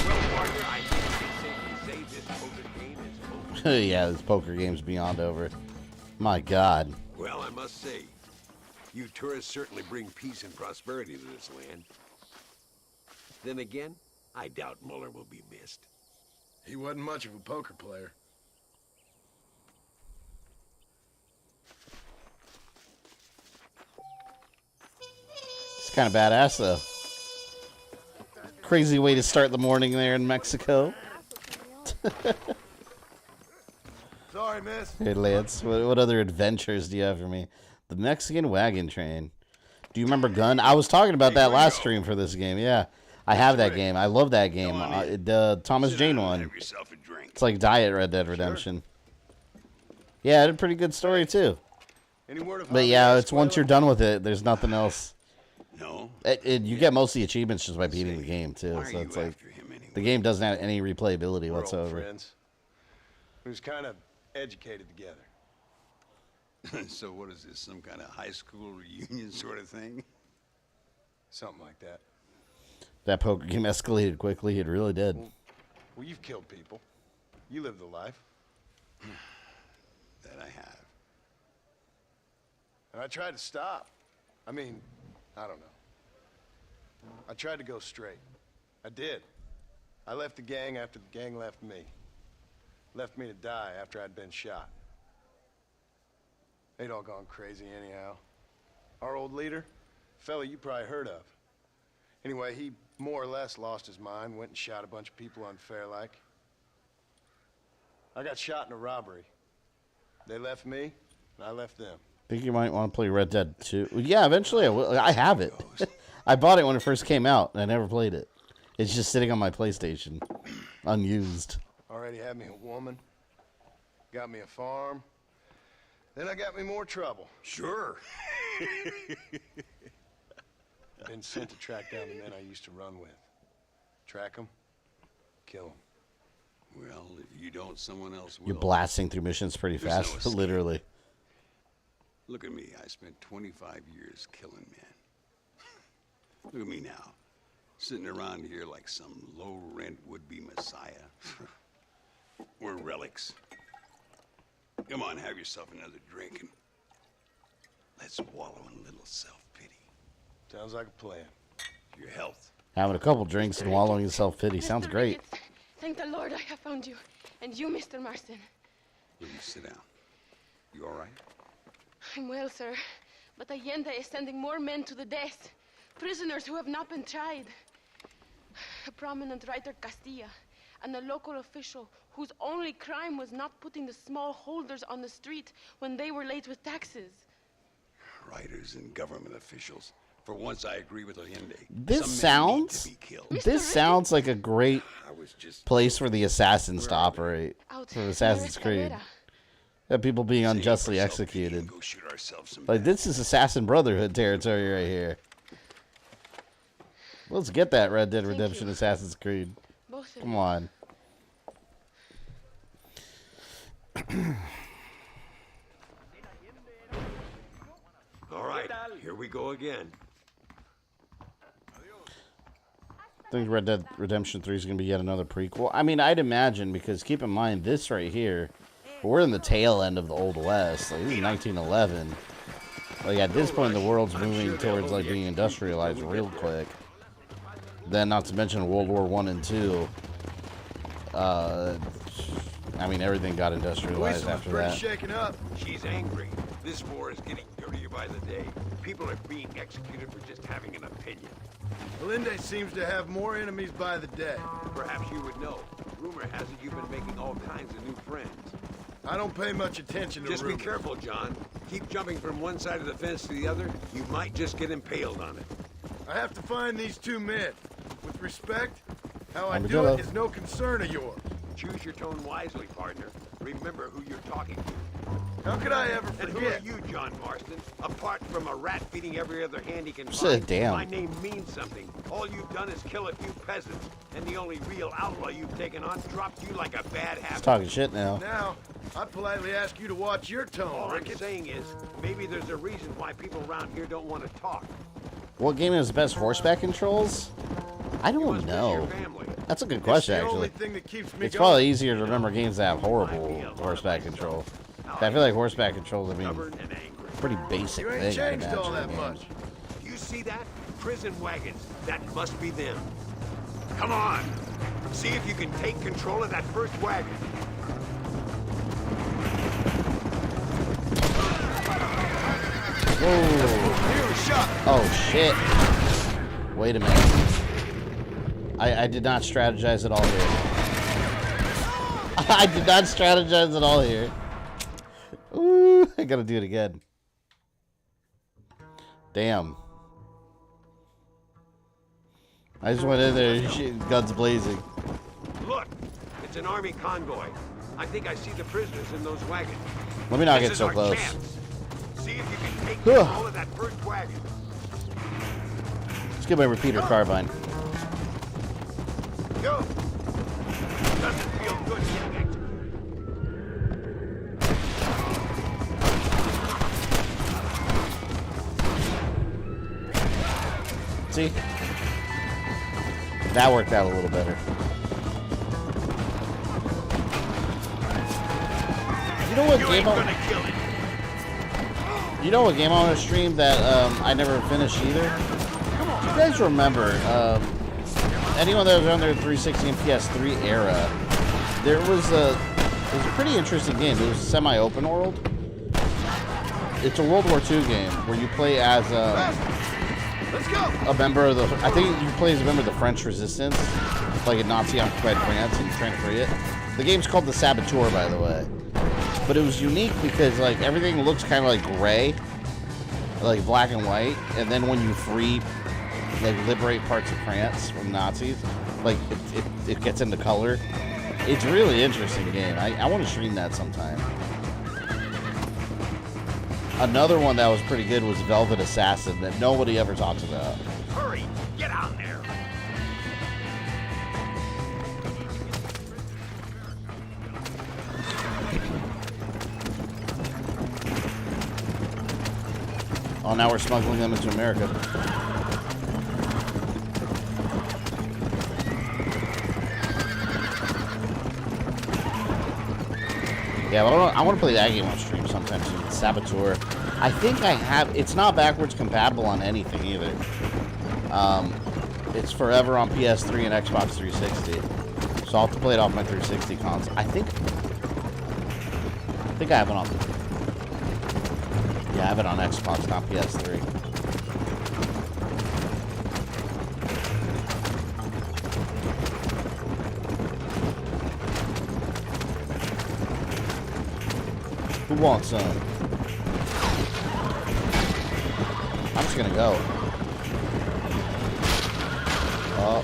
Well, partner, I think we can safely say this poker game is over. Yeah, this poker game's beyond over. My God. Well, I must say, you tourists certainly bring peace and prosperity to this land. Then again, I doubt Muller will be missed. He wasn't much of a poker player. It's kind of badass, though. Crazy way to start the morning there in Mexico. Sorry, miss. Hey, Lance, what other adventures do you have for me? The Mexican wagon train. Do you remember Gun? I was talking about that last stream for this game. Yeah, I have that game. I love that game. The Thomas Jane one. It's like Diet Red Dead Redemption. Yeah, it had a pretty good story too. But yeah, it's once you're done with it, there's nothing else. No. You get most of the achievements just by beating the game too. So it's like the game doesn't have any replayability whatsoever. Friends. Who's kind of educated together. So what is this, some kind of high school reunion sort of thing? Something like that. That poker game escalated quickly. It really did. Well, you've killed people. You lived the life. That I have. And I tried to stop. I mean, I don't know. I tried to go straight. I did. I left the gang after the gang left me. Left me to die after I'd been shot. They'd all gone crazy anyhow. Our old leader, fella you probably heard of. Anyway, he more or less lost his mind, went and shot a bunch of people unfair like. I got shot in a robbery. They left me, and I left them. Think you might want to play Red Dead 2. Yeah, eventually I will. I have it. I bought it when it first came out, and I never played it. It's just sitting on my PlayStation, unused. Already had me a woman, got me a farm, then I got me more trouble. Sure. Been sent to track down the men I used to run with. Track them, kill them. Well, if you don't, someone else will. You're blasting through missions pretty There's fast, no escape. literally. Look at me. I spent 25 years killing men. Look at me now. Sitting around here like some low-rent would-be messiah. We're relics. Come on, have yourself another drink and let's wallow in a little self-pity. Sounds like a plan. For your health. Having a couple drinks and wallowing in self-pity sounds great. Thank the Lord I have found you. And you, Mr. Marston. You sit down. You all right? I'm well, sir. But Allende is sending more men to the death. Prisoners who have not been tried. A prominent writer, Castilla, and a local official whose only crime was not putting the small holders on the street when they were late with taxes. Writers and government officials. For once, I agree with Allende. This Some men need sounds. to be killed. This sounds like a great just place for the assassins to operate. For Assassin's Creed. Have people being unjustly executed. Like, this is Assassin Brotherhood territory right here. Let's get that Red Dead Redemption Assassin's Creed. Come on. All right, here we go again. think Red Dead Redemption 3 is going to be yet another prequel. I mean, I'd imagine, because keep in mind, this right here, we're in the tail end of the Old West. Like, this is 1911. Like, at this point, the world's moving towards, like, being industrialized real quick. Then, not to mention World War I and II. I mean, everything got industrialized after that. Shaken up. She's angry. This war is getting dirtier by the day. People are being executed for just having an opinion. Melinde seems to have more enemies by the day. Perhaps you would know. Rumor has it you've been making all kinds of new friends. I don't pay much attention to Just rumors. be careful, John. Keep jumping from one side of the fence to the other. You might just get impaled on it. I have to find these two men. With respect, how I do Armadillo. it is no concern of yours. Choose your tone wisely, partner. Remember who you're talking to. How could I ever And forget? who are you, John Marston? Apart from a rat feeding every other hand he can Say find, damn. my name means something. All you've done is kill a few peasants, and the only real outlaw you've taken on dropped you like a bad He's habit. talking shit now. Now, I politely ask you to watch your tone, All I'm Ricketts. saying is, maybe there's a reason why people around here don't want to talk. What game has the best horseback controls? I don't know. That's a good question, It's the only actually. thing that keeps me It's going. probably easier to remember games that have horrible horseback control. I feel like horseback controls, I mean, pretty basic You ain't thing. I'd changed imagine, all that in games. much. You see that? Prison wagons. That must be them. Come on. See if you can take control of that first wagon. Whoa. Oh, shit. Wait a minute. I did not strategize at all here. I did not strategize at all here. Ooh, I gotta do it again. Damn. I just went in there, guns blazing. Look, it's an army convoy. I think I see the prisoners in those wagons. Let me not This get is so our close. chance. See if you can take control of that first wagon. Let's get my repeater carbine. Go. Doesn't feel good getting See? That worked out a little better. You know what game You know what game I want to stream that I never finished either? You guys remember, anyone that was on their 360 and PS3 era, it was a pretty interesting game. It was semi-open world. It's a World War II game where you play as a member of the, I think you play as a member of the French resistance, like a Nazi-occupied France, and you're trying to free it. The game's called The Saboteur, by the way. But it was unique because, like, everything looks kind of like gray, like black and white, and then when you free, like, liberate parts of France from Nazis, like, it gets into color. It's a really interesting game. I want to stream that sometime. Another one that was pretty good was Velvet Assassin that nobody ever talks about. Hurry, get out there. Oh, now we're smuggling them into America. Yeah, well, I want to play that game on stream sometime soon. Saboteur. I think I have. It's not backwards compatible on anything either. It's forever on PS3 and Xbox 360. So I'll have to play it off my 360 console. I think I have it on. Yeah, I have it on Xbox, not PS3. Who wants some? I'm just gonna go. Oh.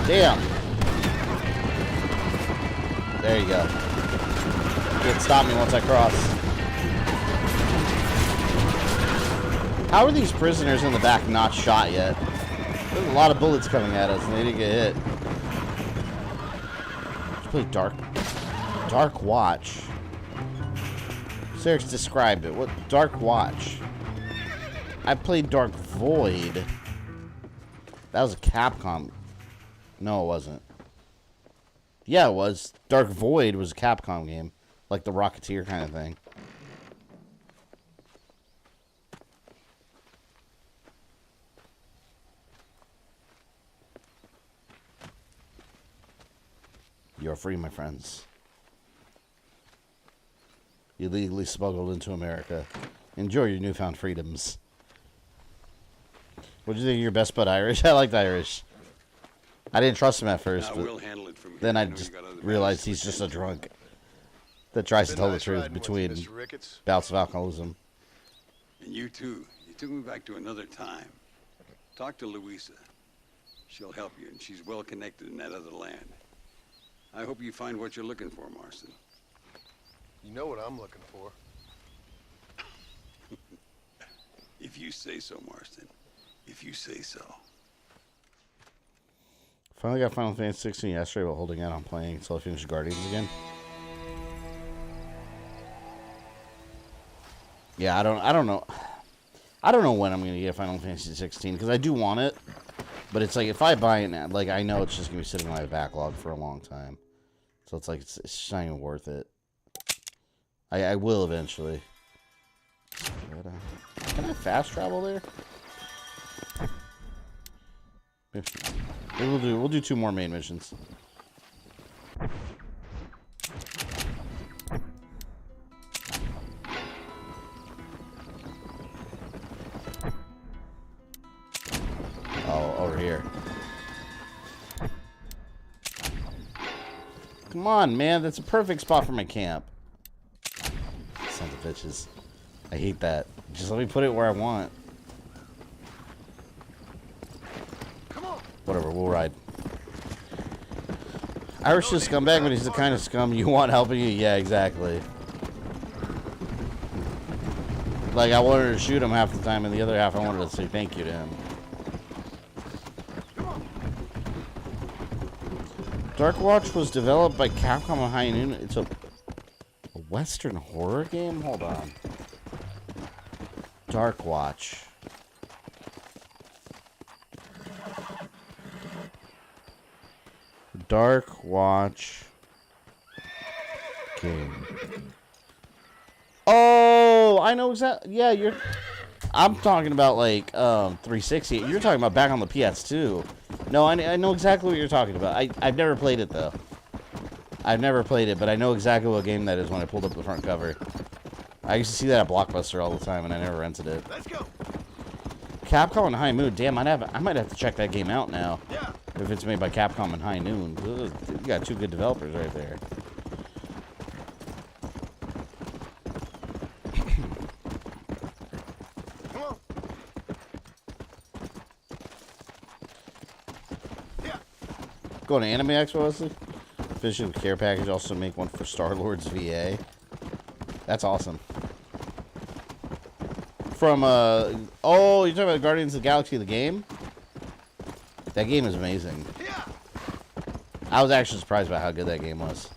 Damn. There you go. Can't stop me once I cross. How are these prisoners in the back not shot yet? There's a lot of bullets coming at us and they didn't get hit. Let's play Dark Watch. Sarah's described it. What? Dark Watch. I played Dark Void. That was a Capcom. No, it wasn't. Yeah, it was. Dark Void was a Capcom game. Like the Rocketeer kind of thing. You're free, my friends. You legally smuggled into America. Enjoy your newfound freedoms. What do you think of your best bud Irish? I liked Irish. I didn't trust him at first, but we'll handle it from here. then I just realized he's just a drunk that tries to tell the truth between bouts of alcoholism. And you too. You took me back to another time. Talk to Louisa. She'll help you, and she's well connected in that other land. I hope you find what you're looking for, Marston. You know what I'm looking for. If you say so, Marston. If you say so. Finally got Final Fantasy 16 yesterday while holding out on playing until I finished Guardians again. Yeah, I don't know. I don't know when I'm gonna get Final Fantasy 16 because I do want it, but it's like if I buy it now, like I know it's just gonna be sitting in my backlog for a long time, so it's like it's just not even worth it. I will eventually. But, can I fast travel there? Maybe we'll do 2 more main missions. Oh, over here. Come on, man. That's a perfect spot for my camp. Sons of bitches. I hate that. Just let me put it where I want. Whatever, we'll ride. Irish is a scumbag, but he's the kind of scum you want helping you. Yeah, exactly. Like, I wanted to shoot him half the time, and the other half I wanted to say thank you to him. Dark Watch was developed by Capcom and High Noon. It's a Western horror game? Hold on. Dark Watch. Dark Watch game. Oh, I know exactly. Yeah, I'm talking about like 360. You're talking about back on the PS2. No, I know exactly what you're talking about. I've never played it though. I've never played it, but I know exactly what game that is when I pulled up the front cover. I used to see that at Blockbuster all the time, and I never rented it. Let's go. Capcom and High Noon. Damn, I might have to check that game out now. Yeah. If it's made by Capcom and High Noon. You got 2 good developers right there. Come on. Yeah. Going to Anime Expo, Wesley? Finishing the care package. Also make one for Star-Lord's VA. That's awesome. From, oh, you're talking about Guardians of the Galaxy, the game? That game is amazing. Yeah. I was actually surprised by how good that game was.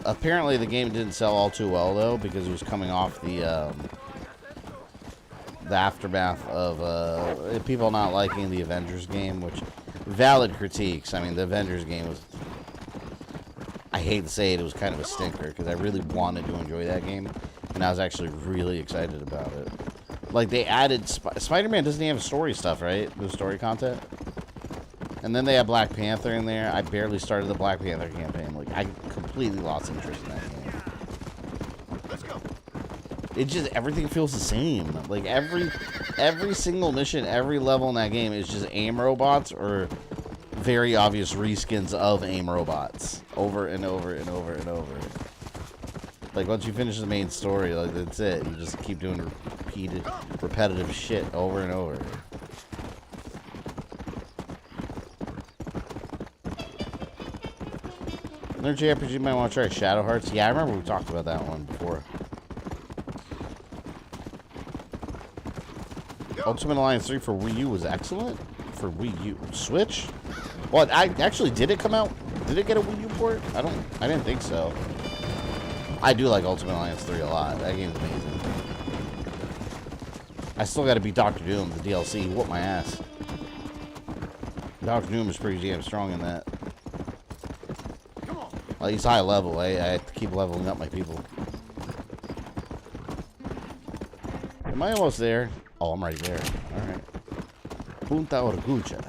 Apparently, the game didn't sell all too well, though, because it was coming off the aftermath of people not liking the Avengers game, which, valid critiques. I mean, the Avengers game was, I hate to say it, it was kind of a stinker, because I really wanted to enjoy that game, and I was actually really excited about it. Like, they added, Spider-Man doesn't even have story stuff, right? The story content? And then they have Black Panther in there. I barely started the Black Panther campaign. Like, I completely lost interest in that game. Let's go. It just, everything feels the same. Like, every single mission, every level in that game is just AIM robots or very obvious reskins of AIM robots. Over and over and over and over. Like, once you finish the main story, like, that's it. You just keep doing repeated, repetitive shit over and over. Another JRPG you might want to try, Shadow Hearts. Yeah, I remember we talked about that one before. Ultimate Alliance 3 for Wii U was excellent. For Wii U. Switch? Well, did it come out? Did it get a Wii U port? I didn't think so. I do like Ultimate Alliance 3 a lot. That game's amazing. I still gotta beat Dr. Doom, the DLC. He whooped my ass. Dr. Doom is pretty damn strong in that. Well, he's high level. I have to keep leveling up my people. Am I almost there? Oh, I'm right there. Alright. Punta Orgucha.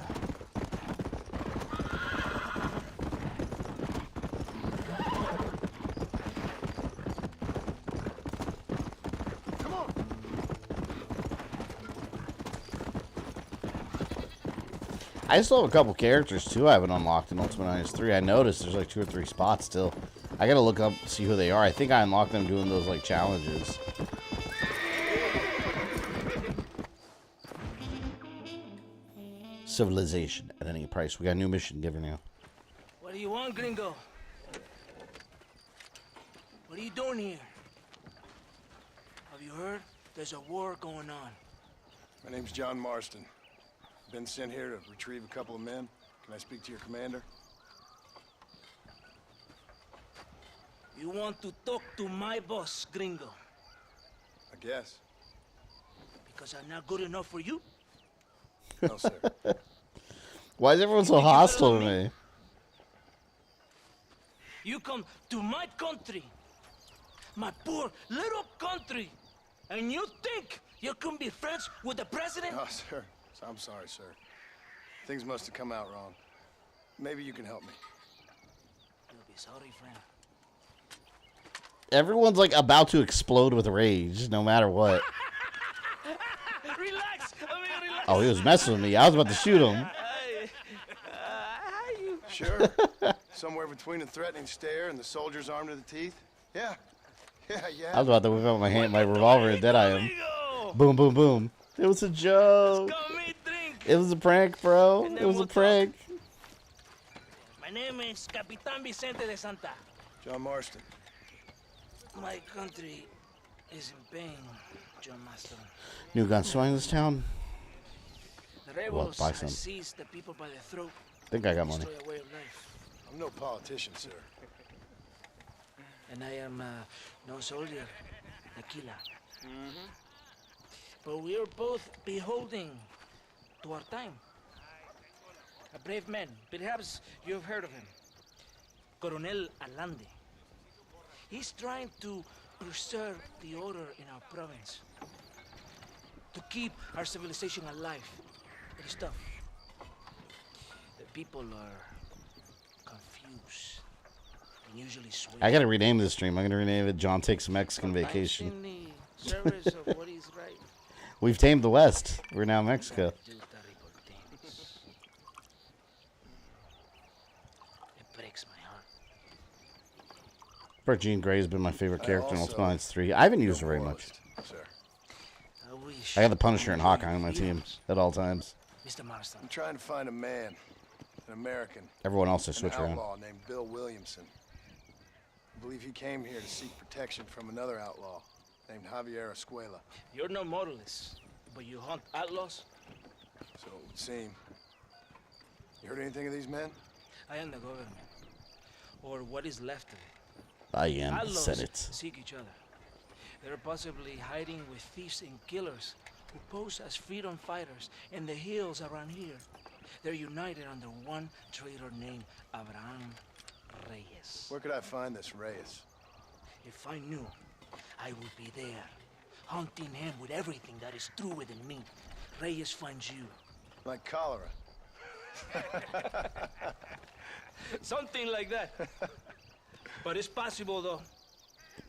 I still have a couple characters too I haven't unlocked in Ultimate Alliance 3. I noticed there's like 2 or 3 spots still. I gotta look up, see who they are. I think I unlocked them doing those like challenges. Civilization at any price. We got a new mission giver now. What do you want, gringo? What are you doing here? Have you heard? There's a war going on. My name's John Marston. Been sent here to retrieve a couple of men. Can I speak to your commander? You want to talk to my boss, gringo? I guess. Because I'm not good enough for you? No, sir. Why is everyone so hostile to me? You come to my country, my poor little country, and you think you can be friends with the president? No, sir. I'm sorry, sir. Things must have come out wrong. Maybe you can help me. You'll be sorry, friend. Everyone's like about to explode with rage, no matter what. Relax. Relax. Oh, he was messing with me. I was about to shoot him. Sure. Somewhere between a threatening stare and the soldier's armed to the teeth? Yeah. Yeah. I was about to whip out my revolver and deadeye him. Boom, boom, boom. It was a joke. It was a prank, bro. It was a prank. My name is Capitan Vicente de Santa. John Marston. My country is in pain, John Marston. New gunslinger in this town? The rebels have seized the people by the throat. I think I got money. Destroy a way of life. I'm no politician, sir. And I am no soldier, tequila. But we are both beholding to our time. A brave man, perhaps you've heard of him. Coronel Allende. He's trying to preserve the order in our province. To keep our civilization alive. It is tough. The people are confused and usually sway. I gotta rename this stream. I'm gonna rename it John Takes a Mexican Vacation. In the service of what is right. We've tamed the West. We're now Mexico. It breaks my heart. Jean Grey has been my favorite character in Ultimate Alliance 3. I haven't used her very much. I got the Punisher and Hawkeye on my team at all times. Mr. Marston. I'm trying to find a man, an American. Everyone else has switched around. An outlaw named Bill Williamson. I believe he came here to seek protection from another outlaw named Javier Escuela. You're no moralist, but you hunt outlaws? So it would seem. You heard anything of these men? I am the government, or what is left of it. I am the Outlaws Senate. seek each other. They're possibly hiding with thieves and killers who pose as freedom fighters in the hills around here. They're united under one traitor named Abraham Reyes. Where could I find this Reyes? If I knew, I would be there, hunting him with everything that is true within me. Reyes finds you. Like cholera. Something like that. But it's possible, though.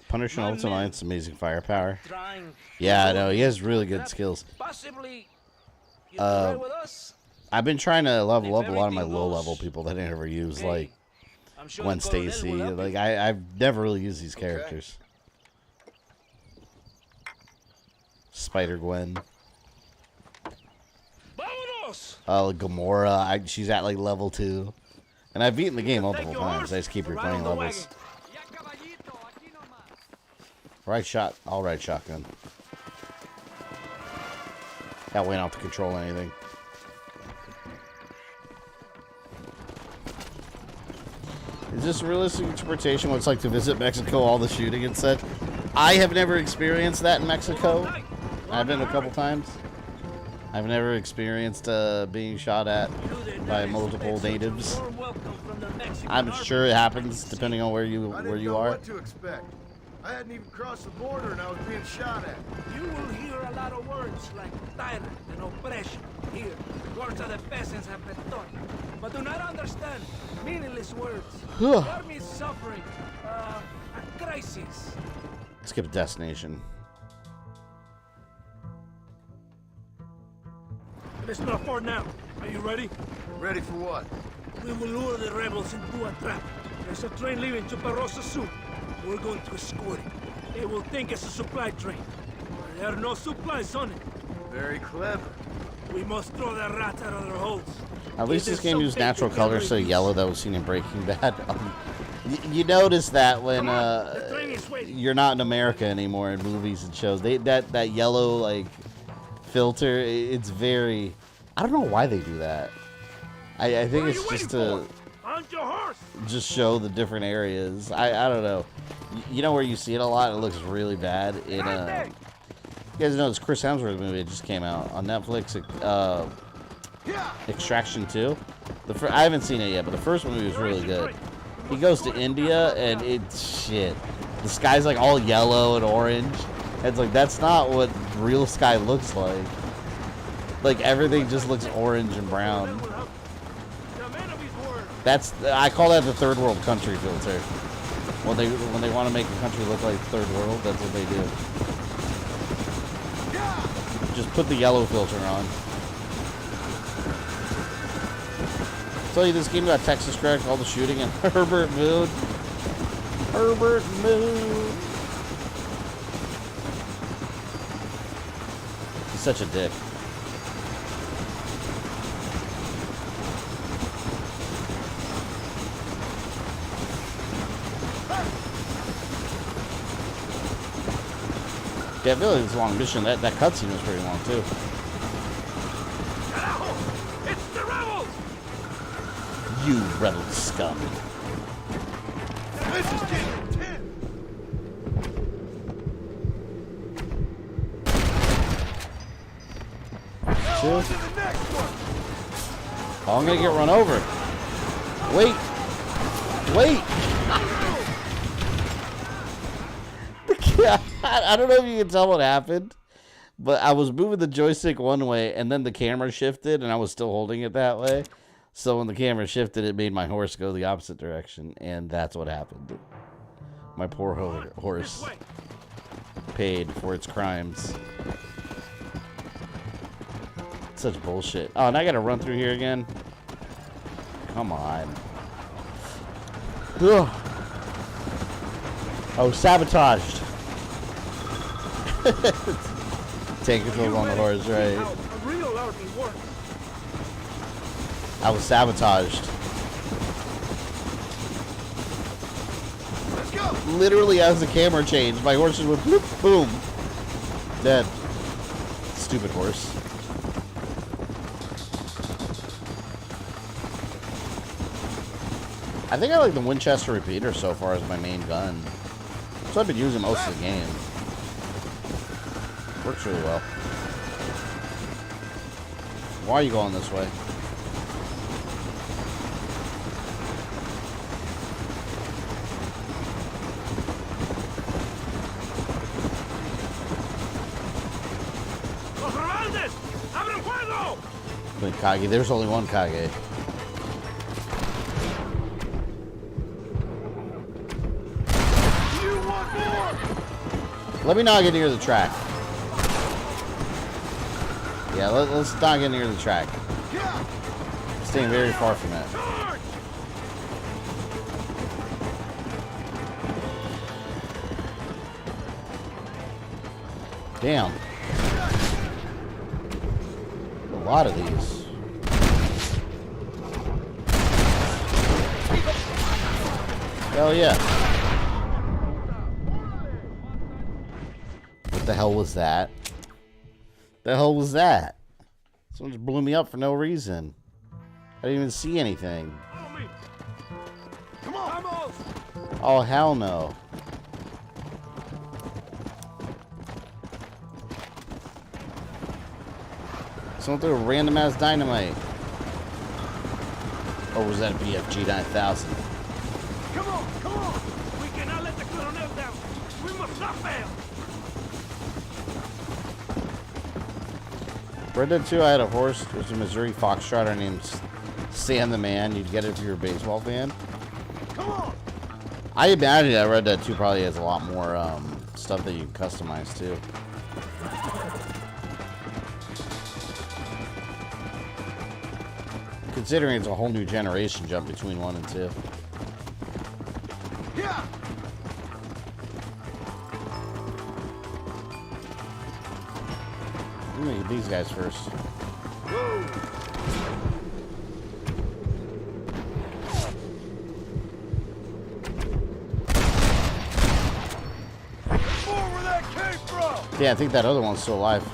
Punisher and Ultimate Alliance, amazing firepower. Trying. Yeah, I know. He has really good skills. Possibly. You ride with us? I've been trying to level up a lot of my low-level people that I never use, like Gwen Stacy. Like I've never really used these characters. Spider Gwen. Gamora. She's at like level 2, and I've beaten the game multiple times. I just keep replaying levels. Right shot. All right shotgun. That way I don't have to control anything. Is this realistic interpretation what it's like to visit Mexico, all the shooting and such? I have never experienced that in Mexico. I've been a couple times. I've never experienced being shot at by multiple natives. I'm sure it happens depending on where you I are. didn't know what to expect. I hadn't even crossed the border and I was being shot at. You will hear a lot of words like tyrant and oppression. Here, words of the peasants have been taught. But do not understand meaningless words. The army is suffering a crisis. Skip a destination. Let's not for now. Are you ready? Ready for what? We will lure the rebels into a trap. There's a train leaving to Barrosa soon. We're going to escort it. They will think it's a supply train. But there are no supplies on it. Very clever. We must throw the rats out of their holes. At least this game used natural colors instead of yellow that was seen in Breaking Bad. You notice that when you're not in America anymore in movies and shows, that yellow like filter, it's very. I don't know why they do that. I think it's just to just show the different areas. I don't know. You know where you see it a lot? It looks really bad in you guys know this Chris Hemsworth movie that just came out on Netflix, Extraction 2. I haven't seen it yet, but the first movie was really good. He goes to India and it's shit. The sky's like all yellow and orange. It's like that's not what real sky looks like. Like everything just looks orange and brown. I call that the third world country filter. When they want to make a country look like third world, that's what they do. Just put the yellow filter on. Tell you this game got Texas correct, all the shooting and Herbert Moon. Herbert Moon. He's such a dick. Yeah, I feel like it's a long mission. That cutscene was pretty long too. It's the rebels! You rebel scum. This is getting intense. Chill. Oh, I'm gonna get run over. Wait. Wait. I don't know if you can tell what happened, but I was moving the joystick one way and then the camera shifted and I was still holding it that way. So when the camera shifted, it made my horse go the opposite direction, and that's what happened. My poor horse paid for its crimes. Such bullshit. Oh, and I gotta run through here again? Come on. Ugh. Oh, sabotaged. Take control on the horse, right? I was sabotaged. Let's go. Literally, as the camera changed, my horse just went bloop, boom, dead. Stupid horse. I think I like the Winchester repeater so far as my main gun. So I've been using most of the game. Works really well. Why are you going this way? Kage, there's only one Kage. You want more? Let me not get near the track. Yeah, let's not get near the track. Staying very far from that. Damn. A lot of these. Hell yeah. What the hell was that? The hell was that? Someone just blew me up for no reason. I didn't even see anything. Come Oh, hell no. Someone threw a random ass dynamite. Or was that a BFG 9000? Come on, come on! We cannot let the Colonel down! We must not fail! Red Dead 2, I had a horse. It was a Missouri Foxtrotter named Sam the Man. You'd get it if you were a baseball fan. Come on! I imagine that Red Dead 2 probably has a lot more stuff that you can customize too. Considering it's a whole new generation jump between 1 and 2. Yeah! I'm gonna get these guys first. Whoa! Where that came from? Yeah, I think that other one's still alive.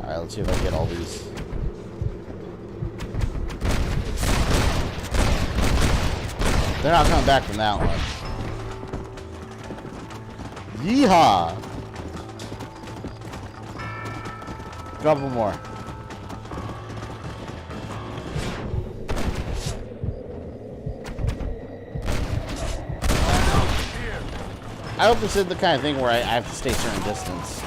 Alright, let's see if I can get all these. They're not coming back from that one. Yeehaw! Couple more. I hope this is the kind of thing where I have to stay a certain distance.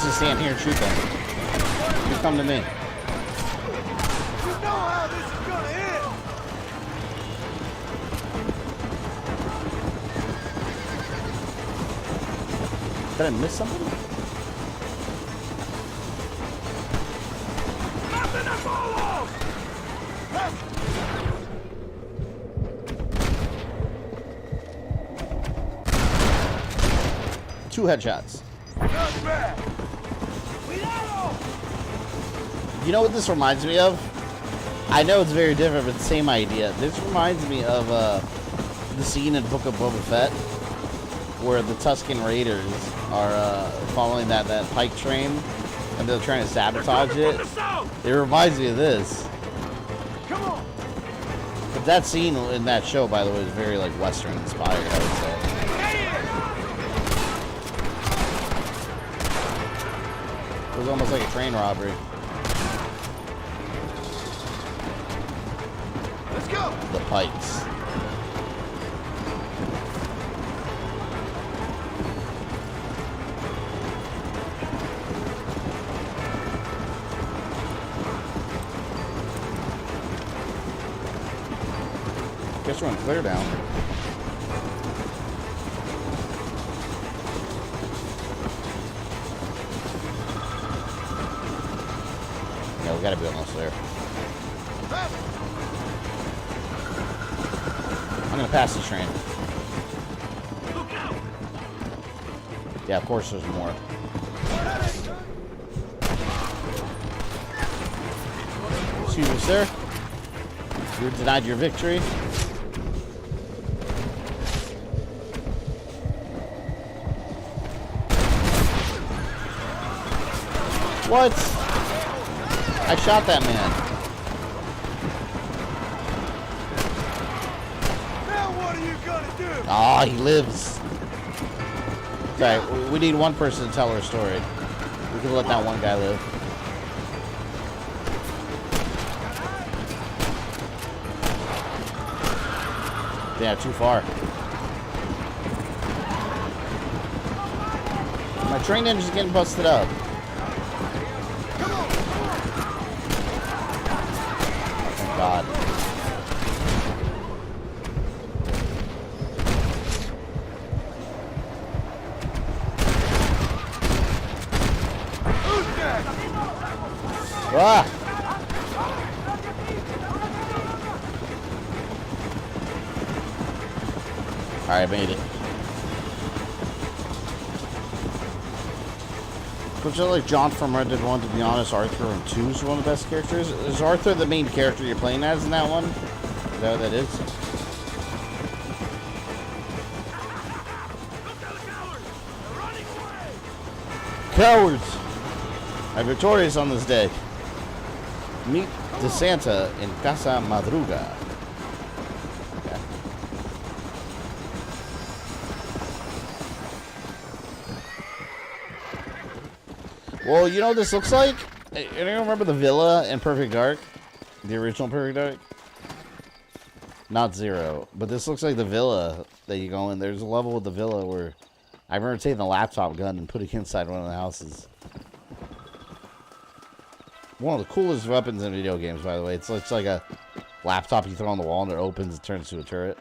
Just stand here and shoot them. Just come to me. You know how this is gonna end! Did I miss something? Nothing to follow! 2 headshots. Not bad! You know what this reminds me of? I know it's very different, but the same idea. This reminds me of the scene in Book of Boba Fett where the Tusken Raiders are following that pike train and they're trying to sabotage it. It reminds me of this. Come on! But that scene in that show, by the way, is very like Western inspired, I would say. It was almost like a train robbery. Let's go! The pikes. Guess we're on clear down. Yeah, we gotta be almost there. I'm gonna pass the train. Yeah, of course there's more. Excuse me, sir. You're denied your victory. What? I shot that man. Now what are you gonna do? Ah, he lives. Okay, we need one person to tell her story. We can let that one guy live. Yeah, too far. My train engine's getting busted up. Thank God. Ah! Alright, I made it. Which is like John from Red Dead 1, to be honest, Arthur in 2 is one of the best characters. Is Arthur the main character you're playing as in that one? Is that what that is? Cowards! I'm victorious on this day. Meet De Santa in Casa Madruga. Okay. Well, you know what this looks like? Anyone remember the villa in Perfect Dark? The original Perfect Dark? Not Zero. But this looks like the villa that you go in. There's a level with the villa where I remember taking the laptop gun and putting it inside one of the houses. One of the coolest weapons in video games, by the way. It's like a laptop you throw on the wall and it opens and turns into a turret.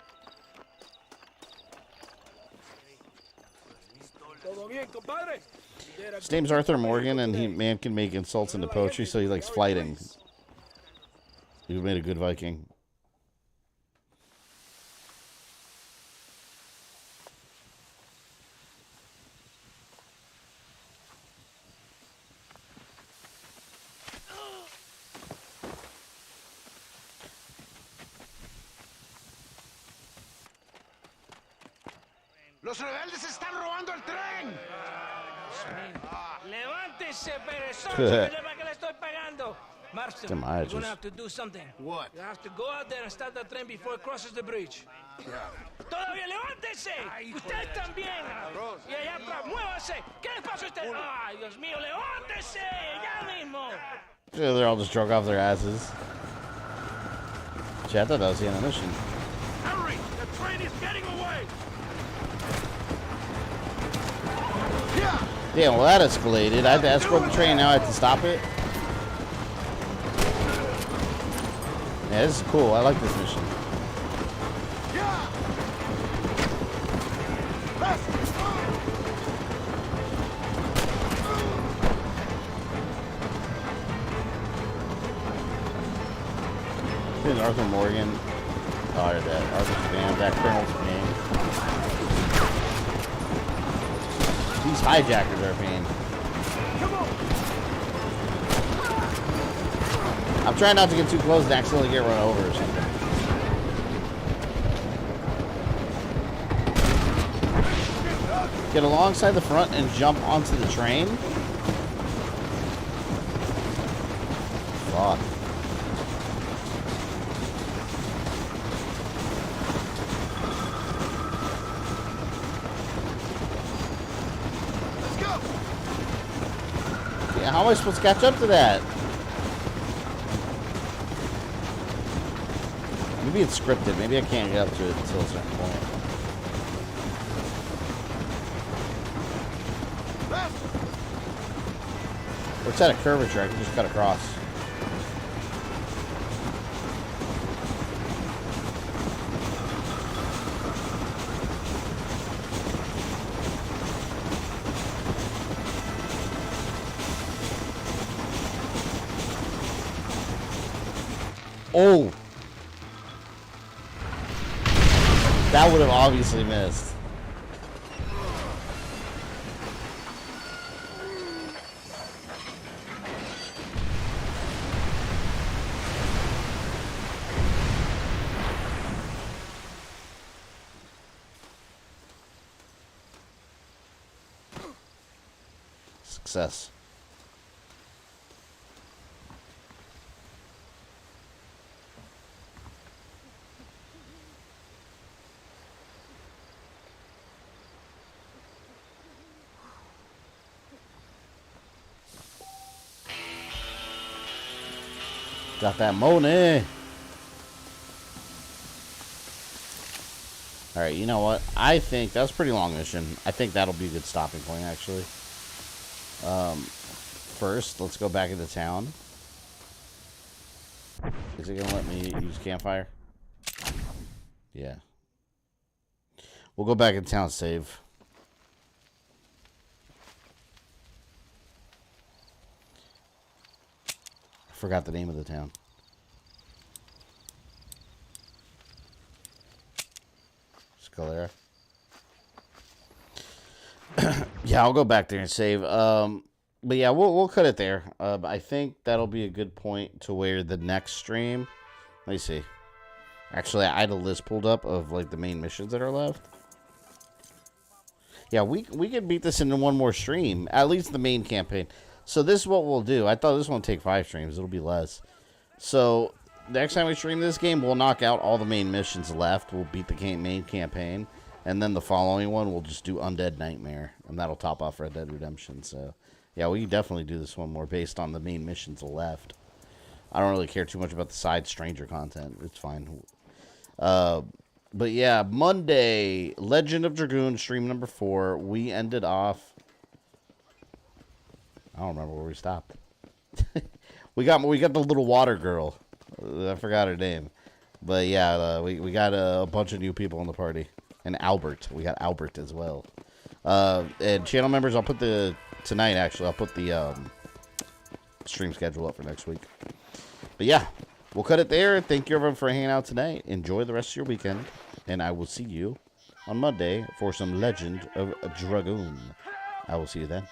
His name's Arthur Morgan, and man can make insults into poetry, so he likes fighting. He made a good Viking. ¡Los rebeldes están robando el tren! ¡Levántese, perezoso! ¿Para qué le estoy pagando? Marston, Them you're eyes gonna just- have to do something. What? You have to go out there and stop the train before it crosses the bridge. ¡Todavía levántese! ¡Usted también! Y allá atrás, muévase. ¿Qué les pasa a usted? ¡Ay, Dios mío, levántese! ¡Ya mismo! Yeah, they're all just drunk off their asses. Shit, I thought that was the end of the mission. Hurry! The train is getting away! Damn, well that escalated. I had to escort the train, now I have to stop it. Yeah, this is cool. I like this mission. Here's Arthur Morgan. Oh, here's that. Arthur's band. That Colonel's band. These hijackers are a pain. I'm trying not to get too close and accidentally get run over or something. Get alongside the front and jump onto the train. Fuck. Yeah, how am I supposed to catch up to that? Maybe it's scripted. Maybe I can't get up to it until a certain point. Or it's at a curvature. I can just cut across. Oh! That would have obviously missed. Success. Got that money. Alright, you know what? I think that was a pretty long mission. I think that'll be a good stopping point, actually. First, let's go back into town. Is it going to let me use campfire? Yeah. We'll go back into town, save. Forgot the name of the town. Scalera. Yeah, I'll go back there and save. But yeah, we'll cut it there. I think that'll be a good point to where the next stream. Let me see. Actually, I had a list pulled up of like the main missions that are left. Yeah, we can beat this into one more stream, at least the main campaign. So this is what we'll do. I thought this one would take 5 streams. It'll be less. So the next time we stream this game, we'll knock out all the main missions left. We'll beat the main campaign. And then the following one, we'll just do Undead Nightmare. And that'll top off Red Dead Redemption. So, yeah, we can definitely do this one more based on the main missions left. I don't really care too much about the side stranger content. It's fine. But, yeah, Monday, Legend of Dragoon, stream number 4. We ended off... I don't remember where we stopped. we got the little water girl. I forgot her name. But, yeah, we got a bunch of new people in the party. And Albert. We got Albert as well. And channel members, I'll put tonight, actually, I'll put the stream schedule up for next week. But yeah, we'll cut it there. Thank you, everyone, for hanging out tonight. Enjoy the rest of your weekend. And I will see you on Monday for some Legend of Dragoon. I will see you then.